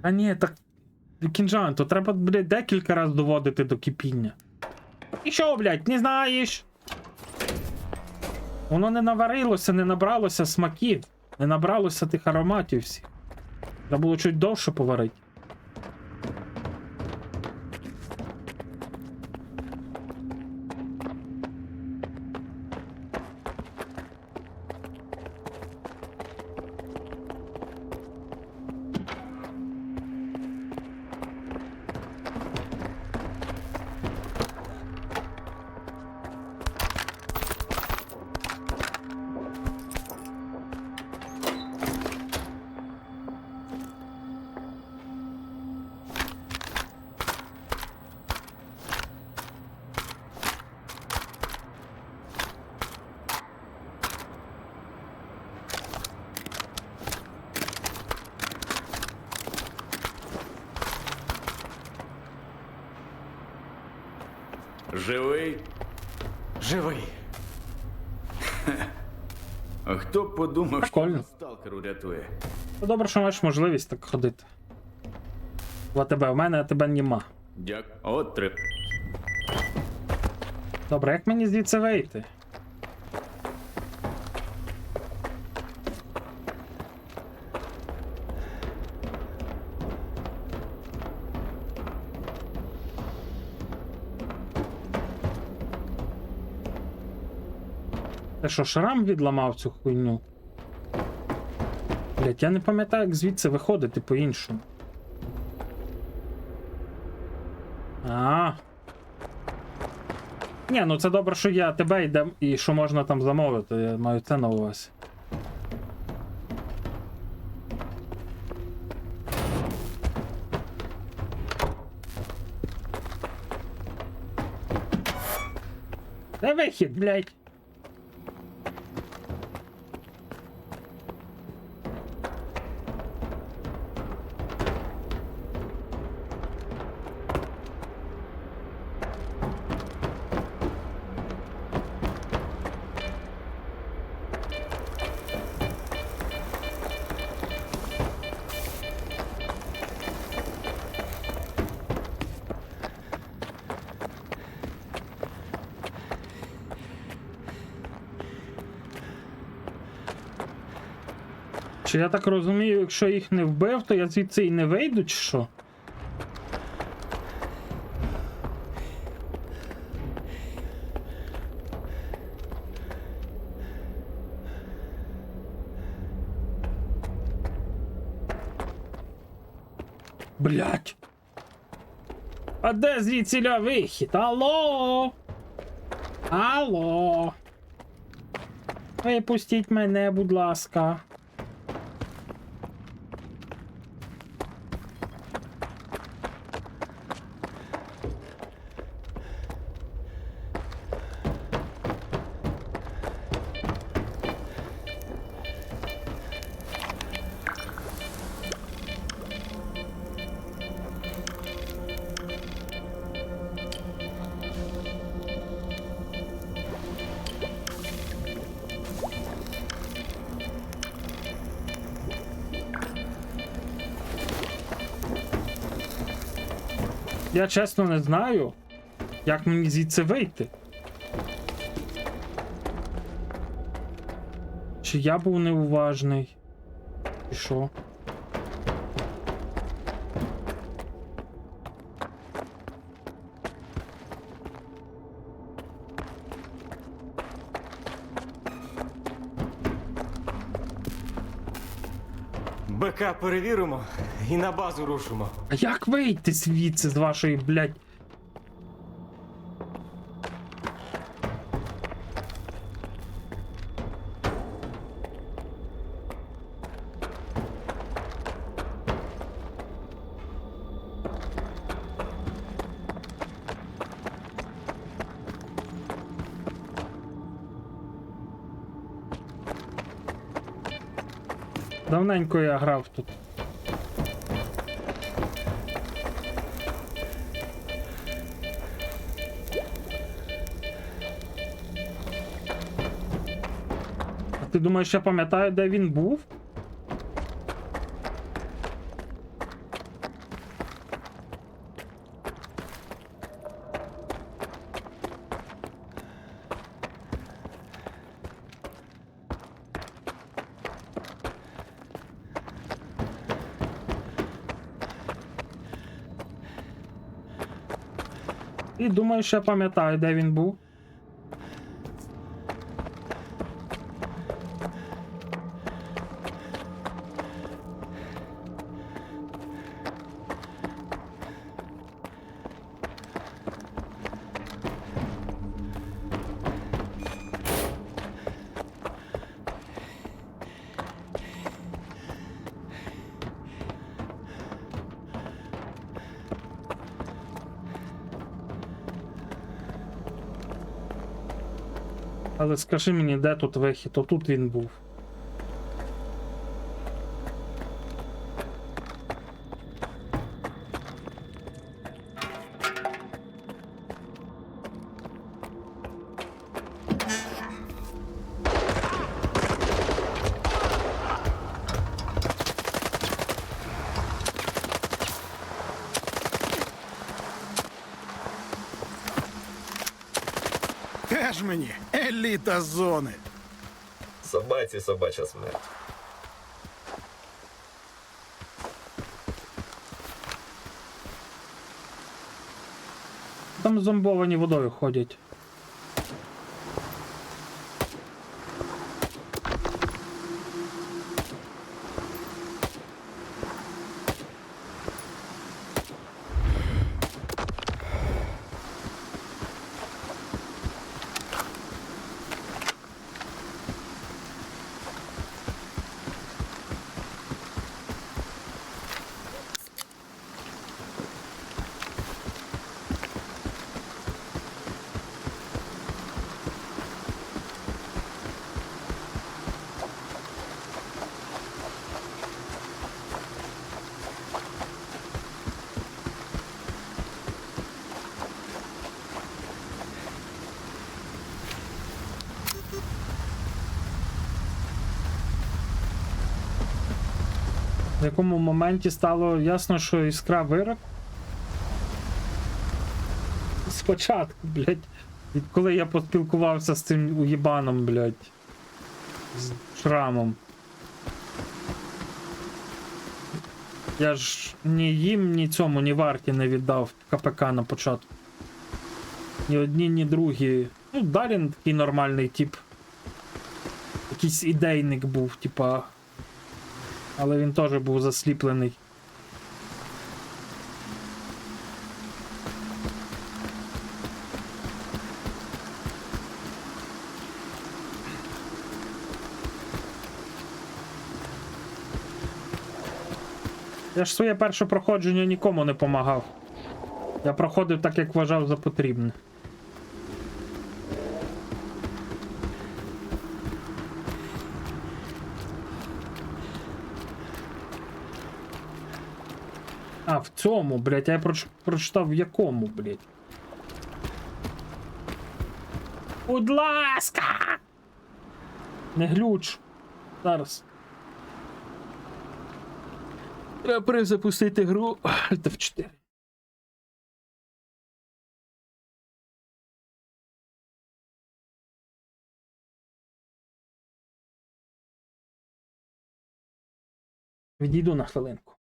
А ні, так... Кінжан, то треба, блядь, декілька разів доводити до кипіння. І що, блядь, не знаєш? Воно не наварилося, не набралося смаків, не набралося тих ароматів всіх. Треба було чуть довше поварити.
Живий?
Живий.
А хто б подумав,
Прикольно.
що сталкеру рятує?
Ну, добре, що маєш можливість так ходити. В тебе в мене, а тебе нема.
Дякую. От три.
Добре, як мені звідси вийти? Ти що, шрам відламав цю хуйню? Блять, я не пам'ятаю, як звідси виходити по-іншому. Ні, ну це добре, що я тебе йдем і що можна там замовити, я маю це на увазі. Де вихід, блять? Чи я так розумію, якщо їх не вбив, то я звідси і не вийду, чи що? Блять. А де звідсіля вихід? Алло? Алло? Випустіть мене, будь ласка. Я чесно не знаю, як мені звідси вийти. Чи я був неуважний? І що?
БК перевіримо і на базу рушимо.
А як вийти звідси з вашої, блядь? Давненько я грав тут. А ти думаєш, я пам'ятаю, де він був? І думаю, що я пам'ятаю, де він був. Але скажи мені, де тут вихід? Отут він був.
Теж мені еліта зони.
Собаці собача смерть.
Там зомбовані водою ходять. В якому моменті стало ясно, що іскра вирок? Спочатку, блядь. Відколи я поспілкувався з цим уєбаном, блядь. З шрамом. Я ж ні їм, ні цьому, ні варті не віддав КПК на початку. Ні одні, ні другі. Ну, Дарін такий нормальний тип. Якийсь ідейник був, типа. Але він теж був засліплений. Я ж своє перше проходження нікому не помагав. Я проходив так, як вважав за потрібне. А, в цьому, блядь, я прочитав в якому, блядь. Будь ласка! Не глюч. Зараз. Треба перезапустити гру. Це в 4. Відійду на хвилинку.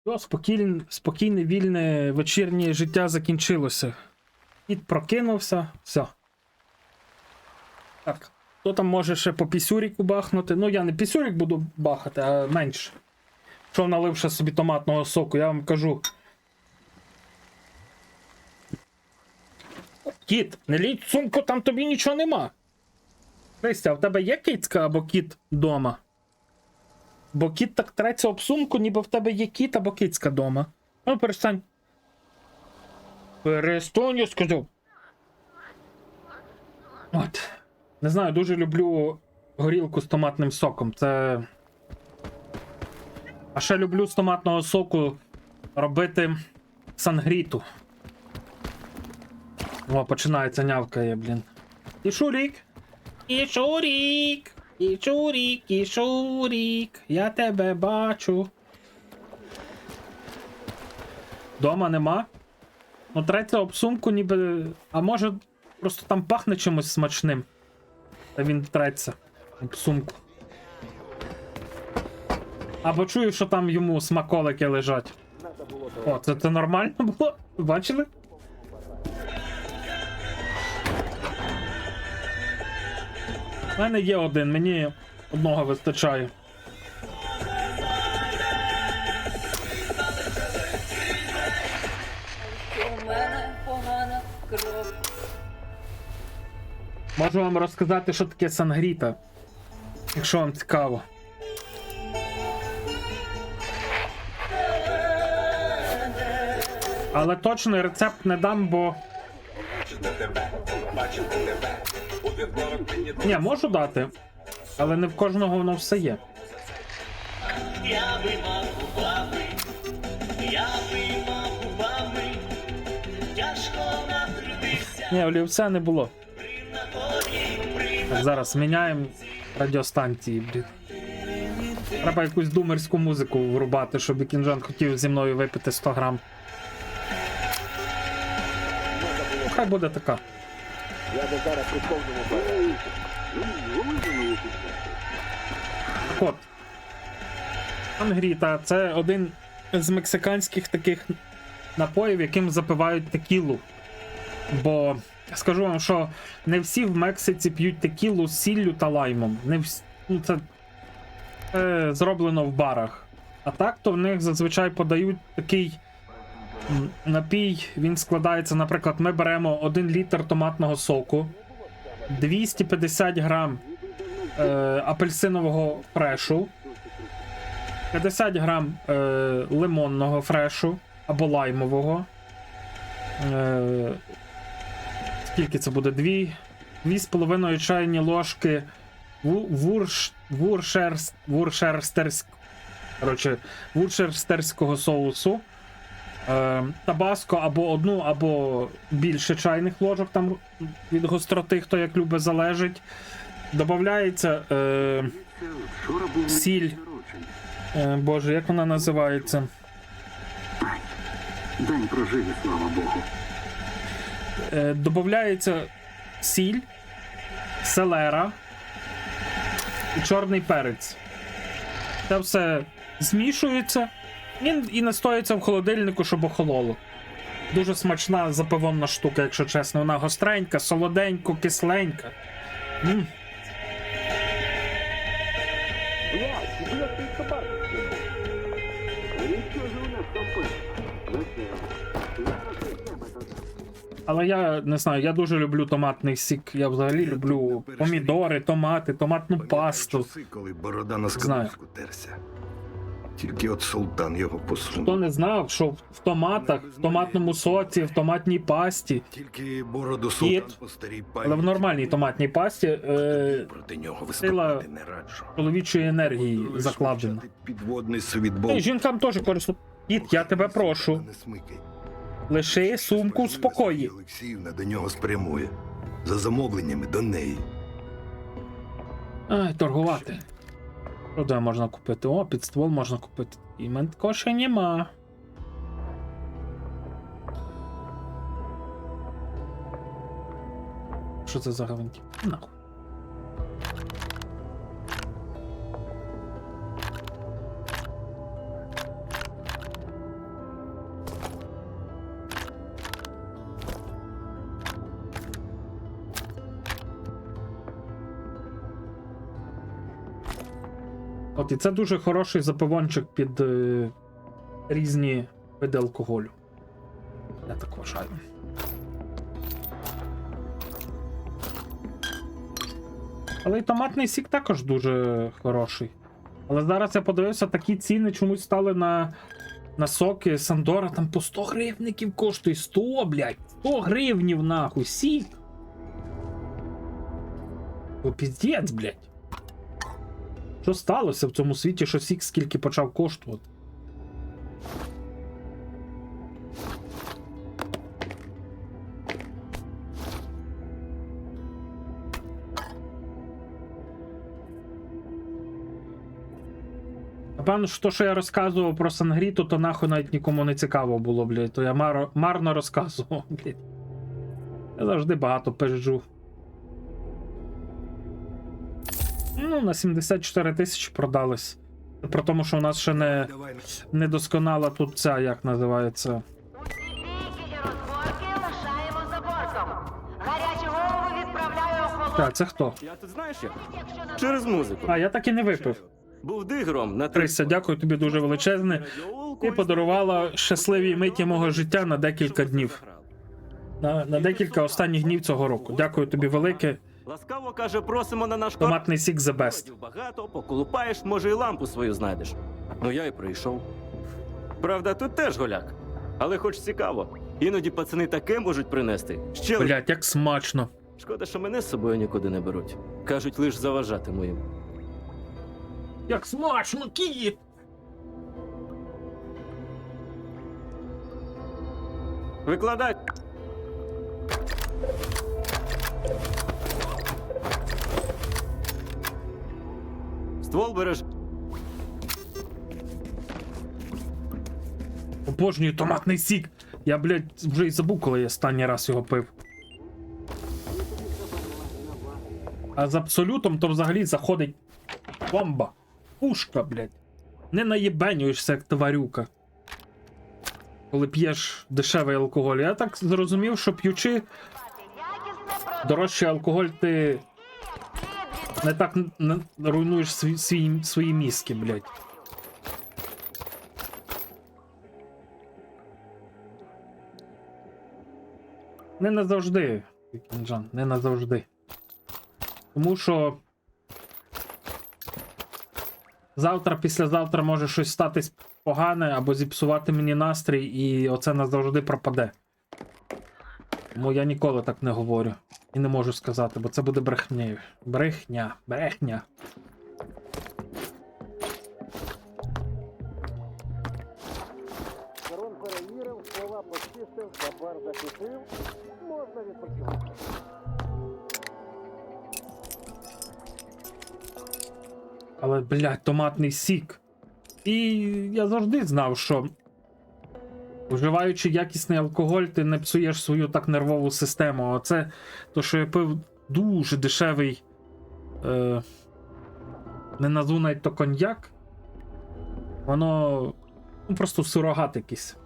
Все, спокійне, вільне вечірнє життя закінчилося. Кіт прокинувся, все. Так, хто там може ще по пісюріку бахнути? Ну, я не пісюрік буду бахати, а менше. Що наливши собі томатного соку, я вам кажу. Кіт, не лізь в сумку, там тобі нічого нема. Христя, а в тебе є кицька або кіт вдома? Бо кіт так треться об сумку, ніби в тебе є кіт або кицька вдома. Ну, перестань. Перестань, я сказав. От. Не знаю, дуже люблю горілку з томатним соком. Це... А ще люблю з томатного соку робити сангріту. О, починається нявкає, блін. І шурік. І шурік. І шурік, і шурік. Я тебе бачу. Дома нема? Ну, треться об сумку ніби... А може просто там пахне чимось смачним. Та він треться об сумку. Або чую, що там йому смаколики лежать. О, це нормально було? Бачили? У мене є один, мені одного вистачає.
У мене погана кров.
Можу вам розказати, що таке сангріта, якщо вам цікаво. Але точний рецепт не дам, бо... Ні, можу дати, але не в кожного воно все є.
Я виймав губами, я виймав губами, тяжко накрутився.
Ні, олівця не було. Так, зараз міняємо радіостанції, блін. Треба якусь думерську музику врубати, щоб Кінжан хотів зі мною випити 100 грам. Хай буде така.
Я би зараз у повному
Так от. Сангріта – це один з мексиканських таких напоїв, яким запивають текілу. Бо скажу вам, що не всі в Мексиці п'ють текілу з сіллю та лаймом. Не всі, ну, це зроблено в барах. А так, то в них зазвичай подають такий напій. Він складається, наприклад, ми беремо 1 літр томатного соку, 250 грам апельсинового фрешу, 50 грам лимонного фрешу або лаймового. Скільки це буде? 2,5 чайні ложки вуршерстерського соусу. Табаско або 1, або більше чайних ложок, там від гостроти, хто як любить, залежить. Добавляється сіль. Боже, як вона називається?
День прожили, слава Богу.
Добавляється сіль, селера і чорний перець. Це все змішується і настоюється в холодильнику, щоб охололо. Дуже смачна запивонна штука, якщо чесно. Вона гостренька, солоденька, кисленька. Але я не знаю, я дуже люблю томатний сік. Я взагалі люблю помідори, томати, томатну пасту.
Коли борода на
Знаю.
скам'янку терся. Тільки от султан його посунув.
Хто не знав, що в томатах, в томатному соці, в томатній пасті,
Тільки бороду султан
кіт,
по старій
але в
пам'яті.
нормальній томатній пасті
Проти нього
сила
виступати не раджу.
чоловічої енергії закладена.
Підводний совітбол.
Ей, жінкам теж користують. Кіт, я тебе прошу. Лиши сумку в спокої.
Олексіївна до нього спрямує. За замовленнями до неї.
Ай, торгувати. Що де можна купити? О, під ствол можна купити. І мен такого ще нема. Що це за гаваньки? Нахуй. От і це дуже хороший запивончик під різні види алкоголю. Я так вважаю. Але й томатний сік також дуже хороший. Але зараз я подивився, такі ціни чомусь стали на соки. Сандора там по 100 гривників коштує. 100, блядь! 100 гривнів нахуй, сік! О, піздець, блядь! Що сталося в цьому світі, що сік скільки почав коштувати? Напевно, що то, що я розказував про Сангріту, то нахуй навіть нікому не цікаво було, блядь. То я марно розказував, блядь. Я завжди багато пизджу. Ну, на 74 тисячі продались. При тому, що у нас ще не досконала тут ця, як називається. Так, це хто?
Я тут знаєш як? Через музику.
А, я так і не випив.
Був дигром на
Трися, дякую тобі дуже величезне. Ти подарувала щасливі миті мого життя на декілька днів. На декілька останніх днів цього року. Дякую тобі велике.
Ласкаво каже, просимо на наш
Томатний сік the best.
Багато, поколупаєш, може і лампу свою знайдеш. Ну я і прийшов. Правда, тут теж голяк. Але хоч цікаво. Іноді пацани таке можуть принести. Ще
Блять, як смачно.
Шкода, що мене з собою нікуди не беруть. Кажуть, лиш заважатиму їм.
Як смачно, кіт!
Викладай. Ствол береш.
Обожнюю томатний сік. Я, блядь, вже й забув, коли я останній раз його пив. А з абсолютом то взагалі заходить бомба. Пушка, блядь. Не наєбенюєшся, як тварюка. Коли п'єш дешевий алкоголь. Я так зрозумів, що п'ючи дорожчий алкоголь, ти не так руйнуєш свої мізки, блядь. Не назавжди, Кінджан, не назавжди. Тому що завтра, післязавтра може щось статись погане або зіпсувати мені настрій, і оце назавжди пропаде. Тому я ніколи так не говорю. І не можу сказати, бо це буде брехнею. Брехня, брехня.
Корон перевірив, слова почистив, хабар закупив, можна відпочивати.
Але, блядь, томатний сік. І я завжди знав, що вживаючи якісний алкоголь, ти не псуєш свою так нервову систему. А це то, що я пив дуже дешевий, не назву навіть то коньяк, воно просто сурогат якийсь.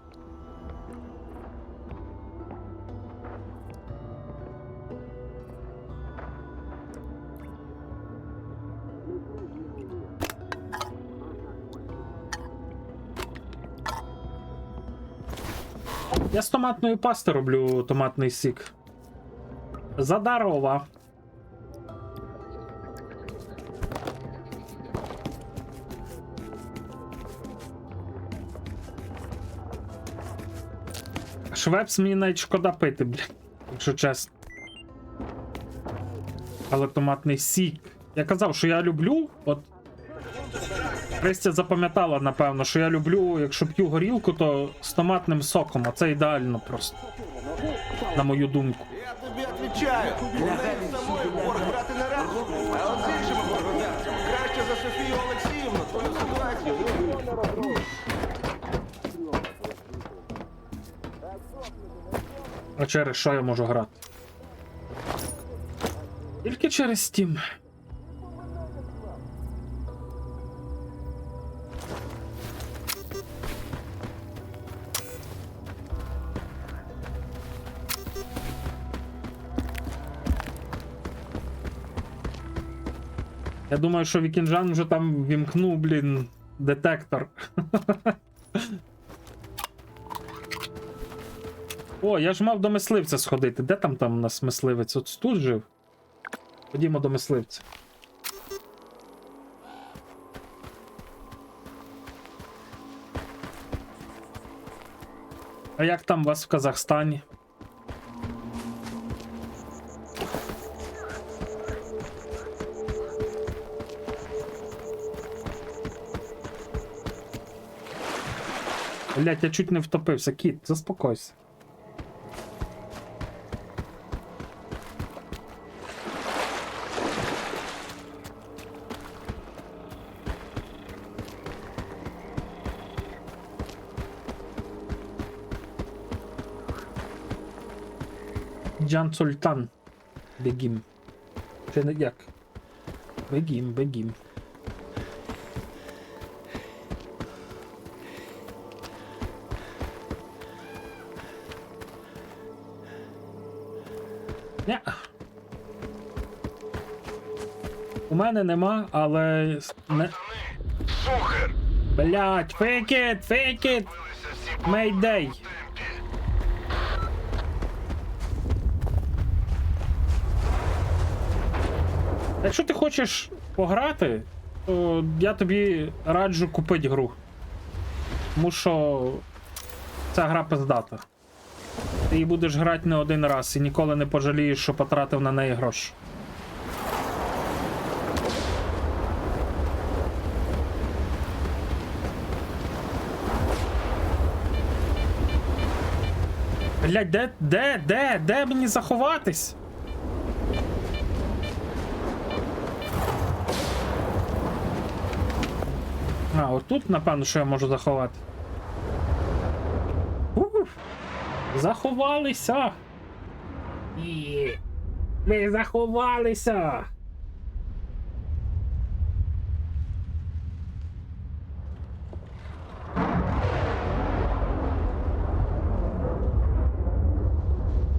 Я з томатної пасти роблю томатний сік. Задарова. Швепс мені навіть шкода пити, блядь, якщо чесно. Але томатний сік. Я казав, що я люблю, от Христя запам'ятала, напевно, що я люблю, якщо п'ю горілку, то з томатним соком, а це ідеально просто. На мою думку.
Я тобі відвічаю. У неї самої борг брати не разу. А от з іншими боргодавцями краще за Софію Олексіївну твою ситуацію.
А через що я можу грати? Тільки через Steam. Я думаю, що Вікінжан вже там вімкнув, блін, детектор. О, я ж мав до мисливця сходити. Де там у нас мисливець? От тут жив? Ходімо до мисливця. А як там у вас в Казахстані? Блять, я чуть не втопився. Кіт, заспокойся. Джан Султан. Бегім. Чи не як? Бегім, бегім. Ня. У мене нема, але... Не...
Сухар!
Блять, fake it! Mayday! Якщо ти хочеш пограти, то я тобі раджу купити гру. Тому що ця гра пиздата. Ти її будеш грати не один раз і ніколи не пожалієш, що потратив на неї гроші. Блядь, де мені заховатись? А, отут, напевно, що я можу заховати. Заховалися! Є. Ми заховалися!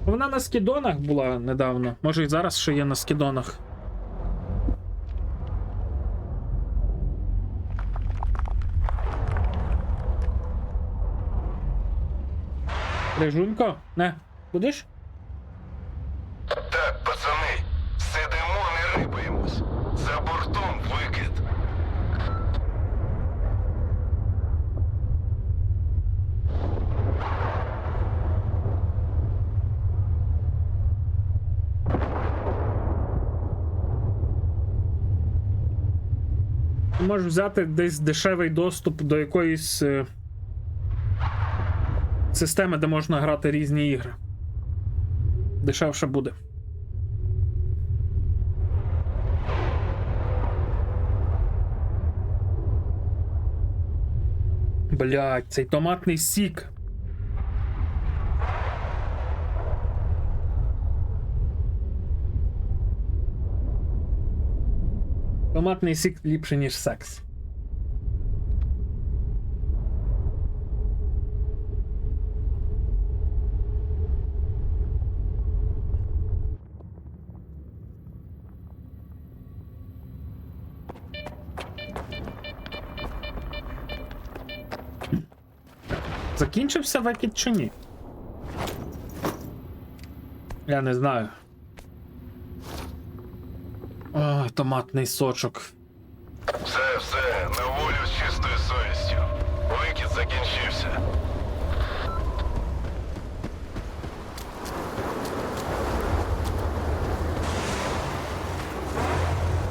Вона на скидонах була недавно. Може і зараз ще є на скидонах. Режунько? Не, будеш?
Так, пацани, сидимо, не рипаємось. За бортом викид.
Ти можеш взяти десь дешевий доступ до якоїсь системи, де можна грати різні ігри. Дешевше буде. Блядь, цей томатний сік. Томатний сік ліпше, ніж секс. Закінчився викид чи ні? Я не знаю. Ой, томатний сочок.
Все, на волю з чистою совістю. Викид закінчився.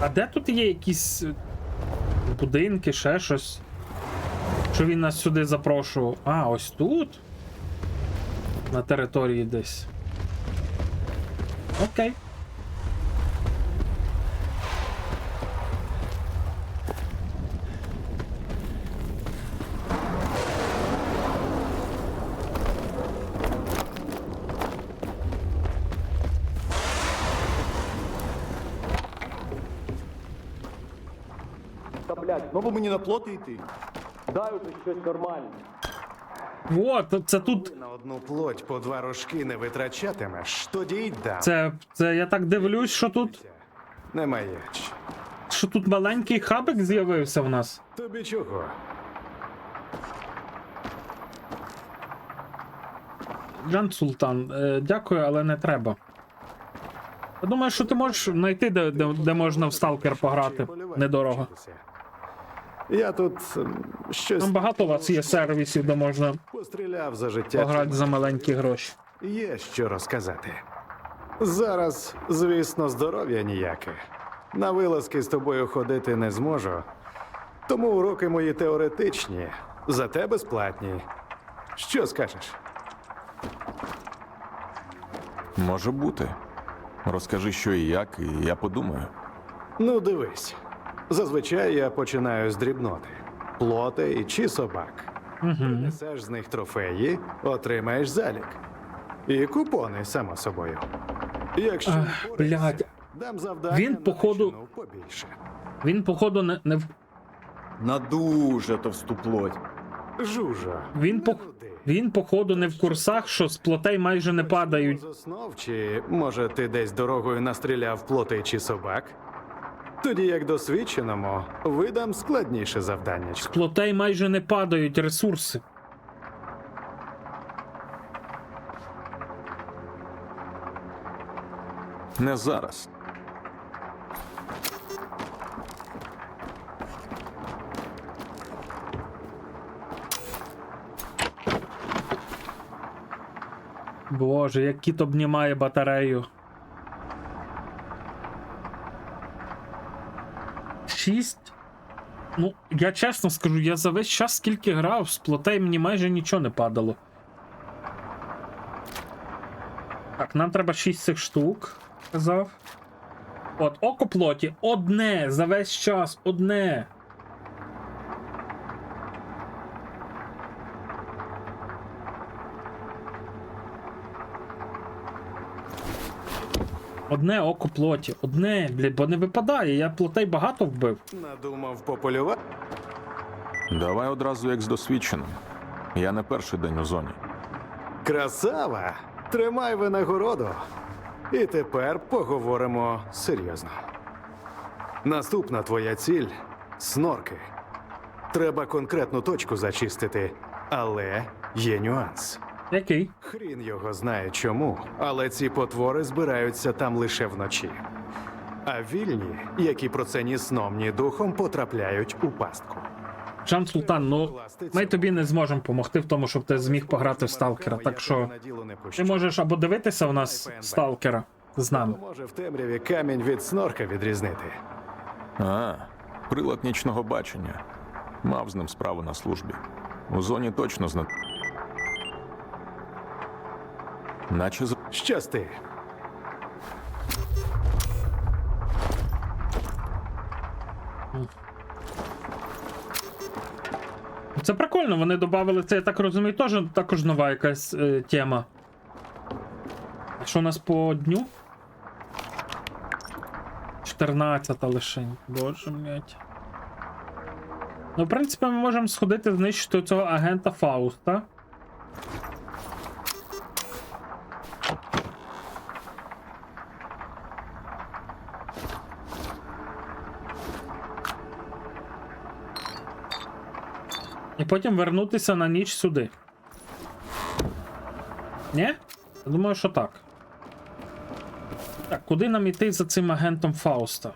А де тут є якісь будинки, ще щось? Що він нас сюди запрошував? А, ось тут? На території десь. Окей.
Та блядь, знову мені на плоти йти. Дай уже щось нормальне.
Вот, це тут.
На одну плоть по 2 рожки не витрачатимеш, тоді й дам.
Це я так дивлюсь, що тут.
Не маяч.
що тут маленький хабик з'явився в нас?
Тобі чого?
Джан Султан, дякую, але не треба. Я думаю, що ти можеш знайти, де можна в сталкер пограти. Недорого.
Я тут щось
Там багато у вас є сервісів, де можна
постріляв за життя.
пограти за маленькі гроші.
Є що розказати. Зараз, звісно, здоров'я ніяке. На вилазки з тобою ходити не зможу. Тому уроки мої теоретичні, зате безплатні. Що скажеш?
Може бути. Розкажи, що і як, і я подумаю.
Ну, дивись. Зазвичай я починаю з дрібноти. Плоти чи собак. Принесеш з них трофеї, отримаєш залік. І купони, само собою. Якщо не впораєшся,
Блядь.
дам завдання
Він,
на
походу,
нищену побільше.
Він, походу, не в...
На дуже товсту плоть.
Жужа.
Він, походу, не в курсах, що з плотей майже не падають.
Заснув, чи, може, ти десь дорогою настріляв плоти чи собак? Тоді, як досвідченому, видам складніше завдання.
З плотей майже не падають ресурси.
Не зараз.
Боже, як кіт обнімає батарею. 6? Ну, я чесно скажу, я за весь час скільки грав, з плотей мені майже нічого не падало. Так, нам треба 6 цих штук, казав. От, око плоті, одне, за весь час, одне. Одне око плоті, одне, блядь, бо не випадає, я плотей багато вбив.
Надумав пополювати?
Давай одразу як з досвідченим. Я не перший день у зоні.
Красава! Тримай винагороду. І тепер поговоримо серйозно. Наступна твоя ціль – снорки. Треба конкретну точку зачистити, але є нюанс.
Який?
Хрін його знає чому, але ці потвори збираються там лише вночі. А вільні, які про це ні сном, ні духом, потрапляють у пастку.
Джан Султан, ну, ми тобі не зможемо допомогти в тому, щоб ти зміг пограти в сталкера, так що ти можеш або дивитися в нас сталкера з нами.
Може в темряві камінь від снорка відрізнити.
А, прилад нічного бачення. Мав з ним справу на службі. У зоні точно Наче
Щасти.
Це прикольно, вони додали це, я так розумію, також нова якась тема. А що у нас по дню? 14 лишень. Боже м'ять. Ну, в принципі, ми можемо сходити знищити цього агента Фауста. І потім вернутися на ніч сюди. Ні? Я думаю, що так. Так, куди нам іти за цим агентом Фауста?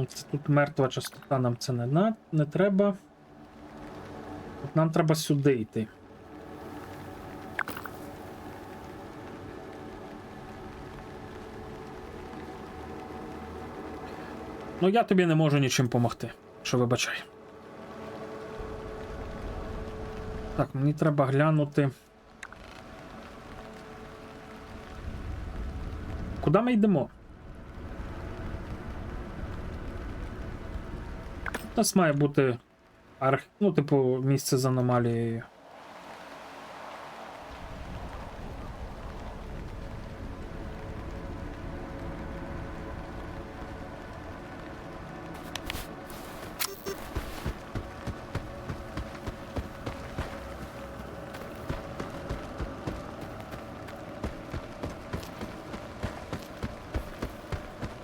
Це тут мертва частота, нам це не треба. Тут нам треба сюди йти. Ну, я тобі не можу нічим допомогти. Що вибачай. Так, мені треба глянути. Куди ми йдемо? У нас має бути ну, типу, місце з аномалією.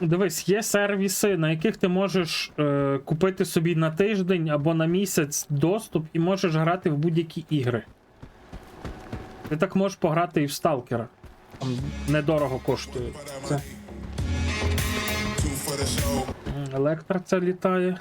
Дивись, є сервіси, на яких ти можеш купити собі на тиждень або на місяць доступ і можеш грати в будь-які ігри. Ти так можеш пограти і в Сталкера. Там недорого коштує це. Електра це літає.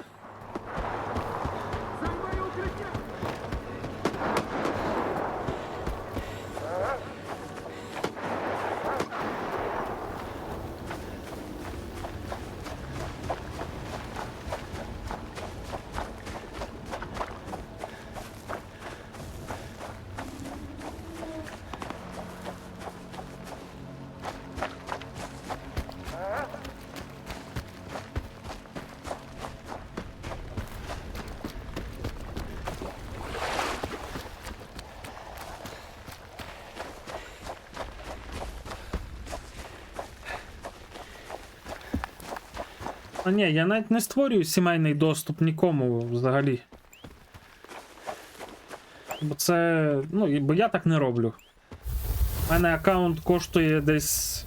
А ні, я навіть не створюю сімейний доступ нікому взагалі. Бо це... Ну, бо я так не роблю. У мене аккаунт коштує десь...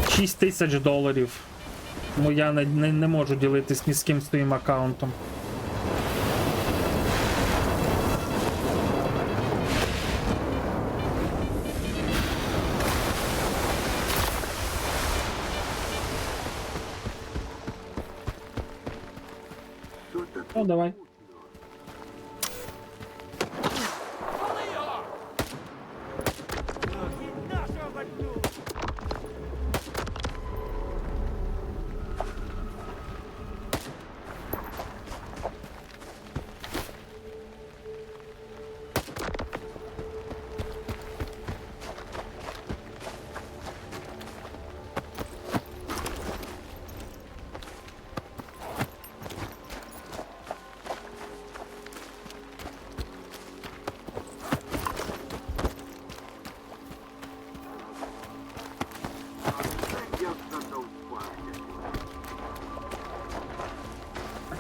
$6000. Тому я не можу ділитись ні з ким своїм аккаунтом. Ну, давай.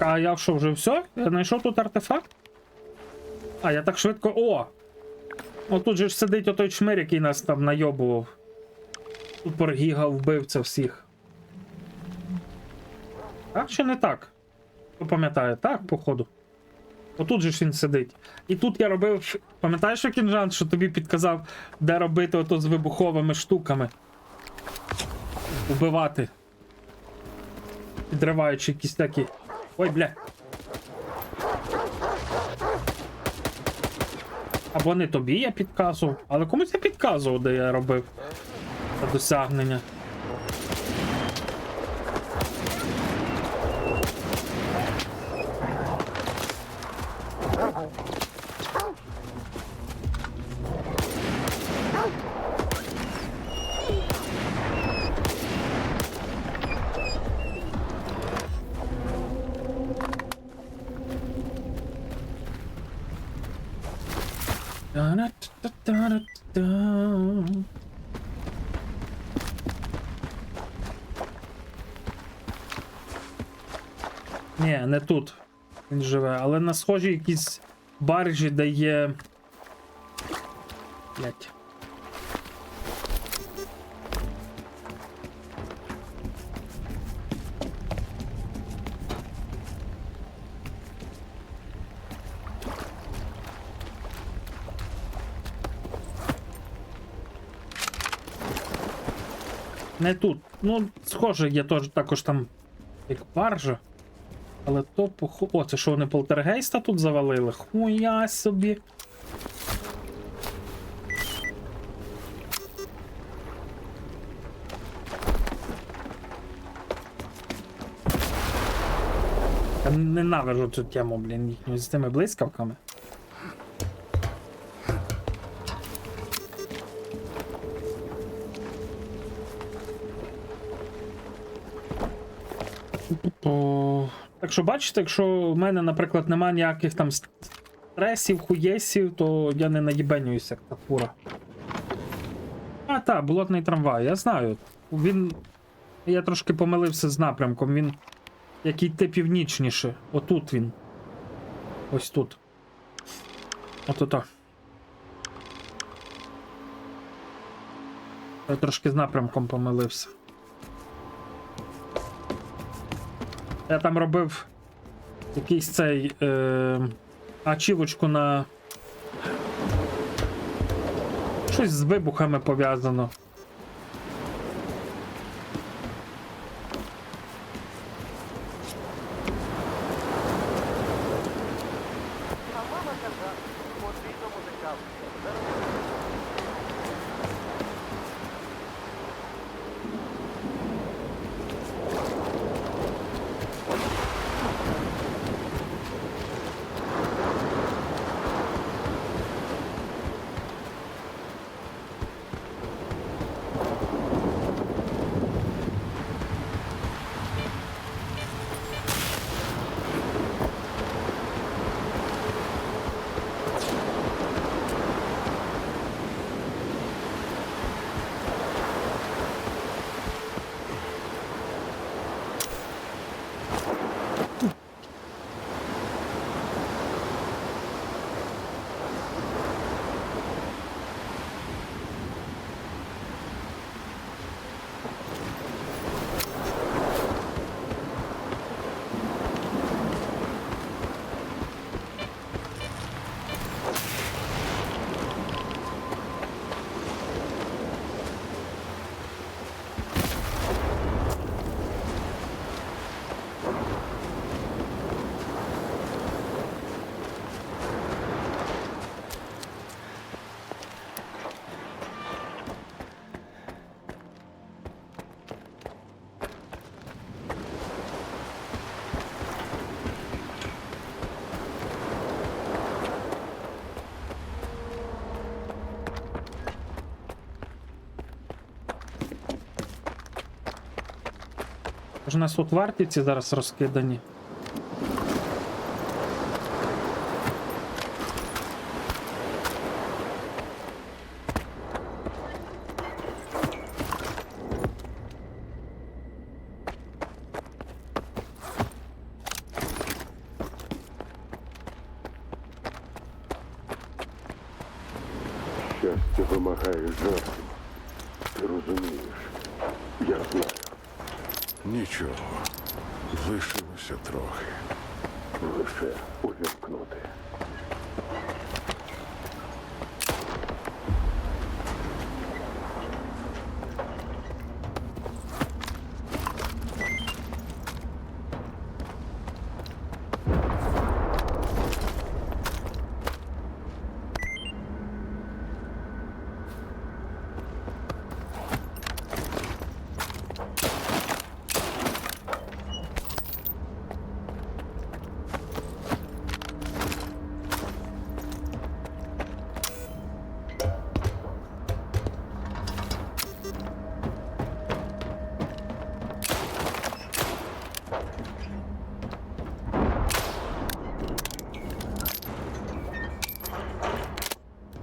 А я що, вже все? Я знайшов тут артефакт? А, я так швидко... О! Отут же ж сидить отой чмир, який нас там найобував. Супер гіга вбивця всіх. Так чи не так? Хто пам'ятає? Так, походу. Отут же ж він сидить. І тут я робив... Пам'ятаєш, Кінжан, що тобі підказав, де робити ото з вибуховими штуками? Убивати. Підриваючи якісь такі... Ой, бля. Або не тобі я підказував, але комусь я підказував, де я робив це досягнення. Ні, не тут він живе, але на схожій якісь баржі, де є... Блять. Не тут. Ну, схоже, є теж також там як баржа. Але то похо... О, це що, вони полтергейста тут завалили? Хуя собі. Я ненавижу цю тему, блін, їхню з тими блискавками. Так що бачите, якщо в мене, наприклад, немає ніяких там стресів, хуєсів, то я не наїбенююся, як та фура. А, так, болотний трамвай, я знаю. Він... Я трошки помилився з напрямком, він як йти північніше. Отут він. Ось тут. От-ото. Я трошки з напрямком помилився. Я там робив якийсь цей ачівочку на щось з вибухами пов'язано. Тож у нас тут вартівці зараз розкидані.
Щастя вимагає жертв. Ти розумієш? Я знаю. Нічого. Лишилося трохи. Лише увімкнути.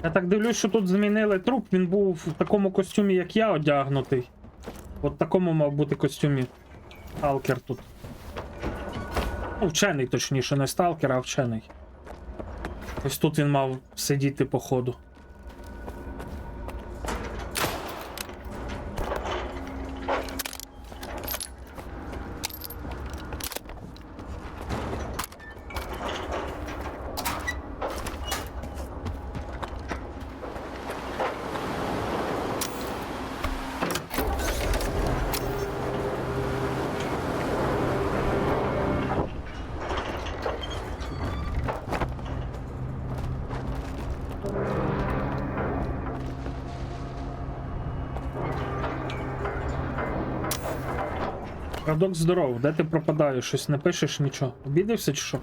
Я так дивлюсь, що тут змінили труп, він був в такому костюмі, як я, одягнутий. От в такому мав бути костюмі сталкер тут. Ну, вчений, точніше, не сталкер, а вчений. Ось тут він мав сидіти по ходу. Парадокс здоров, де ти пропадаєш? Щось не пишеш, нічого. Обідався чи що?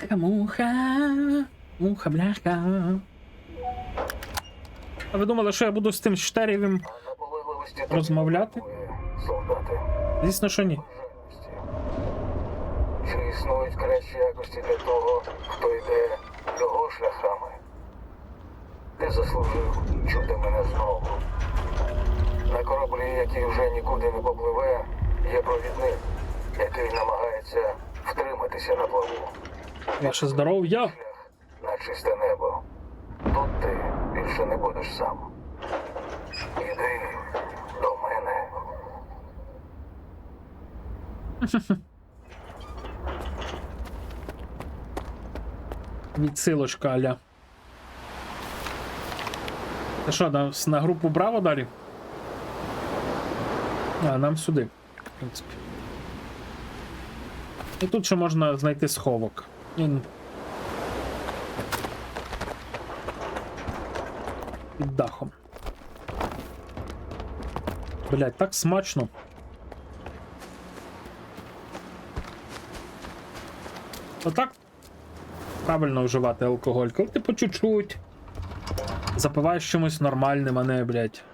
Бляха-муха. Муха-бляха. А ви думали, що я буду з тим Штерєвим розмовляти?
Солдати.
Звісно, що ні.
Чи існують кращі якості для того, хто йде його шляхами? Ти заслужив чути мене знову. На кораблі, який вже нікуди не попливе, є провідник, який намагається втриматися на плаву.
Ваше здоров'я.
На чисте небо. Тут ти більше не будеш сам. Іди до мене.
Відсилочка, аля. Та що, на групу Браво далі? А, нам сюди, в принципі. І тут ще можна знайти сховок. Він під дахом. Блять, так смачно. Отак правильно вживати алкоголь. Коли ти по чуть-чуть запиваєш чимось нормальним, а не, блять,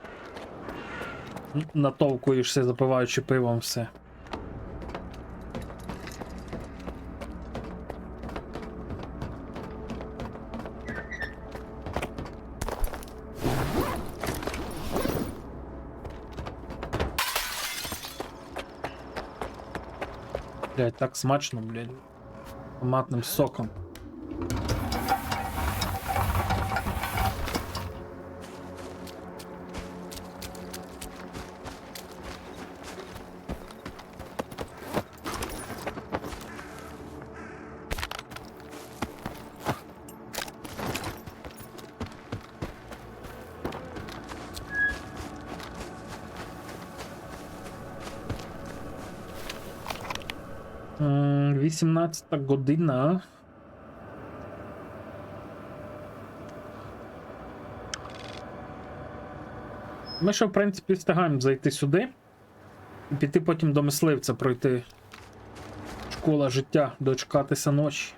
натовкуєшся, запиваючи пивом все. Блять, так смачно, блять. Томатним соком. М, 18 година. Ми ще, в принципі, встигаємо зайти сюди і піти потім до мисливця, пройти школа життя, дочекатися ночі.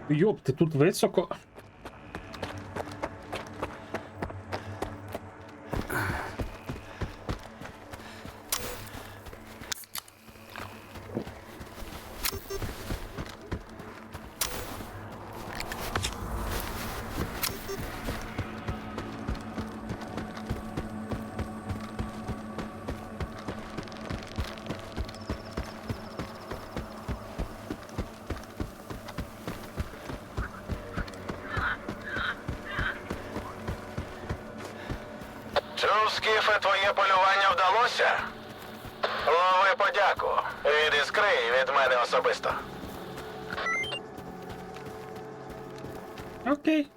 Йоп, ти тут високо.
Чув, Скіфе, твоє полювання вдалося? Лови подяку. Від іскри і від мене особисто.
Окей.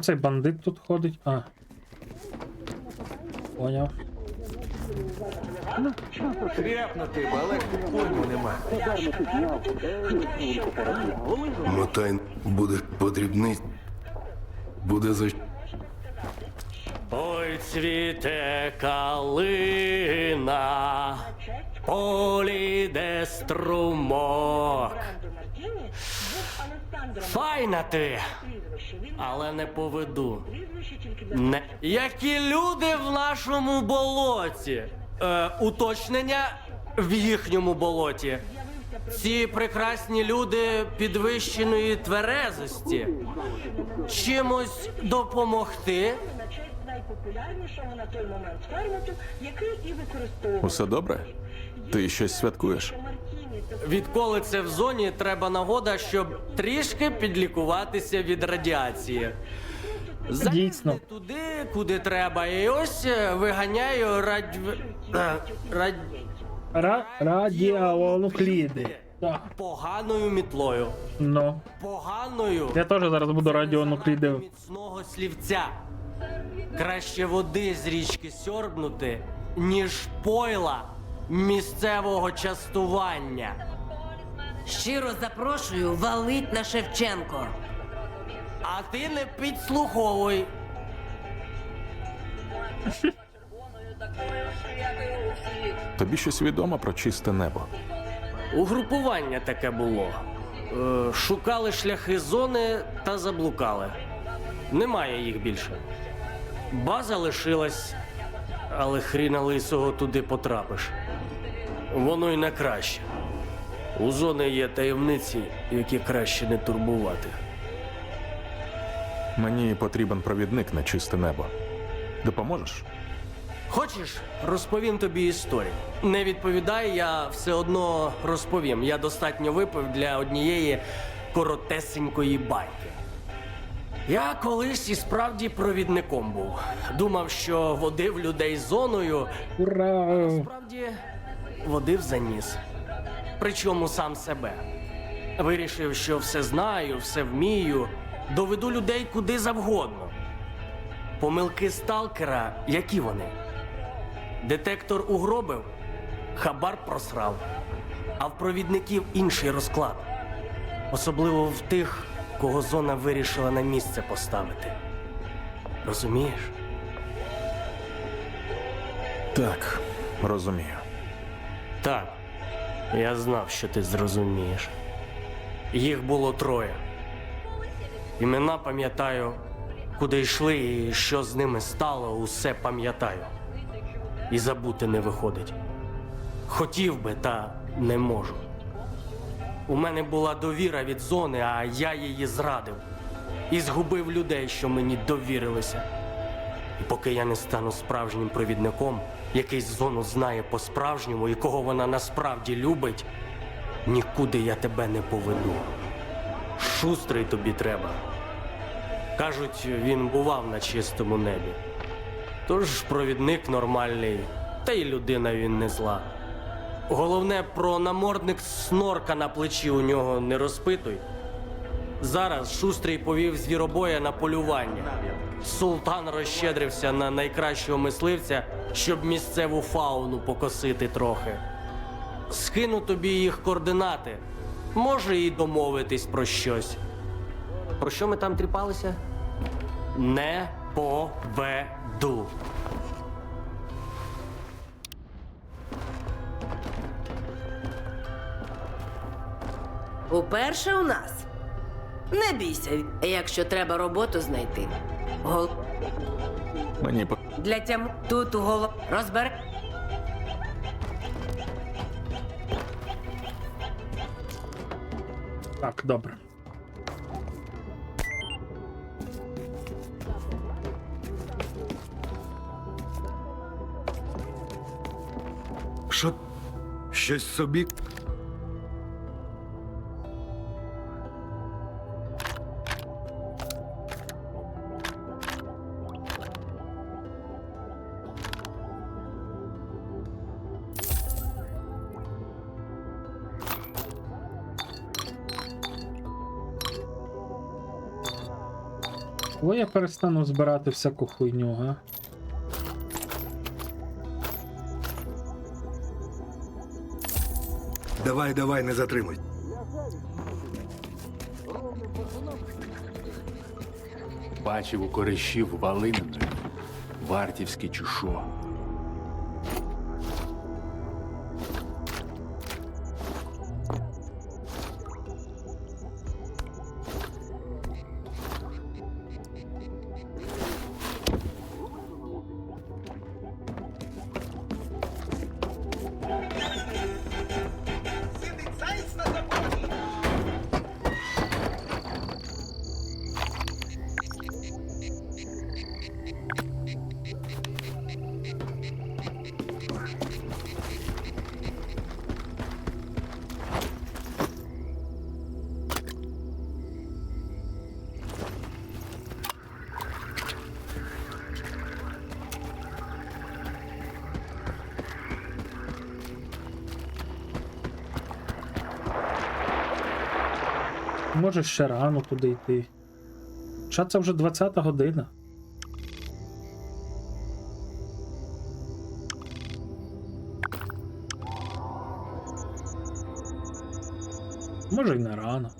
Цей бандит тут ходить. А. Поняв.
Тряпнути, але коню нема.
Мотай буде потрібний. Буде за
Ой, цвіте калина, полі де струмок. Файна ти, але не поведу. Не. Які люди в нашому болоті? Уточнення, в їхньому болоті. Ці прекрасні люди підвищеної тверезості. Чимось допомогти?
Найпопулярнішого на той момент ферменту, який і використовував.
Усе добре? Ти щось святкуєш?
Відколи це в зоні, треба нагода, щоб трішки підлікуватися від радіації.
Дійсно.
Туди, куди треба, і ось виганяю
Радіонукліди. Так.
Поганою мітлою.
Ну.
Поганою.
Я теж зараз буду радіонукліди.
Міцного слівця. Краще води з річки сьорбнути, ніж пойла місцевого частування.
Щиро запрошую валить на Шевченко.
А ти не підслуховуй.
Тобі щось відомо про чисте небо?
Угрупування таке було. Шукали шляхи зони та заблукали. Немає їх більше. База лишилась, але хріна лисого туди потрапиш. Воно й не краще. У зони є таємниці, які краще не турбувати.
Мені потрібен провідник на чисте небо. Допоможеш?
Хочеш, розповім тобі історію. Не відповідай, я все одно розповім. Я достатньо випив для однієї коротесенької байки. Я колись і справді провідником був. Думав, що водив людей зоною.
Ура!
Справді водив за ніс. Причому сам себе. Вирішив, що все знаю, все вмію. Доведу людей куди завгодно. Помилки сталкера, які вони? Детектор угробив, хабар просрав. А в провідників інший розклад. Особливо в тих, кого зона вирішила на місце поставити. Розумієш?
Так, розумію.
Так, я знав, що ти зрозумієш. Їх було 3. Імена пам'ятаю, куди йшли і що з ними стало, усе пам'ятаю. І забути не виходить. Хотів би, та не можу. У мене була довіра від зони, а я її зрадив. І згубив людей, що мені довірилися. І поки я не стану справжнім провідником, який зону знає по-справжньому і кого вона насправді любить, нікуди я тебе не поведу. Шустрий тобі треба. Кажуть, він бував на чистому небі. Тож провідник нормальний, та й людина він не зла. Головне, про намордник снорка на плечі у нього не розпитуй. Зараз Шустрий повів звіробоя на полювання. Султан розщедрився на найкращого мисливця, щоб місцеву фауну покосити трохи. Скину тобі їх координати. Може і домовитись про щось. Про що ми там тріпалися? Не поведу.
Уперше у нас. Не бійся, якщо треба роботу знайти.
Мені
Для тям тут у голов розбер.
Так, добре.
Що? Щось собі?
Коли я перестану збирати всяку хуйню, га?
Давай, давай, не затримуй.
Бачив у коришів Валининої, вартівське чушо.
Може ще рано туди йти. Хоча це вже 20-та година. Може й не рано.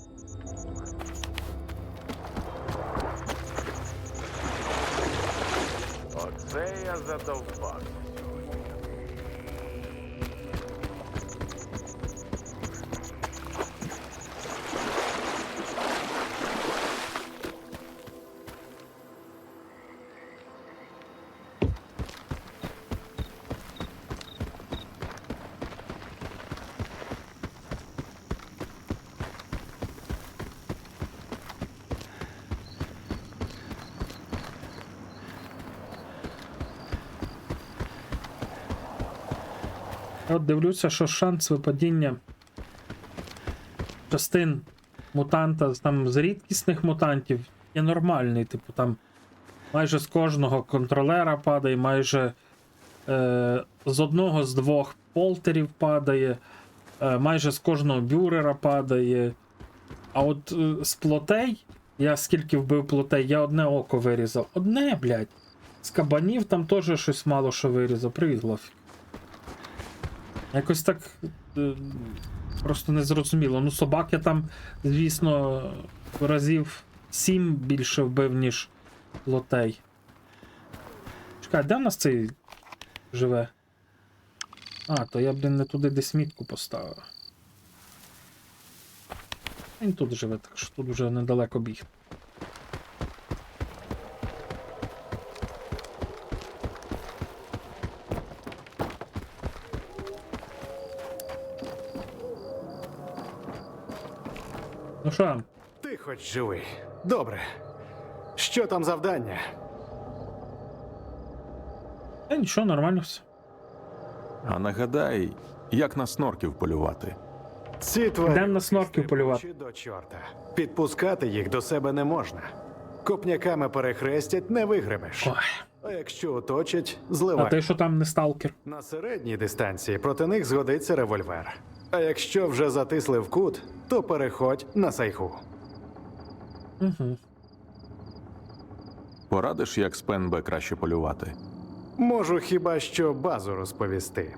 Оце я задовбав.
От дивлюся, що шанс випадіння частин мутанта там з рідкісних мутантів є нормальний. Типу там майже з кожного контролера падає, майже з одного з двох полтерів падає, майже з кожного бюрера падає. А от з плотей, я скільки вбив плотей, я одне око вирізав. Одне, блядь. З кабанів там теж щось мало що вирізав. Привіт, Лофік. Якось так просто незрозуміло. Ну, собак я там, звісно, разів 7 більше вбив, ніж плотей. Чекай, де в нас цей живе? А, то я, блін, не туди десь мітку поставив. Він тут живе, так що тут вже недалеко біг. Ну що?
Ти хоч живий. Добре. Що там завдання?
Нічого, нормально все.
А нагадай, як на снорків полювати.
Ці тварі
Йдемо на снорків полювати.
до чорта. Підпускати їх до себе не можна. Копняками перехрестять, не вигребеш.
Ой.
А якщо оточать,
А
зливай.
ти що там не сталкер?
На середній дистанції проти них згодиться револьвер. А якщо вже затисли в кут, то переходь на сайху.
Угу.
Порадиш, як з ПНБ краще полювати?
Можу хіба що базу розповісти.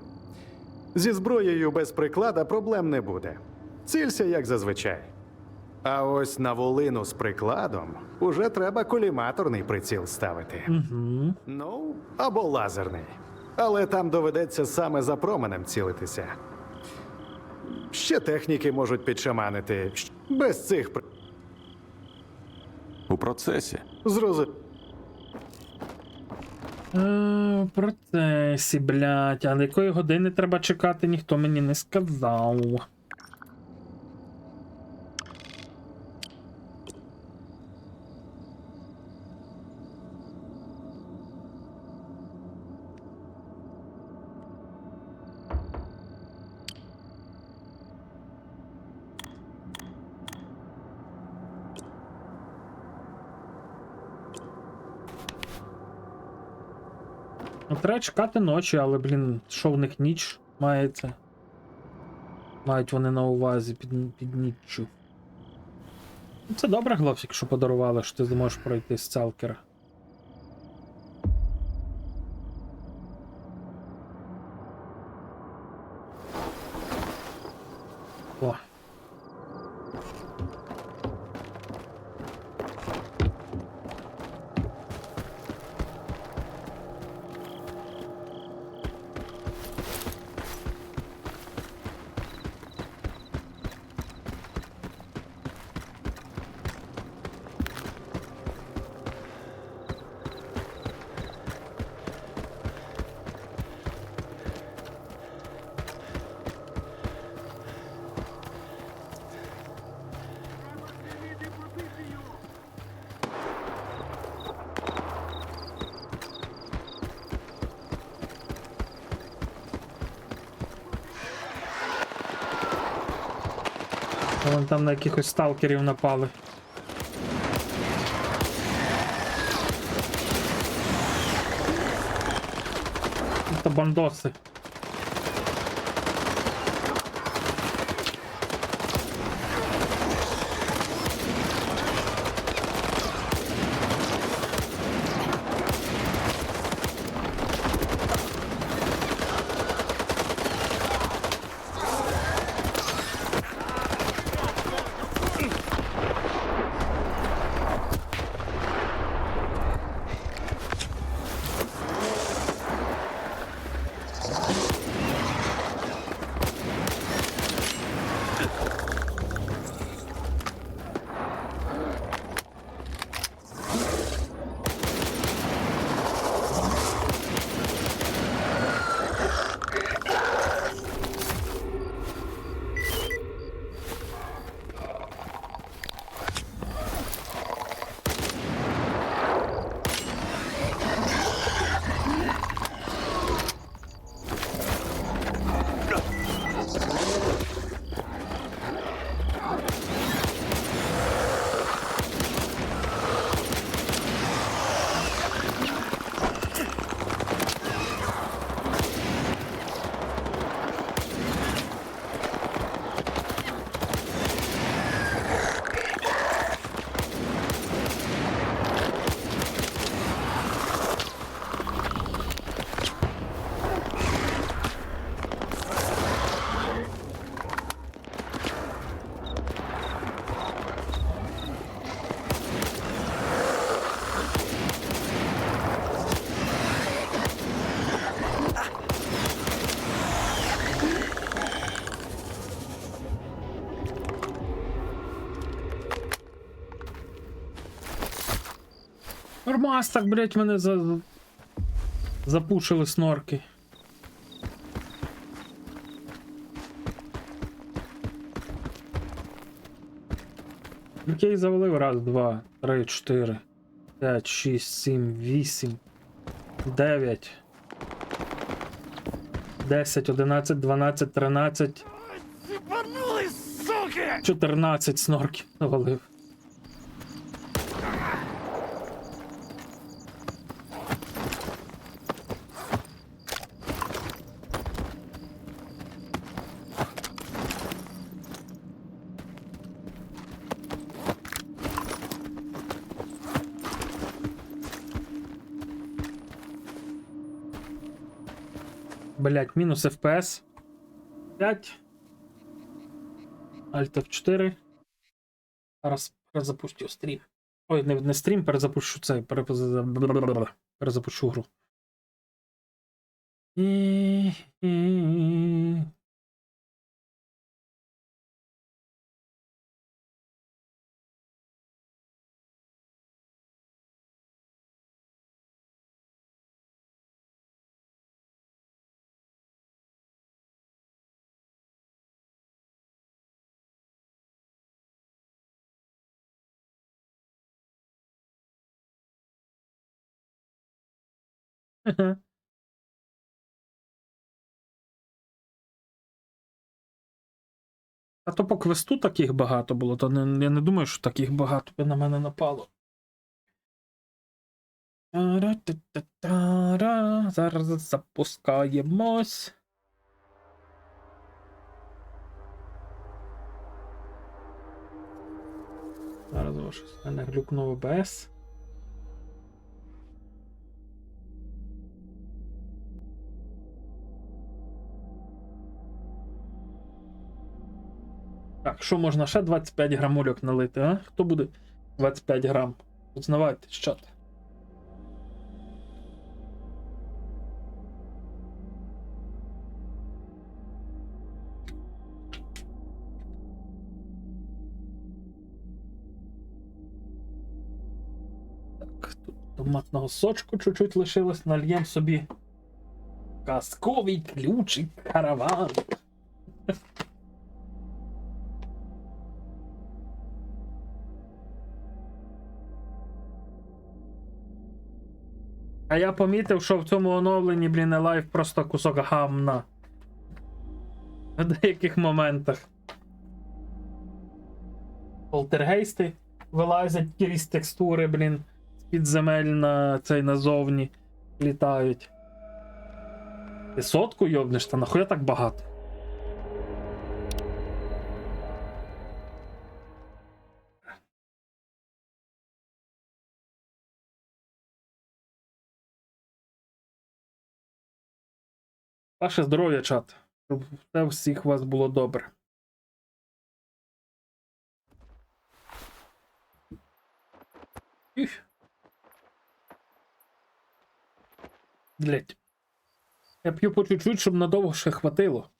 Зі зброєю без приклада проблем не буде. Цілься, як зазвичай. А ось на волину з прикладом уже треба коліматорний приціл ставити.
Угу.
Ну, або лазерний. Але там доведеться саме за променем цілитися. Ще техніки можуть підшаманити. Без цих
У процесі.
В процесі, блядь. А на якої години треба чекати, ніхто мені не сказав. Ну, треба чекати ночі, але, блін, що в них ніч мається? Мають вони на увазі під ніччю. Ну, це добре, Гловсік, що подарували, що ти зможеш пройти з Сталкера. О. Вон там на якихось сталкерів напали. Це бандоси. Нормас так, блять, мене запушили снорки. Окей, завалив. Раз, два, три, 4, 5, 6, 7, 8, 9, 10, 11, 12, 13, 14 снорків завалив. Блять, мінус FPS. 5. Alt F4. Зараз перезапустю стрім. Ой, не стрім, перезапущу цей. Перезапущу гру. А то по квесту таких багато було, то я не думаю, що таких багато би на мене напало. Зараз запускаємось. Зараз щось мене глюкнув ОБС. Так, що можна ще 25 грамульок налити, а? Хто буде 25 грам? Узнавайте, що ти. Так, тут томатного сочку чуть-чуть лишилось, нальємо собі казковий ключик караван. А я помітив, що в цьому оновленні, блін, Alive просто кусок гамна. В деяких моментах. Полтергейсти вилазять крізь текстури, блін, з-під земель на цей назовні літають. Ти сотку йобнеш, та нахуя так багато? Ваше здоров'я, чат. Щоб все всіх у вас було добре. Блять. Я п'ю по чуть-чуть, щоб надовго ще хватило.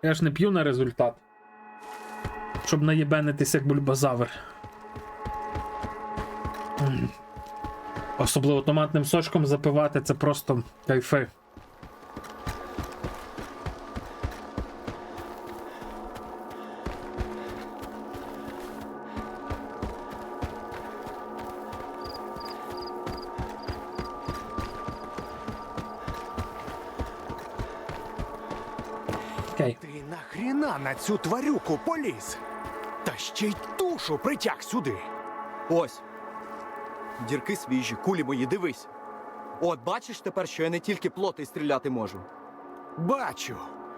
Я ж не п'ю на результат. Щоб наєбенитись як бульбазавр. Особливо томатним сочком запивати, це просто кайфи. Окей.
Ти нахріна на цю тварюку поліз? Та ще й тушу притяг сюди.
Ось. Дірки свіжі, кулі мої, дивись. От бачиш тепер, що я не тільки плоти стріляти можу.
Бачу.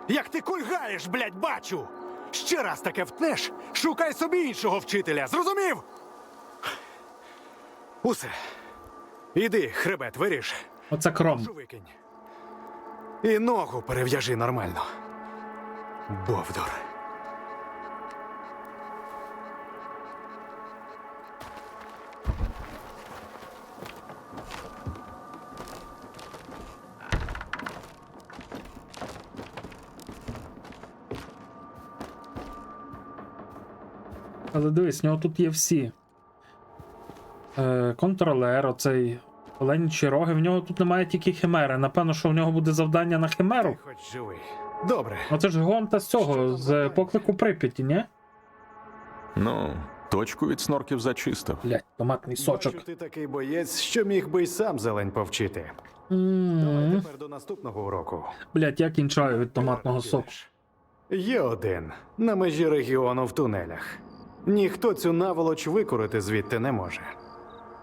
Як ти кульгаєш, блядь, бачу. Ще раз таке втнеш, шукай собі іншого вчителя, зрозумів? Усе. Іди, хребет виріж.
Оце кром.
Викинь. І ногу перев'яжи нормально. Бовдур.
Але дивись, в нього тут є всі. Контролер, оцей оленячі роги, в нього тут немає тільки химери. Напевно, що в нього буде завдання на химеру.
Хоч живий. Добре.
Оце ж гонта з цього, з поклику Прип'яті, ні?
Ну, точку від снорків зачистив.
Блять, томатний сочок.
Бачу, ти такий боєць, що міг би й сам зелень повчити. Давай тепер до наступного уроку.
Блять, я кінчаю від томатного соку.
Є один. На межі регіону в тунелях. Ніхто цю наволоч викурити звідти не може.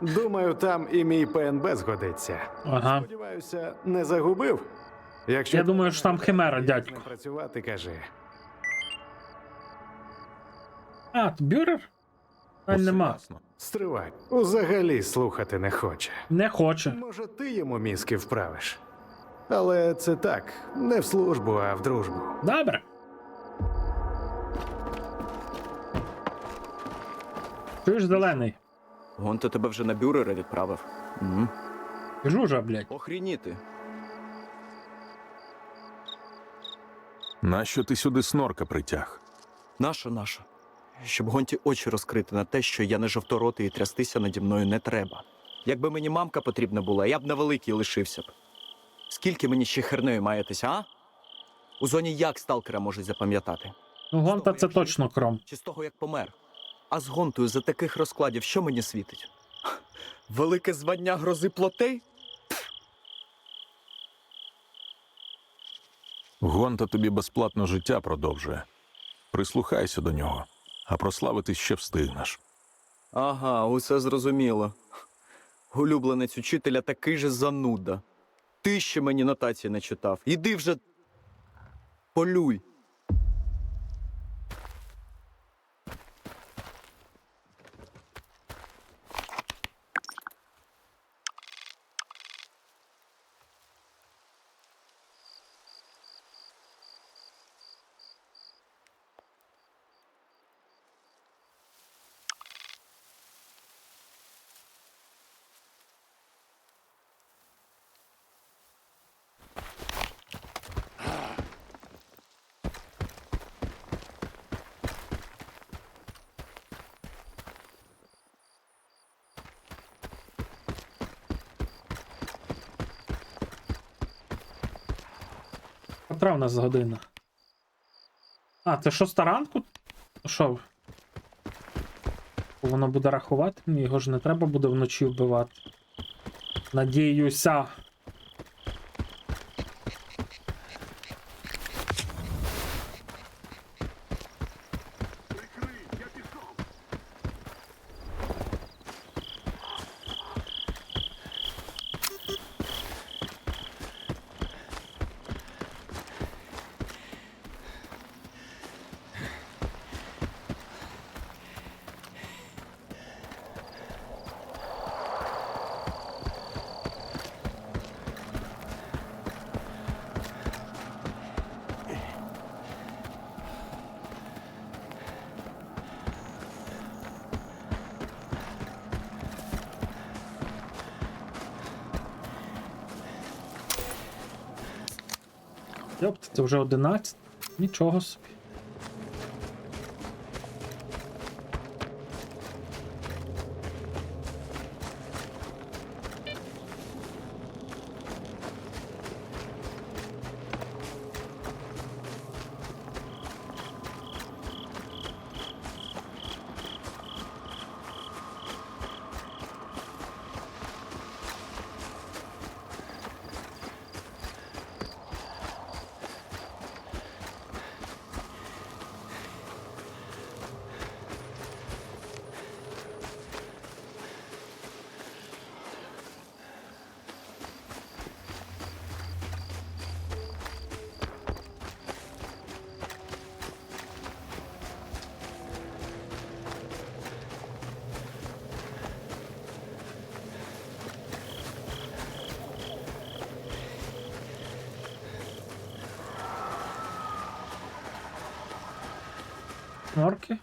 Думаю, там і мій ПНБ згодиться.
Ага.
Сподіваюся, не загубив? Якщо
Я думаю, що там химера, дядько.
не працювати, кажи.
А, бюрер? А нема.
Стривай. Взагалі слухати не хоче.
Не хоче.
Може, ти йому мізки вправиш. Але це так, не в службу, а в дружбу.
Добре. Ти ж зелений.
Гонто тебе вже на бюрери відправив. Угу.
Жужа, блядь.
Охрініти.
Нащо ти сюди снорка притяг?
Нащо? Щоб Гонті очі розкрити на те, що я не жовторотий і трястися наді мною не треба. Якби мені мамка потрібна була, я б на великій лишився б. Скільки мені ще хернею маєтеся, а? У зоні як сталкера можуть запам'ятати?
Ну, гонта це точно кром.
Чи з того, як помер? А з Гонтою за таких розкладів що мені світить? Велике звання грози плотей?
Гонта тобі безплатно життя продовжує. Прислухайся до нього, а прославитись ще встигнеш.
Ага, усе зрозуміло. Улюбленець учителя такий же зануда. Ти ще мені нотації не читав. Іди вже полюй.
Котра в нас година? А, це 6 ранку? Що? Воно буде рахувати? Мені його ж не треба буде вночі вбивати. Надіюся. Йопт, це вже 11. Нічого собі. Норки.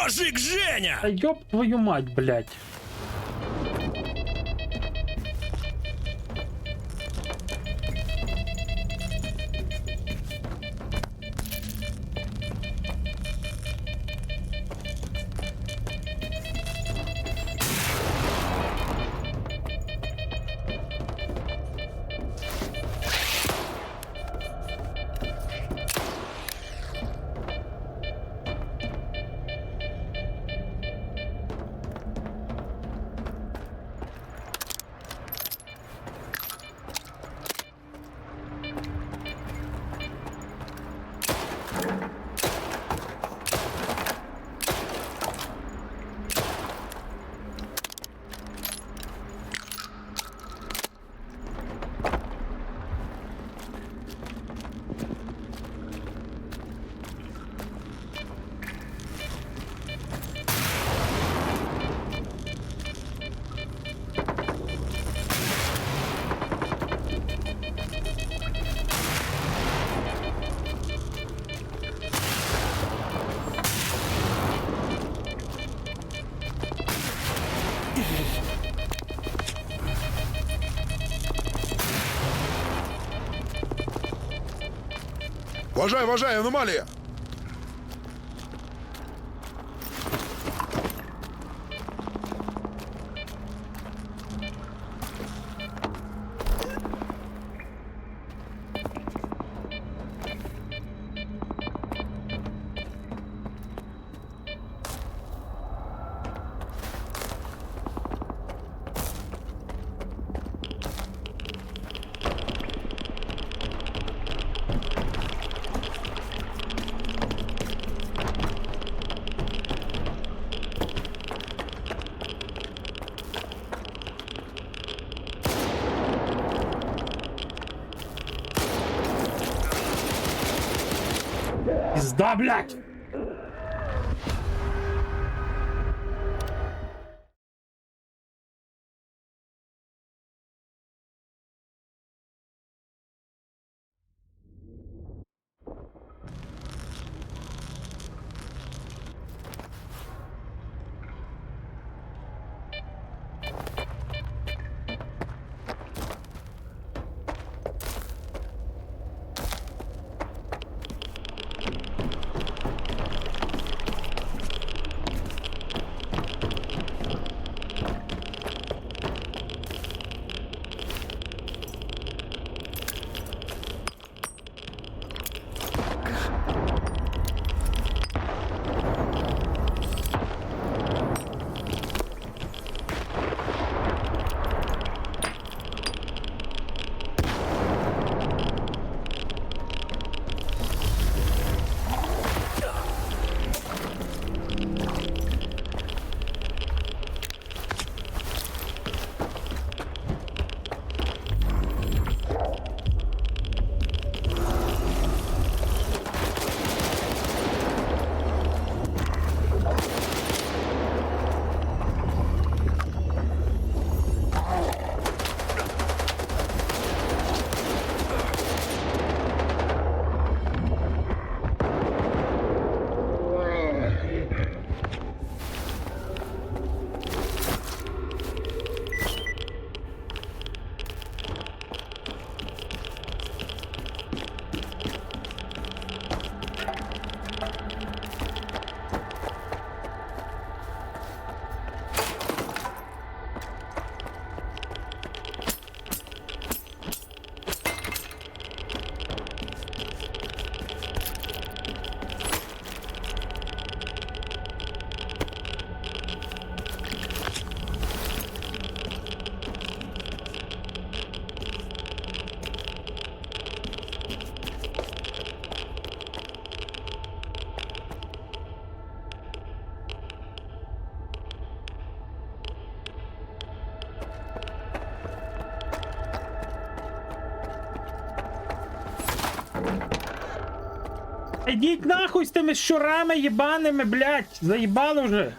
Ёжик Женя!
Та ёб твою мать, блядь.
Вважай, вважай, аномалія!
Пизда, блядь! Ідіть нахуй з тими щурами єбаними, блядь! Заїбали вже!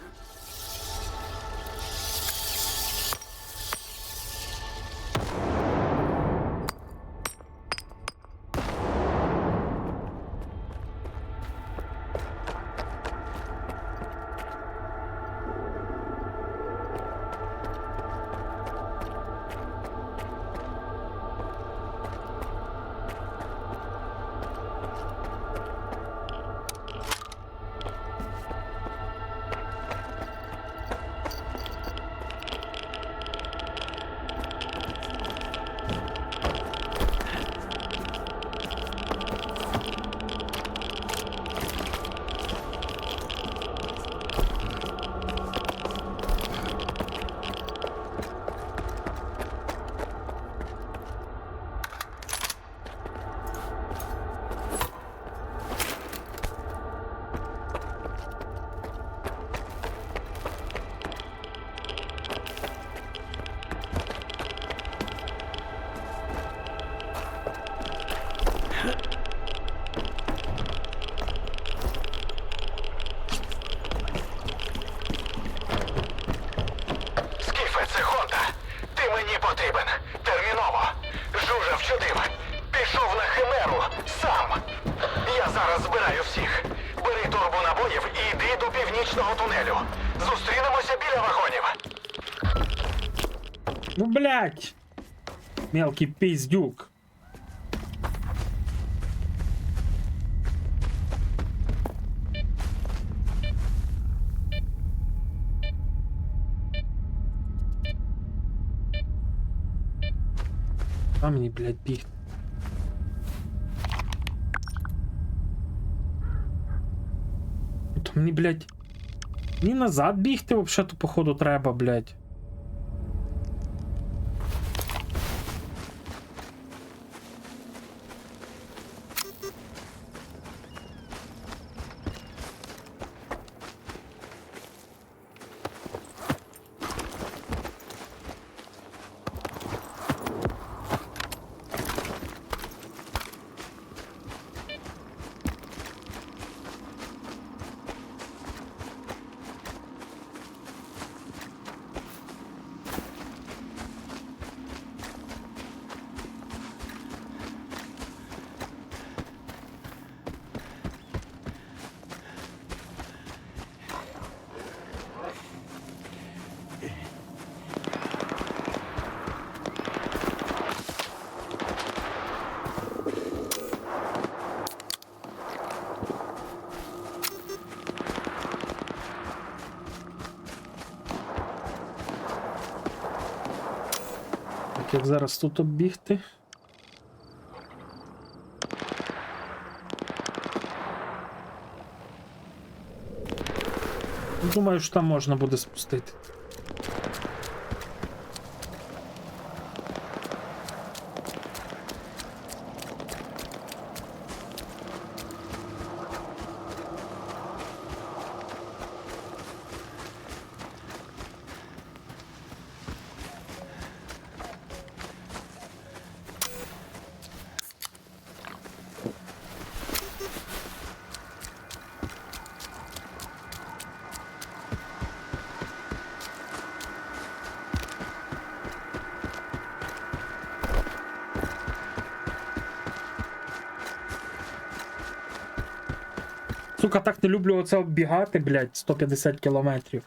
Скіфе, це Хонда. Ти мені потрібен. Терміново. Жужа вчудив. Пішов на Химеру. Сам. Я зараз збираю всіх. Бери турбонабоїв і йди до північного тунелю. Зустрінемося біля вагонів.
Ну, блядь! Мелкий пиздюк. А мені, блядь, бігти. То мені, блядь, мені назад бігти взагалі-то, походу, треба, блядь. Як зараз тут оббігти? Думаю, що там можна буде спустити. Сука, так не люблю оце оббігати, блядь, 150 кілометрів.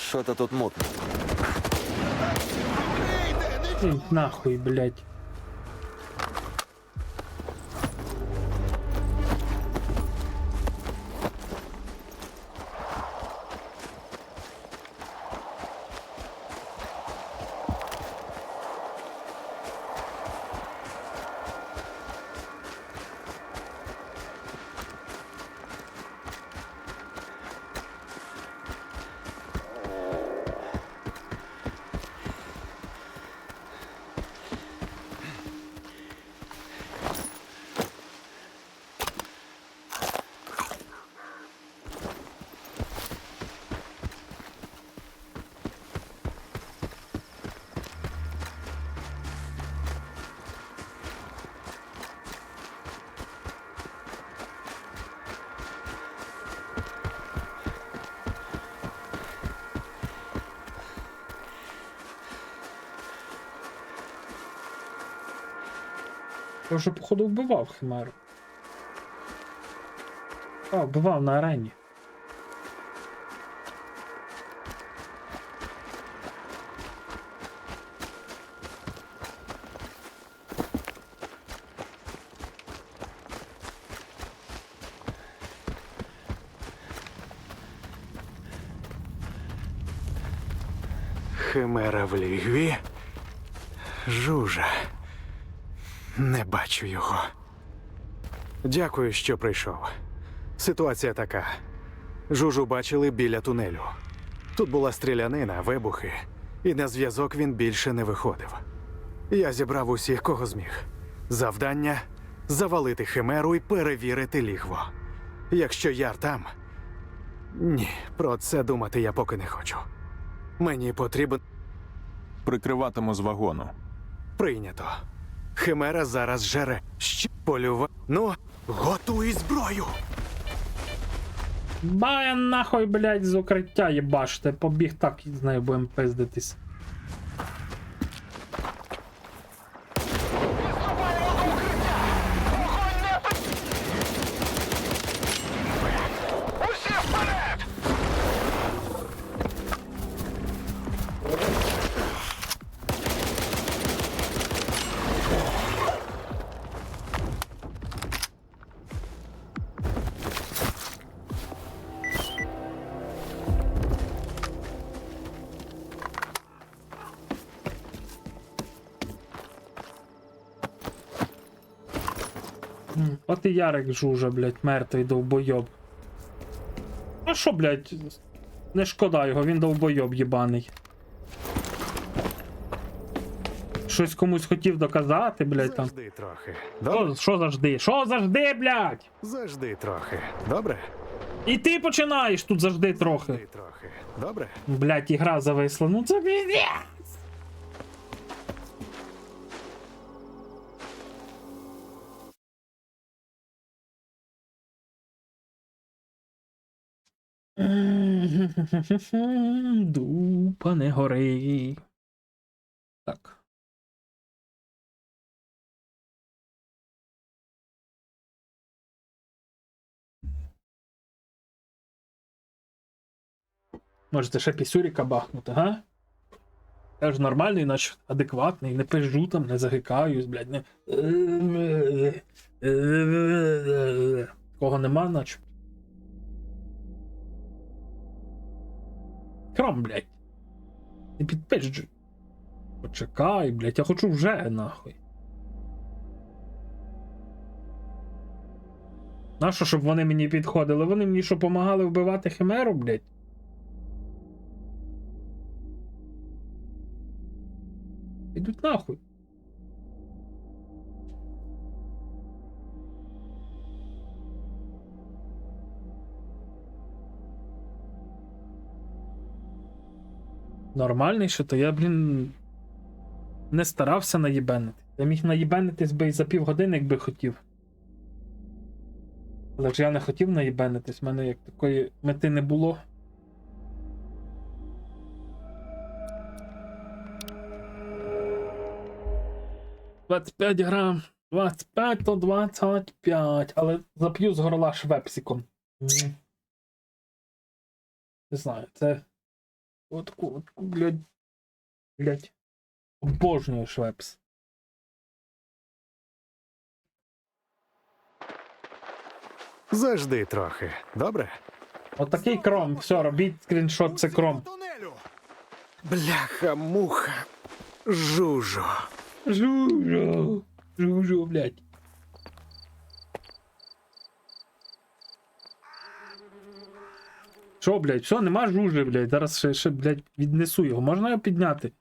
Що-то тут мутно.
Нахуй, блядь. Я вже, походу, вбивав Химеру. А, вбивав на арені.
Химера в лігві. Жужа. Не бачу його. Дякую, що прийшов. Ситуація така. Жужу бачили біля тунелю. Тут була стрілянина, вибухи, і на зв'язок він більше не виходив. Я зібрав усіх, кого зміг. Завдання – завалити Химеру і перевірити лігво. Якщо Яр там... Ні, про це думати я поки не хочу. Мені потрібен...
Прикриватиму з вагону.
Прийнято. Химера зараз жере. Ще полюва... Ну, готуй зброю!
Бая нахуй, блядь, з укриття єбаште. Побіг так, з нею будемо пиздитись. От і Ярик Жужа, блядь, мертвий довбойоб. А що, блядь, не шкода його, він довбойоб єбаний. Щось комусь хотів доказати, блядь, там.
Зажди трохи.
Що завжди? Що завжди, блядь?
Зажди трохи. Добре?
І ти починаєш тут завжди трохи.
Зажди трохи. Добре?
Блядь, ігра зависла. Ну це пиздец. Дупа не гори. Так. Можете ще пісюріка бахнути, га? Я ж нормальний, наче адекватний, не пизжу там, не загикаюсь, блядь, не... Кого нема, наче. Кром, блядь. Не підпизджуй. Почекай, блядь, я хочу вже, нахуй. Нащо, щоб вони мені підходили? Вони мені що, помагали вбивати Химеру, блядь? Ідуть нахуй. Нормальний, що то я, блін, не старався наїбенити. Я міг наїбенитись би і за півгодини, якби хотів. Але ж я не хотів наїбенитись, в мене як такої мети не було. «25 грам, 25 то 25, але зап'ю з горла швепсиком. Не знаю, це... Отку, блядь, обожнюю швепс.
Зажди трохи. Добре?
Отакий кром. Все, робіть скріншот, це кром.
Бляха-муха. Жужо.
Жужо, блядь. Що, блядь, все, нема жужи, блядь. Зараз ще, блядь, віднесу його. Можна його підняти?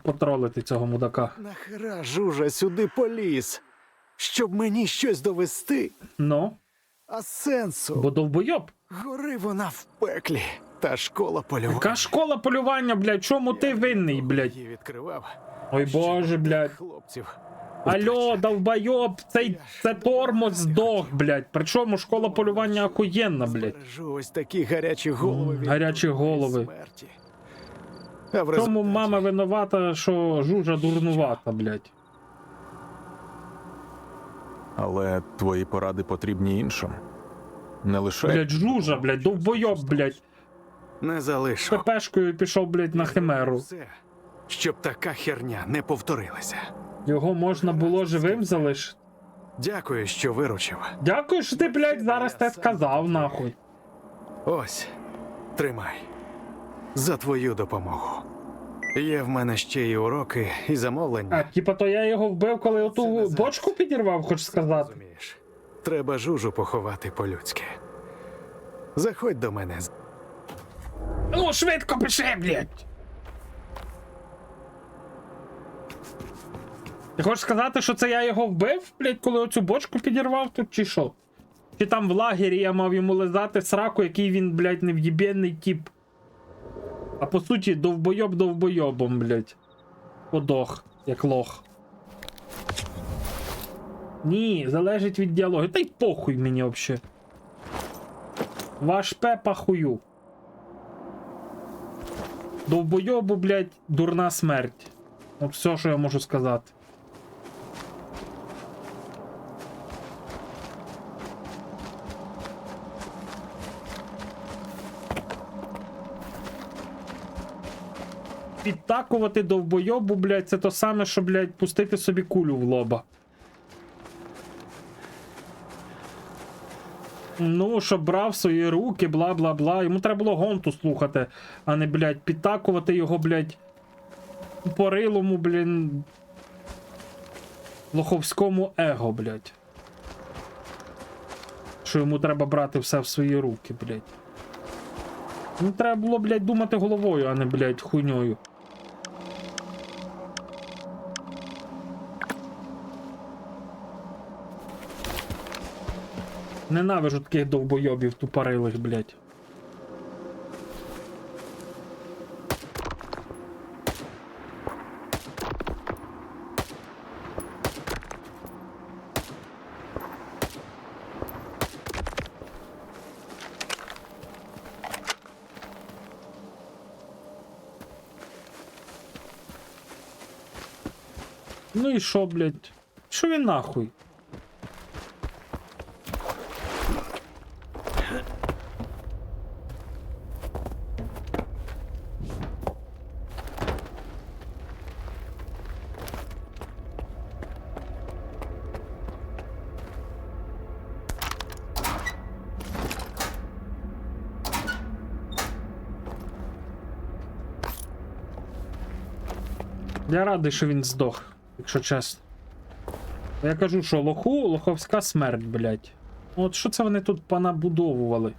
Потролити цього мудака.
Нахера Жужа сюди поліз? Щоб мені щось довести?
Ну?
А сенсу?
Бо довбойоб.
Гори вона в пеклі. Та школа полювання.
Яка школа полювання, блядь? Чому ти винний, блядь?
Її відкривав.
Ой боже, блядь.
Хлопців.
Алло, довбойоб, це тормоз здох, блядь. Причому школа полювання охуєнна, блядь.
Ось такі гарячі голови.
Гарячі голови.
Смерті.
Чому мама винувата, що Жужа дурнувата, блядь?
Але твої поради потрібні іншим. Не лише.
Блядь, жужа, блядь, довбойоб, блядь.
Не залишу.
ППшкою пішов, блядь, на химеру.
Все, щоб така херня не повторилася.
Його можна було живим залишити.
Дякую, що виручив.
Дякую, що ти, блядь, зараз те сказав, нахуй.
Ось, тримай. За твою допомогу. Є в мене ще й уроки, і замовлення.
А, типа, то я його вбив, коли оту бочку підірвав, хочеш сказати?
Розумієш, треба жужу поховати по-людськи. Заходь до мене.
Ну, швидко пиши, блядь! Ти хочеш сказати, що це я його вбив, блядь, коли оцю бочку підірвав тут, чи що? Чи там в лагері я мав йому лизати сраку, який він, блядь, нев'єбєнний тип. А по суті, довбойоб довбойобом, блядь. Подох, як лох. Ні, залежить від діалогу. Та й похуй мені вообще. Ваш пепа хую. Довбойобу, блядь, дурна смерть. От все, що я можу сказати. Підтакувати довбойобу, блядь, це то саме, що, блядь, пустити собі кулю в лоба. Ну, щоб брав в свої руки, бла-бла-бла. Йому треба було гонту слухати, а не, блядь, підтакувати його, блядь, по рилому, блін, лоховському его, блядь. Що йому треба брати все в свої руки, блядь. Ну, треба було, блядь, думати головою, а не, блядь, хуйньою. Ненавижу таких довбойобів тупорилих, блядь. Ну і що, блядь? Що він нахуй? Я радий, що він здох, якщо чесно. Я кажу, що лоховська смерть, блядь. От що це вони тут понабудовували?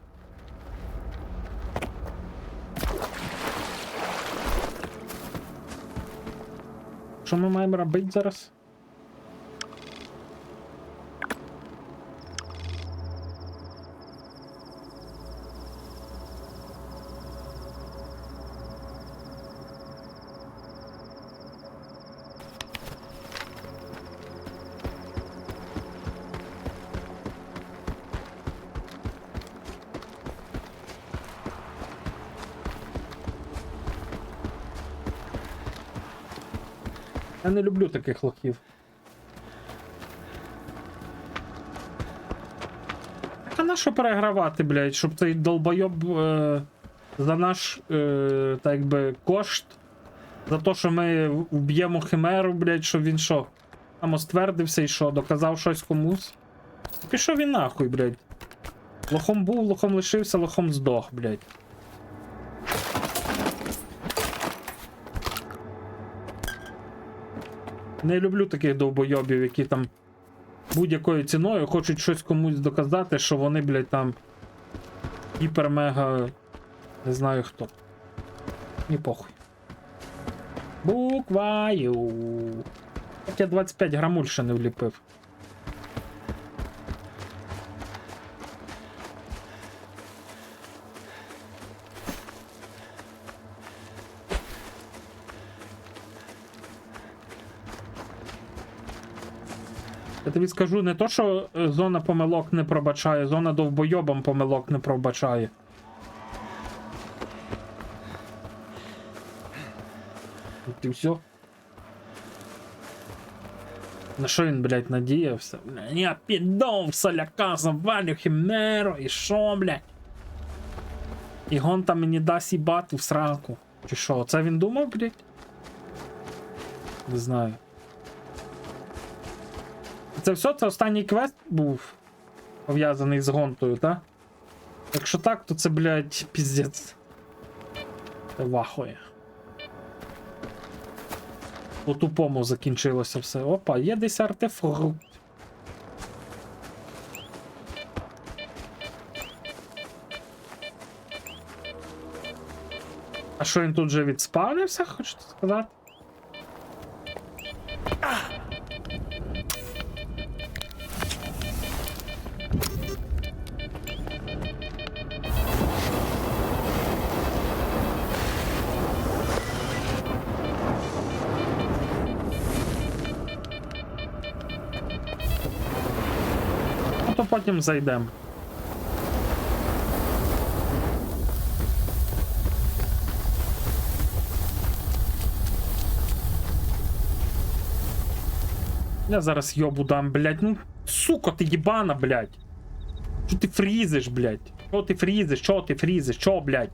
Що ми маємо робити зараз? Я не люблю таких лохів. А на що перегравати, блядь, щоб цей долбойоб за наш, так якби, кошт, за те, що ми вб'ємо химеру, блядь, щоб він що, самоствердився і що, доказав щось комусь? Пішов він нахуй, блядь. Лохом був, лохом лишився, лохом здох, блядь. Не люблю таких довбойобів, які там будь-якою ціною хочуть щось комусь доказати, що вони, блядь, там гіпер-мега... не знаю хто. Ні похуй. Букваю. Так я 25 грамуль ще не вліпив. Я тобі скажу, не то, що зона помилок не пробачає, зона довбойобом помилок не пробачає. От і все. На що він, блядь, надіявся? Бля, я піду в соляка, завалю хімеру, і шо, блядь? І гонта мені дасть їбати в сраку. Чи що, це він думав, блядь? Не знаю. Це все, це останній квест був пов'язаний з гонтою, так? Якщо так, то це, блядь, піздець. Це вахує. По-тупому закінчилося все. Опа, є десь артефакт. А що він тут вже відспавнився, хочете сказати? Ну то потім зайдемо. Я зараз йобу дам, блядь. Ну, сука, ти єбана, блядь. Чо ти фрізиш, блядь? Чо ти фрізиш? Чо ти фрізиш? Чо, блядь?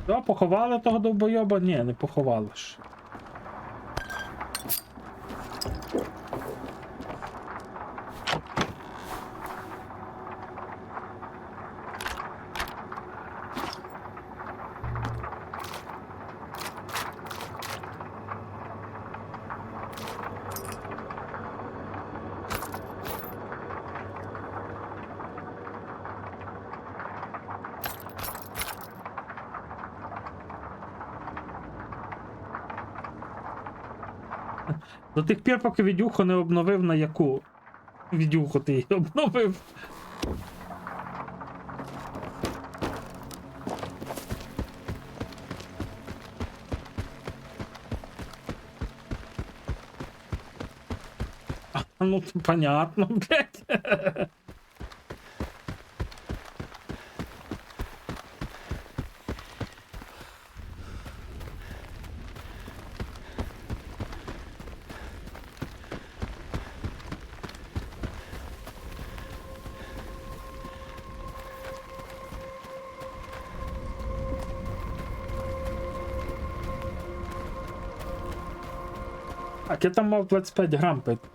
Да, поховали того довбойоба? Ні, не поховали ж. До тих пір, поки відюху не обновив, на яку відюху ти її обновив. Ну, то понятно, блядь. Так, я там мав 25 грам пити.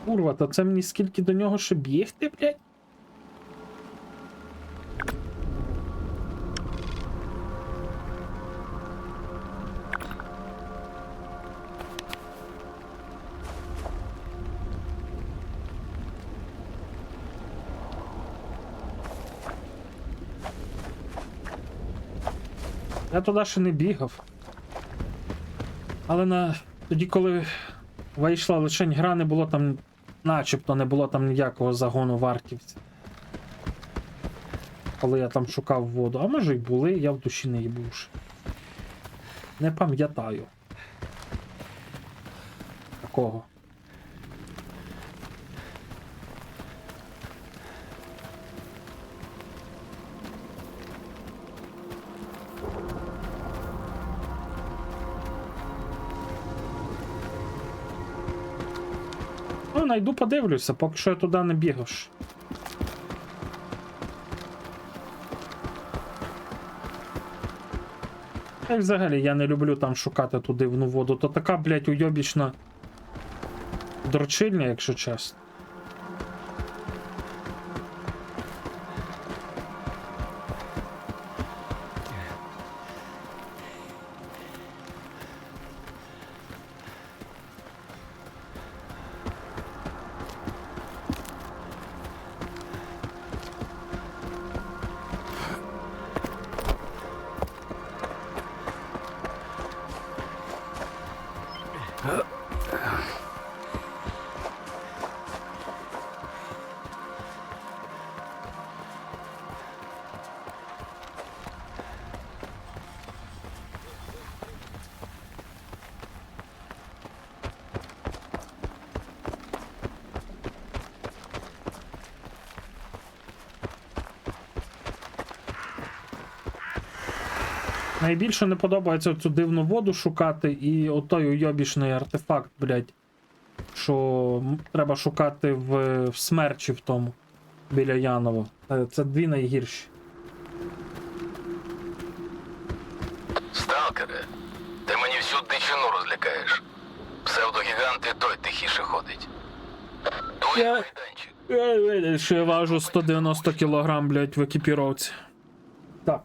Курва, то це мені скільки до нього ще бігти, блядь? Я туди ще не бігав. Але тоді, коли вийшла лишень гра, не було там, начебто не було там ніякого загону вартівців. Коли я там шукав воду. А може й були, я в душі не їбуш. Не пам'ятаю. Такого. найду, подивлюся, поки що я туди не бігав. Та й взагалі я не люблю там шукати ту дивну воду. То така, блядь, уйобічна дрочильня, якщо чесно. Найбільше не подобається цю дивну воду шукати і отой уйобічний артефакт, блядь, що треба шукати в смерчі в тому, біля Янова. Це дві найгірші.
Сталкере, ти мені всю дичину розлякаєш. Псевдогігант і той тихіше ходить.
Що я важу 190 кілограм, блядь, в екіпіровці. Так.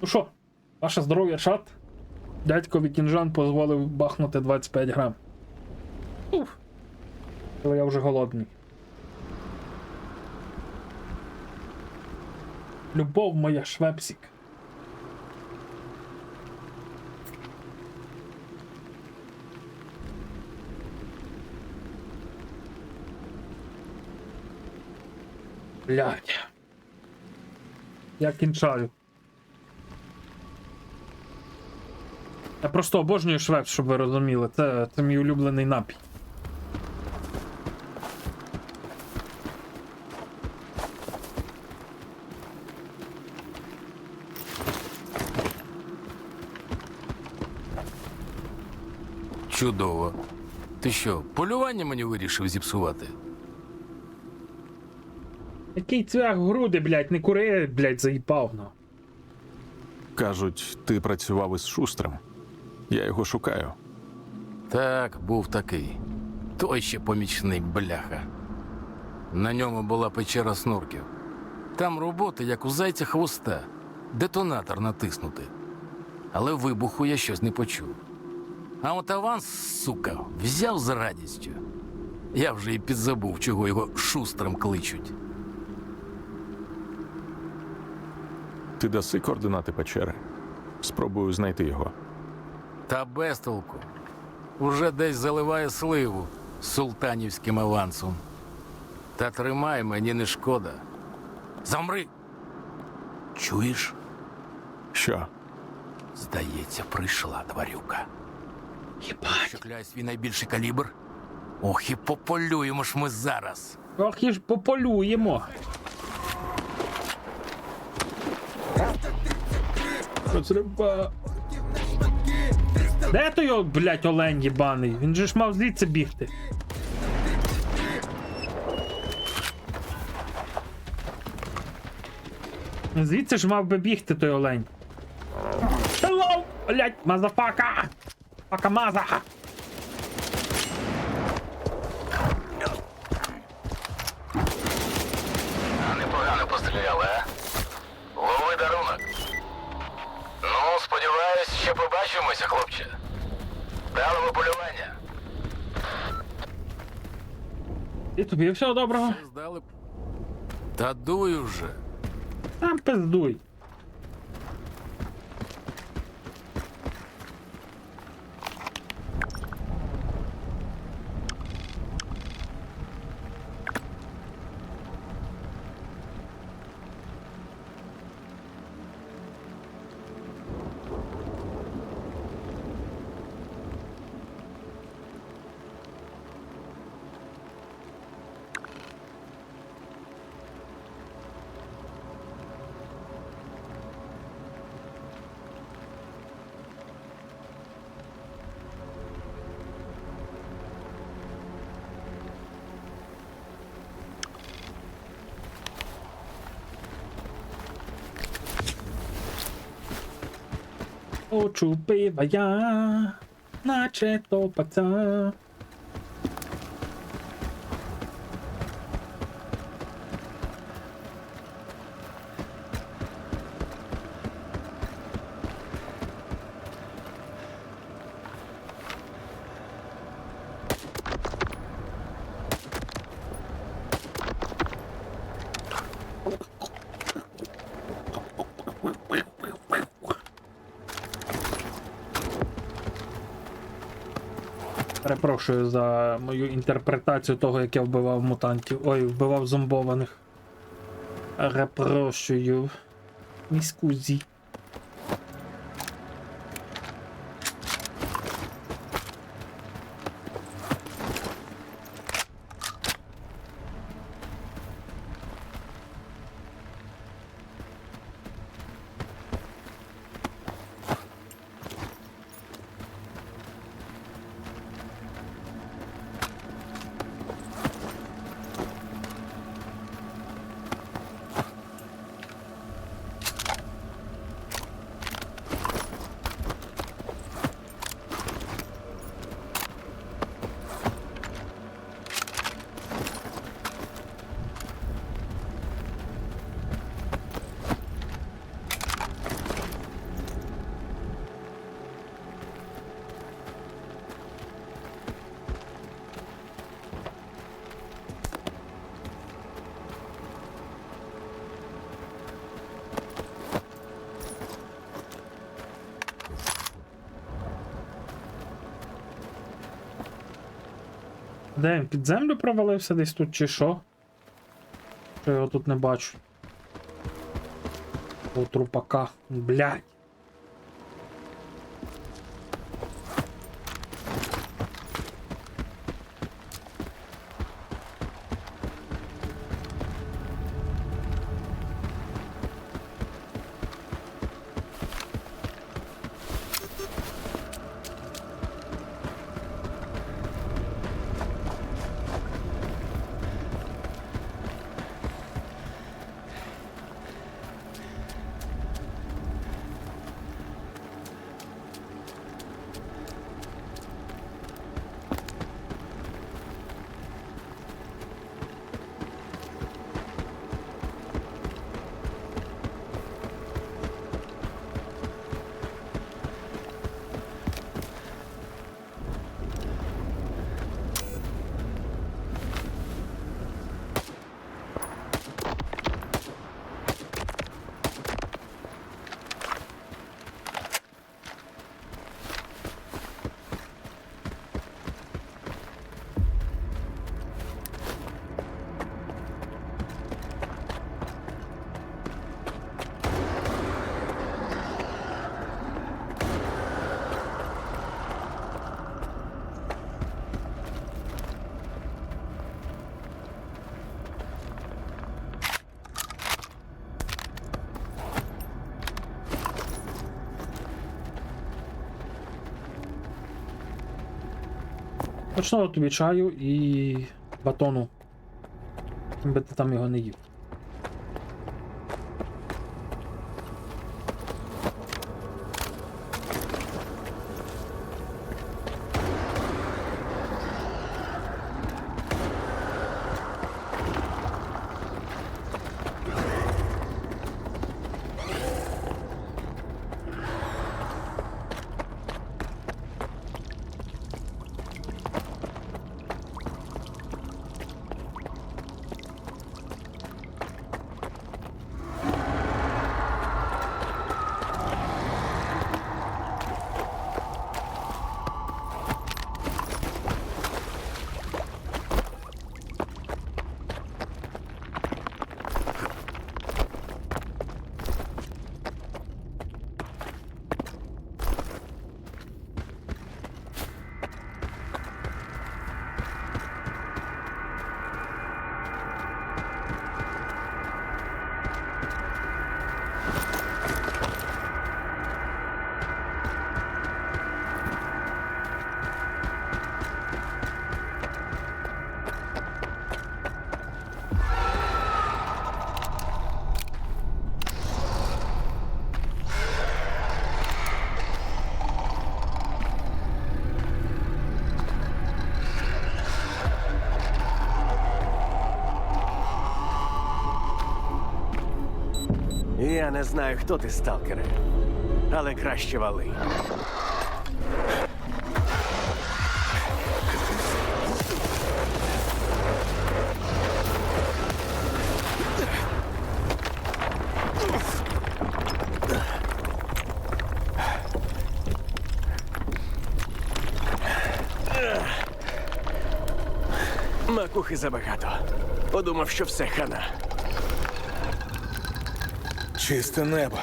Ну що, ваше здоров'я, чат? Дядько Вікінжан дозволив бахнути 25 грам. Уф. Але я вже голодний. Любов моя, швепсик. Блядь. Я кінчаю. Я просто обожнюю швепс, щоб ви розуміли. Це мій улюблений напій.
Чудово. Ти що, полювання мені вирішив зіпсувати?
Який цвях в груди, блядь, не кури, блядь, заїбав, ну.
Кажуть, ти працював із Шустрим. Я його шукаю.
Так, був такий. Той ще помічний бляха. На ньому була печера снурків. Там роботи, як у зайця хвоста. Детонатор натиснути. Але вибуху я щось не почув. А от аванс, сука, взяв з радістю. Я вже і підзабув, чого його Шустрим кличуть.
Ти даси координати печери? Спробую знайти його.
Та без толку. Уже десь заливає сливу з султанівським авансом. Та тримай, мені не шкода. Замри! Чуєш?
Що?
Здається, прийшла тварюка. Шукляє свій найбільший калібр. Ох, і пополюємо ж ми зараз.
Ох, і ж пополюємо. Розриба. Де той, блядь, олень єбаний? Він же ж мав звідси бігти. Звідси ж мав би бігти той олень. Hello, блядь, мазафака! Фака-маза!
Непогано постріляли, а? Лови дарунок. Ну, сподіваюсь, ще побачимося, хлопче. Далого полювання.
І тобі всього доброго.
Та дуй уже.
Там пиздуй. Очу пива я, наче топаця. Перепрошую за мою інтерпретацію того, як я вбивав мутантів. Ой, вбивав зомбованих. Перепрошую. Міскузі. Де він під землю провалився десь тут чи що? Що я його тут не бачу. У трупака. Блядь. Почного тобі чаю і батону. Ким би ти там його не їв.
Я не знаю, хто ти, сталкере, але краще вали. Макухи забагато. Подумав, що все хана.
Чисте небо.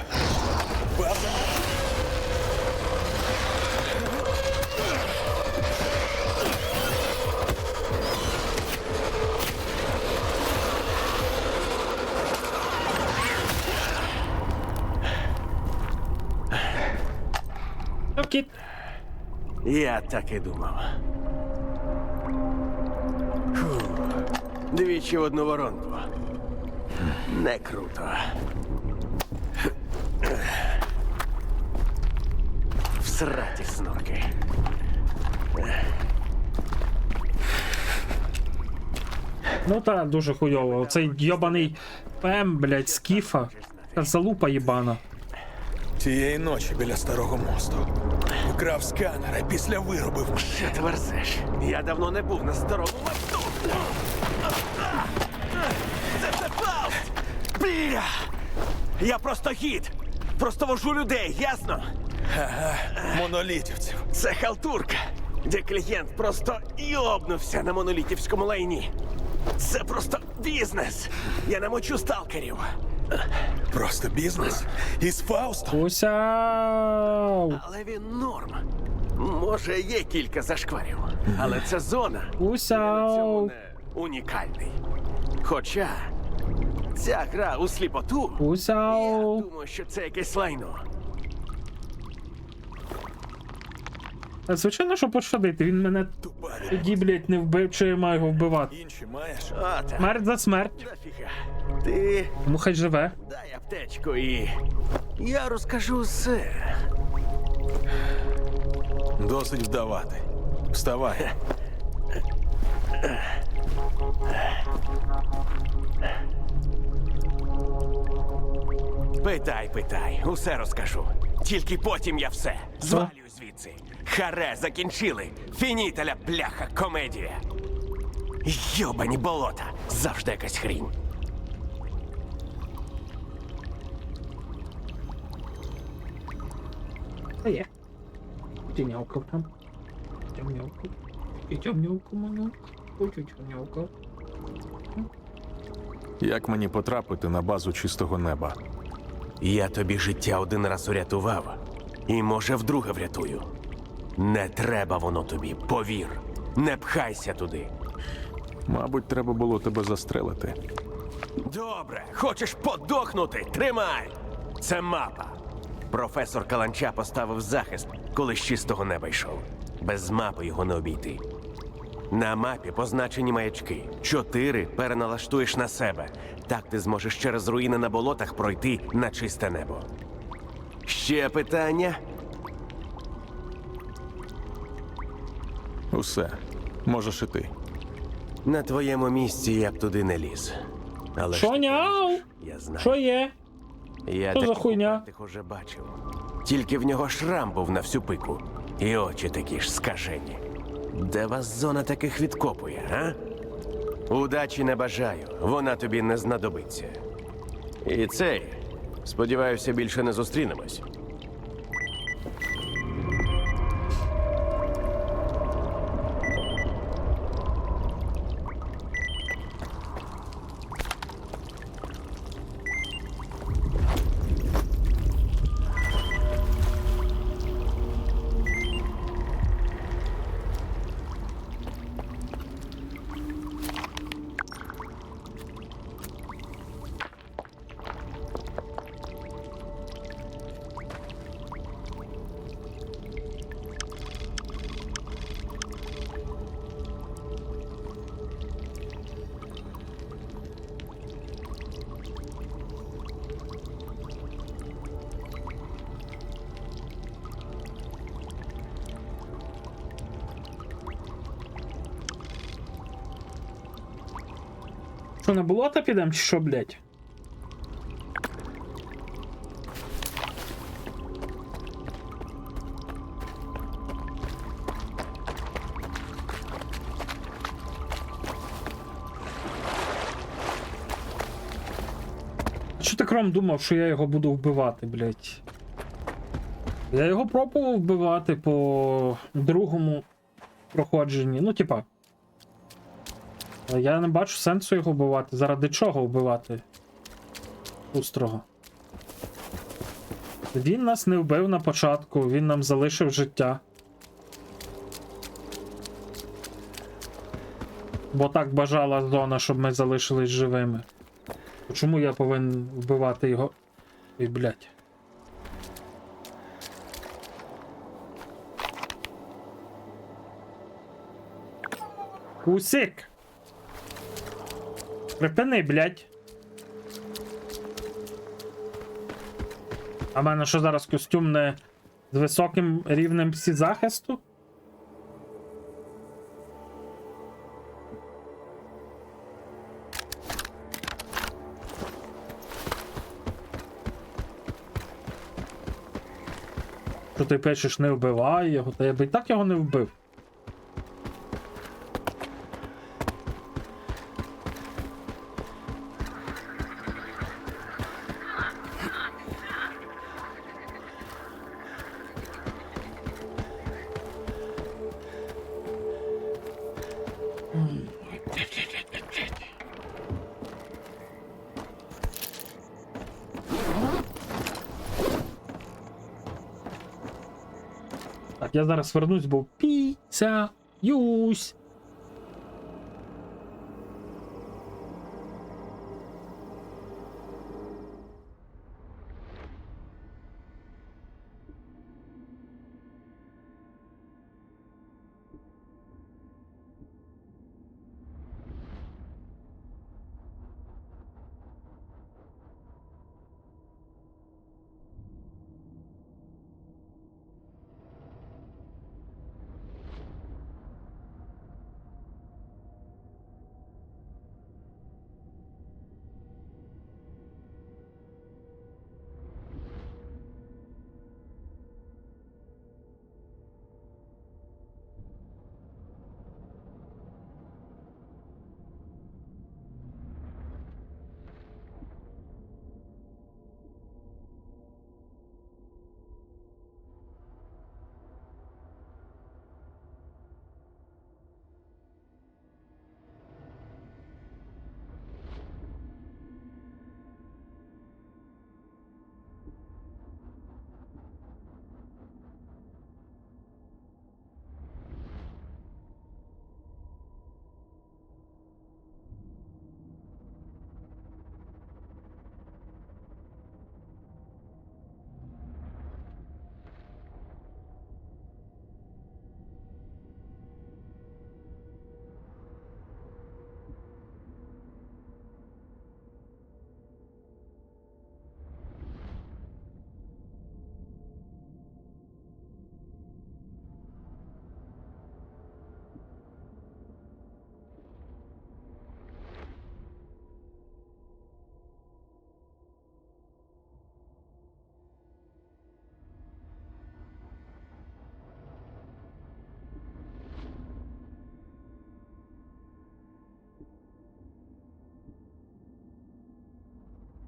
Окей.
Я так і думав. Фу. Двічі в одну воронку. Не круто. Всраті снорки.
Ну та дуже хуйово. Оцей йобаний ПМ, блядь, скіфа. Та залупа їбана.
Тієї ночі біля старого мосту. Вкрав сканер, а після виробив.
Що ти верзеш? Я давно не був на старому мосту. Це все Фауст! Бля! Я просто гід! Просто вожу людей, ясно?
Ага, монолітівців.
Це халтурка, де клієнт просто йобнувся на монолітівському лайні. Це просто бізнес. Я намочу сталкерів.
Просто бізнес? Із Фаустом?
Усяу!
Але він норм. Може, є кілька зашкварів. Але це зона.
Усяу!
Не унікальний. Хоча ця гра у сліпоту.
Усяу!
Я думаю, що це якесь лайно.
Та звичайно, що пошкодити. Він мене тоді, блядь, не вбив, чи я маю його вбивати.
Інші маєш?
Смерть за смерть.
Нафіга. Ти
Тому хай живе.
дай аптечку і я розкажу все.
Досить вдавати. Вставай.
Питай, усе розкажу. Тільки потім я все. Звалюю звідси. Харе, закінчили. Фінітеля, бляха, комедія. Йобані болота. Завжди якась хрінь.
Та є. Ти нявкав там. Тямнявкав. І тямнявкав мене. Хочу тямнявкав.
Як мені потрапити на базу чистого неба?
Я тобі життя один раз урятував. І, може, вдруге врятую. Не треба воно тобі, повір. Не пхайся туди.
Мабуть, треба було тебе застрелити.
Добре, хочеш подохнути? Тримай! Це мапа. Професор Каланча поставив захист, коли з чистого неба йшов. Без мапи його не обійти. На мапі позначені маячки. 4 переналаштуєш на себе. Так ти зможеш через руїни на болотах пройти на чисте небо. Ще питання?
Усе. Можеш іти.
На твоєму місці я б туди не ліз. Але
Що няу?
я знаю.
Що є?
Я
Що за
таких
хуйня?
упертих уже бачив. Тільки в нього шрам був на всю пику. І очі такі ж скажені. Де вас зона таких відкопує, а? Удачі не бажаю, вона тобі не знадобиться. І цей, сподіваюся, більше не зустрінемось.
Що, на болото підемо, чи що, блядь? Що ти, Кром, думав, що я його буду вбивати, блядь? Я його пробував вбивати по другому проходженні. Ну, типа. Але я не бачу сенсу його вбивати. Заради чого вбивати Острого? Він нас не вбив на початку, він нам залишив життя. Бо так бажала зона, щоб ми залишились живими. Чому я повинен вбивати його? Ой, блядь. Усик! Припини, блядь. А в мене що зараз костюм не з високим рівнем захисту? Що ти пишеш, не вбивай його, та я би і так його не вбив. Так, я зараз вернусь, бо піцяюсь.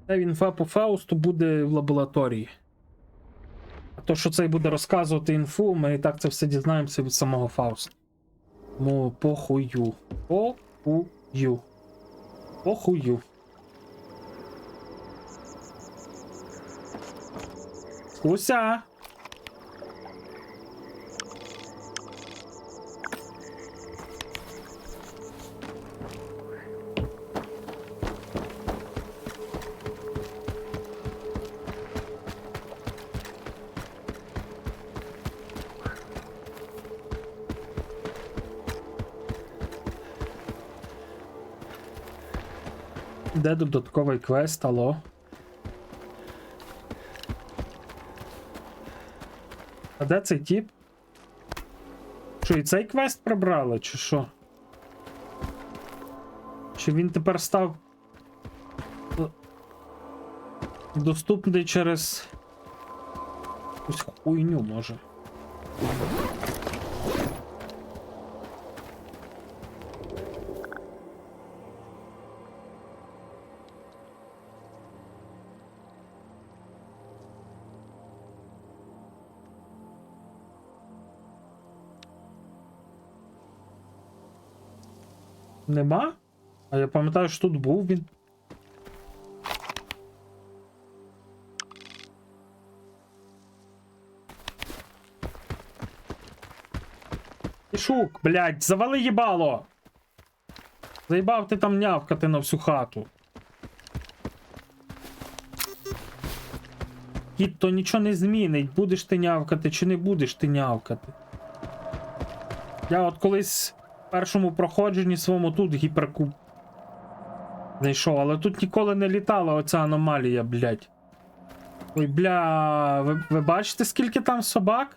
Інфа по Фаусту буде в лабораторії. А то, що цей буде розказувати інфу, ми і так це все дізнаємося від самого Фауста. Тому похую. Похую. Похую. Куся! Де додатковий квест, алло? А де цей тип? Що, і цей квест прибрали, чи що? Чи він тепер став доступний через якусь хуйню, може? Нема? А я пам'ятаю, що тут був він. Пішук, блядь, завали їбало! Заїбав ти там нявкати на всю хату. Кіт, то нічого не змінить, будеш ти нявкати чи не будеш ти нявкати. Я от колись в першому проходженні своєму тут гіперкуб знайшов, але тут ніколи не літала оця аномалія, блядь. Ой, бля, ви бачите, скільки там собак?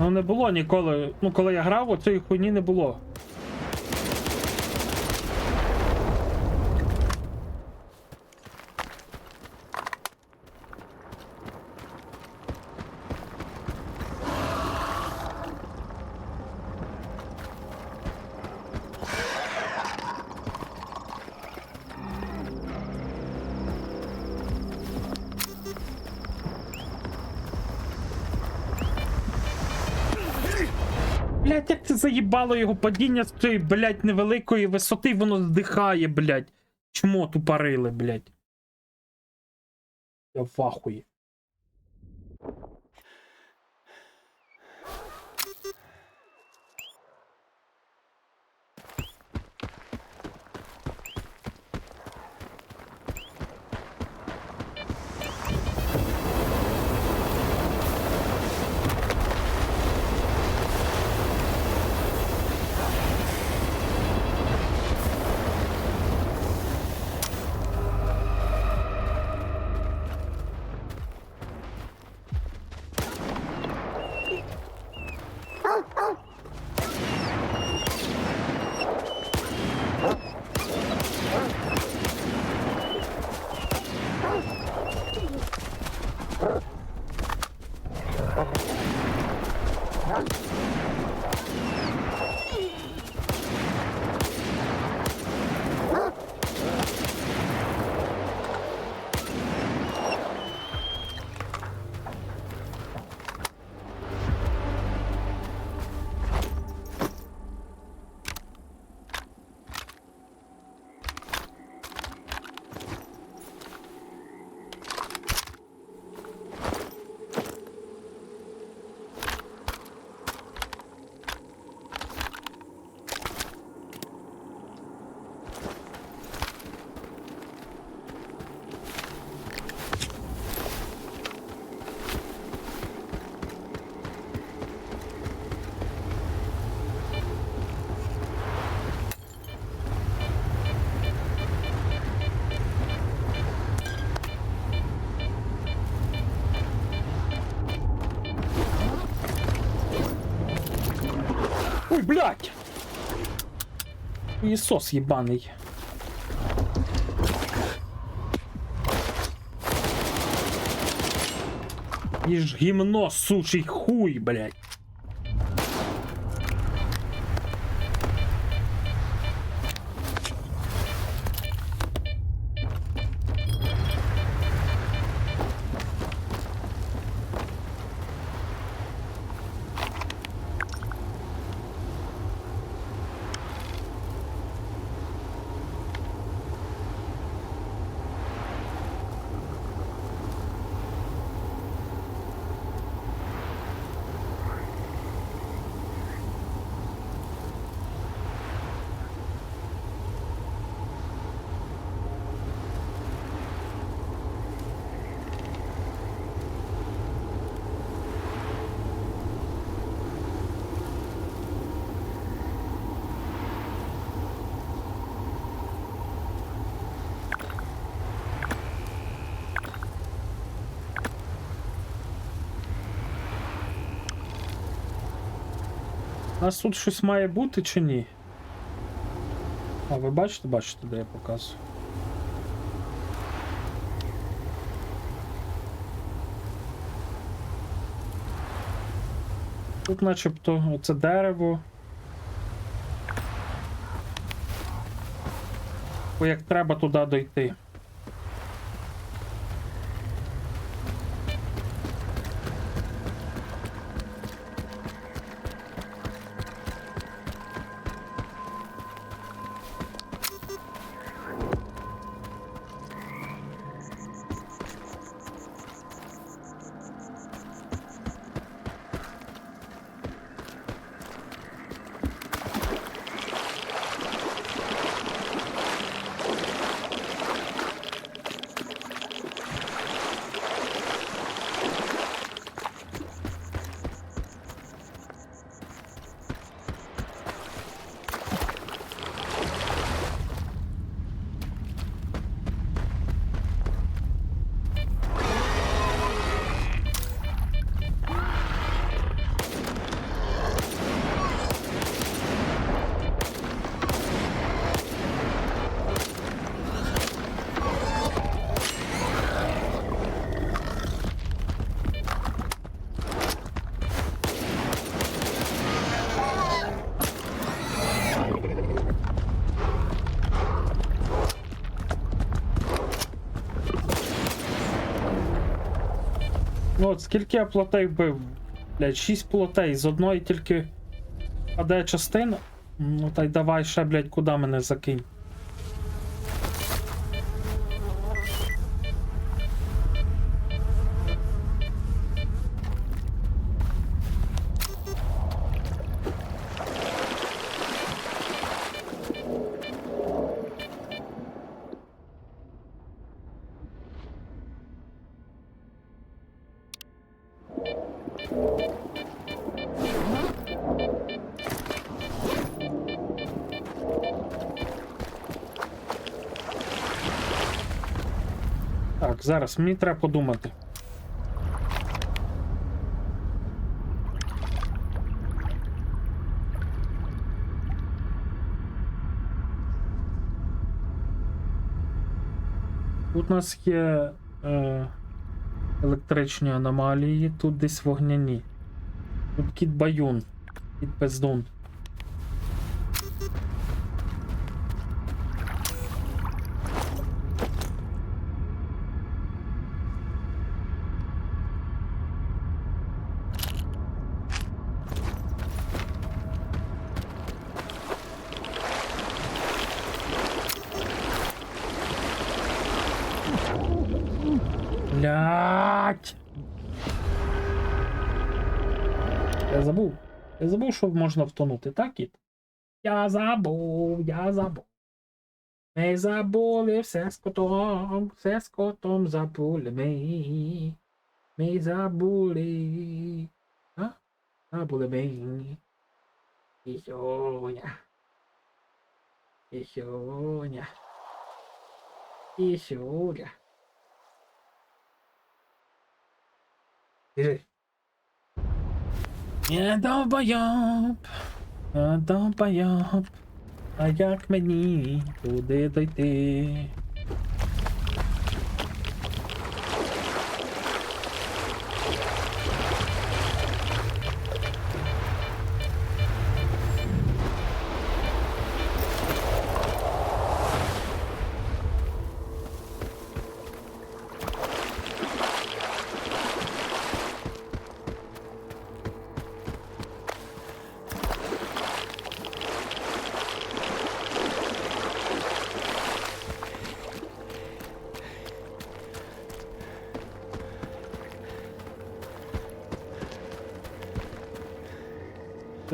Ну не було ніколи, ну коли я грав, оцієї хуйні не було. Блять, як це заїбало його падіння з цієї, блять, невеликої висоти, воно здихає, блять. Чмо тупорили, блять. Я в ахуї. Ой, блядь! Иисус ебаный. Ишь гимно, сучий хуй, блядь. нас тут щось має бути чи ні? А, ви бачите, де я показую? Тут начебто оце дерево. Бо як треба туди дойти. Ну от скільки я плотей бив? Блядь, 6 плотей, з одної тільки паде частина. Ну та й давай ще, блядь, куди мене закинь. Так, зараз мені треба подумати. Тут у нас є електричні аномалії, тут десь вогняні. Тут кіт Баюн, кіт Пездун. Блять! Я забув, що можна втонути, так, кіт? Я забув. Ми забули все з котом забули ми. Ми забули. А? Забули ми. Ішоня. Ішоня. Ішоня. Біжи. Я довбойоб, а як мені туди дойти?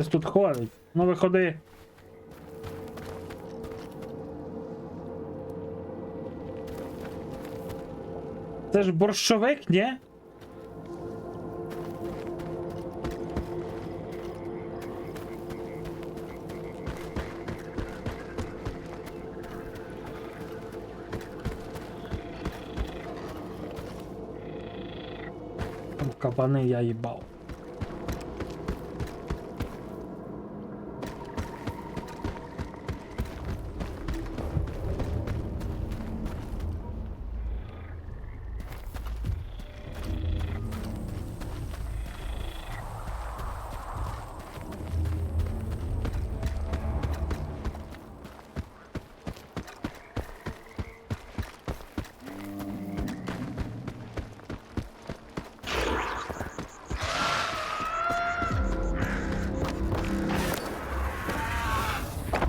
Щось тут ходить. Ну виходи. Це ж борщовик, ні? Кабани я їбав.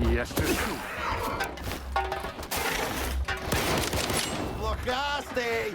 Я ще чув.
Блохастий!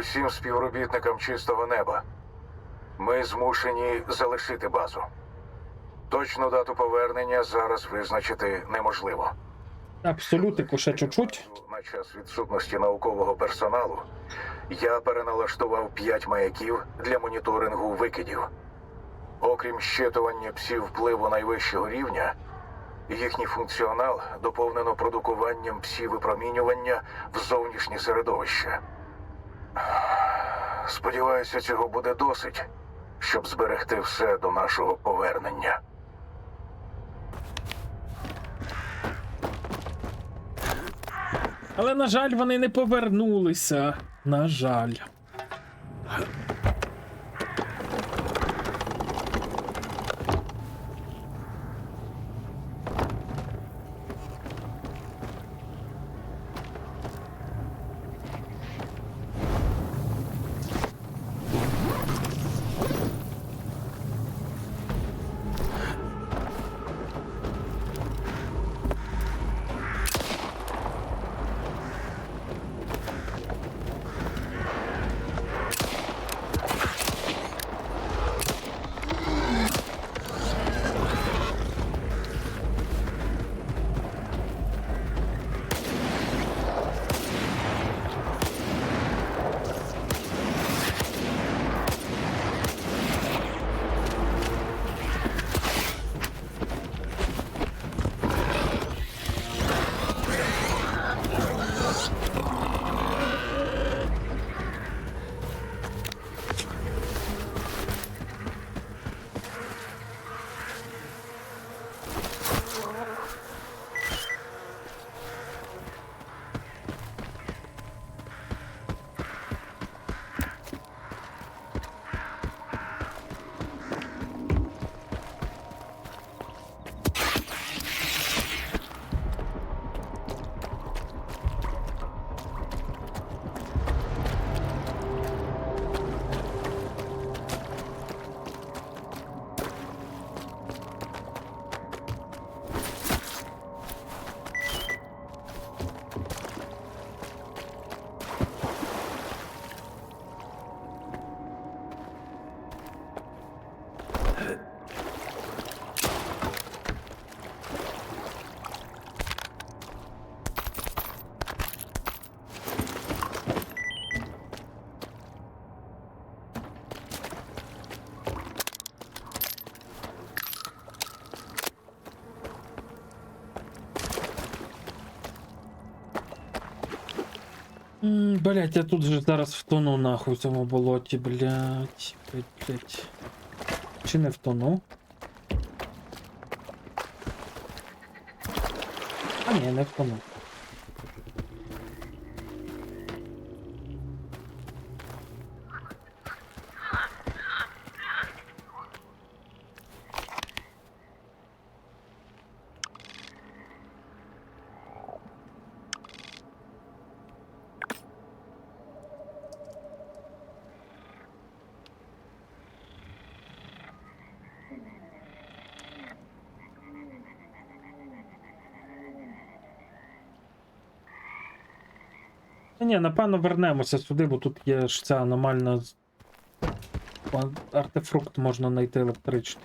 Усім співробітникам чистого неба. Ми змушені залишити базу. Точну дату повернення зараз визначити неможливо.
Абсолютику ще чуть-чуть.
На час відсутності наукового персоналу я переналаштував 5 маяків для моніторингу викидів. Окрім щитування псів впливу найвищого рівня, їхній функціонал доповнено продукуванням псі-випромінювання в зовнішнє середовище. Сподіваюся, цього буде досить, щоб зберегти все до нашого повернення.
Але, на жаль, вони не повернулися. На жаль. Блять, я тут же зараз втону нахуй в цьому болоті, блять. Блять. Чи не втону? Ні, не втонув. Ні, напевно, вернемося сюди, бо тут є ж ця аномальна артефрукт можна знайти електричний.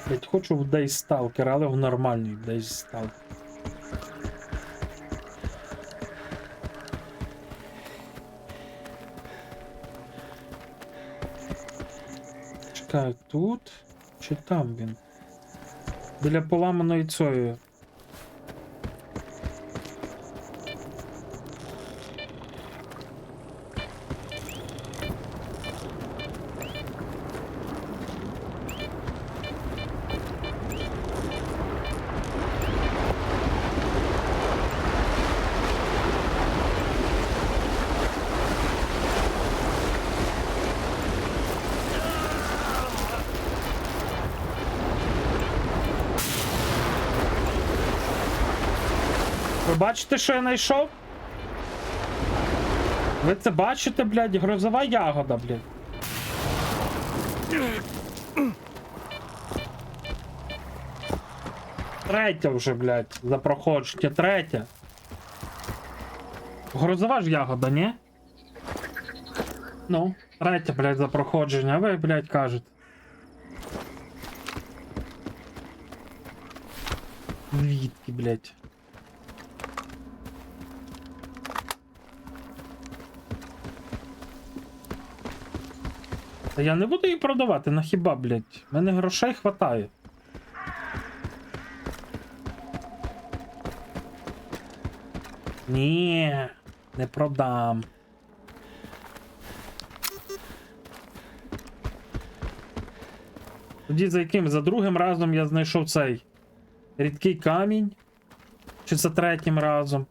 Блять, хочу в Days Stalker, але в нормальний Days Stalker. Чекай, тут? Чи там він? Біля поламаної цієї. Ви бачите, що я знайшов? Ви це бачите, блядь? Грозова ягода, блядь. Третя вже, блядь, за проходження. Третя. Грозова ж ягода, ні? Ну, третя, блядь, за проходження. А ви, блядь, кажете. Звідки, блядь? Та я не буду її продавати, на хіба, блядь? В мене грошей хватає. Ні, не продам. Тоді за яким? За другим разом я знайшов цей рідкий камінь. Чи за третім разом?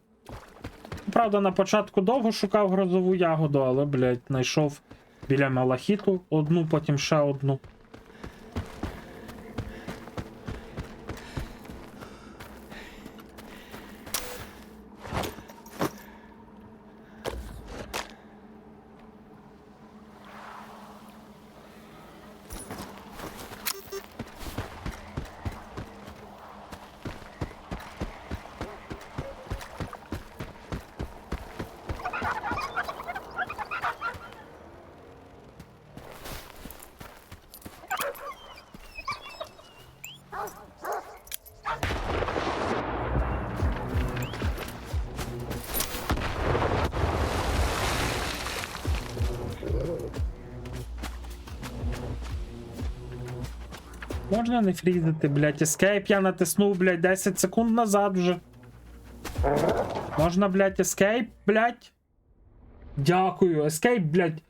Правда, на початку довго шукав грозову ягоду, але, блядь, знайшов біля малахіту одну, потім ще одну. Можна не фрізити, блядь, escape я натиснув, блядь, 10 секунд назад вже. Можна, блядь, escape, блядь? Дякую, escape, блядь,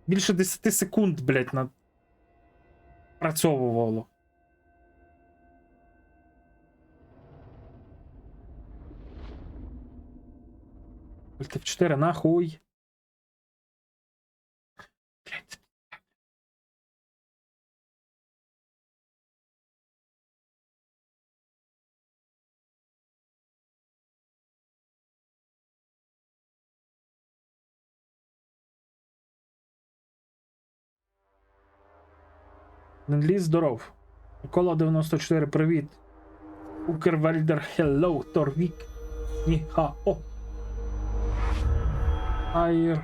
більше 10 секунд, блядь, напрацьовувало. Альт F4, нахуй. Блядь. Ненліз, здоров. Микола 94, привіт. Укрвельдер, хеллоу, Торвік. Ніхао. Айр.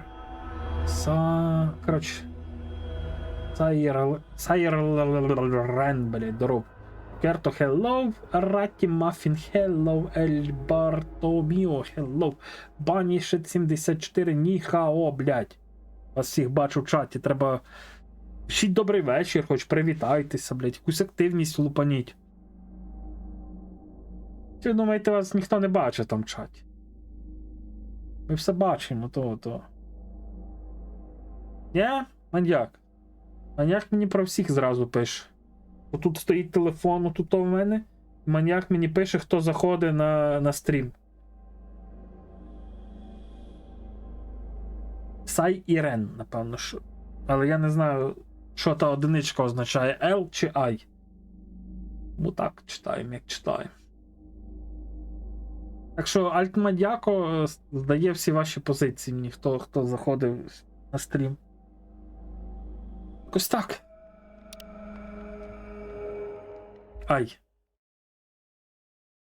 Коротше. Сайрен, блядь, здоров. Керто, hello. Ратті Маффін, hello. Ель Бартоміо, hello. Банішет 74, ніхао, блядь. Вас всіх бачу в чаті, треба... Пишіть добрий вечір, хоч привітайтеся, блядь, якусь активність лупаніть. Ви думаєте, вас ніхто не бачить там в чаті? Ми все бачимо, то. Ні? Маньяк. Маньяк мені про всіх зразу пише. Отут стоїть телефон, отут у мене. Маньяк мені пише, хто заходить на стрім. Сай Ірен, напевно, що. Але я не знаю, що та одиничка означає, L чи I. Ну так, читаємо, як читаємо. Так що Альтмадяко здає всі ваші позиції мені, хто заходив на стрім. Якось так. Ай.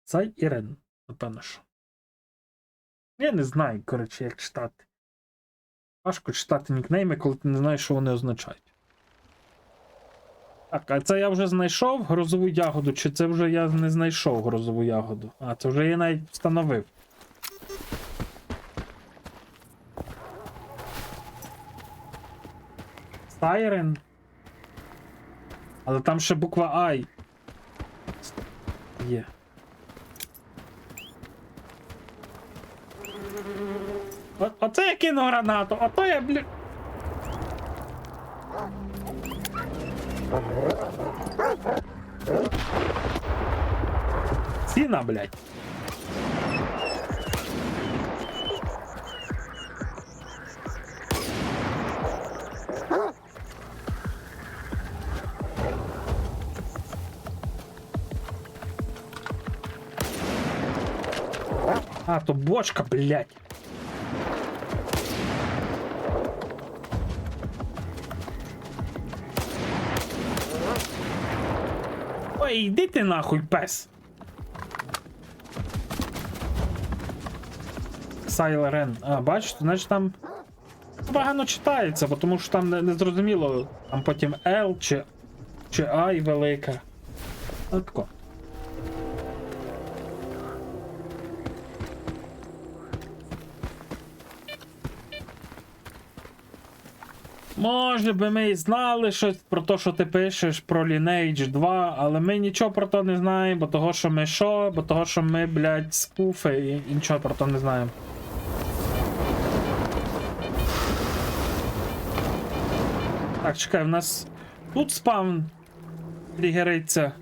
Сай Ірен, напевно, що. Я не знаю, коротше, як читати. Важко читати нікнейми, коли ти не знаєш, що вони означають. Так, а це я вже знайшов грозову ягоду, чи це вже я не знайшов грозову ягоду? А, це вже я навіть встановив. Сайрен. Але там ще буква I. Є. Оце я кину гранату, а то я, блін... Сіна, блядь. А, то бочка, блядь. Ой, йди ти нахуй, пес. Сайлерен. А, бачите, значить там погано читається, бо тому що там не зрозуміло, там потім L чи I велика. Отко. Може би ми і знали щось про те, що ти пишеш про Lineage 2, але ми нічого про то не знаємо, бо того, що ми що, бо того, що ми, блядь, скуфи і нічого про то не знаємо. Так, чекай, в нас тут спавн тригериться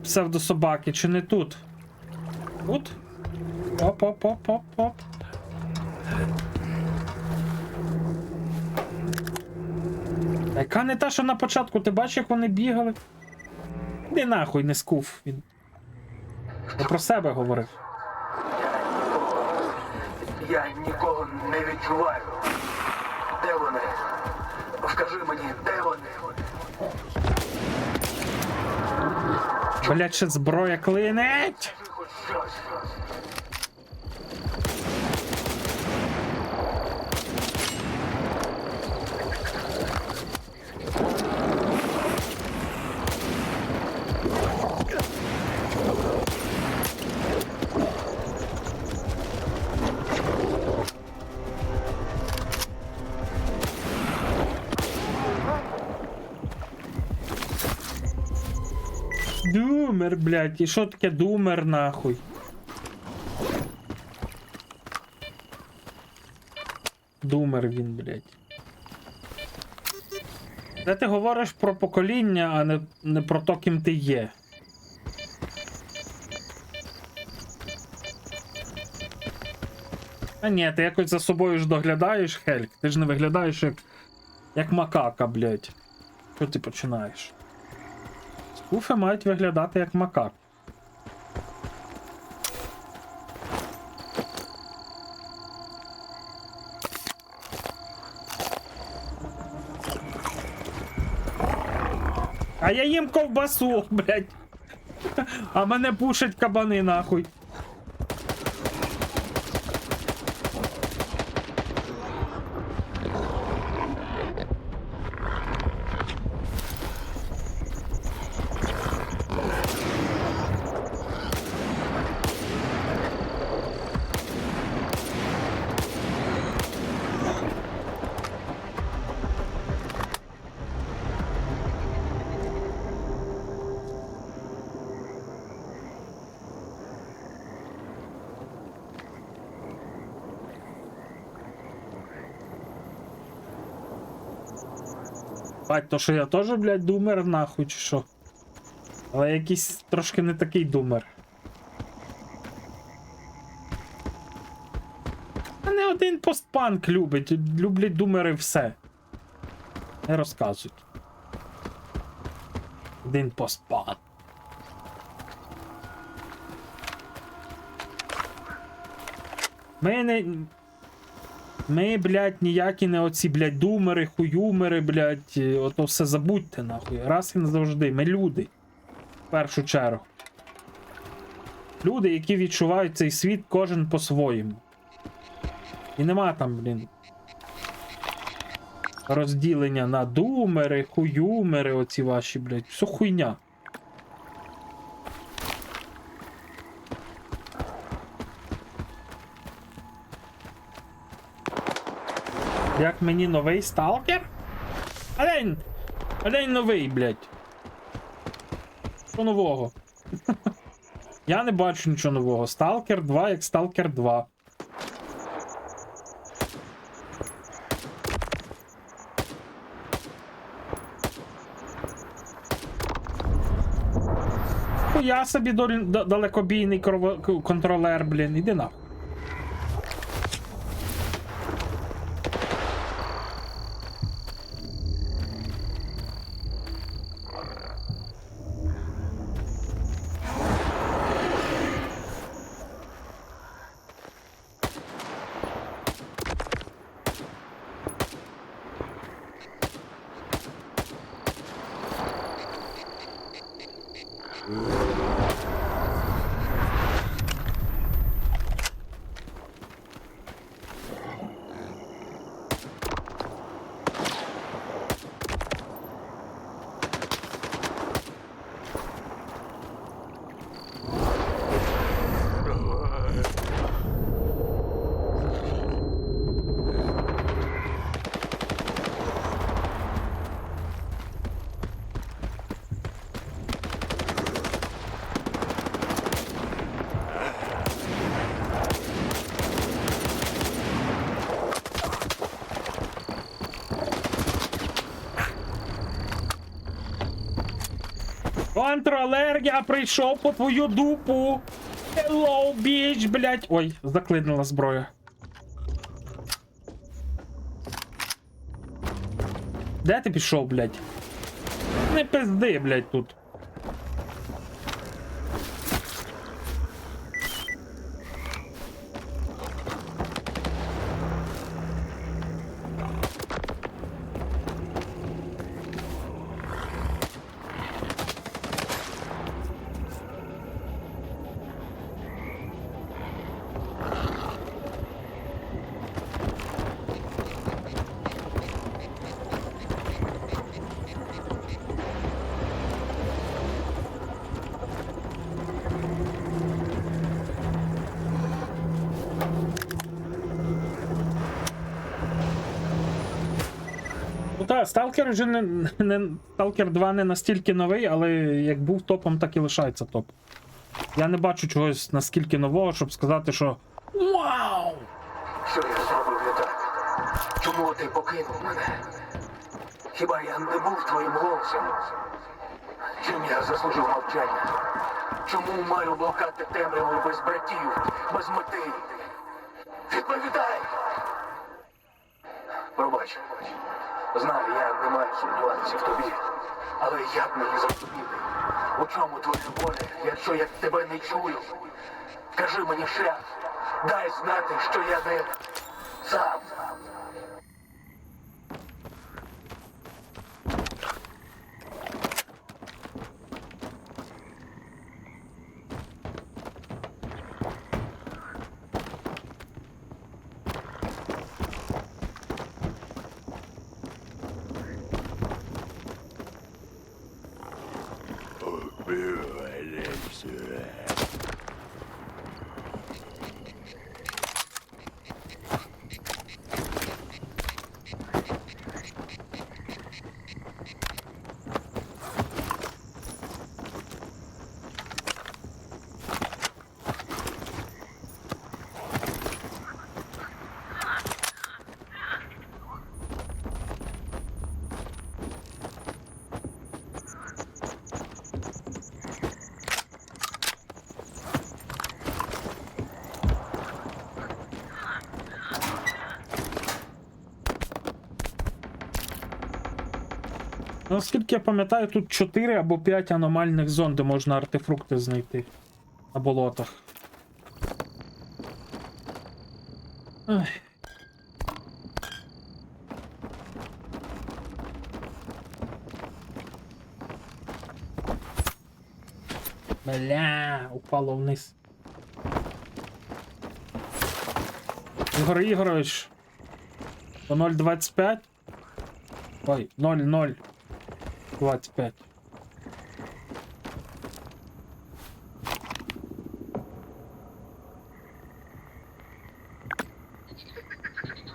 псевдособаки, чи не тут? Тут? Оп-оп-оп-оп-оп. Яка не та, що на початку, ти бачиш, як вони бігали? Іди нахуй, не скуф. Він про себе говорив.
Я нікого не відчуваю. Де вони? Скажи мені, де вони?
Блять, ще зброя клинить!
Хоч щось.
Думер, блядь, і що таке думер, нахуй? Думер він, блядь. Де ти говориш про покоління, а не про то, ким ти є? А ні, ти якось за собою ж доглядаєш, Хельк. Ти ж не виглядаєш як макака, блядь. Що ти починаєш? Скуфи мають виглядати як макак. А я їм ковбасу, блядь. А мене пушать кабани, нахуй. Бать, то що я теж, блядь, думер нахуй, чи що? Але якийсь трошки не такий думер. А не один постпанк любить, люблять думери все. Не розказують. Один постпанк. Ми, блядь, ніякі не оці, блядь, думери, хуюмери, блядь, ото все забудьте, нахуй. Раз і назавжди. Ми люди. В першу чергу. Люди, які відчувають цей світ кожен по-своєму. І нема там, блін, розділення на думери, хуюмери, оці ваші, блядь. Все хуйня. Як мені новий сталкер? А день новий, блядь. Що нового? Я не бачу нічого нового. Сталкер 2 як Сталкер 2. Я собі далекобійний контролер, блін, іди нахуй. Контролер, я прийшов по твою дупу. Hello, bitch, блядь. Ой, заклинила зброя. Де ти пішов, блядь? Не пизди, блядь, тут. Так, Сталкер вже Сталкер 2 не настільки новий, але як був топом, так і лишається топ. Я не бачу чогось наскільки нового, щоб сказати, що вау!
Що я зробив не так? Чому ти покинув мене? Хіба я не був твоїм голосом? Чим я заслужив мовчання? Чому маю блокати темряву без братів, без мети? Відповідай! Пробач. Знаю, я не маю сумніватися в тобі. Але як мені зрозуміти? У чому твоя воля, якщо я тебе не чую? Кажи мені шлях. Дай знати, що я не сам.
Наскільки я пам'ятаю, тут 4 або 5 аномальних зон, де можна артефрукти знайти. На болотах. Ай. Бля, упало вниз. Ігор Ігорович. По 0,25? Ой, 0,025.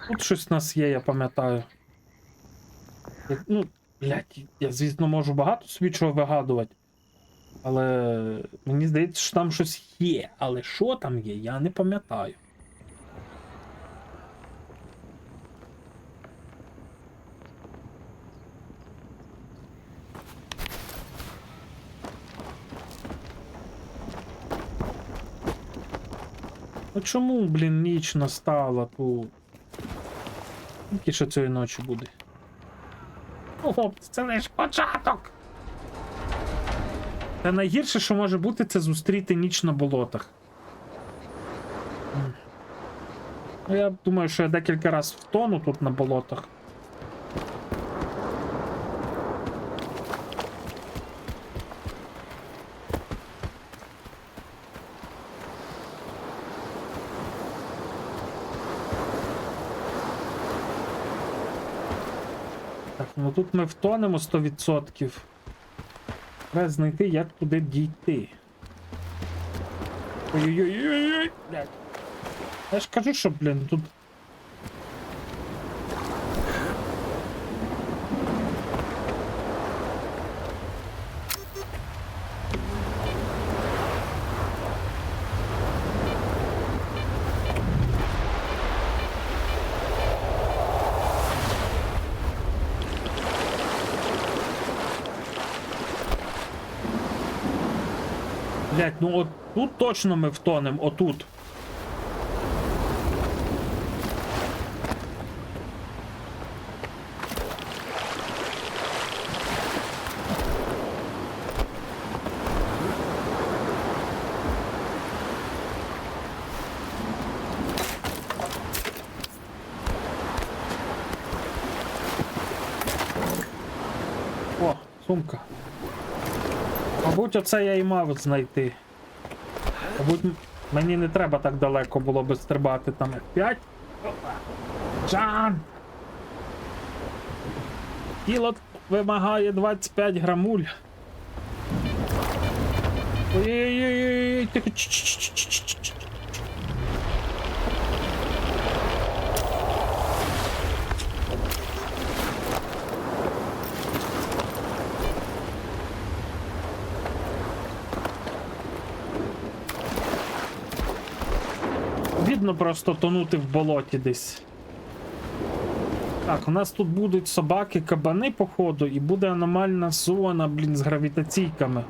Тут щось у нас є, я пам'ятаю. Ну, блядь, я, звісно, можу багато собі чого вигадувати. Але мені здається, що там щось є. Але що там є, я не пам'ятаю. Ну чому, блін, ніч настала тут? Скільки ще цієї ночі буде? О, це лише початок! Та найгірше, що може бути, це зустріти ніч на болотах. Ну, я думаю, що я декілька разів втону тут на болотах. Так, ну тут ми втонемо 100%. Треба знайти, як туди дійти. Ой-ой-ой-ой-ой, блядь. Я ж кажу, що, блін, тут... Блять, ну от тут точно ми втонем, отут. О, сумка. Мабуть, оце я і мав знайти. Мабуть, мені не треба так далеко було би стрибати там F5. Джан! Тіло вимагає 25 грамуль. Ой-ой-ой, тихо. Видно просто тонути в болоті десь. Так, у нас тут будуть собаки, кабани, походу, і буде аномальна зона, блін, з гравітаційками.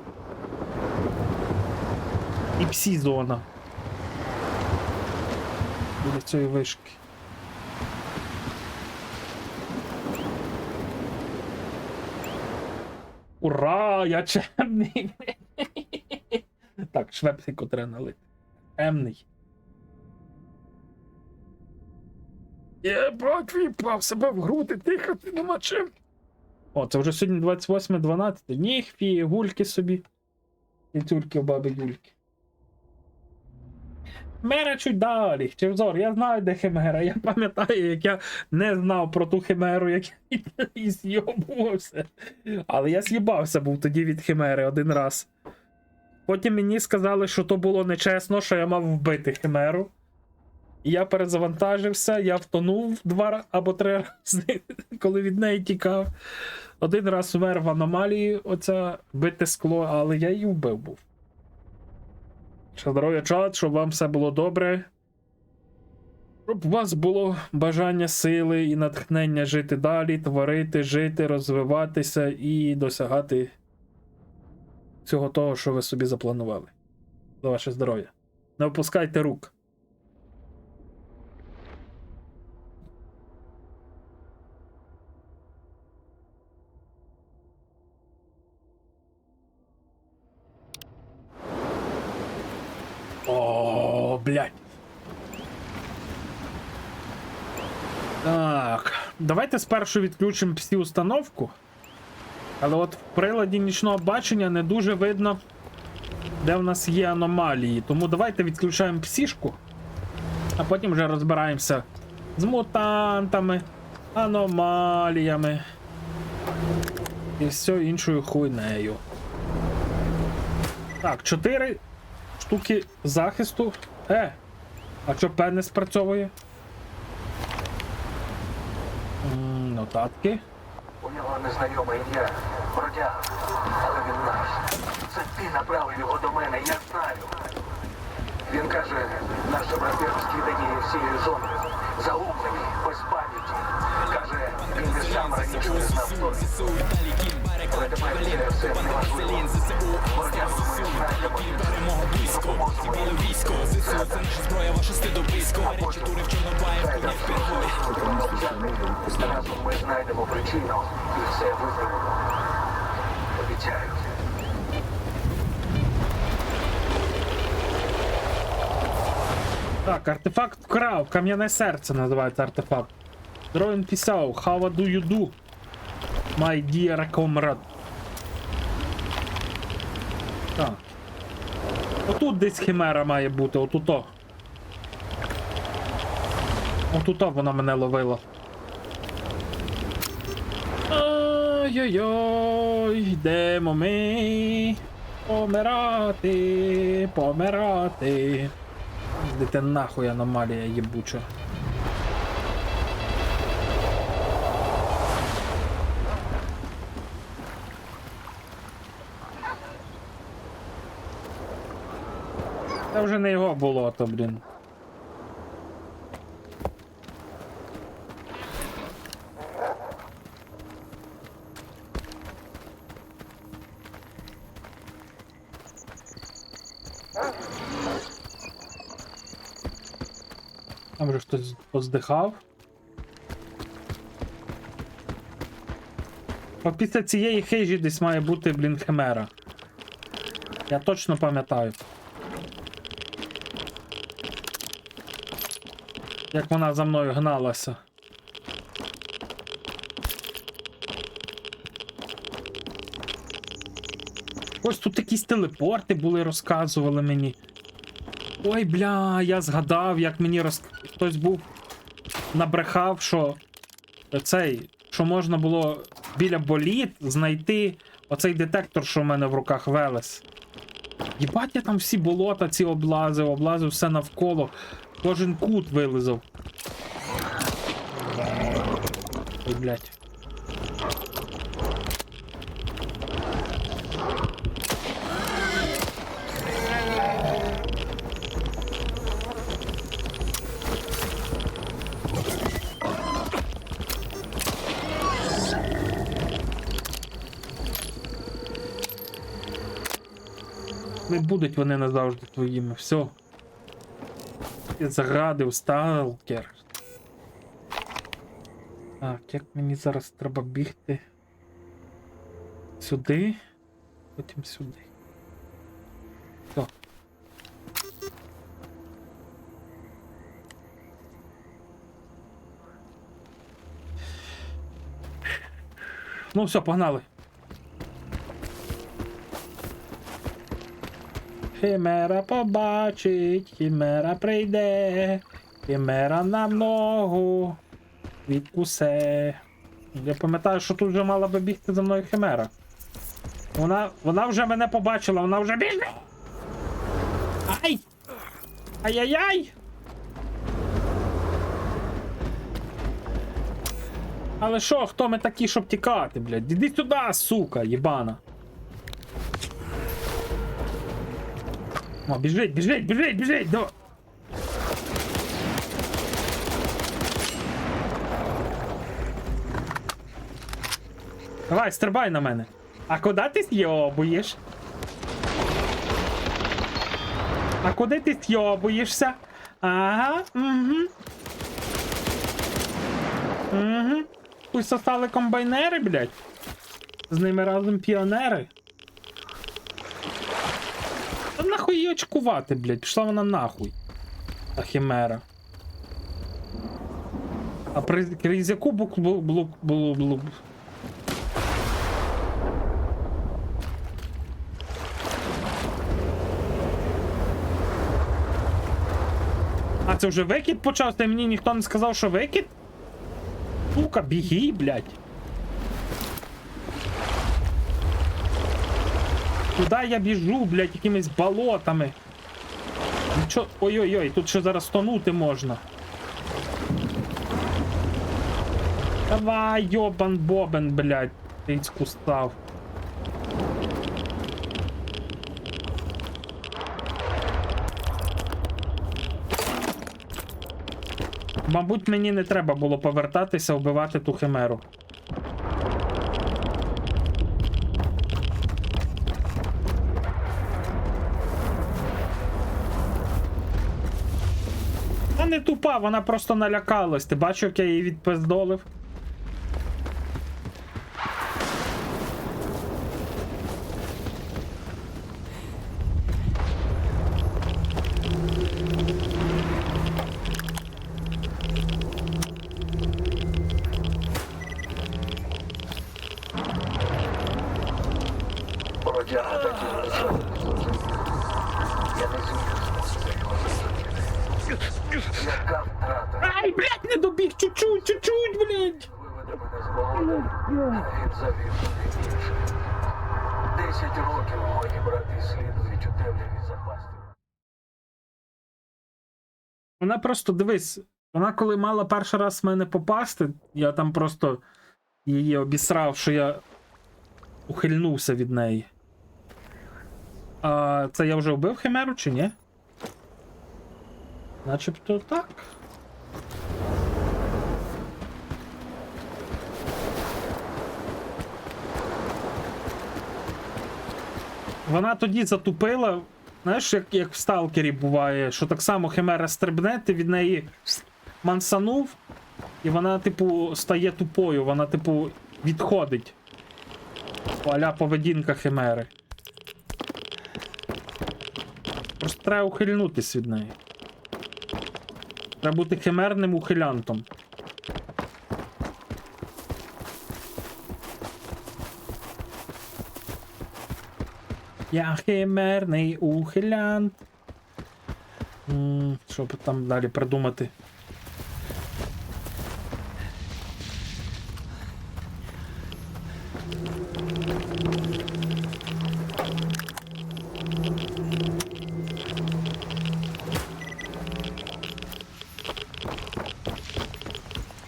І псі-зона. Біля цієї вишки. Ура! Я чемний! Так, швепсику треба налити. Темний. Єбать, віпав себе в груди, дихати нема чим. О, це вже сьогодні 28.12. Ніхфі, гульки собі. І тюльки в баби Юльки. Химера чуть далі. Чевзор, я знаю, де химера. Я пам'ятаю, як я не знав про ту химеру, як я з'єбувався. Але я з'їбався був тоді від химери один раз. Потім мені сказали, що то було нечесно, що я мав вбити химеру. І я перезавантажився, я втонув 2 або 3 рази, коли від неї тікав. Один раз вмер в аномалії, оце бите скло, але я її вбив був. Здоров'я, чат, щоб вам все було добре. Щоб у вас було бажання, сили і натхнення жити далі, творити, жити, розвиватися і досягати всього того, що ви собі запланували. За ваше здоров'я. Не опускайте рук. блядь. Так, давайте спершу відключимо всі установку. Але от в приладі нічного бачення не дуже видно, де в нас є аномалії. Тому давайте відключаємо псішку, а потім вже розбираємося з мутантами, аномаліями і всю іншою хуйнею. Так, 4 штуки захисту. А чо П не спрацьовує? Нотатки.
У нього незнайоме ім'я, бродяга, але він наш. Це ти направив його до мене, я знаю. Він каже, наше братерство дає всією зоною, загублені, без пам'яті. Каже, він і сам раніше не знав хто він. Але тепер це все неважливо. Бродягу ми знайдемо і допоможемо їм. Разом ми знайдемо причину і все виправимо. Обіцяю.
Так, артефакт вкрав. Кам'яне серце називається артефакт. Дроїн писав. How do you do? My dear comrade. Так. Отут десь химера має бути, отуто. Отуто вона мене ловила. Ой-ой-ой, йдемо ми. Помирати, помирати. Йдете нахуй, аномалія єбуча. Це вже не його було, то, блін. Там вже хтось поздихав. А після цієї хижі десь має бути, блін, химера. Я точно пам'ятаю. Як вона за мною гналася. Ось тут якісь телепорти були, розказували мені. Ой, бля, я згадав, як мені хтось був набрехав, що що можна було біля боліт знайти оцей детектор, що в мене в руках Велес. Єбать, я там всі болота ці облазив все навколо. Кожен кут вилизав. Ой, блядь. Не будуть вони назавжди твоїми, все. Ти загадив, сталкер. Так, як мені зараз треба бігти? Сюди, потім сюди. Все. Ну все, погнали. Химера побачить, химера прийде, химера нам ногу відкусе. Я пам'ятаю, що тут вже мала би бігти за мною химера. Вона вже мене побачила, вона вже біжить! Ай! Ай-яй-яй! Але що, хто ми такі, щоб тікати, блядь? Іди сюди, сука, єбана! О, біжить, біжить, біжить, біжить! Давай! Давай, стрибай на мене! А куди ти зйобуєш? А куди ти зйобуєшся? Ага, угу. Угу. Хуй сосали комбайнери, блядь. З ними разом піонери. Та нахуй її очкувати, блядь, пішла вона нахуй. Та химера. А крізь яку було. А це вже викид почався, мені ніхто не сказав, що викид? Сука, біги, блядь. Куди я біжу, блядь, якимись болотами? Нічого... Ой-ой-ой, тут ще зараз тонути можна. Давай, йобан бобен, блядь, тицьку став. Мабуть, мені не треба було повертатися, вбивати ту химеру. Вона не тупа, вона просто налякалась. Ти бачив, як я її відпиздолив?
Бродяга таки нічого не зрозумів. Я не зміг змусити його зрозуміти. Яка втрата?
Ай, блядь, не добіг, чуть-чуть, блядь!
Виведе мене з болота, а він завів туди інше. 10 років мої брати слідують у темряві запасти.
Вона просто, дивись, вона коли мала перший раз в мене попасти, я там просто її обісрав, що я ухильнувся від неї. А це я вже вбив химеру чи ні? Начебто так. Вона тоді затупила, знаєш, як в сталкері буває, що так само химера стрибне, ти від неї мансанув, і вона, типу, стає тупою, вона, типу, відходить. А-ля поведінка химери. Просто треба ухильнутись від неї. Треба бути химерним ухилянтом. Я химерний ухилянт. Що б там далі придумати?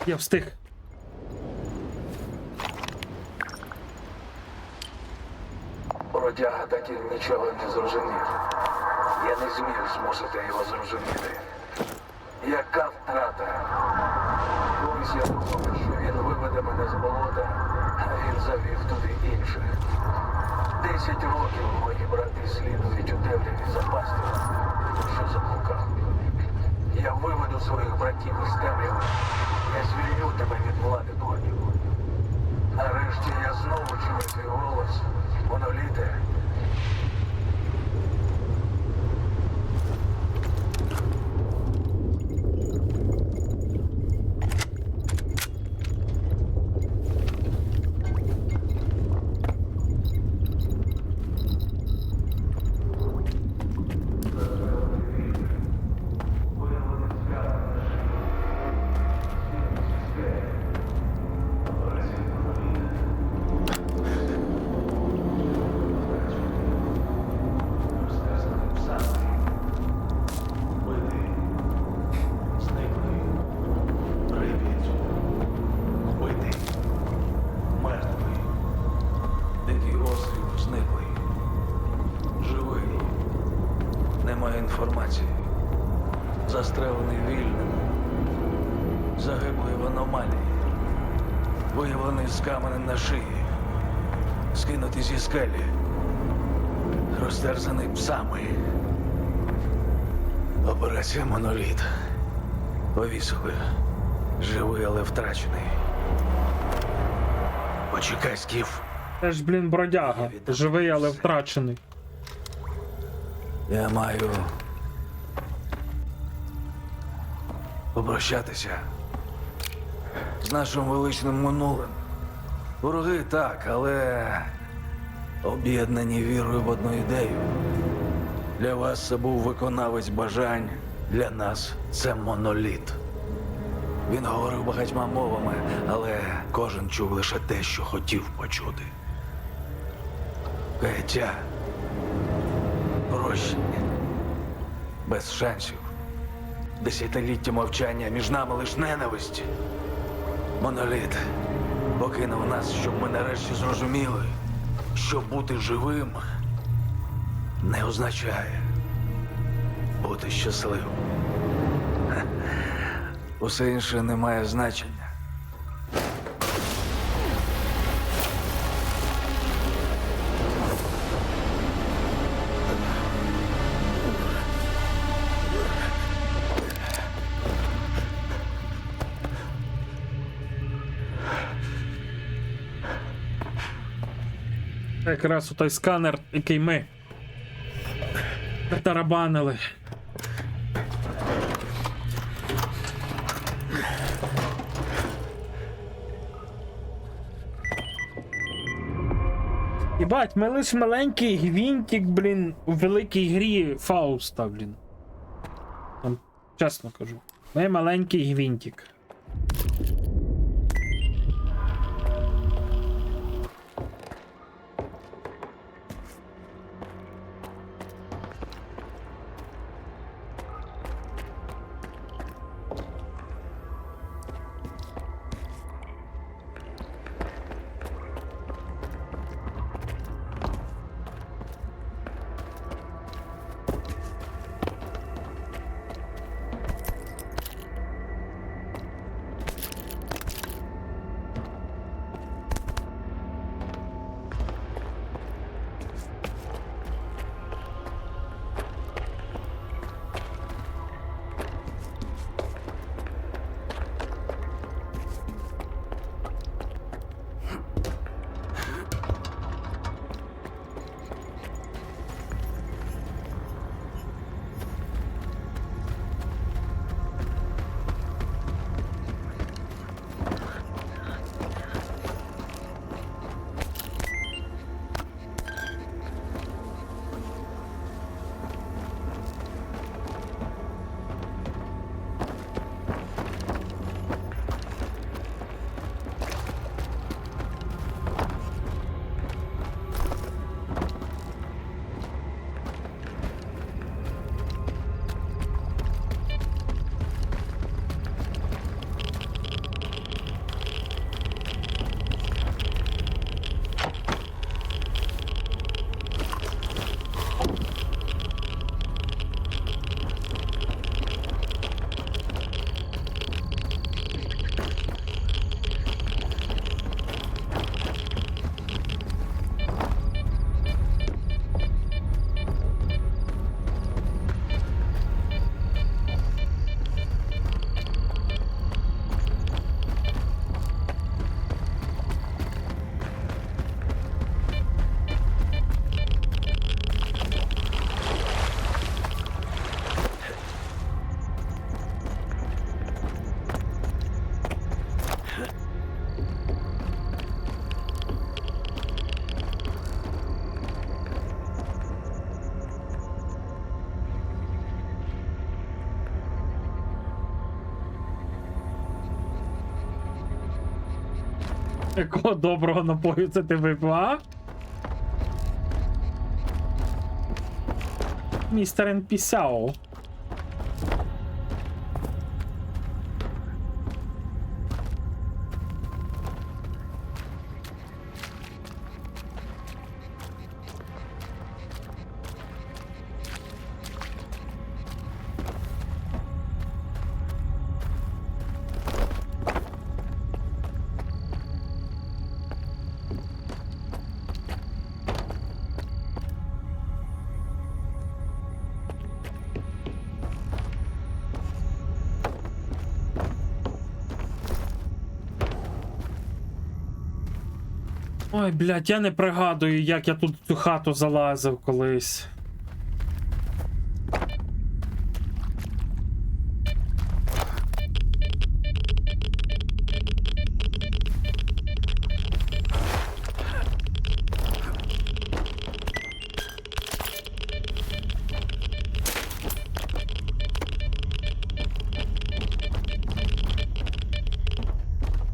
Я встиг.
Бродяга так і нічого не зрозумів. Я не зміг змусити його зрозуміти. Яка втрата? Колись я думав, що він виведе мене з болота, а він завів туди інших. 10 років мої брати слідують у темряві запасти, що заблукав. Я виведу своїх братів із темряви. Я звільню тебе від влади дурнів. Нарешті я знову чую твій голос, моноліте.
Немає інформації. Застрелений вільним. Загиблий в аномалії. Виявлений з каменем на шиї. Скинутий зі скелі. Розтерзаний псами. Операція «Моноліт». Повісили. Живий, але втрачений. Почекай, Скіф.
Це ж, блін, бродяга. Живий, але втрачений.
Я маю попрощатися з нашим величним минулим. Вороги так, але об'єднані вірою в одну ідею. Для вас це був виконавець бажань, для нас це моноліт. Він говорив багатьма мовами, але кожен чув лише те, що хотів почути. Каяття, прощення, без шансів. Десятиліття мовчання, між нами лиш ненависть. Моноліт покинув нас, щоб ми нарешті зрозуміли, що бути живим не означає бути щасливим. Усе інше не має значення.
Якраз у той сканер, який ми тарабанили. Єбать, ми лиш маленький гвинтик, блін, у великій грі Фауста, блін. Там, чесно кажу. Ми маленький гвинтик. Якого доброго напою це ти випив, а? Містер Енпісяо. Ой, блядь, я не пригадую, як я тут в цю хату залазив колись.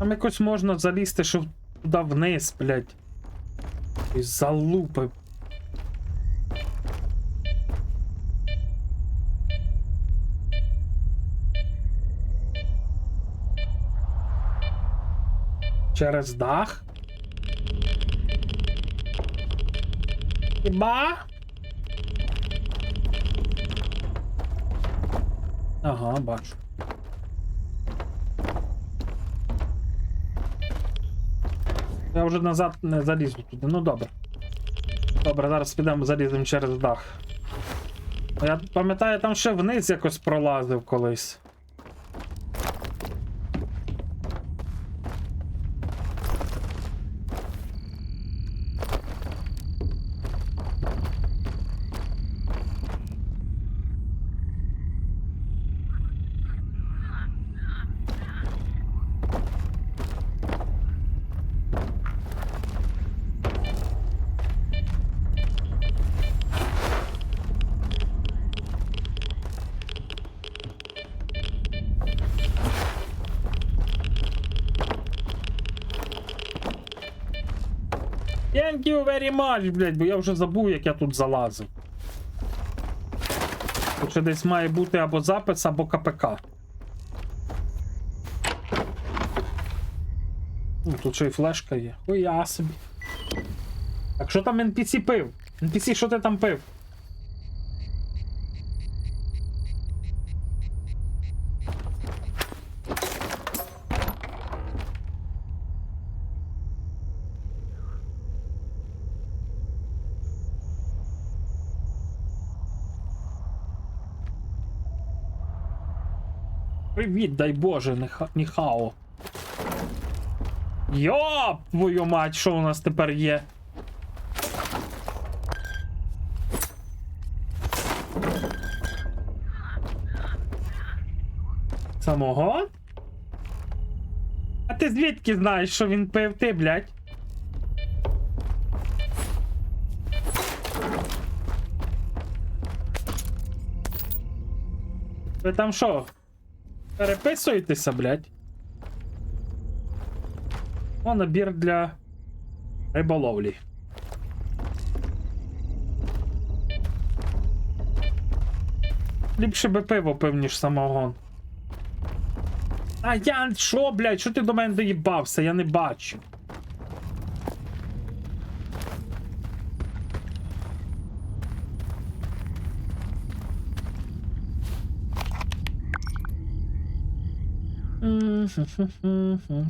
Там якось можна залізти, щоб туди вниз, блядь. І залупи. Через дах? Хіба? Ага, бачу. Я вже назад не залізу туди, ну добре. Добре, зараз підемо заліземо через дах. Я пам'ятаю, там ще вниз якось пролазив колись. Thank you very much, блядь, бо я вже забув, як я тут залазив. Тут ще десь має бути або запис, або КПК. Ну, тут ще й флешка є. Хуя собі. Так що там NPC пив? NPC, що ти там пив? Привіт, дай Боже, ніхао. Йоп, твою мать, що у нас тепер є? Самого? А ти звідки знаєш, що він пив? Ти, блядь? Ви там що? Переписуєтеся, блядь? О, набір для риболовлі. Ліпше би пиво пив, ніж самогон. А я що, блядь? Що ти до мене доїбався? Я не бачу.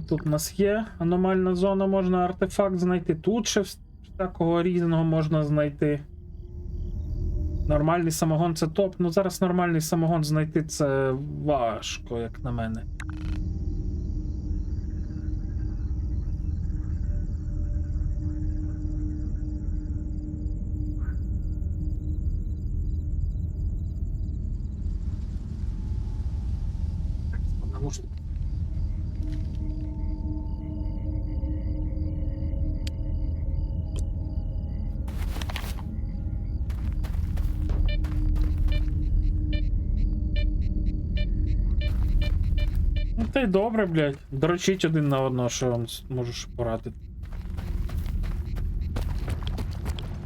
Тут у нас є аномальна зона, можна артефакт знайти. Тут ще всякого різного можна знайти. Нормальний самогон це топ. Ну зараз нормальний самогон знайти це важко, як на мене. Ну та й добре, блядь. Дрочіть один на одного, що я вам можу ще порадити.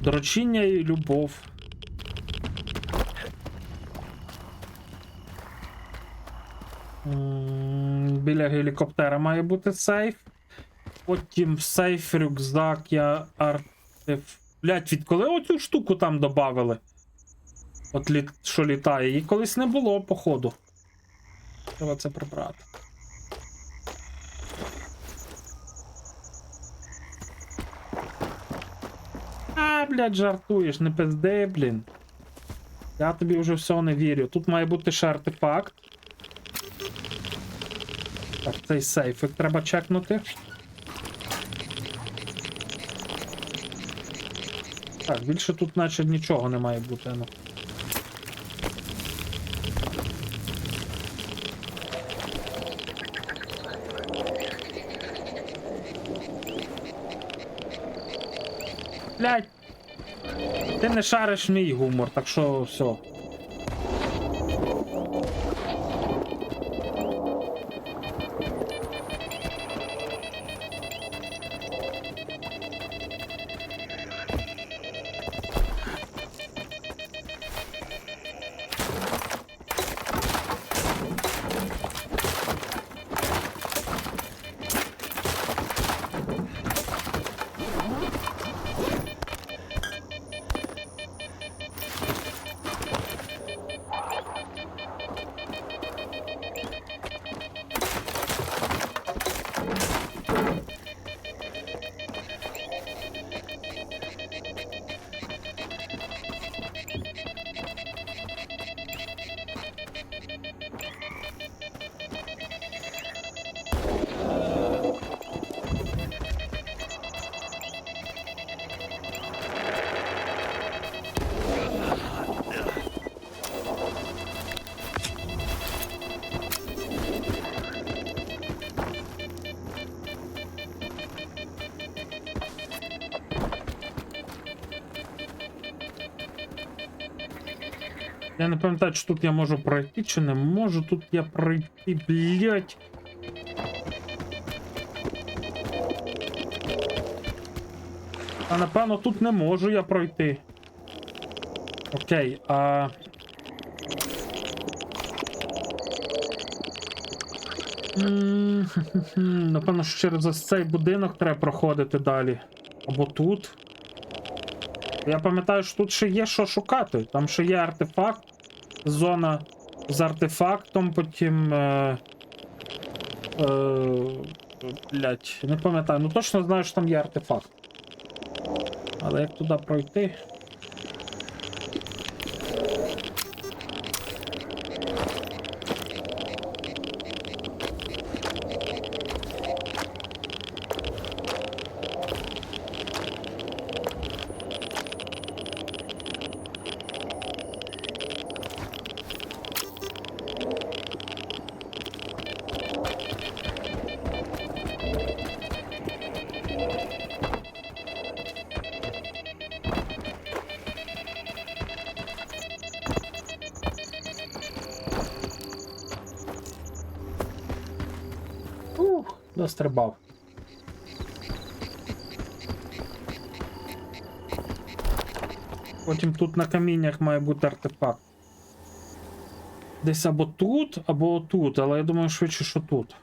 Дрочіння і любов. Біля гелікоптера має бути сейф. Потім в сейф, рюкзак, я Блядь, відколи оцю штуку там добавили? От що літає. Її колись не було, походу. Треба це прибрати. А, блядь, жартуєш, не пизди, блін. Я тобі вже всього не вірю. Тут має бути ще артефакт. Так, цей сейфик треба чекнути. Так, більше тут наче нічого не має бути, ну. Блядь, ти не шариш мій гумор, так що все. Я не пам'ятаю, чи тут я можу пройти, чи не можу тут я пройти, блять. А напевно тут не можу я пройти. Окей, а... Напевно, що через ось цей будинок треба проходити далі. Або тут. Я пам'ятаю, що тут ще є що шукати. Там ще є артефакт. Зона з артефактом, потім... блять, не пам'ятаю. Ну точно знаю, що там є артефакт. Але як туди пройти? Дострибав. Потім тут на каміннях має бути артефакт. Десь або тут, або тут, але я думаю швидше, що тут.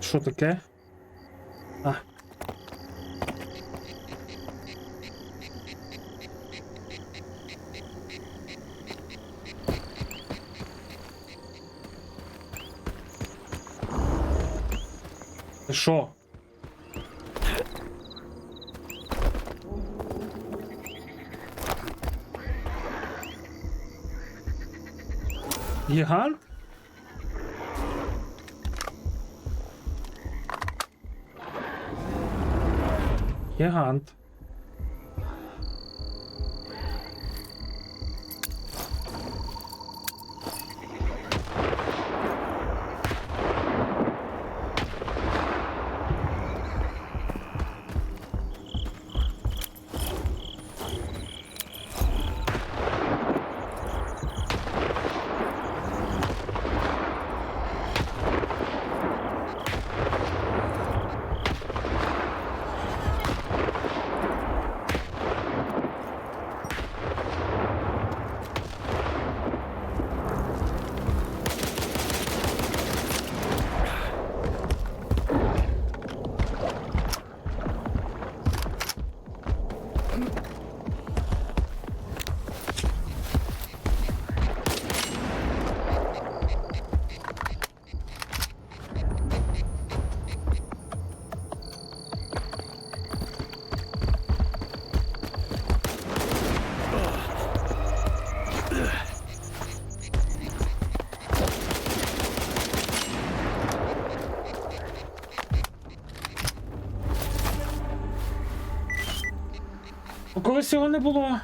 Що таке? А. Ти що? Гігант? Гігант. Колись його не було.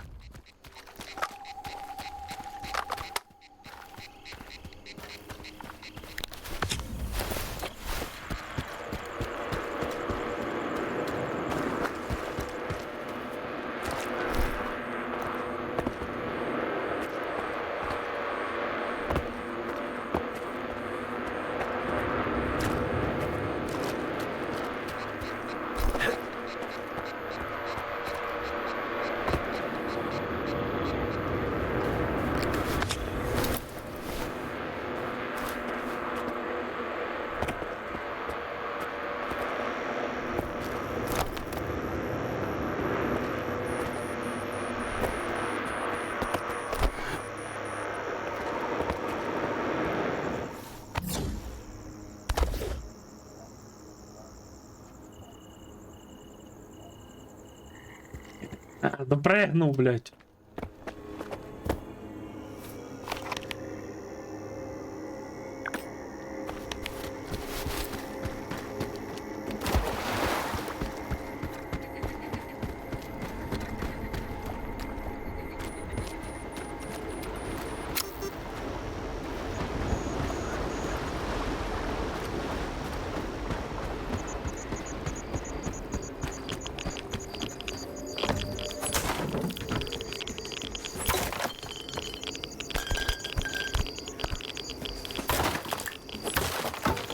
Допригнув, блядь.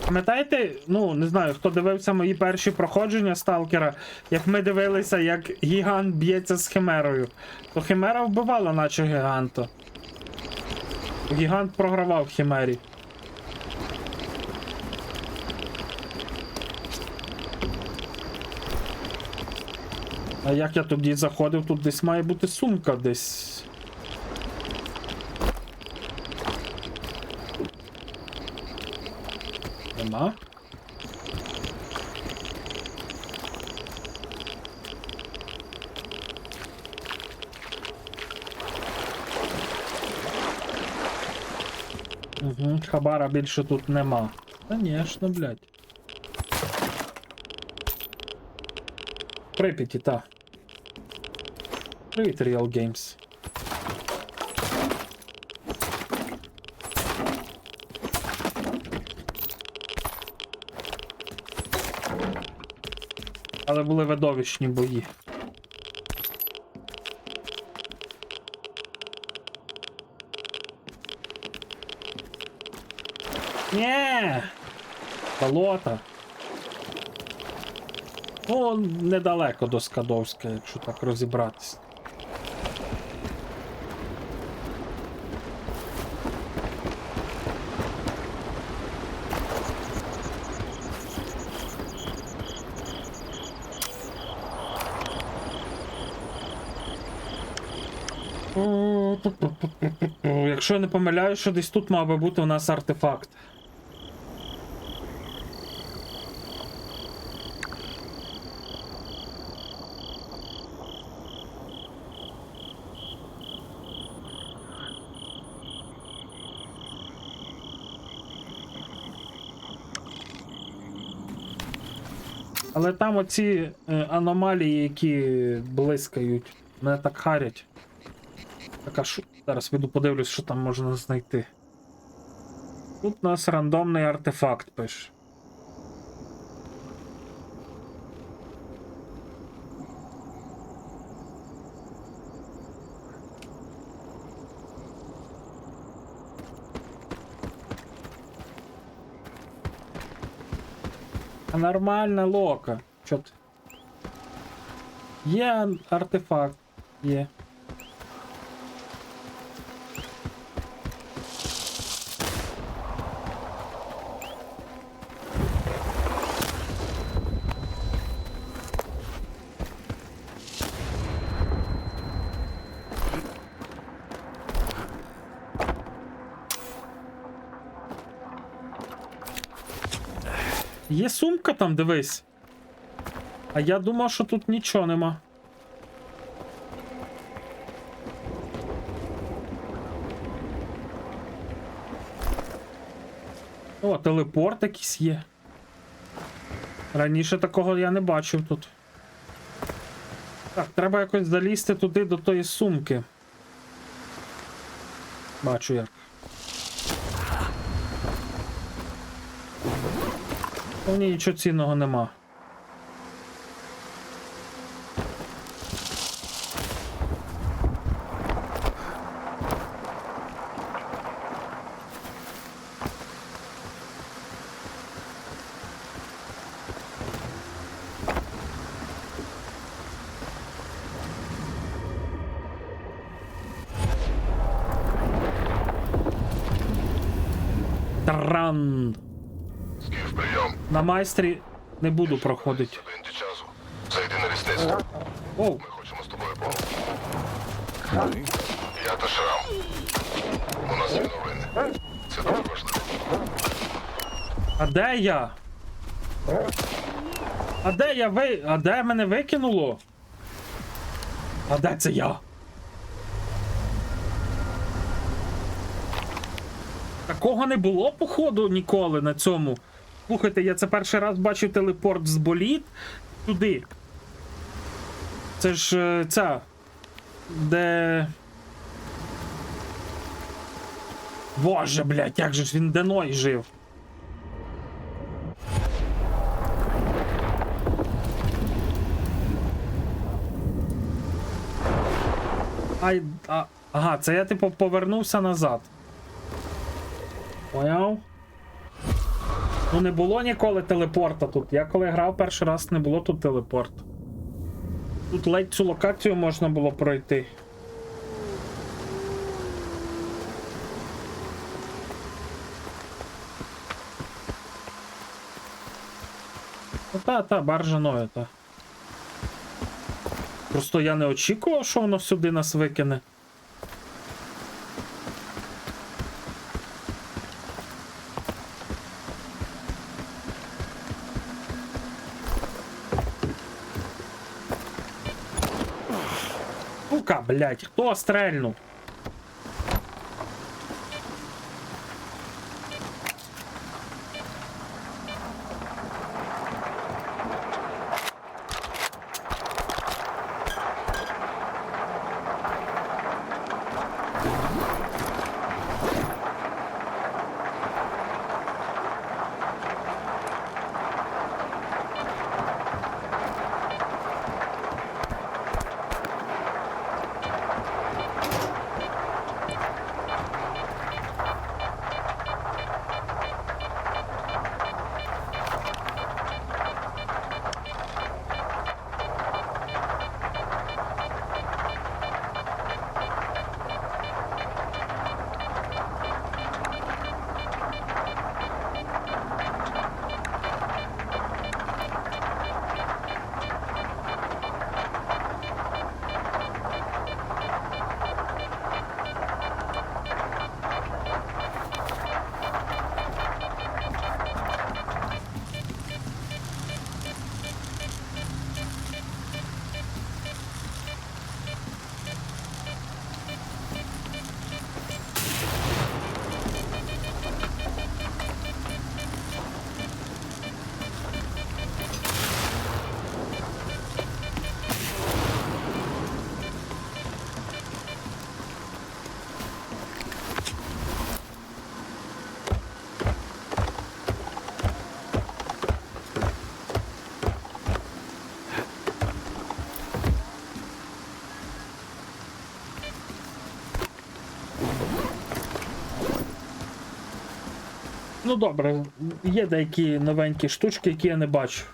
Пам'ятаєте, ну, не знаю, хто дивився мої перші проходження Сталкера, як ми дивилися, як гігант б'ється з Химерою. То Химера вбивала наче гіганта. Гігант програвав Химері. А як я тоді заходив, тут десь має бути сумка десь. Нема? Угу, хабара більше тут нема. Конечно, блядь. Прип'яті, та. Привіт, Real Games. Але були видовищні бої. Нє! Болото. Ну, недалеко до Скадовська, якщо так розібратись. Якщо я не помиляюсь, що десь тут мав би бути у нас артефакт. Але там оці аномалії, які блискають, мене так харять. Так, а що? Зараз піду подивлюсь, що там можна знайти. Тут у нас рандомний артефакт пише. А нормальна лока. Чо ти? Є артефакт. Є. Є сумка там, дивись. А я думав, що тут нічого нема. О, телепорт якийсь є. Раніше такого я не бачив тут. Так, треба якось залізти туди до тої сумки. Бачу як. У ній нічого цінного нема. Таран. На майстрі не буду проходити.
Зайди на лісництво.
Оу.
Ми хочемо з тобою поговорити. Я та Шрам. У нас є новини. Це дуже важливо.
А де я? А де я А де мене викинуло? А де це я? Такого не було, походу, ніколи на цьому. Слухайте, я це перший раз бачив телепорт з боліт туди. Це ж ця. Де. Боже, блядь, як же ж він Деной жив. Ага, це я типу повернувся назад. Поняв? Ну не було ніколи телепорта тут. Я коли грав перший раз, не було тут телепорт. Тут ледь цю локацію можна було пройти. Та, баржа Ноя, та. Просто я не очікував, що воно сюди нас викине. Сука, блядь, хто стрельнув? Ну добре, є деякі новенькі штучки, які я не бачу.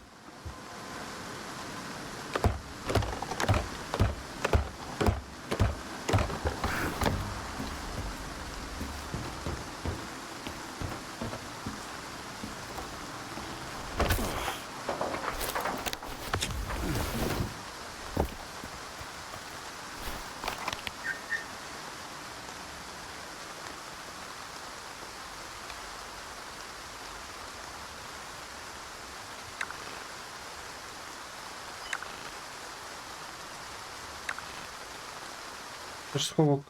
Це ж сховок.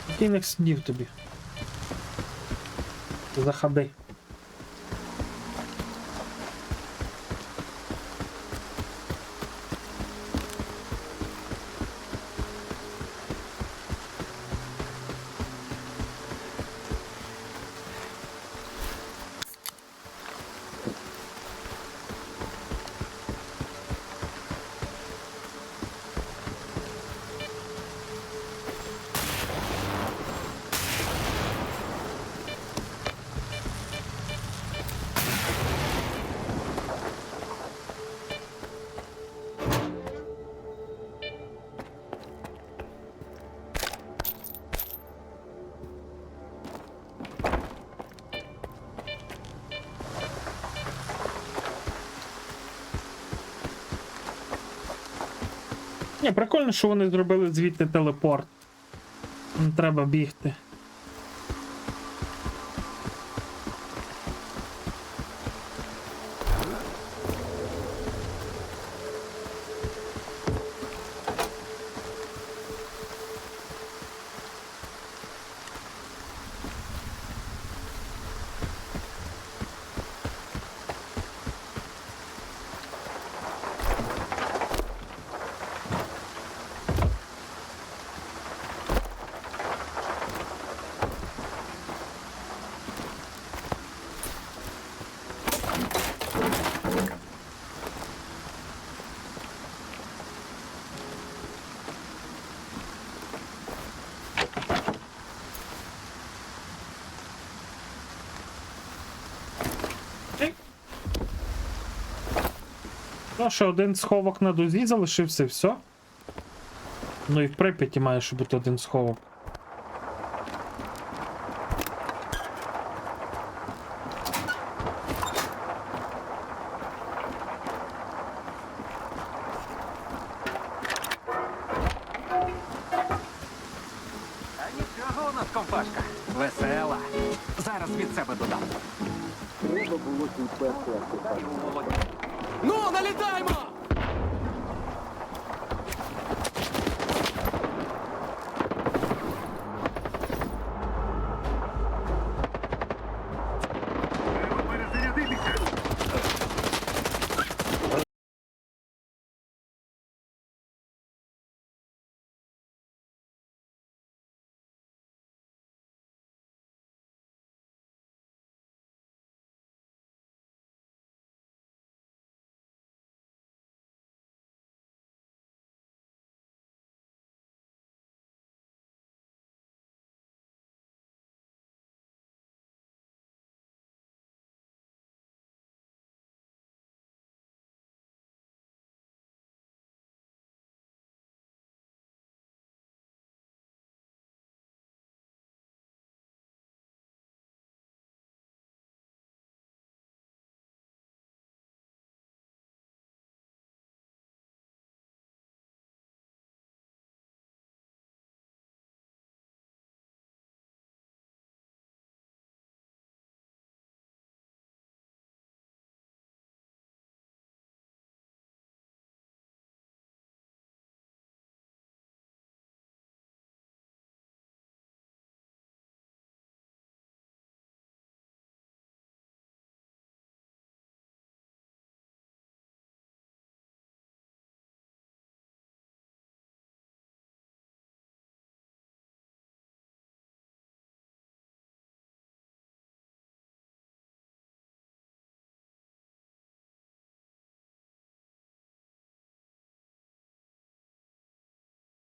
Який не сидів тобі? Заходи. Ні, прикольно, що вони зробили звідти телепорт. Не треба бігти. Ну, ще один сховок на дузі залишився, і все. Ну і в Прип'яті має ще бути один сховок.
Нічого у нас компашка. Весела. Зараз від себе додам.
Треба було тут перше.
Ну, налітаймо!